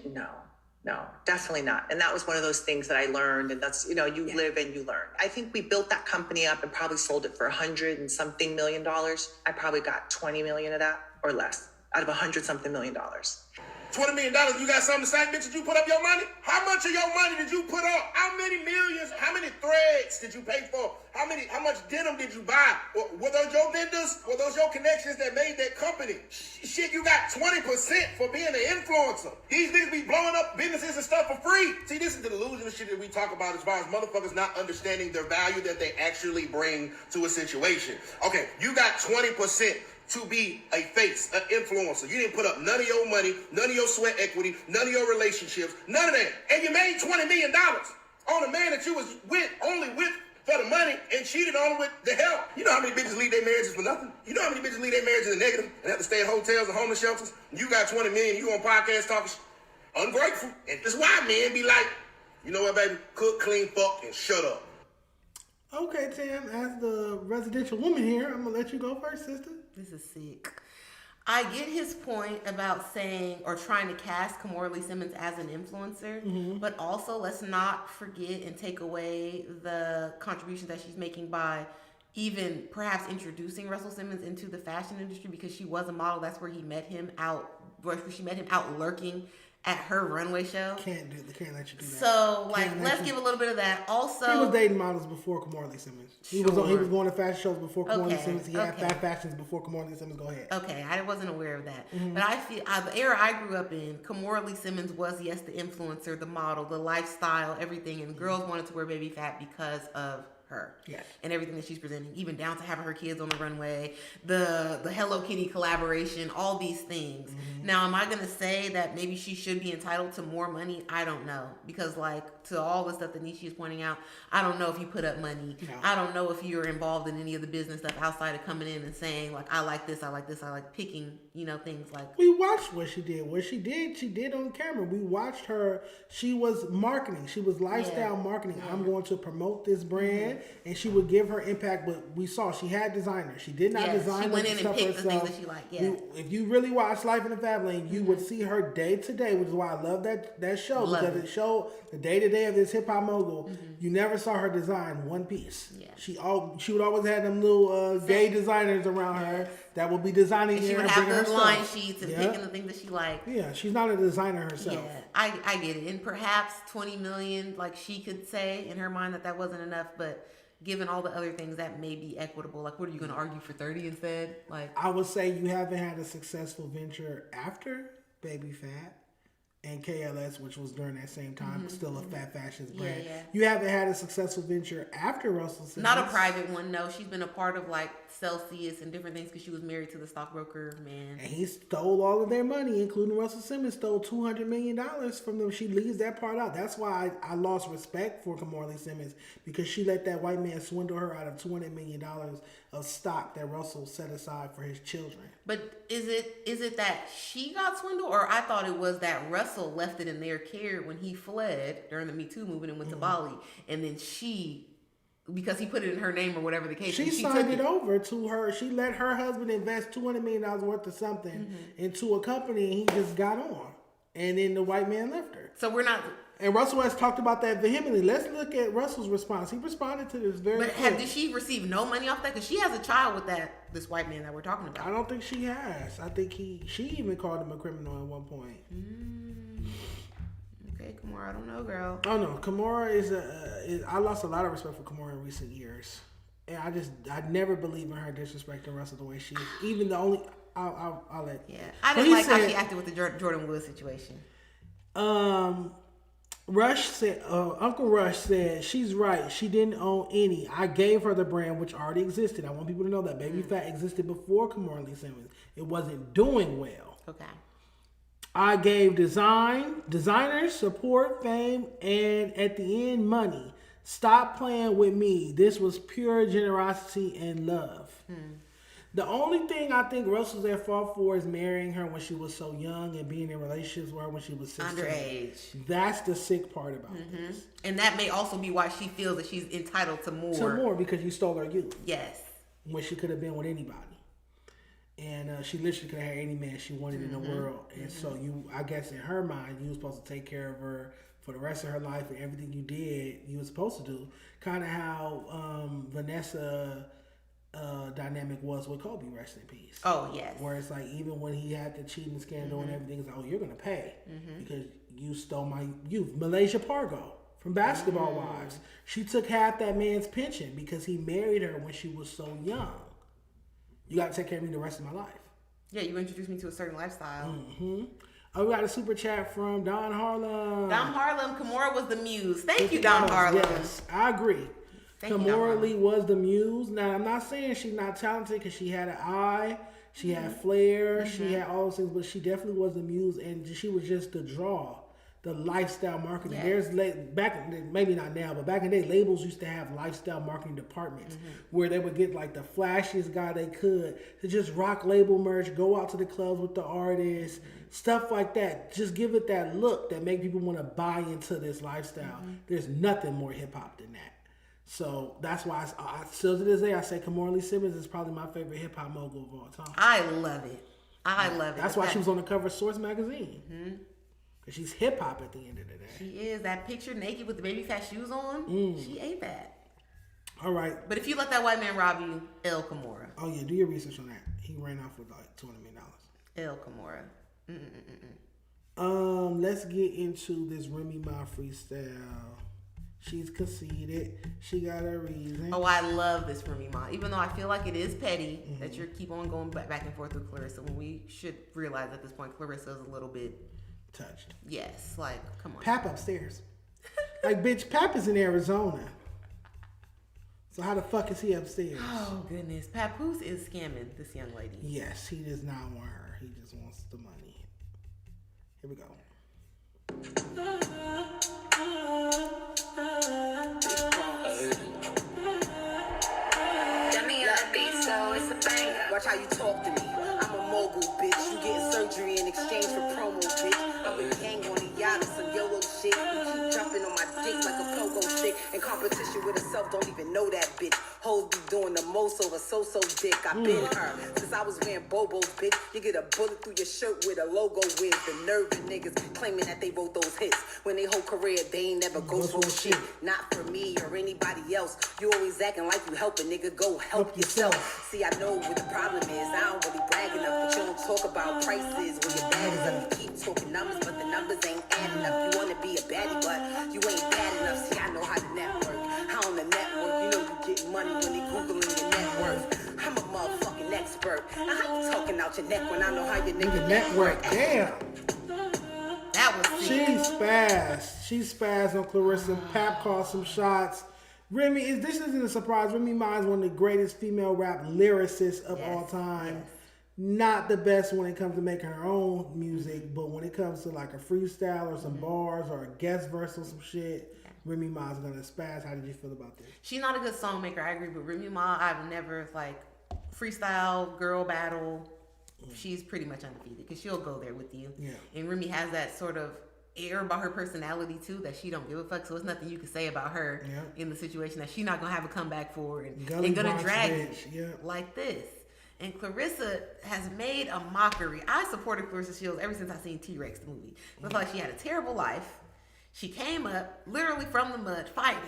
No, definitely not. And that was one of those things that I learned, and that's, you live and you learn. I think we built that company up and probably sold it for $100 and something million. I probably got 20 million of that or less out of $100-something million. $20 million, you got something to say, bitch? Did you put up your money? How much of your money did you put up? How many millions? How many threads did you pay for? How much denim did you buy? Were those your vendors? Were those your connections that made that company? Shit, you got 20% for being an influencer. These niggas be blowing up businesses and stuff for free. See, this is the delusional shit that we talk about as far as motherfuckers not understanding their value that they actually bring to a situation. Okay, you got 20% to be a face, an influencer. You didn't put up none of your money, none of your sweat equity, none of your relationships, none of that. And you made $20 million on a man that you was only with for the money and cheated on with the help. You know how many bitches leave their marriages for nothing? You know how many bitches leave their marriages in the negative and have to stay in hotels and homeless shelters? You got 20 million, you on podcast talking ungrateful. And that's why men be like, you know what, baby? Cook, clean, fuck, and shut up. Okay, Tam, as the residential woman here, I'm going to let you go first, sister. This is sick. I get his point about saying or trying to cast Kimora Lee Simmons as an influencer, but also let's not forget and take away the contribution that she's making by even perhaps introducing Russell Simmons into the fashion industry, because she was a model. That's where she met him out lurking at her runway show. Can't let you do that. So, let's give a little bit of that. Also, he was dating models before Kimora Lee Simmons. He was going to fashion shows before Kimora Lee Simmons. He had fat fashions before Kimora Lee Simmons. Go ahead. Okay, I wasn't aware of that. But I feel the era I grew up in, Kimora Lee Simmons was, yes, the influencer, the model, the lifestyle, everything. And girls wanted to wear baby fat because of her. Yes. And everything that she's presenting, even down to having her kids on the runway, the Hello Kitty collaboration, all these things. Now, am I going to say that maybe she should be entitled to more money? I don't know. Because to all the stuff that Nietzsche is pointing out, I don't know if you put up money. No. I don't know if you're involved in any of the business stuff outside of coming in and saying, I like this, I like this, I like picking, things like. We watched what she did. What she did on camera. We watched her. She was marketing. She was lifestyle marketing. Yeah. I'm going to promote this brand. And she would give her impact, but we saw she had designers. She did not design. She went in and picked the things that she liked. Yeah. If you really watch Life in the Fab Lane, you would see her day to day, which is why I love that show, because it showed the day to day of this hip hop mogul. You never saw her design one piece. Yeah. She would always have them little gay designers around her that would be designing. And she would have the line sheets and picking the things that she liked. Yeah, she's not a designer herself. Yeah, I get it. And perhaps 20 million, she could say in her mind that wasn't enough, but given all the other things, that may be equitable. What are you going to argue for 30 instead? I would say you haven't had a successful venture after Baby Fat and KLS, which was during that same time, still a fat fashions brand. Yeah. You haven't had a successful venture after Russell Simmons. Not a private one, no. She's been a part of Celsius and different things because she was married to the stockbroker man. And he stole all of their money, including Russell Simmons stole $200 million from them. She leaves that part out. That's why I lost respect for Kimora Lee Simmons, because she let that white man swindle her out of $200 million of stock that Russell set aside for his children. But is it that she got swindled, or I thought it was that Russell left it in their care when he fled during the Me Too movement and went to Bali, and then she, because he put it in her name or whatever the case, she signed it over to her. She let her husband invest $200 million worth of something into a company, and he just got on, and then the white man left her. So we're not. And Russell has talked about that vehemently. Let's look at Russell's response. He responded to this very quick. But did she receive no money off that? Because she has a child with this white man that we're talking about. I don't think she has. I think she even called him a criminal at one point. Okay, Kimora, I don't know, girl. Oh no, Kimora I lost a lot of respect for Kimora in recent years, and I never believe in her disrespecting Russell the way she is. Even the only I'll let. Yeah, I didn't like how she acted with the Jordan Wood situation. Rush said, Uncle Rush said, she's right. She didn't own any. I gave her the brand, which already existed. I want people to know that Baby Fat existed before Kimora Lee Simmons. It wasn't doing well. Okay. I gave designers, support, fame, and at the end, money. Stop playing with me. This was pure generosity and love. The only thing I think Russell's at fault for is marrying her when she was so young and being in relationships with her when she was 16. Underage. That's the sick part about this. And that may also be why she feels that she's entitled to more. To more because you stole her youth. Yes. When she could have been with anybody. And she literally could have had any man she wanted in the world. And so I guess in her mind, you were supposed to take care of her for the rest of her life, and everything you did, you were supposed to do. Kind of how Vanessa dynamic was with Kobe, rest in peace. Oh, yes. Where it's like, even when he had the cheating scandal and everything, it's like, oh, you're going to pay because you stole my youth. Malaysia Pargo from Basketball Wives. She took half that man's pension because he married her when she was so young. You got to take care of me the rest of my life. Yeah, you introduced me to a certain lifestyle. Oh, we got a super chat from Don Harlem. Don Harlem, Kimora was the muse. Thank you, Don Harlem. Yes, I agree. Kimora Lee was the muse. Now, I'm not saying she's not talented because she had an eye, she had flair, she had all those things, but she definitely was the muse, and she was just the draw, the lifestyle marketing. There's maybe not now, but back in the day, labels used to have lifestyle marketing departments where they would get like the flashiest guy they could to just rock label merch, go out to the clubs with the artists, stuff like that. Just give it that look that make people want to buy into this lifestyle. There's nothing more hip hop than that. So that's why I still to this day I say Kimora Lee Simmons is probably my favorite hip hop mogul of all time. I love it. I love it. That's why she was on the cover of Source magazine. Cause she's hip hop at the end of the day. She is. That picture naked with the baby fat shoes on. She ain't bad. All right. But if you let that white man rob you, El Kimora. Oh yeah, do your research on that. He ran off with like $200 million. El Kimora. Let's get into this Remy Ma freestyle. She's conceited. She got a reason. Oh, I love this Remy Ma. Even though I feel like it is petty that you keep on going back and forth with Clarissa, when we should realize at this point Clarissa's a little bit touched. Yes, like come on. Pap upstairs. Like bitch, Pap is in Arizona. So how the fuck is he upstairs? Oh goodness, Papoose is scamming this young lady. Yes, he does not want her. He just wants the money. Here we go. Watch how you talk to me. I'm a mogul, bitch. You getting surgery in exchange for promo, bitch. I'm a gang on the yacht and some YOLO shit. You keep jumping on my dick like a pogo stick. In competition with herself, don't even know that bitch. Hoes be doing the most over so-so dick. I been her since I was wearing Bobos, bitch. You get a bullet through your shirt with a logo with the nerve of niggas claiming that they wrote those hits. When they whole career, they ain't never go for shit. Not for me or anybody else. You always acting like you helping, nigga. Go help yourself. See, I know what the problem is. I don't really brag enough, but you don't talk about prices when your bag is up. You keep talking numbers, but the numbers ain't adding up. You wanna be a baddie, but you ain't bad enough. See, I know how to network. How on the network, you know you get money when they Googling your net worth. I'm a motherfucking expert. Now how you talking out your neck when I know how your nigga network? Damn. That was She spazzed. She spazzed on Clarissa. Pap called some shots. Remy, this isn't a surprise. Remy Ma is one of the greatest female rap lyricists of all time. Yes. Not the best when it comes to making her own music, but when it comes to like a freestyle or some bars or a guest verse or some shit, Remy Ma's gonna spaz. How did you feel about this? She's not a good song maker, I agree, but Remy Ma, I've never like freestyle, girl battle. She's pretty much undefeated because she'll go there with you. Yeah. And Remy has that sort of air about her personality too that she don't give a fuck. So it's nothing you can say about her in the situation that she's not gonna have a comeback for and gonna drag you like this. And Clarissa has made a mockery. I supported Clarissa Shields ever since I seen T-Rex the movie. It looked like she had a terrible life. She came up literally from the mud fighting.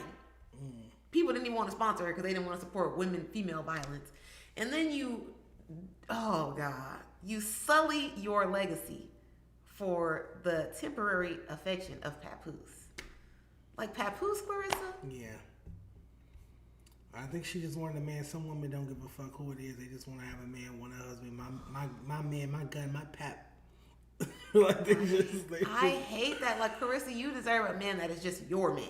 People didn't even want to sponsor her because they didn't want to support female violence. And then you sully your legacy for the temporary affection of Papoose. Like Papoose, Clarissa? Yeah. I think she just wanted a man. Some women don't give a fuck who it is. They just want to have a man, want a husband. My man, my gun, my Pap. Like I hate that. Like, Carissa, you deserve a man that is just your man.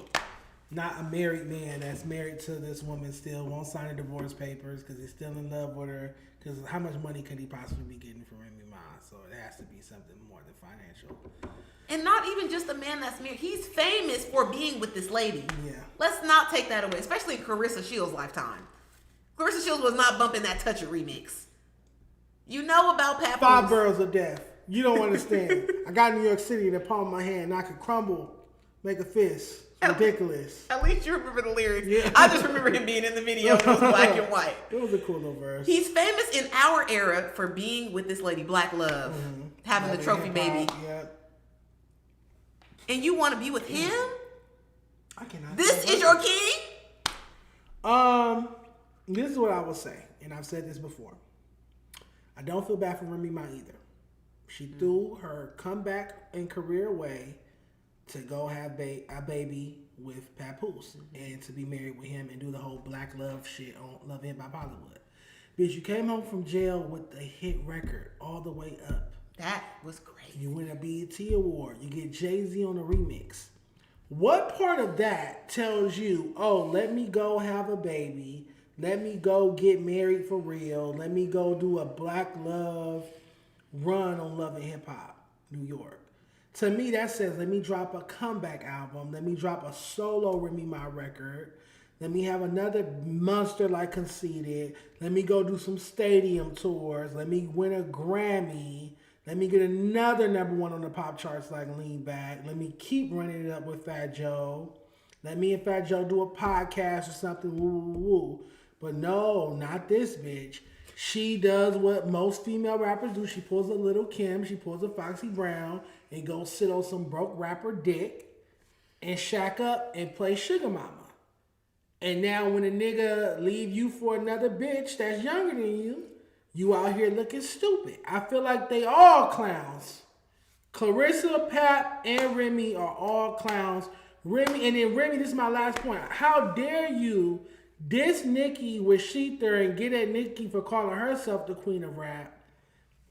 Not a married man that's married to this woman still, won't sign the divorce papers because he's still in love with her. Because how much money could he possibly be getting from Remy Ma? So it has to be something more than financial. And not even just a man that's married. He's famous for being with this lady. Yeah. Let's not take that away, especially in Carissa Shields' lifetime. Carissa Shields was not bumping that Touch It remix. You know about Papoose. 5 Boroughs of Death. You don't understand. I got New York City in the palm of my hand, and I could crumble, make a fist. It's ridiculous. At least you remember the lyrics. Yeah. I just remember him being in the video. It was black and white. It was a cool little verse. He's famous in our era for being with this lady, Black Love, having the trophy baby. Yep. And you want to be with him? I cannot. This is your king? This is what I will say, and I've said this before. I don't feel bad for Remy Ma either. She threw her comeback in career away to go have a baby with Papoose and to be married with him and do the whole black love shit on Love and Hip Hop Hollywood. Bitch, you came home from jail with a hit record all the way up. That was great. You win a BET award. You get Jay-Z on a remix. What part of that tells you, oh, let me go have a baby. Let me go get married for real. Let me go do a black love run on Love and Hip Hop New York. To me, that says, let me drop a comeback album. Let me drop a solo Remy Ma record. Let me have another monster like Conceited. Let me go do some stadium tours. Let me win a Grammy. Let me get another #1 on the pop charts like Lean Back. Let me keep running it up with Fat Joe. Let me and Fat Joe do a podcast or something. Woo, woo, woo. But no, not this bitch. She does what most female rappers do. She pulls a Little Kim. She pulls a Foxy Brown and goes sit on some broke rapper dick and shack up and play Sugar Mama. And now when a nigga leave you for another bitch that's younger than you, you out here looking stupid. I feel like they all clowns. Clarissa, Pap, and Remy are all clowns. Remy, and then Remy, this is my last point. How dare you diss Nicki with Sheether and get at Nicki for calling herself the queen of rap?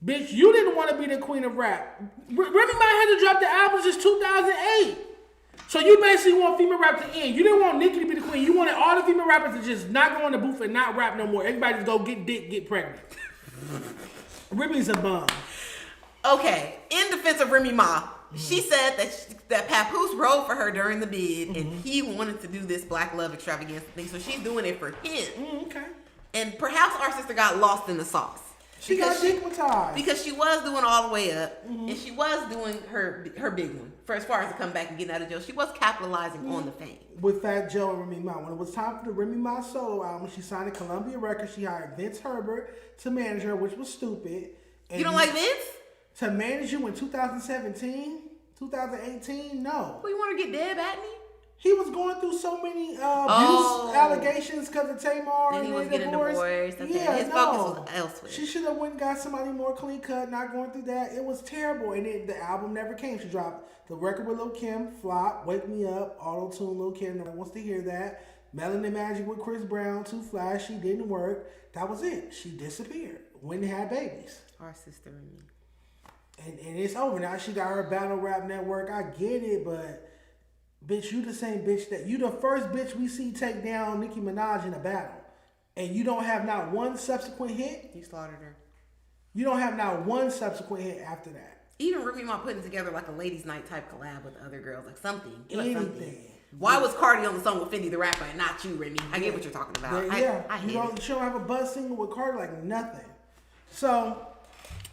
Bitch, you didn't want to be the queen of rap. Remy might have to drop the album since 2008. So you basically want female rap to end. You didn't want Nicki to be the queen. You wanted all the female rappers to just not go in the booth and not rap no more. Everybody just go get dick, get pregnant. Remy's a bum. Okay, in defense of Remy Ma, she said that Papoose wrote for her during the bid, and he wanted to do this black love extravaganza thing, so she's doing it for him. Okay. And perhaps our sister got lost in the sauce. She got dickmatized. Because she was doing All the Way Up, and she was doing her big one. For as far as to come back and getting out of jail, she was capitalizing on the fame. With Fat Joe and Remy Ma. When it was time for the Remy Ma solo album, she signed a Columbia Records. She hired Vince Herbert to manage her, which was stupid. And you don't like Vince? To manage you in 2017, 2018? No. Well, you want to get Deb at me? He was going through so many abuse allegations because of Tamar and he was getting divorced. Okay. Yeah, his focus was elsewhere. She should have went and got somebody more clean cut, not going through that. It was terrible. And the album never came. She dropped the record with Lil Kim, Flop, Wake Me Up, Auto-Tune, Lil Kim. No one wants to hear that. Melanin Magic with Chris Brown, Too Flashy, didn't work. That was it. She disappeared. Went and had babies. Our sister and me. And it's over. Now she got her battle rap network. I get it, but bitch, you the same bitch you the first bitch we see take down Nicki Minaj in a battle. And you don't have not one subsequent hit. You slaughtered her. You don't have not one subsequent hit after that. Even Remy Ma putting together like a ladies' night type collab with other girls, like something. Anything. Something. Why was Cardi on the song with Fendi the rapper and not you, Remy? I get what you're talking about. I hate it. She don't have a buzz single with Cardi, like nothing. So,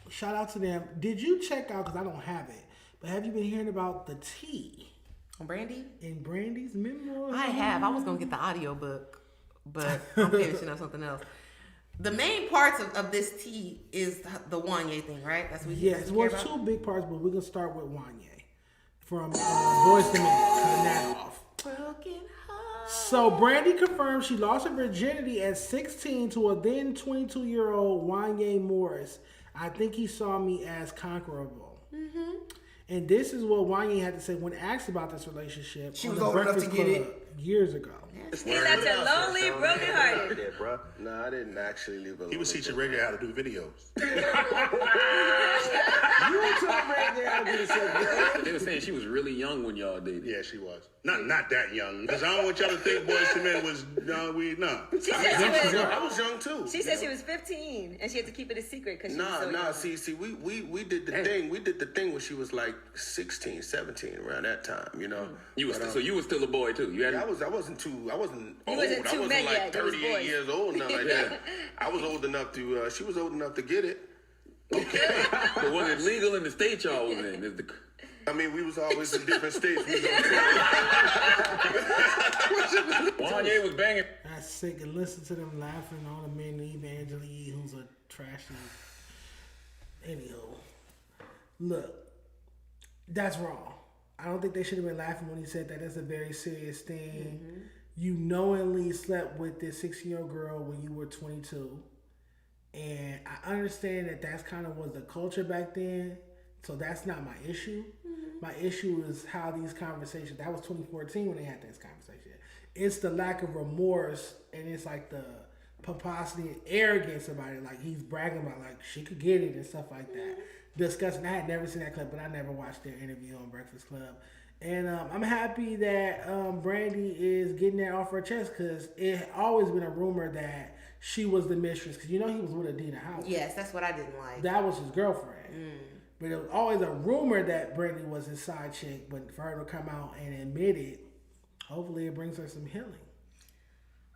shout out to them. Did you check out, because I don't have it, but have you been hearing about the tea? On Brandy? In Brandy's memoir? I have. I was going to get the audiobook, but I'm finishing up something else. The main parts of this tea is the Wanye thing, right? That's what yes, well, it's two big parts, but we're going to start with Wanye. From Boyz II Men, cutting that off. Broken heart. So Brandy confirmed she lost her virginity at 16 to a then 22-year-old Wanye Morris. I think he saw me as conquerable. Mm-hmm. And this is what Wanye had to say when asked about this relationship. She was old enough to get it years ago. Yeah. He left her lonely, brokenhearted. Yeah, bro. No, I didn't actually leave her. He was teaching Ray J how to do videos. You told Ray J how to do something. They were saying she was really young when y'all dated. Yeah, she was. Not that young. Because I don't want y'all to think Boys to Men was no. She said she was. I was young too. She said she was 15 and she had to keep it a secret because she was so young. See, we did the thing. We did the thing when she was like 16, 17, around that time. You know. So you were still a boy too. You had. I wasn't old. I wasn't many like yet. It was 38 boys. years old. Nothing like that. I was old enough to. She was old enough to get it. Okay. But was it legal in the state y'all was in? I mean, we was always in different states. We was on Kanye was banging. That's sick. And listen to them laughing. All the men, Evangeline, who's a trashy. Anyhow, look, that's wrong. I don't think they should have been laughing when he said that. That's a very serious thing. Mm-hmm. You knowingly slept with this 16-year-old girl when you were 22. And I understand that that's kind of was the culture back then. So that's not my issue. Mm-hmm. My issue is how these conversations, that was 2014 when they had this conversation. It's the lack of remorse and it's like the pomposity and arrogance about it. Like he's bragging about like she could get it and stuff like that. Discussing, I had never seen that clip, but I never watched their interview on Breakfast Club. And I'm happy that Brandy is getting that off her chest because it had always been a rumor that she was the mistress. Because you know he was with Adina Howard. Yes, that's what I didn't like. That was his girlfriend. But it was always a rumor that Brandy was his side chick. But for her to come out and admit it, hopefully it brings her some healing.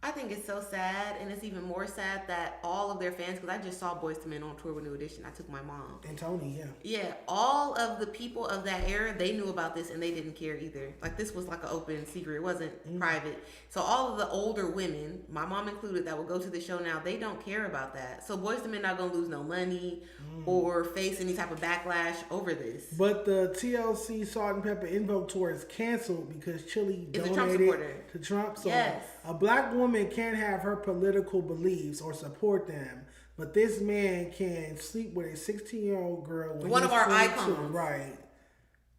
I think it's so sad, and it's even more sad that all of their fans, because I just saw Boyz II Men on tour with New Edition. I took my mom. And Tony, yeah. Yeah, all of the people of that era, they knew about this, and they didn't care either. Like, this was like an open secret. It wasn't private. So all of the older women, my mom included, that will go to the show now, they don't care about that. So Boyz II Men not going to lose no money or face any type of backlash over this. But the TLC Salt and Pepper Invoke Tour is canceled because Chili donated to Trump. So a black woman can't have her political beliefs or support them, but this man can sleep with a 16-year-old girl. One of our icons. Right.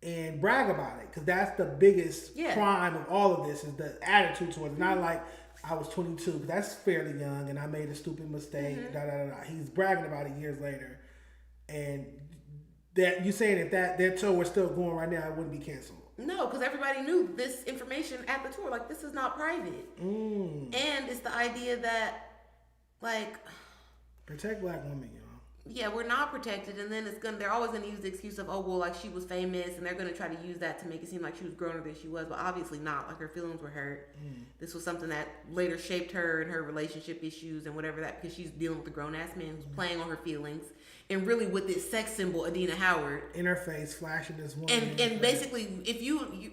And brag about it, because that's the biggest crime of all of this is the attitude towards it. Not like I was 22, because that's fairly young, and I made a stupid mistake. He's bragging about it years later. And that you saying if that their tour was still going right now, it wouldn't be canceled. No, because everybody knew this information at the tour. Like, this is not private. And it's the idea that, like... Protect black women, y'all. Yeah, we're not protected. And then they're always going to use the excuse of, oh, well, like, she was famous. And they're going to try to use that to make it seem like she was growner than she was. But obviously not. Like, her feelings were hurt. This was something that later shaped her and her relationship issues and whatever that... Because she's dealing with a grown-ass man who's playing on her feelings. And really with this sex symbol, Adina Howard. In her face, flashing this one. And basically, if you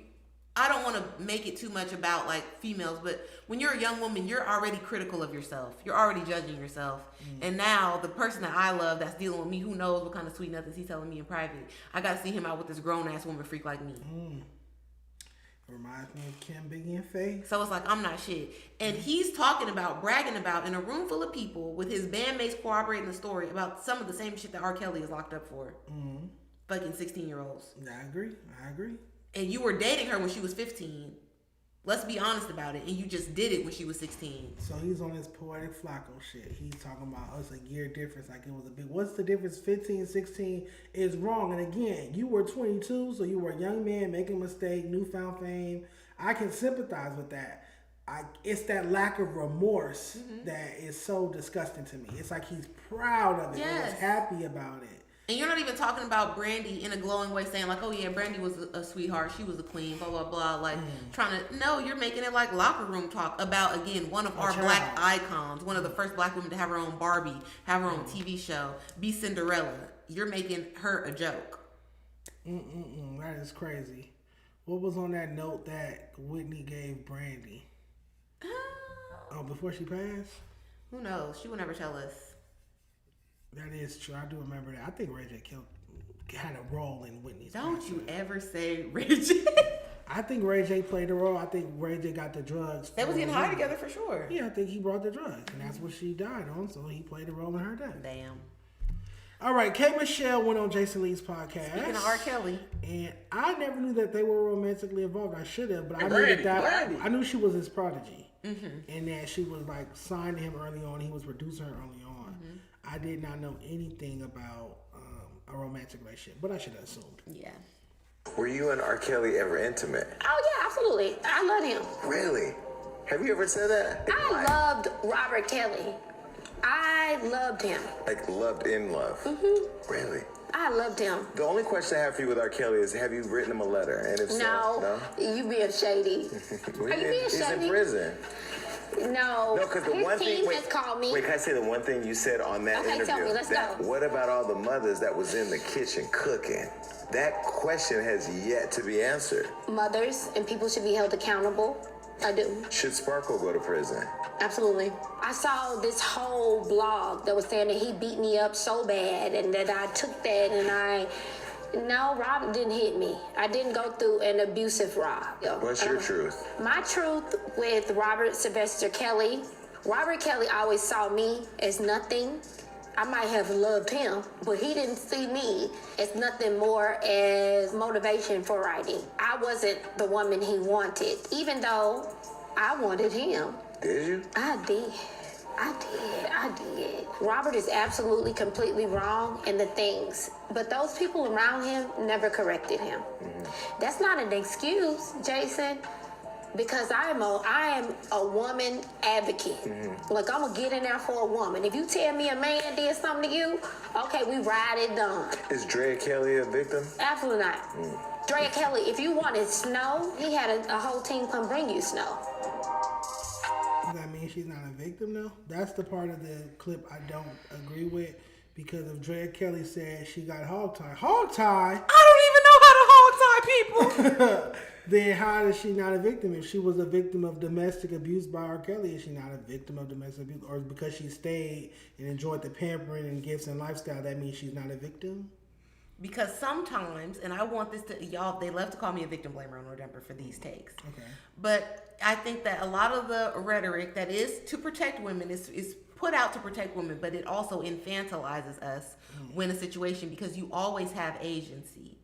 I don't want to make it too much about like females, but when you're a young woman, you're already critical of yourself. You're already judging yourself. And now the person that I love that's dealing with me, who knows what kind of sweet nothings he's telling me in private, I got to see him out with this grown-ass woman freak like me. Reminds me of Kim, Biggie, and Faye. So it's like, I'm not shit. And he's bragging about, in a room full of people, with his bandmates corroborating the story about some of the same shit that R. Kelly is locked up for. Fucking 16-year-olds. I agree. And you were dating her when she was 15. Let's be honest about it. And you just did it when she was 16. So he's on his poetic Flakko shit. He's talking about it's a year difference. Like it was a big... What's the difference? 15, 16 is wrong. And again, you were 22, so you were a young man making a mistake, newfound fame. I can sympathize with that. It's that lack of remorse that is so disgusting to me. It's like he's proud of it and he's happy about it. And you're not even talking about Brandy in a glowing way, saying like, oh yeah, Brandy was a sweetheart, she was a queen, blah, blah, blah. Like, no, you're making it like locker room talk about, again, one of our black icons, one of the first black women to have her own Barbie, have her own TV show, be Cinderella. You're making her a joke. That is crazy. What was on that note that Whitney gave Brandy? Before she passed? Who knows? She will never tell us. That is true. I do remember that. I think Ray J had a role in Whitney's. Don't you ever say Ray J. I think Ray J played a role. I think Ray J got the drugs. They was getting high together for sure. Yeah, I think he brought the drugs. And that's what she died on. So he played a role in her death. Damn. All right. K. Michelle went on Jason Lee's podcast. Speaking of R. Kelly. And I never knew that they were romantically involved. I should have. But I knew I knew she was his prodigy. and that she was like signed to him early on. He was producing her early on. I did not know anything about a romantic relationship, but I should have assumed. Yeah. Were you and R. Kelly ever intimate? Oh yeah, absolutely. I love him. Really? Have you ever said that? I loved Robert Kelly. I loved him. Like loved in love? Really? I loved him. The only question I have for you with R. Kelly is, have you written him a letter? And if No, you being shady. so, Are you being he's shady? in prison. No, because the his one team thing. has called me. Wait, can I say the one thing you said on that interview? Tell me, let's go. What about all the mothers that was in the kitchen cooking? That question has yet to be answered. Mothers and people should be held accountable. I do. Should Sparkle go to prison? Absolutely. I saw this whole blog that was saying that he beat me up so bad and that I took that and No, Rob didn't hit me. I didn't go through an abusive Rob. What's your truth? My truth with Robert Sylvester Kelly, Robert Kelly always saw me as nothing. I might have loved him, but he didn't see me as nothing more as motivation for writing. I wasn't the woman he wanted, even though I wanted him. Did you? I did. Robert is absolutely, completely wrong in the things, but those people around him never corrected him. That's not an excuse, Jason, because I am a woman advocate. Like, I'm gonna get in there for a woman. If you tell me a man did something to you, okay, we ride it done. Is Drea Kelly a victim? Absolutely not. Drea Kelly, if you wanted snow, he had a whole team come bring you snow. Does that mean she's not a victim though? That's the part of the clip I don't agree with, because if Drea Kelly said she got hogtied, I don't even know how to hogtie people. Then how is she not a victim? If she was a victim of domestic abuse by R. Kelly, is she not a victim of domestic abuse? Or because she stayed and enjoyed the pampering and gifts and lifestyle, that means she's not a victim? Because sometimes, and I want this to, y'all, they love to call me a victim blamer on November for these takes. Okay. But I think that a lot of the rhetoric that is to protect women is put out to protect women, but it also infantilizes us when a situation, because you always have agency.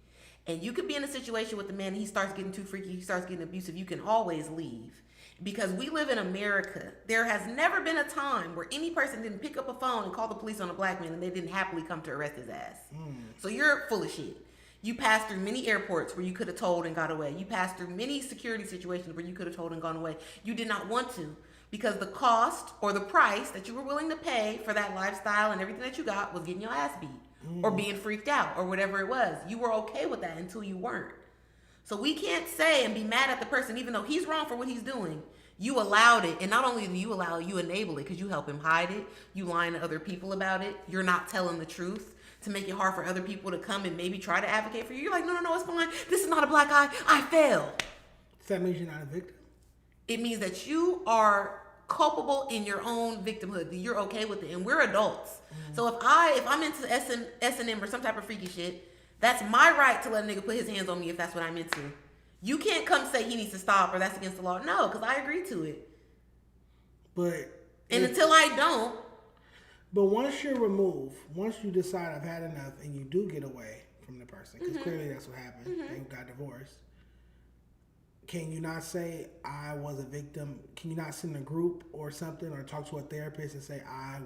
And you could be in a situation with a man, he starts getting too freaky, he starts getting abusive, you can always leave. Because we live in America. There has never been a time where any person didn't pick up a phone and call the police on a black man and they didn't happily come to arrest his ass. So you're full of shit. You passed through many airports where you could have told and got away. You passed through many security situations where you could have told and gone away. You did not want to, because the cost or the price that you were willing to pay for that lifestyle and everything that you got was getting your ass beat or being freaked out or whatever it was. You were okay with that until you weren't. So we can't say and be mad at the person, even though he's wrong for what he's doing. You allowed it. And not only do you allow it, you enable it, because you help him hide it. You lying to other people about it. You're not telling the truth to make it hard for other people to come and maybe try to advocate for you. You're like, no, it's fine. This is not a black eye. I failed. Does that mean you're not a victim? It means that you are culpable in your own victimhood. That you're okay with it. And we're adults. So if I'm into S&M or some type of freaky shit, that's my right to let a nigga put his hands on me if that's what I'm into. You can't come say he needs to stop or that's against the law. No, because I agree to it. And until I don't. But once you're removed, once you decide I've had enough and you do get away from the person, because clearly that's what happened, they got divorced, can you not say I was a victim? Can you not send a group or something or talk to a therapist and say I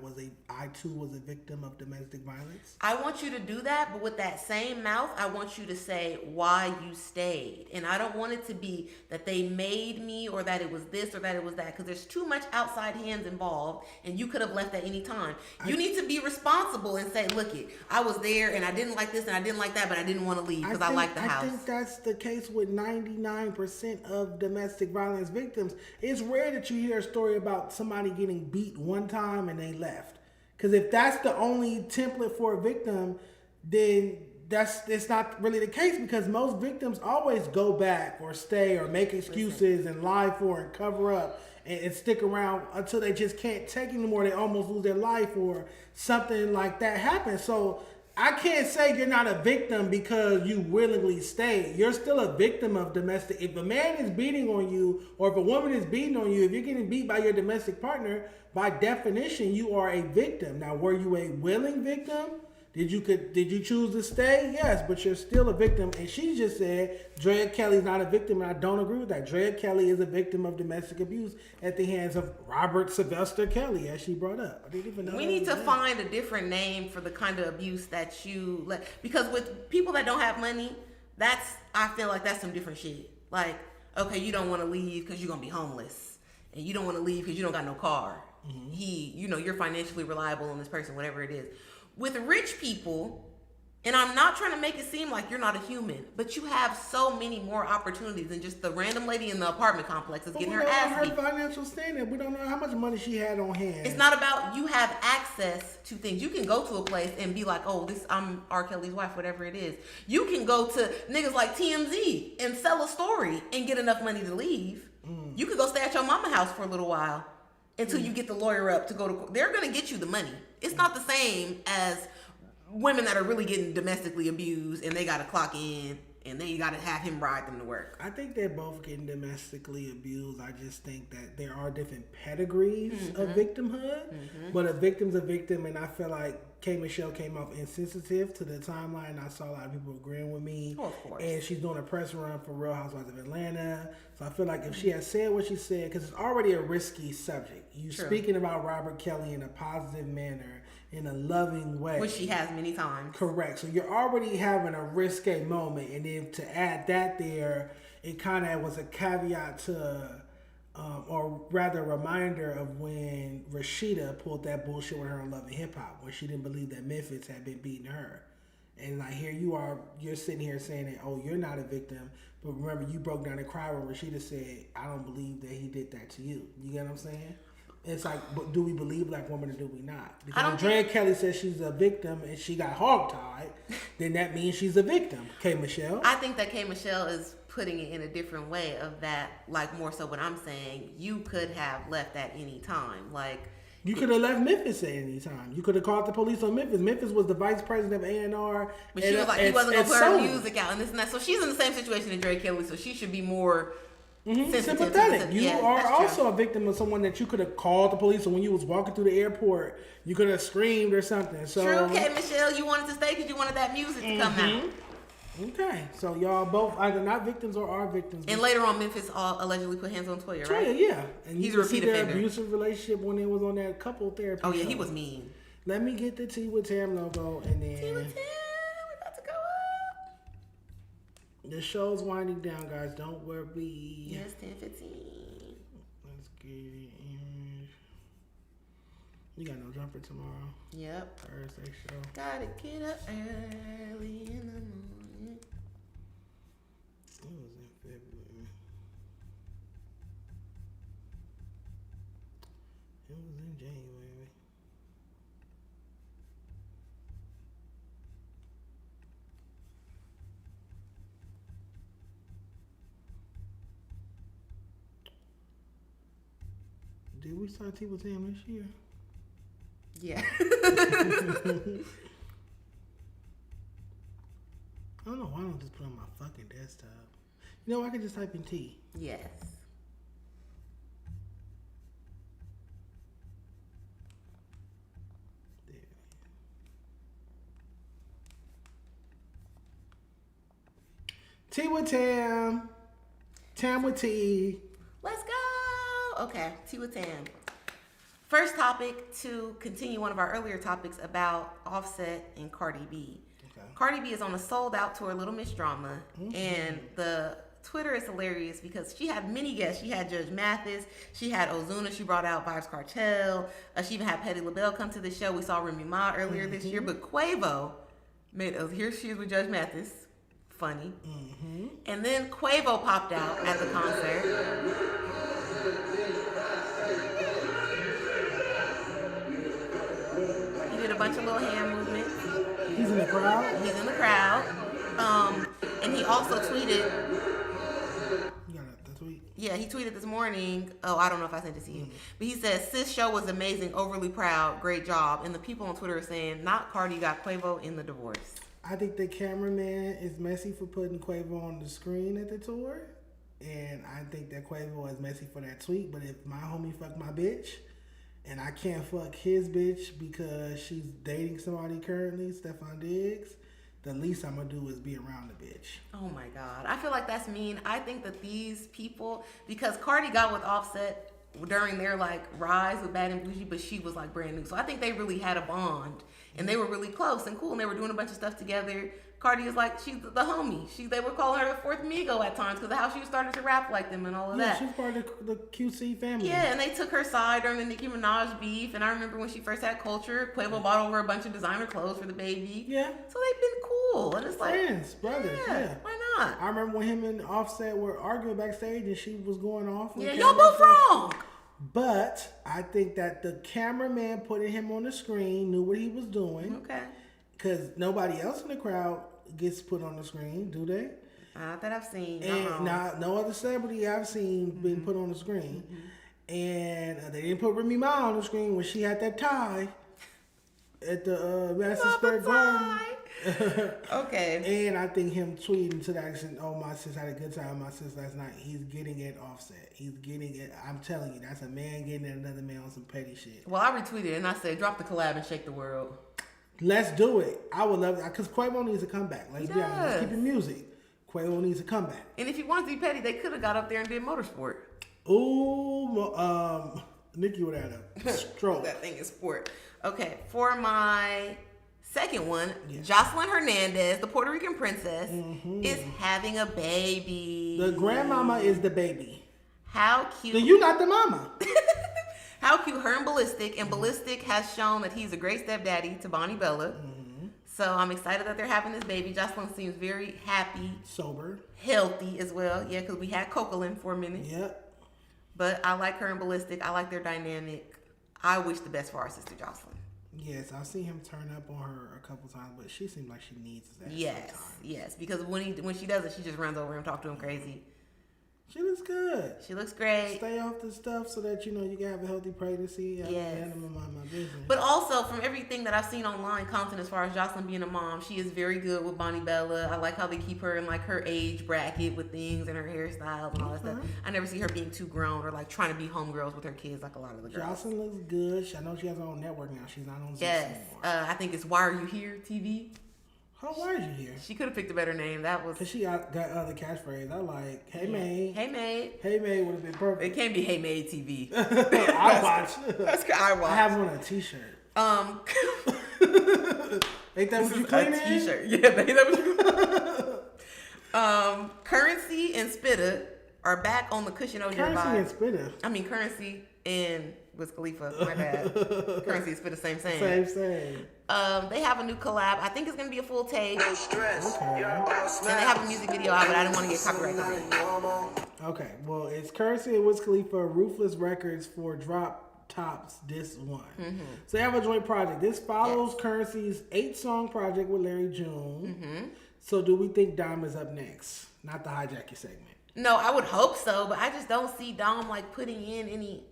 too was a victim of domestic violence? I want you to do that, but with that same mouth, I want you to say why you stayed. And I don't want it to be that they made me or that it was this or that it was that, because there's too much outside hands involved and you could have left at any time. You need to be responsible and say, look it, I was there and I didn't like this and I didn't like that, but I didn't want to leave because I like the house. I think that's the case with 99% of domestic violence victims. It's rare that you hear a story about somebody getting beat one time and they left. Because if that's the only template for a victim, then it's not really the case, because most victims always go back or stay or make excuses and lie for and cover up and stick around until they just can't take it anymore. They almost lose their life or something like that happens. So I can't say you're not a victim because you willingly stayed. You're still a victim of domestic. If a man is beating on you, or if a woman is beating on you, if you're getting beat by your domestic partner, by definition, you are a victim. Now, were you a willing victim? Did you choose to stay? Yes, but you're still a victim. And she just said Drea Kelly's not a victim, and I don't agree with that. Drea Kelly is a victim of domestic abuse at the hands of Robert Sylvester Kelly, as she brought up. I didn't even know. We need to find a different name for the kind of abuse that you let, because with people that don't have money, I feel like that's some different shit. Like, okay, you don't want to leave because you're gonna be homeless, and you don't want to leave because you don't got no car. You're financially reliable on this person, whatever it is. With rich people, and I'm not trying to make it seem like you're not a human, but you have so many more opportunities than just the random lady in the apartment complex is getting her ass beat. Her financial standing. We don't know how much money she had on hand. It's not about you have access to things. You can go to a place and be like, oh, I'm R. Kelly's wife, whatever it is. You can go to niggas like TMZ and sell a story and get enough money to leave. You can go stay at your mama's house for a little while until you get the lawyer up to go to court. They're going to get you the money. It's not the same as women that are really getting domestically abused and they got to clock in and then you got to have him ride them to work. I think they're both getting domestically abused. I just think that there are different pedigrees of victimhood, but a victim's a victim, and I feel like K. Michelle came off insensitive to the timeline. I saw a lot of people agreeing with me. Oh, of course. And she's doing a press run for Real Housewives of Atlanta. So I feel like if she had said what she said, because it's already a risky subject. You speaking about Robert Kelly in a positive manner, in a loving way. Which she has many times. Correct. So you're already having a risque moment. And then to add that there, it kind of was a caveat to, or rather a reminder of when Rashida pulled that bullshit with her on Love and Hip Hop, where she didn't believe that Memphis had been beating her. And like here you are, you're sitting here saying that, oh, you're not a victim. But remember, you broke down and cried when Rashida said, I don't believe that he did that to you. You get what I'm saying? It's like, but do we believe black women or do we not? Because when Drea Kelly says she's a victim and she got hogtied, then that means she's a victim. K. Michelle? I think that K. Michelle is putting it in a different way of that, like more so what I'm saying. You could have left at any time. Like, you could have left Memphis at any time. You could have called the police on Memphis. Memphis was the vice president of A&R. But she was like, he wasn't going to put her music out and this and that. So she's in the same situation as Drea Kelly, so she should be more... sympathetic. You are also a victim of someone that you could have called the police, or when you was walking through the airport, you could have screamed or something. So true, okay, Michelle, you wanted to stay because you wanted that music to come out. Okay, so y'all both either not victims or are victims. And later on, Memphis allegedly put hands on Toya, right? Toya, yeah, and he's a repeat offender. Abusive relationship when it was on that couple therapy. Oh yeah, show. he was mean. Let me get the Tea with Tam logo, and then Tea with Tam, we're about to go up. The show's winding down, guys. Don't worry. Yes, 10:15. Let's get it in. You got no jumper tomorrow. Yep. Thursday show. Gotta get up early in the morning. It was in February. It was in January. Did we start Tea with Tam this year? Yeah. I don't know why I don't just put it on my fucking desktop. You know, I can just type in T. Yes. There. Tea with Tam. Tam with T. Let's go. Okay, Tea with Tam. First topic, to continue one of our earlier topics about Offset and Cardi B. Okay. Cardi B is on a sold out tour, Little Miss Drama, and the Twitter is hilarious because she had many guests. She had Judge Mathis, she had Ozuna, she brought out Vybz Kartel, she even had Patti LaBelle come to the show. We saw Remy Ma earlier this year, but Quavo made here she is with Judge Mathis. Funny. And then Quavo popped out at the concert. He did a bunch of little hand movements. He's in the crowd? He's in the crowd. And he also tweeted. You got the tweet? Yeah, he tweeted this morning. Oh, I don't know if I sent it to you. But he said, "Sis show was amazing, overly proud, great job." And the people on Twitter are saying, not Cardi got Quavo in the divorce. I think the cameraman is messy for putting Quavo on the screen at the tour. And I think that Quavo is messy for that tweet. But if my homie fuck my bitch, and I can't fuck his bitch because she's dating somebody currently, Stefan Diggs, the least I'm gonna do is be around the bitch. Oh my God. I feel like that's mean. I think that these people, because Cardi got with Offset during their like rise with Bad and Bougie, but she was like brand new. So I think they really had a bond and they were really close and cool and they were doing a bunch of stuff together. Cardi is like, she's the homie. They were calling her the fourth Migo at times because of how she started to rap like them and all of that. Yeah, she's part of the QC family. Yeah, and they took her side during the Nicki Minaj beef. And I remember when she first had Culture, Quavo bought over a bunch of designer clothes for the baby. Yeah. So they've been cool. And it's like, friends, brothers, yeah. Why not? I remember when him and Offset were arguing backstage and she was going off. Yeah, y'all both wrong. But I think that the cameraman putting him on the screen knew what he was doing. Okay. Because nobody else in the crowd gets put on the screen, do they? Not that I've seen. And no other celebrity I've seen been put on the screen. And they didn't put Remy Ma on the screen when she had that tie at the Madison Square Garden. Okay. And I think him tweeting to that extent, oh, my sis had a good time, my sis last night. He's getting it Offset. He's getting it. I'm telling you, that's a man getting at another man on some petty shit. Well, I retweeted and I said, drop the collab and shake the world. Let's do it. I would love it because Quavo needs a comeback. Let's be honest. Let's keep it music. Quavo needs a comeback. And if he wants to be petty, they could have got up there and did Motorsport. Ooh, Nikki would have a stroke. That thing is sport. Okay, for my second one, Jocelyn Hernandez, the Puerto Rican princess, is having a baby. The grandmama is the baby. How cute. You not the mama. How cute. Her and Ballistic has shown that he's a great stepdaddy to Bonnie Bella. So I'm excited that they're having this baby. Jocelyn seems very happy. Sober. Healthy as well. Yeah, because we had Coquelin for a minute. Yep. But I like her and Ballistic. I like their dynamic. I wish the best for our sister Jocelyn. Yes, I've seen him turn up on her a couple times, but she seems like she needs that. Yes, because when she does it, she just runs over and talks to him crazy. She looks good. She looks great. Stay off the stuff so that you can have a healthy pregnancy. Yes. I'm mind my business. But also from everything that I've seen online content as far as Jocelyn being a mom, she is very good with Bonnie Bella. I like how they keep her in like her age bracket with things and her hairstyles and all that stuff. I never see her being too grown or like trying to be homegirls with her kids like a lot of the girls. Jocelyn looks good. I know she has her own network now. She's not on Zeus anymore. I think it's Why Are You Here TV. Why are you here? She could have picked a better name. That was because she got other catchphrase. I like Hey Maid. Hey Maid. Hey Maid would have been perfect. It can't be Hey Maid TV. I watch. I watch. I have on a T-shirt. Ain't that what you clean in? T-shirt. Yeah, ain't that what you Currency and Spitta are back on the Cushion OJ vibe. Currency and Spitta. I mean Currency and Wiz Khalifa. My bad. Currency and Spitta, same. Same. They have a new collab. I think it's gonna be a full take. No stress. Okay. And they have a music video out, but I didn't want to get copyright. Okay, well, it's Currency and Wiz Khalifa, Ruthless Records for Drop Tops This One. So they have a joint project. This follows Currency's 8-song project with Larry June. So do we think Dom is up next? Not the hijack your segment. No, I would hope so, but I just don't see Dom like putting in any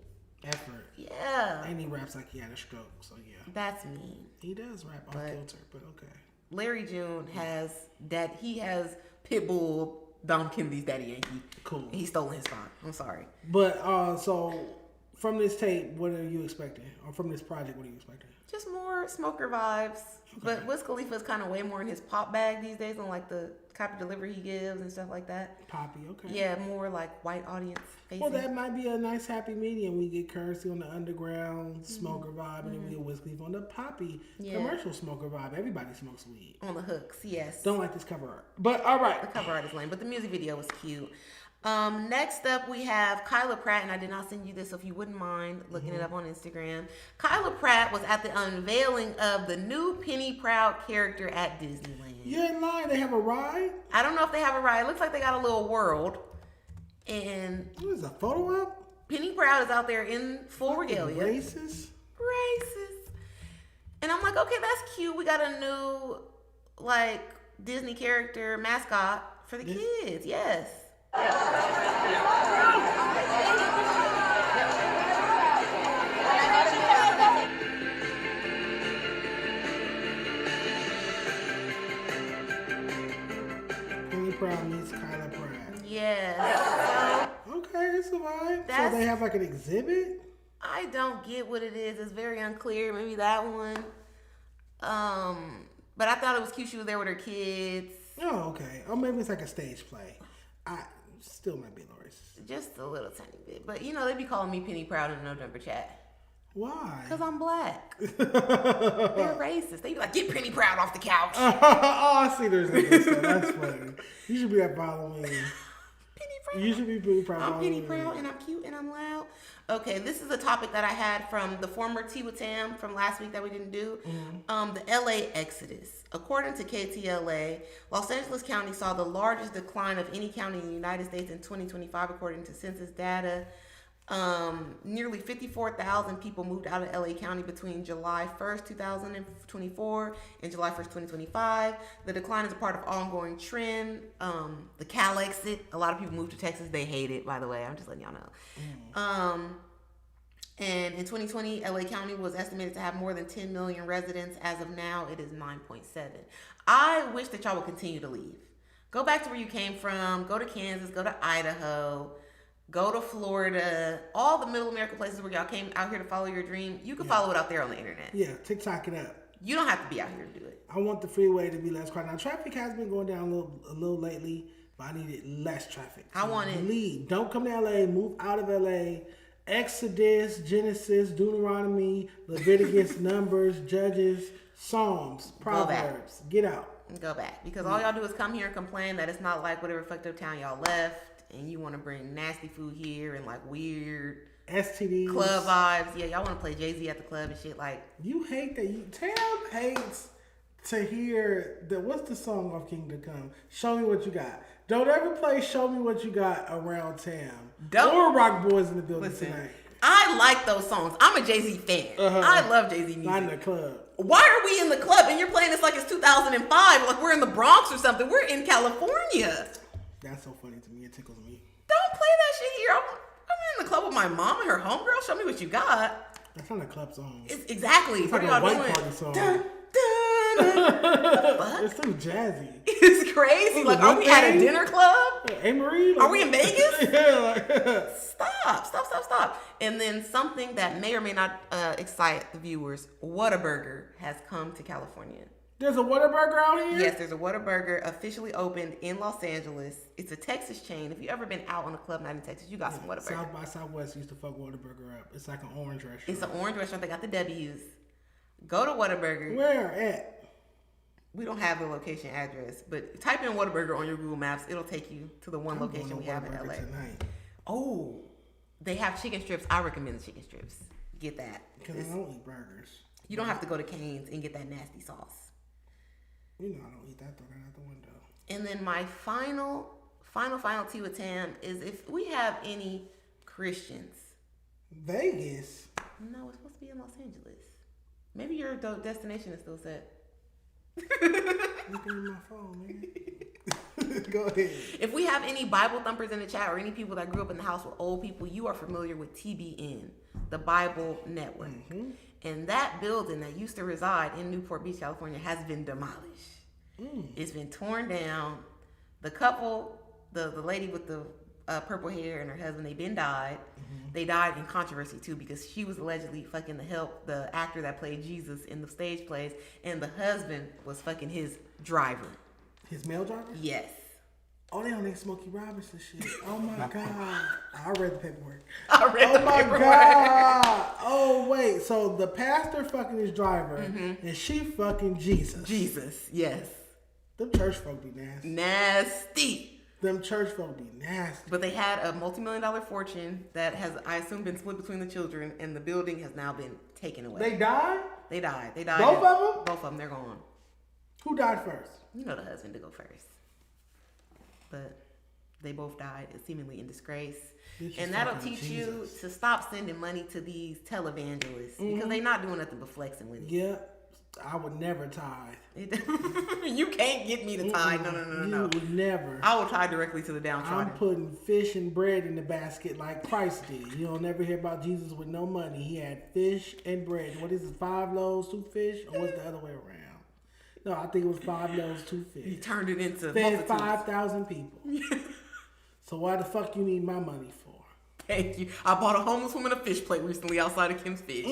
effort. Yeah. And he raps like he had a stroke, so yeah. That's mean. He does rap off kilter, but okay. Larry June has Pitbull, Dom Kennedy's Daddy Yankee. Cool. He stole his spot. I'm sorry. But so from this tape, what are you expecting? Or from this project, what are you expecting? Just more smoker vibes. Okay. But Wiz Khalifa is kind of way more in his pop bag these days on like the copy delivery he gives and stuff like that. Poppy, okay. Yeah, more like white audience facing. Well, that might be a nice happy medium. We get Currency on the underground smoker vibe, and then we get Wiz Khalifa on the poppy commercial smoker vibe. Everybody smokes weed. On the hooks, yes. Don't like this cover art. But all right. The cover art is lame, but the music video was cute. Next up, we have Kyla Pratt, and I did not send you this, so if you wouldn't mind looking it up on Instagram. Kyla Pratt was at the unveiling of the new Penny Proud character at Disneyland. You're in line. They have a ride? I don't know if they have a ride. It looks like they got a little world. And what is a photo op? Penny Proud is out there in full regalia. Racist. And I'm like, okay, that's cute. We got a new, like, Disney character mascot for the kids. Yes. Penny Proud meets Kyla Pratt. Yes. Okay, that's a vibe. So they have like an exhibit? I don't get what it is. It's very unclear. Maybe that one. But I thought it was cute. She was there with her kids. Oh, okay. Or maybe it's like a stage play. I still might be a little racist. Just a little tiny bit. But, you know, they be calling me Penny Proud in the No Jumper chat. Why? Because I'm black. They're racist. They be like, get Penny Proud off the couch. Oh, I see there's this. That's funny. You should be at following me. Penny Proud. You should be Penny Proud. I'm Penny Proud and I'm cute and I'm loud. Okay, this is a topic that I had from the former Tea with Tam from last week that we didn't do. The LA exodus. According to KTLA, Los Angeles County saw the largest decline of any county in the United States in 2025, according to census data. Nearly 54,000 people moved out of LA County between July 1st, 2024 and July 1st, 2025. The decline is a part of ongoing trend. The Cal exit. A lot of people moved to Texas. They hate it, by the way. I'm just letting y'all know. And in 2020, LA County was estimated to have more than 10 million residents. As of now, it is 9.7. I wish that y'all would continue to leave. Go back to where you came from. Go to Kansas. Go to Idaho. Go to Florida. All the middle America places where y'all came out here to follow your dream. You can follow it out there on the internet. Yeah, TikTok it up. You don't have to be out here to do it. I want the freeway to be less crowded. Now, traffic has been going down a little lately, but I needed less traffic. I want it. Leave. Don't come to LA. Move out of LA. Exodus, Genesis, Deuteronomy, Leviticus, Numbers, Judges, Psalms, Proverbs. Get out. Go back. Because all y'all do is come here and complain that it's not like whatever fucked up town y'all left. And you want to bring nasty food here and like weird STDs, club vibes. Yeah, y'all want to play Jay-Z at the club and shit. Like, you hate that. Tam hates to hear what's the song off Kingdom Come? Show Me What You Got. Don't ever play Show Me What You Got around Tam. Or Rock Boys in the Building tonight. I like those songs. I'm a Jay-Z fan. I love Jay-Z music. Not in the club. Why are we in the club and you're playing this like it's 2005? Like we're in the Bronx or something. We're in California. That's so funny to me. It tickles me. Don't play that shit here. I'm in the club with my mom and her homegirl. Show me what you got. That's not a club song. Exactly. It's what like are a y'all white doing? party song. Dun, dun. It's too jazzy. It's crazy. Like, are we at a dinner club? Hey, Marie. Are we in Vegas? Yeah. Stop. And then something that may or may not excite the viewers, Whataburger has come to California. There's a Whataburger out here? Yes, there's a Whataburger officially opened in Los Angeles. It's a Texas chain. If you ever been out on a club night in Texas, you got some Whataburger. South by Southwest used to fuck Whataburger up. It's like an orange restaurant. It's an orange restaurant. They got the W's. Go to Whataburger. Where at? We don't have the location address, but type in Whataburger on your Google Maps. It'll take you to the one location we have in LA. Tonight. Oh, they have chicken strips. I recommend the chicken strips. Get that. Because I don't eat burgers. You don't have to go to Cane's and get that nasty sauce. You know I don't eat that. Throw that out the window. And then my final tea with Tam is if we have any Christians. Vegas? No, it's supposed to be in Los Angeles. Maybe your destination is still set. Look at my phone, man. Go ahead. If we have any Bible thumpers in the chat or any people that grew up in the house with old people, you are familiar with TBN, the Bible Network. Mm-hmm. And that building that used to reside in Newport Beach, California, has been demolished. It's been torn down. The couple, the lady with the purple hair and her husband, they been died. Mm-hmm. They died in controversy too because she was allegedly fucking the actor that played Jesus in the stage plays, and the husband was fucking his driver. His male driver? Yes. Oh, they on that Smokey Robinson shit. Oh my God. I read the paperwork. Oh my God. Oh wait. So the pastor fucking his driver, and she fucking Jesus. Jesus, yes. Them church folk be nasty. Nasty. Them church folk be nasty. But they had a multi-million-dollar fortune that has, I assume, been split between the children, and the building has now been taken away. They died? They died. Both of them? Both of them. They're gone. Who died first? You know the husband to go first. But they both died, seemingly in disgrace. And that'll teach you to stop sending money to these televangelists because they're not doing nothing but flexing with you. Yeah. I would never tithe. You can't get me to tithe. No. You would never. I will tithe directly to the downtrodden. I'm putting fish and bread in the basket like Christ did. You'll never hear about Jesus with no money. He had fish and bread. What is it, 5 loaves, 2 fish? Or was it the other way around? No, I think it was 5 loaves, 2 fish. He turned it into fed 5,000 people. So why the fuck you need my money for? Thank you. I bought a homeless woman a fish plate recently outside of Kim's Fish.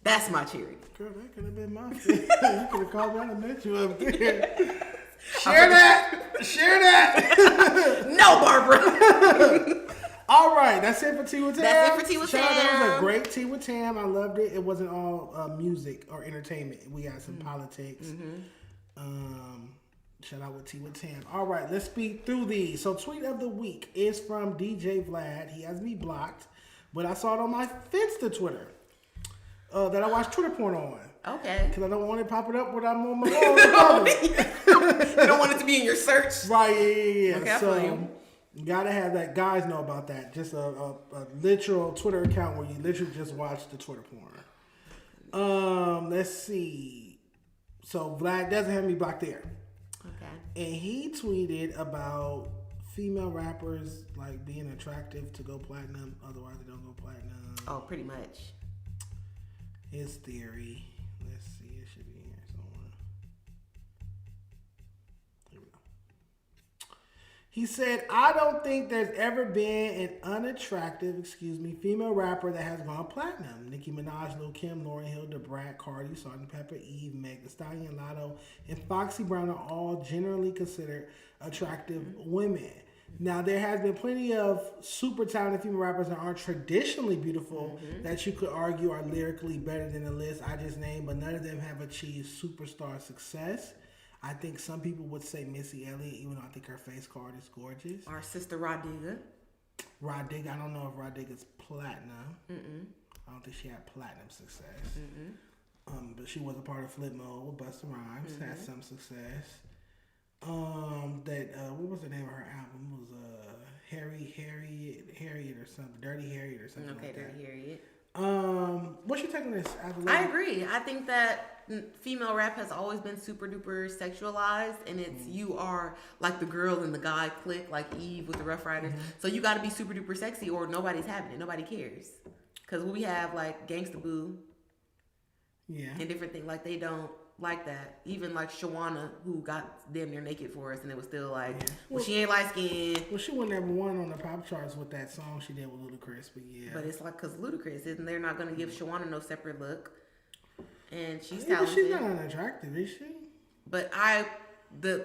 That's my charity. Girl, that could have been my fish. You could have called me and met you up there. Share that. No, Barbara. All right, that's it for Tea with Tam. That's it for Tea with Tam. That was a great Tea with Tam. I loved it. It wasn't all music or entertainment. We had some politics. Shout out with Tea with Tam. All right, let's speed through these. So, tweet of the week is from DJ Vlad. He has me blocked, but I saw it on my Finsta Twitter that I watch Twitter porn on. Okay. Because I don't want it popping up when I'm on my phone. You don't want it to be in your search. Right, yeah. Okay, So, you gotta have that. Guys know about that. Just a literal Twitter account where you literally just watch the Twitter porn. Let's see. So Vlad doesn't have me blocked there. Okay. And he tweeted about female rappers like being attractive to go platinum, otherwise they don't go platinum. Oh, pretty much. His theory. Let's see. It should be here somewhere. Here we go. He said, I don't think there's ever been an unattractive, female rapper that has gone platinum. Nicki Minaj, Lil Kim, Lauryn Hill, Da Brat, Cardi, Sgt. Pepper, Eve, Meg Thee Stallion, Lotto, and Foxy Brown are all generally considered attractive women. Now, there has been plenty of super talented female rappers that aren't traditionally beautiful that you could argue are lyrically better than the list I just named, but none of them have achieved superstar success. I think some people would say Missy Elliott, even though I think her face card is gorgeous. Our sister Rodiga. Rodiga, I don't know if Rodiga's platinum. I don't think she had platinum success. But she was a part of Flip Mode with Busta Rhymes, had some success. What was the name of her album? It was Harriet or something, Dirty Harriet or something like that. Dirty Harriet. What's your take on this? I agree. I think that female rap has always been super duper sexualized, and it's you are like the girl in the guy clique, like Eve with the Rough Riders. So you got to be super duper sexy, or nobody's having it. Nobody cares, because we have like Gangsta Boo, and different things. Like they don't like that. Even like Shawana, who got damn near naked for us, and it was still like, well, she ain't light skinned. Well, she wouldn't have won on the pop charts with that song she did with Ludacris, but yeah. But it's like, because Ludacris, isn't they're not going to give Shawana no separate look. And she's talented. She's not unattractive, is she? But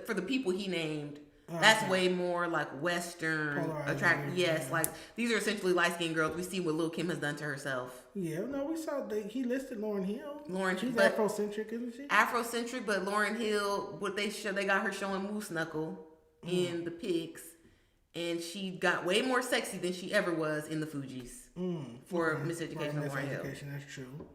for the people he named, that's way more like Western attractive. Yes, like these are essentially light skinned girls. We see what Lil Kim has done to herself. Yeah, no, we saw he listed Lauryn Hill. She's but Afrocentric, isn't she? Afrocentric, but Lauryn Hill, they got her showing Moose Knuckle in the pics, and she got way more sexy than she ever was in the Fugees for Miseducation of Lauryn Hill. That's true.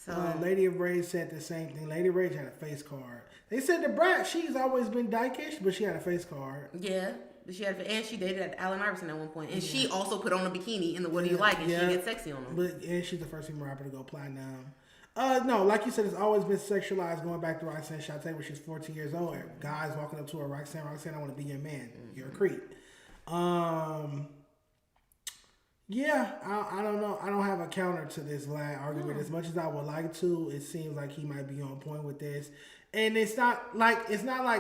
So Lady of Rage said the same thing. Lady of Rage had a face card. They said the Brat, she's always been dykish, but she had a face card. Yeah. And she dated Allen Iverson at one point. And she also put on a bikini in the What Do You Like? And she gets sexy on them. And she's the first female rapper to go platinum. No, like you said, it's always been sexualized going back to Roxanne Shante when she's 14 years old. Guys walking up to her, Roxanne, I want to be your man. You're a creep. Yeah, I don't know. I don't have a counter to this Vlad argument. As much as I would like to, it seems like he might be on point with this. And it's not like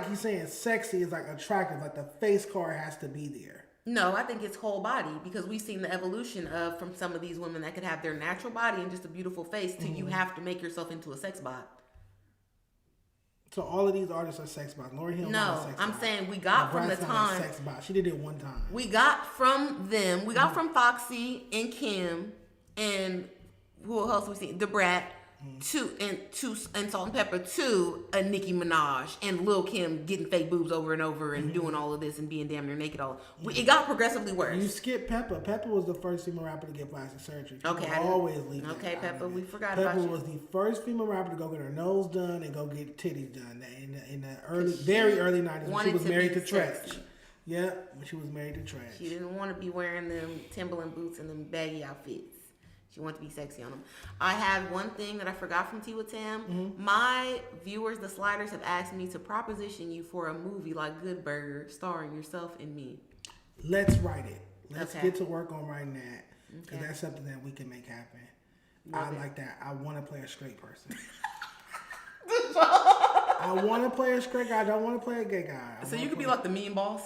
he's saying sexy, it's like attractive. Like the face card has to be there. No, I think it's whole body, because we've seen the evolution of from some of these women that could have their natural body and just a beautiful face to you have to make yourself into a sex bot. So all of these artists are sex bots. Lauryn Hill. No, I'm saying we got from the time. Sex bot. She did it one time. We got from them. We got from Foxy and Kim and who else we seen? Da Brat. And Salt and Pepper to a Nicki Minaj and Lil Kim getting fake boobs over and over and doing all of this and being damn near naked it got progressively worse. You skip Pepper. Pepper was the first female rapper to get plastic surgery. Okay, Pepper, we forgot about you. Pepper was the first female rapper to go get her nose done and go get titties done in the very early 90s when she was married to Tretch. Yeah, when she was married to Tretch. She didn't want to be wearing them Timberland boots and them baggy outfits. She wanted to be sexy on them. I had one thing that I forgot from Tea with Tam. My viewers, the Sliders, have asked me to proposition you for a movie like Good Burger starring yourself and me. Let's write it. Let's get to work on writing that. Because that's something that we can make happen. Like that. I want to play a straight person. I want to play a straight guy. I don't want to play a gay guy. So you could be like the mean boss?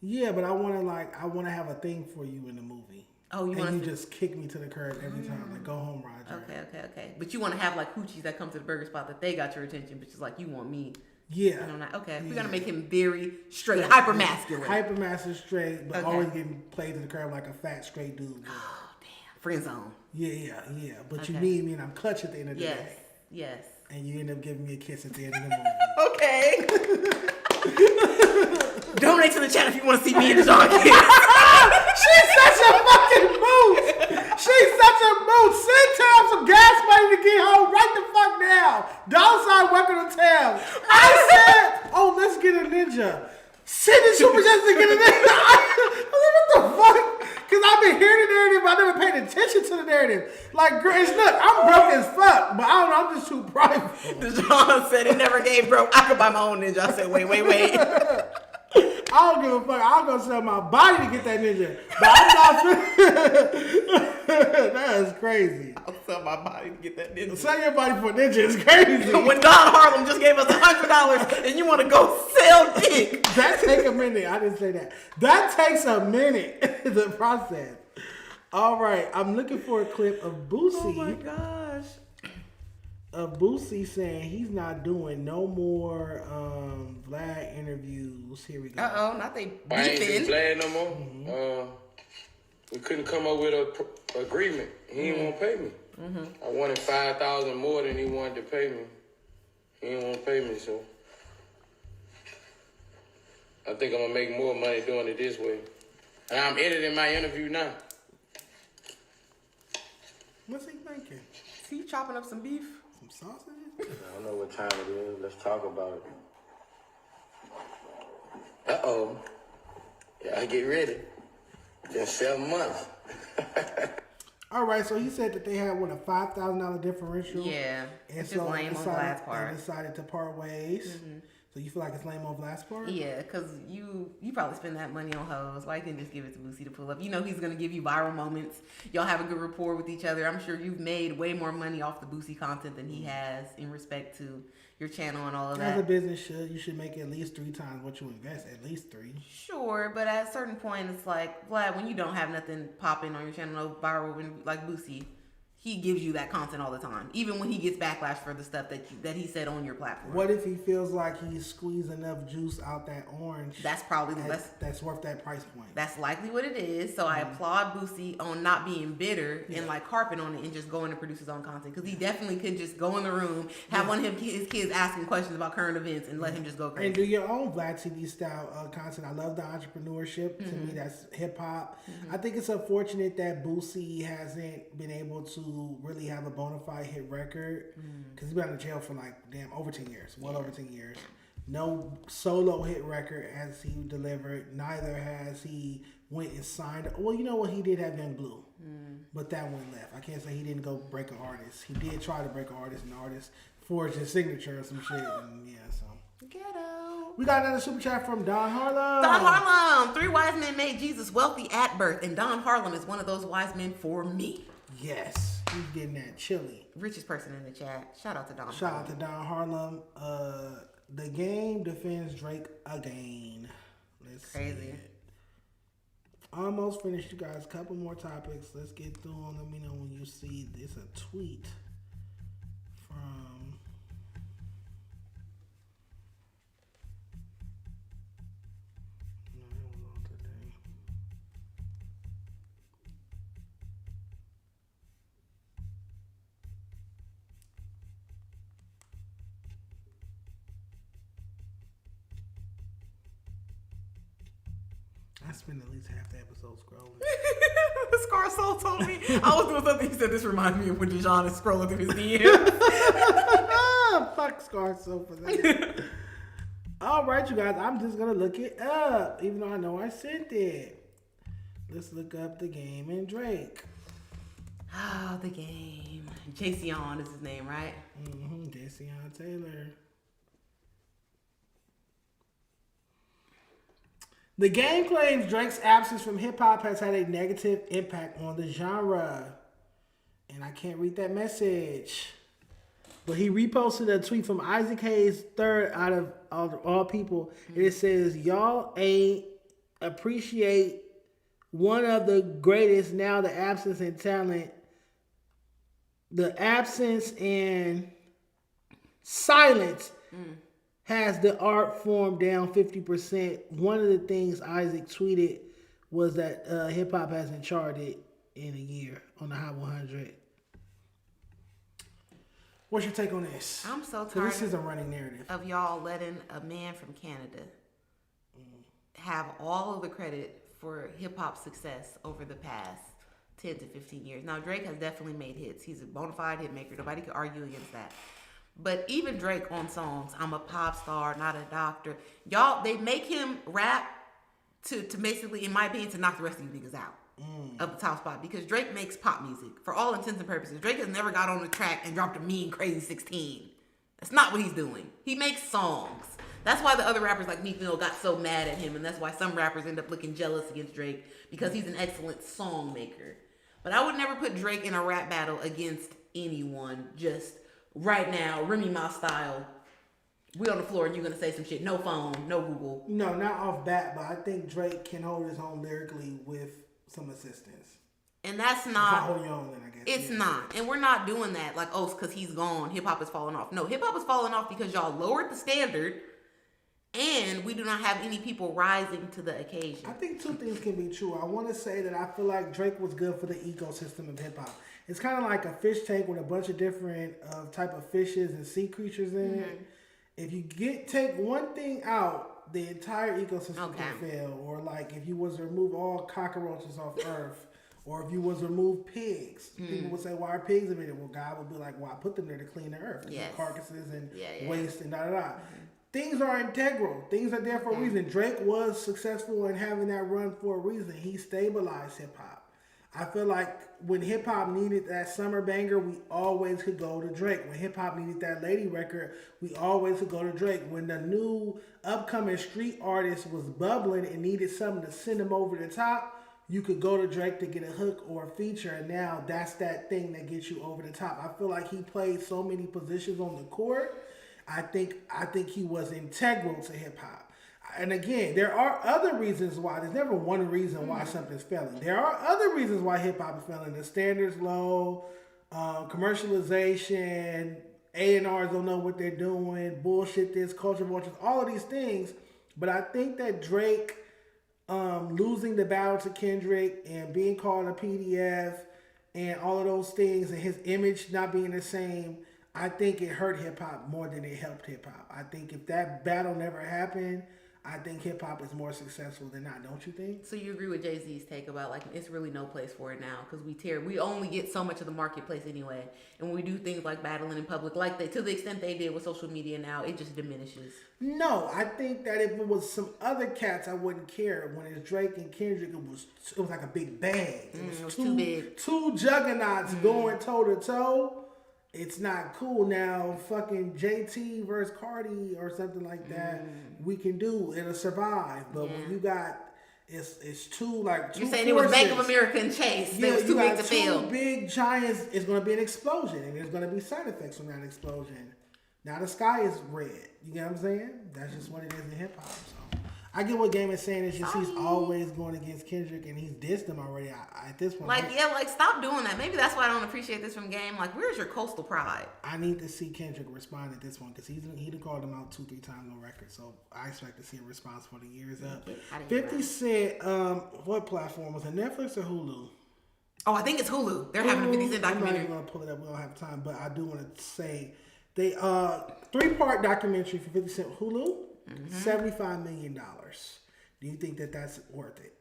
Yeah, but I want to have a thing for you in the movie. Oh, you and want you just kick me to the curb every time. Like, go home, Roger. Okay. But you want to have like hoochies that come to the burger spot that they got your attention, but it's like you want me. Yeah. Okay. Yeah. We're gonna make him very straight, hyper masculine. Hyper masculine, straight, but always getting played to the curb like a fat straight dude. Oh damn, friend zone. Yeah. But you need me, and I'm clutch at the end of the day. Yes. And you end up giving me a kiss at the end of the movie. Okay. Donate to the channel if you want to see me and Dejon kiss. She's such a fucking moose. She's such a moose. Send Tam some gas money to get home right the fuck now. $, welcome to town. I said, oh, let's get a ninja. Send the super chats to get a ninja. I was like, what the fuck? Because I've been hearing the narrative, but I never paid attention to the narrative. Like, Grace, look, I'm broke as fuck, but I don't know, I'm just too prideful. Dejon said it never gave broke. I could buy my own ninja. I said, wait. I don't give a fuck. I'm gonna sell my body to get that ninja. But I'm not. That is crazy. I'll sell my body to get that ninja. Sell your body for a ninja is crazy. When Don Harlem just gave us $100 and you want to go sell dick. That takes a minute. I didn't say that. That takes a minute to process. All right. I'm looking for a clip of Boosie. Oh my gosh. Of Boosie saying he's not doing no more Vlad interviews. Here we go. Not they beefing. I ain't do Vlad no more. We couldn't come up with a agreement. He didn't want to pay me. I wanted $5,000 more than he wanted to pay me. He didn't want to pay me, so I think I'm gonna make more money doing it this way. And I'm editing my interview now. What's he making? Is he chopping up some beef? Some sausages? I don't know what time it is. Let's talk about it. Uh-oh. Y'all get ready. Been 7 months. All right, so he said that they had, a $5,000 differential? Yeah. And it's just lame on Vlad's part. They decided to part ways. So you feel like it's lame on Vlad's part? Yeah, because you probably spend that money on hoes. Why couldn't just give it to Boosie to pull up? You know he's going to give you viral moments. Y'all have a good rapport with each other. I'm sure you've made way more money off the Boosie content than he has in respect to your channel and all of that. As a business you should make at least 3 times what you invest. At least 3. Sure, but at a certain point, it's like, Vlad, when you don't have nothing popping on your channel, no viral like Boosie, he gives you that content all the time, even when he gets backlash for the stuff that he said on your platform. What if he feels like he's squeezed enough juice out that orange? That's probably that's worth that price point. That's likely what it is. So I applaud Boosie on not being bitter and like harping on it and just going to produce his own content, because he definitely could just go in the room, have one of his kids asking questions about current events, and let him just go crazy. And do your own Vlad TV style content. I love the entrepreneurship. To me, that's hip hop. I think it's unfortunate that Boosie hasn't been able to really have a bona fide hit record, because he's been in jail for over 10 years. Well over 10 years. No solo hit record has he delivered. Neither has he went and signed. Well, you know what? He did have Young Blue, but that one left. I can't say he didn't go break an artist. He did try to break an artist, and the artist forged his signature or some shit. And so. Ghetto. We got another super chat from Don Harlem. Don Harlem. 3 wise men made Jesus wealthy at birth, and Don Harlem is one of those wise men for me. Yes. He's getting that chili. Richest person in the chat. Shout out to Don Harlem. Shout out to Don Harlem. The game defends Drake again. Let's Crazy. see it. Almost finished, you guys. Couple more topics. Let's get through them. Let me know when you see this. A tweet from... No, that was on today. I spend at least half the episode scrolling. Scar Soul told me I was doing something. He said this reminded me of when Dejon is scrolling through his DMs. Fuck Scar Soul for that. All right, you guys. I'm just gonna look it up, even though I know I sent it. Let's look up The Game and Drake. Oh, The Game. Jason is his name, right? Jason Taylor. The Game claims Drake's absence from hip-hop has had a negative impact on the genre. And I can't read that message. But he reposted a tweet from Isaac Hayes, third out of all people. And it says, y'all ain't appreciate one of the greatest now, the absence and talent, the absence and silence has the art form down 50%. One of the things Isaac tweeted was that hip hop hasn't charted in a year on the Hot 100. What's your take on this? I'm so tired. This is a running narrative of y'all letting a man from Canada have all of the credit for hip hop success over the past 10 to 15 years. Now, Drake has definitely made hits. He's a bona fide hit maker. Nobody could argue against that. But even Drake on songs, I'm a pop star, not a doctor. Y'all, they make him rap to basically, in my opinion, to knock the rest of you niggas out of the top spot. Because Drake makes pop music for all intents and purposes. Drake has never got on the track and dropped a mean crazy 16. That's not what he's doing. He makes songs. That's why the other rappers like Meek Mill got so mad at him, and that's why some rappers end up looking jealous against Drake, because he's an excellent song maker. But I would never put Drake in a rap battle against anyone. Just right now, Remy Ma style. We on the floor and you're gonna say some shit. No phone, no Google. No, not off bat, but I think Drake can hold his own lyrically with some assistance. And that's not. Hold your own, then, I guess. It's not. And we're not doing that like, oh, it's because he's gone. Hip hop is falling off. No, hip hop is falling off because y'all lowered the standard. And we do not have any people rising to the occasion. I think two things can be true. I want to say that I feel like Drake was good for the ecosystem of hip hop. It's kind of like a fish tank with a bunch of different type of fishes and sea creatures in it. If you take one thing out, the entire ecosystem can fail. Or like if you was to remove all cockroaches off Earth, or if you was to remove pigs, people would say, "Why are pigs in it?" Well, God would be like, "Well, I put them there to clean the earth, carcasses and waste and da da da." Things are integral. Things are there for a reason. Drake was successful in having that run for a reason. He stabilized hip hop. I feel like when hip hop needed that summer banger, we always could go to Drake. When hip hop needed that lady record, we always could go to Drake. When the new upcoming street artist was bubbling and needed something to send him over the top, you could go to Drake to get a hook or a feature. And now that's that thing that gets you over the top. I feel like he played so many positions on the court. I think he was integral to hip hop. And again, there are other reasons why. There's never one reason why something's failing. There are other reasons why hip hop is failing. The standards low, commercialization, A&Rs don't know what they're doing, bullshit this, culture vultures, all of these things. But I think that Drake losing the battle to Kendrick and being called a PDF and all of those things and his image not being the same, I think it hurt hip-hop more than it helped hip-hop. I think if that battle never happened, I think hip-hop is more successful than not, don't you think? So you agree with Jay-Z's take about, like, it's really no place for it now because we only get so much of the marketplace anyway. And when we do things like battling in public, like to the extent they did with social media now, it just diminishes. No, I think that if it was some other cats, I wouldn't care. When it's Drake and Kendrick, it was like a big bang. It was too big. Two juggernauts going toe-to-toe. It's not cool now. Fucking JT versus Cardi or something like that. We can do. It'll survive. But when you got it's two like two. You're saying forces. It was Bank of America and Chase. They was too big to fail. Two big giants. It's going to be an explosion, and there's going to be side effects from that explosion. Now the sky is red. You get what I'm saying? That's just what it is in hip hop. So I get what Game is saying. It's just he's always going against Kendrick, and he's dissed him already at this point. Stop doing that. Maybe that's why I don't appreciate this from Game. Like, where's your coastal pride? I need to see Kendrick respond at this one because he'd called him out 2-3 times on record. So I expect to see a response for the years up. 50 Cent, what platform was it? Netflix or Hulu? Oh, I think it's Hulu. They're having a 50 Cent documentary. I'm not even gonna pull it up. We don't have time, but I do want to say they 3-part documentary for 50 Cent Hulu. $75 million. Do you think that that's worth it?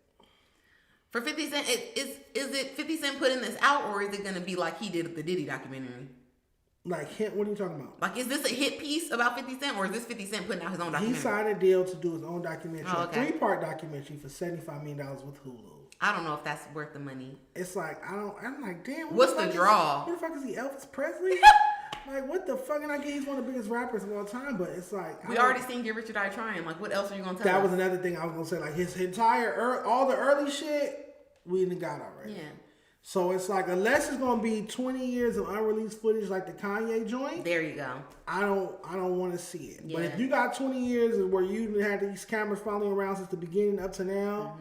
For 50 Cent, is it 50 Cent putting this out, or is it going to be like he did the Diddy documentary? Like, what are you talking about? Like, is this a hit piece about 50 Cent, or is this 50 Cent putting out his own documentary? He signed a deal to do his own documentary, a 3-part documentary for $75 million with Hulu. I don't know if that's worth the money. It's like, I'm like, damn. What's the draw? Who the fuck is he, Elvis Presley? Like, what the fuck? And I get he's one of the biggest rappers of all time, but it's like... We already seen Get Rich or Die Trying. Like, what else are you going to tell us? That was another thing I was going to say. Like, his entire... all the early shit, we done got already. Yeah. So, it's like, unless it's going to be 20 years of unreleased footage like the Kanye joint... There you go. I don't want to see it. Yeah. But if you got 20 years where you had these cameras following around since the beginning up to now...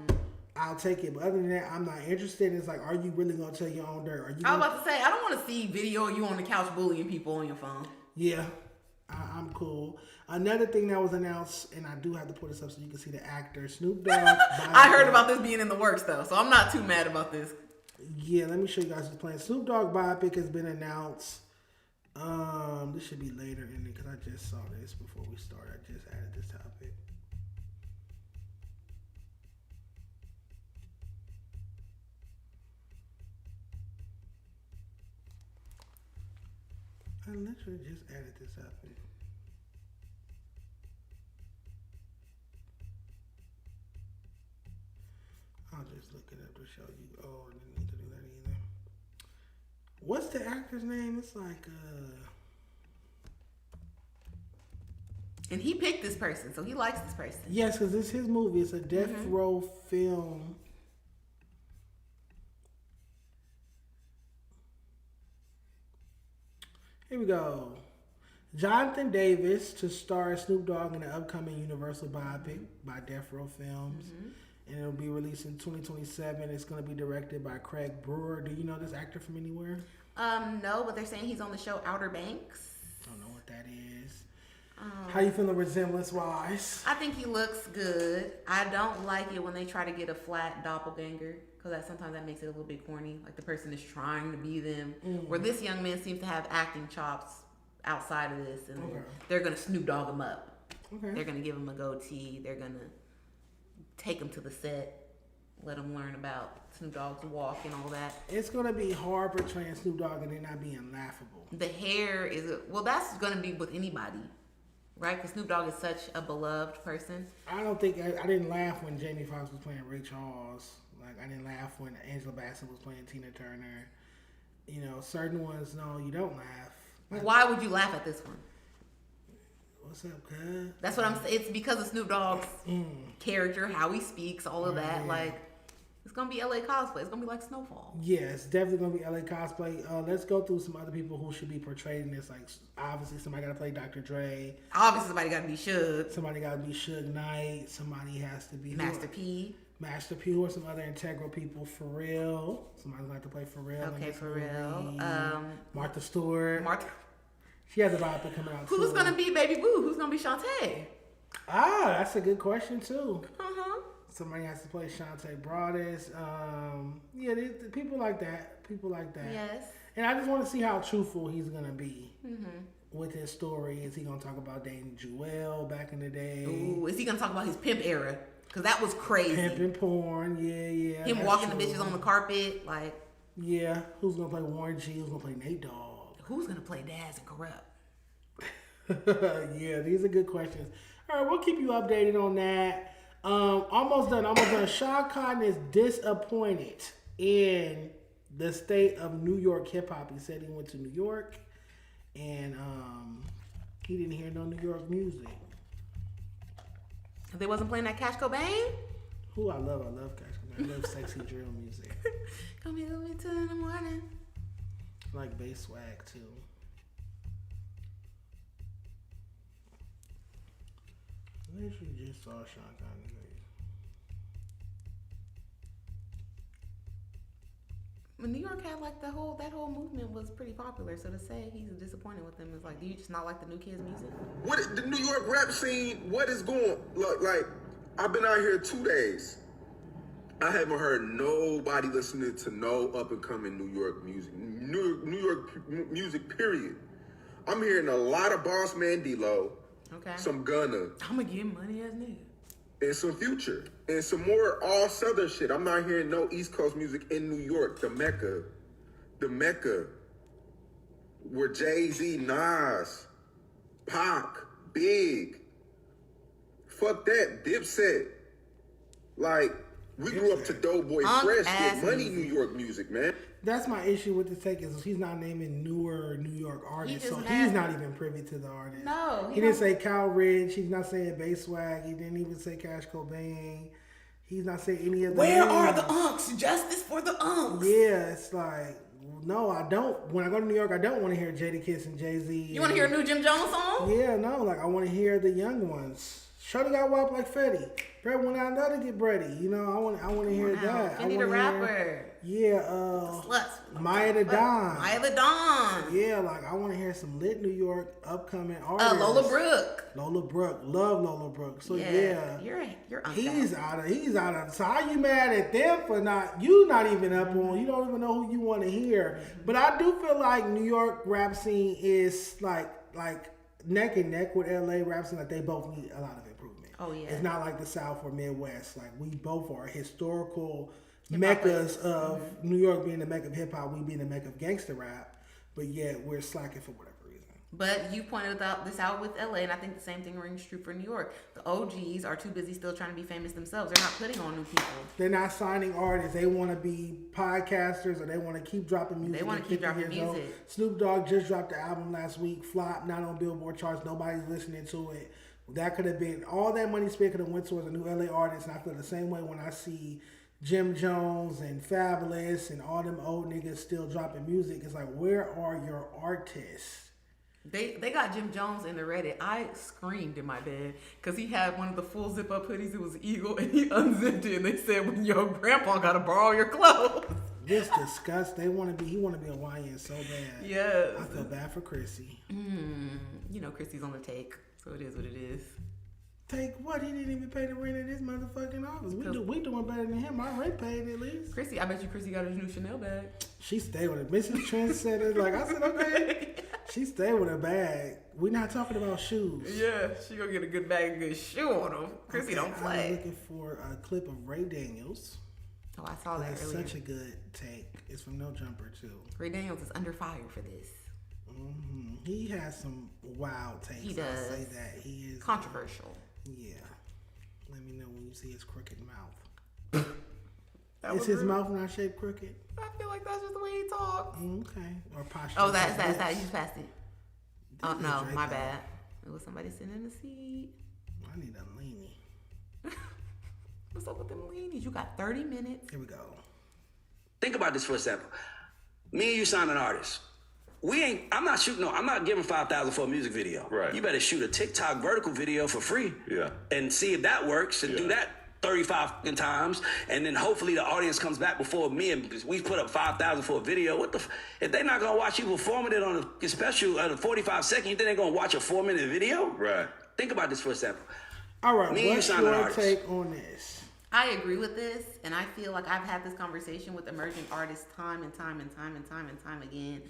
I'll take it. But other than that, I'm not interested. It's like, are you really gonna tell your own dirt? Are you? I was about to say, I don't want to see video of you on the couch bullying people on your phone. Yeah, I'm cool. Another thing that was announced, and I do have to put this up so you can see the actor Snoop Dogg. I heard about this being in the works though, so I'm not too mad about this. Yeah, let me show you guys who's playing. Snoop Dogg biopic has been announced. This should be later in it because I just saw this before we started. I just added this topic. I literally just added this topic. I'll just look it up to show you. Oh, I didn't need to do that either. What's the actor's name? It's like And he picked this person, so he likes this person. yes, because it's his movie. It's a death row film. Here we go. Jonathan Davis to star Snoop Dogg in the upcoming Universal biopic by Death Row Films. And it'll be released in 2027. It's going to be directed by Craig Brewer. Do you know this actor from anywhere? No, but they're saying he's on the show Outer Banks. I don't know what that is. How you feeling resemblance-wise? I think he looks good. I don't like it when they try to get a flat doppelganger because sometimes that makes it a little bit corny. Like the person is trying to be them. Where this young man seems to have acting chops outside of this, and they're gonna Snoop Dogg him up. They're gonna give him a goatee. They're gonna take him to the set, let him learn about Snoop Dogg's walk and all that. It's gonna be hard portraying Snoop Dogg and it not being laughable. The hair is that's gonna be with anybody, right? Because Snoop Dogg is such a beloved person. I don't think I didn't laugh when Jamie Foxx was playing Ray Charles. Like I didn't laugh when Angela Bassett was playing Tina Turner. You know, certain ones, no, you don't laugh. Well, why would you laugh at this one? What's up, cuz? That's what I'm saying. It's because of Snoop Dogg's character, how he speaks, all of that. Yeah. Like, it's gonna be LA cosplay. It's gonna be like Snowfall. Yeah, it's definitely gonna be LA cosplay. Let's go through some other people who should be portrayed in this. Like, obviously, somebody gotta play Dr. Dre. Obviously, somebody gotta be Suge. Somebody gotta be Suge Knight. Somebody has to be Master P. Master P, or some other integral people. Pharrell. Somebody's gonna have to play Pharrell. Okay, Pharrell. Martha Stewart. She has a biopic coming out. Who's gonna be Baby Boo? Who's gonna be Shantae? That's a good question too. Somebody has to play Shantae Broadus. Yeah, people like that. People like that. Yes. And I just want to see how truthful he's gonna be with his story. Is he gonna talk about dating Jewel back in the day? Ooh, is he gonna talk about his pimp era? Because that was crazy. Pimping porn, yeah. Him walking the bitches on the carpet, like. Yeah, who's gonna play Warren G? Who's gonna play Nate Dogg? Who's gonna play Daz and Corrupt? Yeah, these are good questions. All right, we'll keep you updated on that. Almost done. Sean Cotton is disappointed in the state of New York hip hop. He said he went to New York and he didn't hear no New York music. They wasn't playing that Cash Cobain? Who I love Cash Cobain. I love sexy drill music. Come here with me 2 in the morning. I like bass swag too. I literally just saw Sean Cotton. When New York had like that whole movement was pretty popular. So to say he's disappointed with them is like, do you just not like the new kids' music? What is the New York rap scene? What is going? Look, like I've been out here 2 days. I haven't heard nobody listening to no up and coming New York music. New York music. Period. I'm hearing a lot of Boss Man D-Lo. Okay. Some Gunna. I'm gonna get money as nigga. And some Future. And some more all Southern shit. I'm not hearing no East Coast music in New York. The Mecca. Where Jay-Z, Nas, Pac, Big. Fuck that. Dipset. Like, we grew up to Doughboy Fresh. Get money New York music, man. That's my issue with the take is he's not naming newer New York artists, so he's not even privy to the artist. No, he didn't say Kyle Ridge. He's not saying Bass Swag. He didn't even say Cash Cobain. He's not saying any of the. Where are the unks? Justice for the unks. Yeah, it's like no, I don't. When I go to New York, I don't want to hear Jadakiss and Jay-Z. You want to hear a new Jim Jones song? Yeah, no. Like I want to hear the young ones. Shorty got WAP like Fetty. Brett went out there to get Brady. You know, I want to hear that. Fendi the rapper. Maya the Don. Maya the Don. Yeah, like I want to hear some lit New York upcoming artists. Lola Brooke. Lola Brooke. Love Lola Brooke. So yeah. You're He's out of. So how you mad at them for not even up on? You don't even know who you want to hear. But I do feel like New York rap scene is like neck and neck with LA rap scene. Like they both need a lot of improvement. Oh yeah. It's not like the South or Midwest. Like we both are historical meccas of New York being the mecca of hip hop, we being the mecca of gangster rap. But yet we're slacking for whatever reason. But you pointed this out with LA, and I think the same thing rings true for New York. The OGs are too busy still trying to be famous themselves. They're not putting on new people. They're not signing artists. They want to be podcasters, or they want to keep dropping music. They want to keep dropping music. Snoop Dogg just dropped the album last week. Flop, not on Billboard charts. Nobody's listening to it. That could have been all that money spent could have went towards a new LA artist. And I feel the same way when I see Jim Jones and Fabulous and all them old niggas still dropping music. It's like, where are your artists? They got Jim Jones in the Reddit. I screamed in my bed because he had one of the full zip up hoodies. It was Eagle, and he unzipped it, and they said, "When your grandpa got to borrow your clothes." This disgust. He want to be a YN so bad. Yes. I feel bad for Chrissy. You know Chrissy's on the take, so it is what it is. Take what? He didn't even pay the rent of this motherfucking office. We doing better than him. Our rent paid at least. Chrissy, I bet you Chrissy got a new Chanel bag. She stayed with it. Mrs. Trendsetter. Like I said, okay. She stayed with her bag. We're not talking about shoes. Yeah, she gonna get a good bag and good shoe on them. Chrissy don't play. I'm looking for a clip of Ray Daniels. Oh, I saw that earlier. Such a good take. It's from No Jumper too. Ray Daniels is under fire for this. Mm-hmm. He has some wild takes. He does. I'll say that he is controversial. Yeah. Let me know when you see his crooked mouth. Is his mouth not shaped crooked? I feel like that's just the way he talks. Okay. Or posture. Oh, that's that. You just passed it. Oh no, my bad. It was somebody sitting in the seat. I need a leanie. What's up with them leanies? You got 30 minutes. Here we go. Think about this for a second. Me and you sign an artist. I'm not giving $5,000 for a music video. Right. You better shoot a TikTok vertical video for free. Yeah. And see if that works and do that 35 times. And then hopefully the audience comes back before me and we put up $5,000 for a video. If they're not going to watch you performing it on a special at a 45 second, you think they're going to watch a 4-minute video? Right. Think about this for a second. All right. What's your take on this? I agree with this, and I feel like I've had this conversation with emerging artists time and time again.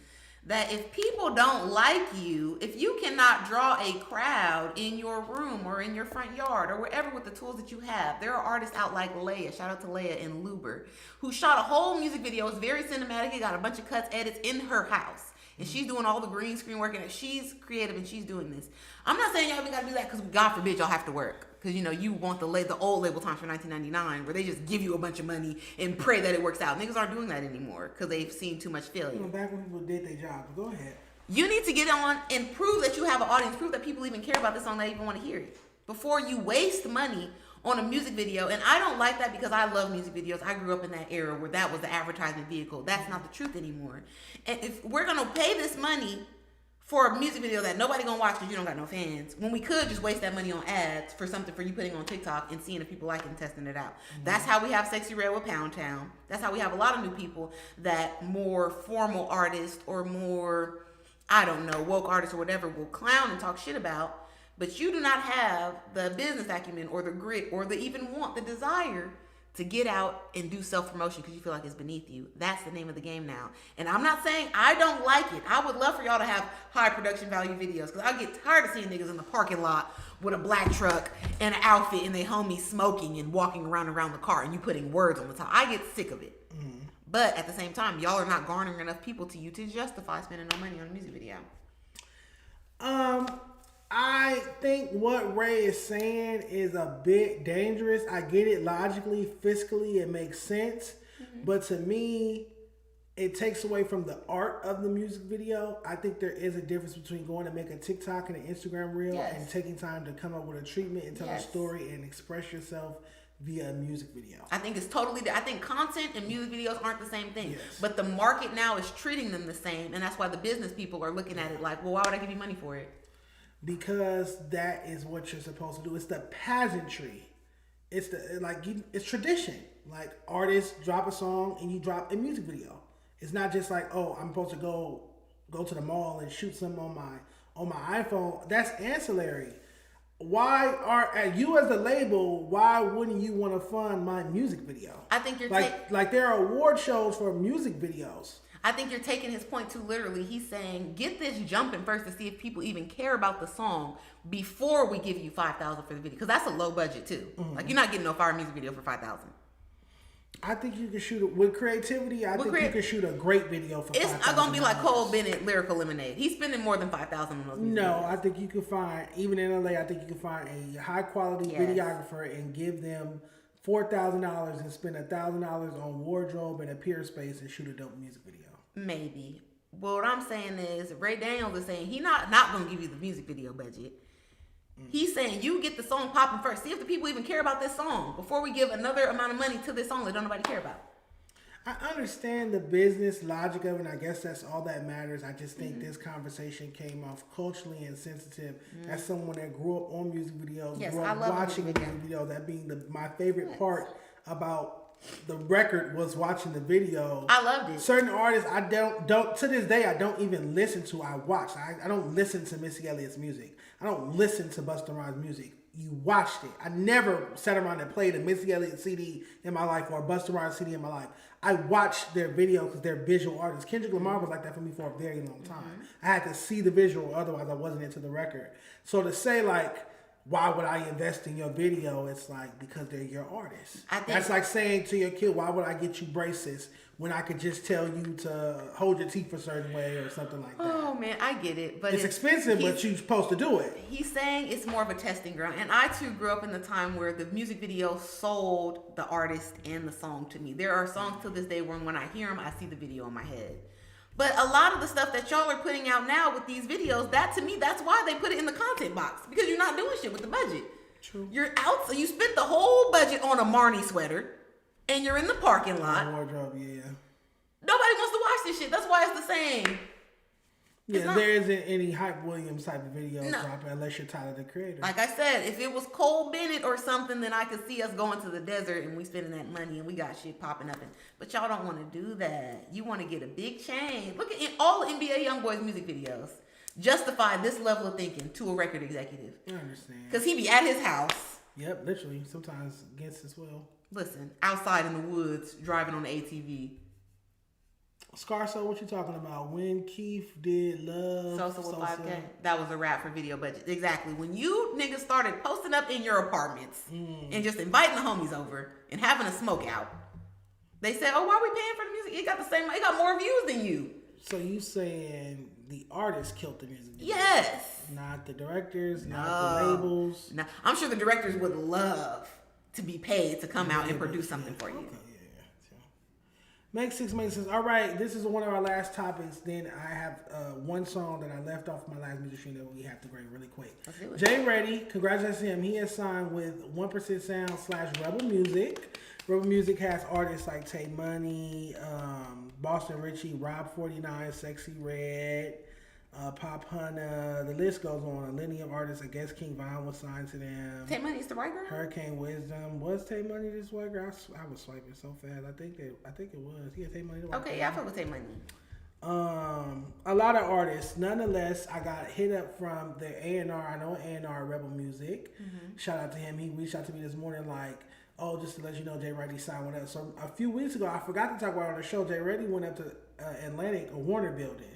That if people don't like you, if you cannot draw a crowd in your room or in your front yard or wherever with the tools that you have, there are artists out like Leia, shout out to Leia in Luber, who shot a whole music video. It's very cinematic. It got a bunch of cuts, edits in her house. And she's doing all the green screen work, and she's creative and she's doing this. I'm not saying y'all got to do that because God forbid y'all have to work. Because, you want the old label times for $19.99 where they just give you a bunch of money and pray that it works out. Niggas aren't doing that anymore because they've seen too much failure. Back when people did their job. Go ahead. You need to get on and prove that you have an audience. Prove that people even care about this song. They even want to hear it. Before you waste money on a music video. And I don't like that because I love music videos. I grew up in that era where that was the advertisement vehicle. That's not the truth anymore. And if we're going to pay this money for a music video that nobody gonna watch because you don't got no fans, when we could just waste that money on ads for something for you putting on TikTok and seeing if people like it and testing it out. That's how we have Sexy Red with Pound Town. That's how we have a lot of new people that more formal artists or more, I don't know, woke artists or whatever will clown and talk shit about. But you do not have the business acumen or the grit or the even want, the desire to get out and do self-promotion because you feel like it's beneath you. That's the name of the game now. And I'm not saying I don't like it. I would love for y'all to have high production value videos because I get tired of seeing niggas in the parking lot with a black truck and an outfit and they homies smoking and walking around the car and you putting words on the top. I get sick of it. But at the same time, y'all are not garnering enough people to you to justify spending no money on a music video. I think what Ray is saying is a bit dangerous. I get it logically, fiscally, it makes sense. But to me, it takes away from the art of the music video. I think there is a difference between going to make a TikTok and an Instagram reel and taking time to come up with a treatment and tell a story and express yourself via a music video. I think it's totally, I think content and music videos aren't the same thing. But the market now is treating them the same. And that's why the business people are looking at it like, well, why would I give you money for it? because that is what you're supposed to do. It's the pageantry. It's it's tradition. Like artists drop a song and you drop a music video. It's not just like, oh, I'm supposed to go to the mall and shoot something on my iPhone. That's ancillary. Why are you as the label? Why wouldn't you want to fund my music video? I think you're like there are award shows for music videos. I think you're taking his point too literally. He's saying, get this jumping first to see if people even care about the song before we give you $5,000 for the video, because that's a low budget too. Mm-hmm. Like you're not getting no fire music video for $5,000. I think you can shoot it with creativity. I think you can shoot a great video for $5,000. It's not gonna be like Cole Bennett, Lyrical Lemonade. He's spending more than $5,000 on those music videos. I think you can find, even in LA, I think you can find a high quality videographer and give them $4,000 and spend $1,000 on wardrobe and appear space and shoot a dope music video. Maybe. Well, what I'm saying is Ray Daniels is saying he's not gonna give you the music video budget. He's saying you get the song popping first. See if the people even care about this song before we give another amount of money to this song that don't nobody care about. I understand the business logic of it, and I guess that's all that matters. I just think this conversation came off culturally insensitive. As someone that grew up on music videos, grew up watching music videos, that being my favorite part about the record was watching the video. I loved it. Certain artists I don't to this day I don't even listen to. I watch. I don't listen to Missy Elliott's music. I don't listen to Busta Rhymes' music. You watched it. I never sat around and played a Missy Elliott CD in my life or a Busta Rhymes CD in my life. I watched their videos because they're visual artists. Kendrick Lamar was like that for me for a very long time. I had to see the visual, otherwise I wasn't into the record. So to say like, why would I invest in your video? It's like, because they're your artists. That's like saying to your kid, why would I get you braces when I could just tell you to hold your teeth a certain way or something like that? Oh man, I get it, but it's expensive, but you're supposed to do it. He's saying it's more of a testing ground, and I too grew up in the time where the music video sold the artist and the song to me. There are songs to this day where when I hear them, I see the video in my head. But a lot of the stuff that y'all are putting out now with these videos, that to me, that's why they put it in the content box, because you're not doing shit with the budget. True. You're out, so you spent the whole budget on a Marnie sweater, and you're in the parking lot. Wardrobe, yeah. Nobody wants to watch this shit. That's why it's the same. Yeah, there isn't any Hype Williams type of video dropping unless you're Tyler the Creator. Like I said, if it was Cole Bennett or something, then I could see us going to the desert and we spending that money and we got shit popping up. But y'all don't want to do that. You want to get a big chain. Look at all the NBA YoungBoy's music videos. Justify this level of thinking to a record executive. I understand. Because he be at his house. Yep, literally. Sometimes against his will. Listen, outside in the woods, driving on the ATV. Scarso, what you talking about? When Keith did Love Sosa with 5K, that was a wrap for video budget. Exactly. When you niggas started posting up in your apartments and just inviting the homies over and having a smoke out, they said, "Oh, why are we paying for the music? It got the same. It got more views than you." So you saying the artists killed the music video? Yes. Not the directors, not the labels. No, I'm sure the directors would love to be paid to come out and produce something for you. Okay, Make six. All right, this is one of our last topics. Then I have one song that I left off my last music stream that we have to grade really quick. Jay Reddy, congratulations to him. He has signed with 1% Sound / Rebel Music. Rebel Music has artists like Tay Money, Boston Richie, Rob 49, Sexy Red, Pop Hunter. The list goes on. A linear of artists. I guess King Von was signed to them. Tay Money's the white girl? Hurricane Wisdom. Was Tay Money this white girl? I was swiping so fast. I think it was. Yeah, Tay Money the white girl. Yeah, I fuck with Tay Money. A lot of artists. Nonetheless, I got hit up from the A&R. I know A&R Rebel Music. Shout out to him. He reached out to me this morning like, oh, just to let you know, Jay Reddy signed with us. So a few weeks ago, I forgot to talk about it on the show. Jay Reddy went up to Atlantic, a Warner building,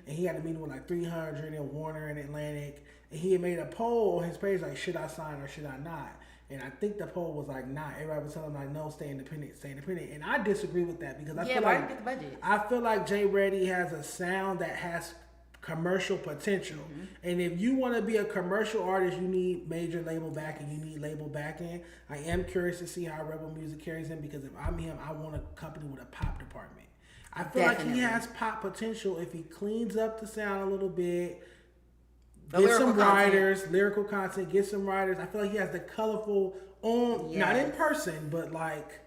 and he had a meeting with like 300 in Warner and Atlantic, and he had made a poll on his page like, should I sign or should I not? And I think the poll was like, nah. Everybody was telling him like, no, stay independent. And I disagree with that because I feel like get the budget. I feel like Jay Reddy has a sound that has commercial potential, and if you want to be a commercial artist, you need major label backing. You need label backing. I am curious to see how Rebel Music carries him because if I'm him, I want a company with a pop department. I feel like he has pop potential if he cleans up the sound a little bit. Get some writers, lyrical content, get some writers. I feel like he has the colorful not in person, but like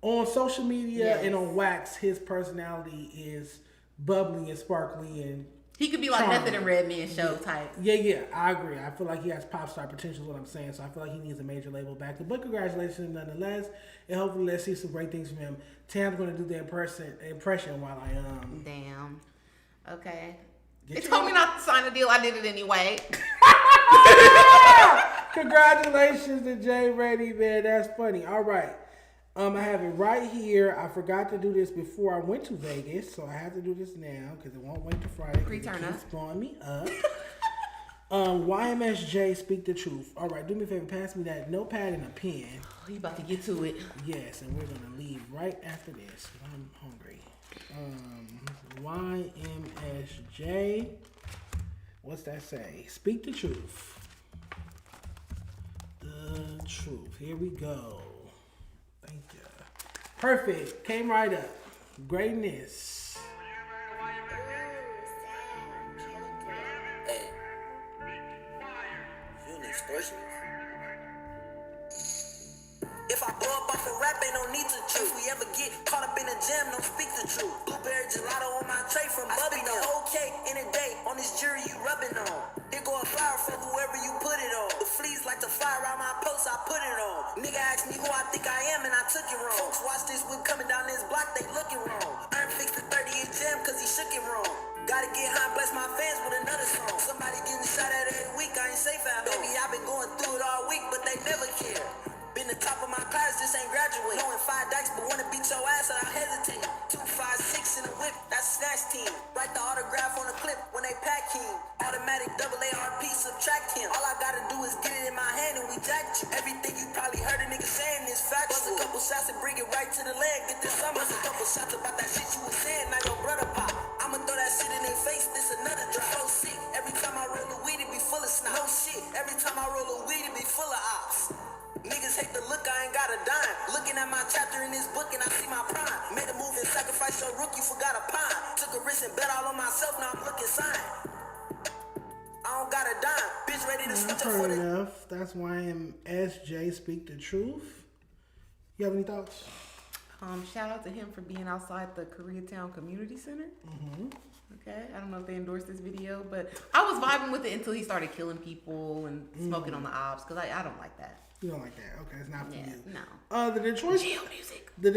on social media and on wax, his personality is bubbly and sparkly and He could be like Method and Redman show type. Yeah, I agree. I feel like he has pop star potential is what I'm saying. So I feel like he needs a major label backing. But congratulations nonetheless. And hopefully let's see some great things from him. Tam's going to do the impression while I Damn. Okay. They told me not to sign a deal. I did it anyway. Congratulations to Jay Reddy, man. That's funny. All right. I have it right here. I forgot to do this before I went to Vegas, so I have to do this now because it won't wait till Friday. Pre-turn up. Blowing me up. YMSJ, speak the truth. All right, do me a favor. Pass me that notepad and a pen. Oh, you about to get to it. Yes, and we're going to leave right after this. I'm hungry. YMSJ. What's that say? Speak the truth. The truth. Here we go. Thank you. Perfect. Came right up. Greatness. Hey. You an expression? If I blow up off a rap, ain't no need to choose. If we ever get caught up in a jam, don't speak the truth. Blueberry gelato on my tray from Bubby. The whole cake in a day on this jury you rubbing on. There go a flower for whoever you put it on. The fleas like to fly around my post, I put it on. Nigga asked me who I think I am and I took it wrong. Folks watch this whip coming down this block, they looking wrong. Earn fixed the 38 jam cause he shook it wrong. Gotta get high and bless my fans with another song. Somebody getting shot at every week, I ain't safe at home. Baby, I've been going through it all week, but they never care. Been the top of my class, just ain't graduate. Knowing 5 dikes, but wanna beat your ass, and I hesitate. 2, 5, 6 in the whip, that's snatch team. Write the autograph on the clip when they pack him. Automatic double ARP, subtract him. All I gotta do is get it in my hand and we jacked you. Everything you probably heard a nigga saying is factual. Bust a couple shots and bring it right to the leg. Get this summer. Bust a couple shots about that shit you was saying, now your brother pop. I'ma throw that shit in their face, this another drop. So sick, every time I roll a weed, it be full of snot. No shit, every time I roll a weed, it be full of ops. Niggas hate the look, I ain't got a dime. Looking at my chapter in this book and I see my prime. Made a move and sacrificed your rookie, forgot a pine. Took a risk and bet all on myself, now I'm looking sign. I don't got a dime, bitch ready to switch up for the... enough. That's YMSJ, speak the truth. You have any thoughts? Shout out to him for being outside the Koreatown Community Center. Okay, I don't know if they endorsed this video, but I was vibing with it until he started killing people and smoking on the ops because I don't like that. You don't like that? Okay, it's not for you. No. The Detroit Jail music. The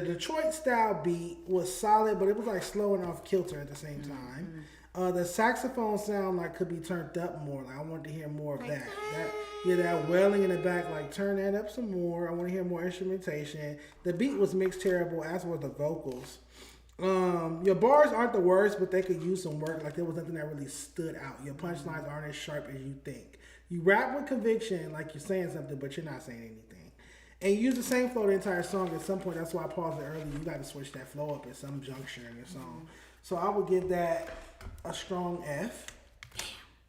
Detroit style beat was solid, but it was like slow and off kilter at the same time. The saxophone sound like could be turned up more. Like I wanted to hear more of that. That wailing in the back, like turn that up some more. I want to hear more instrumentation. The beat was mixed terrible, as were the vocals. Your bars aren't the worst, but they could use some work. Like there was nothing that really stood out. Your punchlines aren't as sharp as you think. You rap with conviction, like you're saying something, but you're not saying anything. And you use the same flow the entire song. At some point, that's why I paused it early. You got to switch that flow up at some juncture in your song. So I would give that a strong F.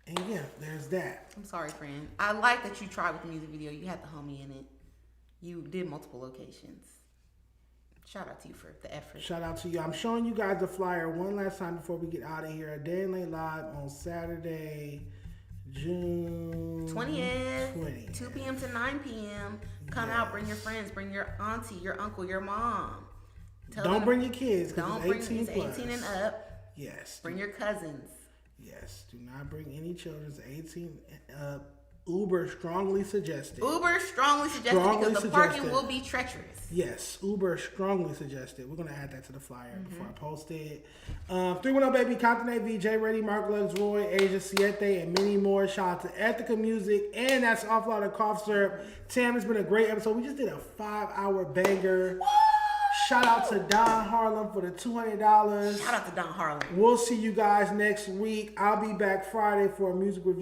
And yeah, there's that. I'm sorry, friend. I like that you tried with the music video. You had the homie in it. You did multiple locations. Shout out to you for the effort. Shout out to you. I'm showing you guys the flyer one last time before we get out of here. A Day and Late Live on Saturday, June 20th, 2 p.m. to 9 p.m. Come out, bring your friends, bring your auntie, your uncle, your mom. Don't bring your kids because it's 18 it's 18 and up. Yes. Bring your cousins. Yes. Do not bring any children 18 and up. Uber strongly suggested. Because the parking will be treacherous. Yes, Uber strongly suggested. We're going to add that to the flyer before I post it. 310 Baby, Compton AV, J Ready, Mark Lux, Roy, Asia, Siete, and many more. Shout out to Ethica Music, and that's Awful Lot of Cough Syrup. Tam, it's been a great episode. We just did a 5-hour banger. Shout out to Don Harlem for the $200. Shout out to Don Harlem. We'll see you guys next week. I'll be back Friday for a music review.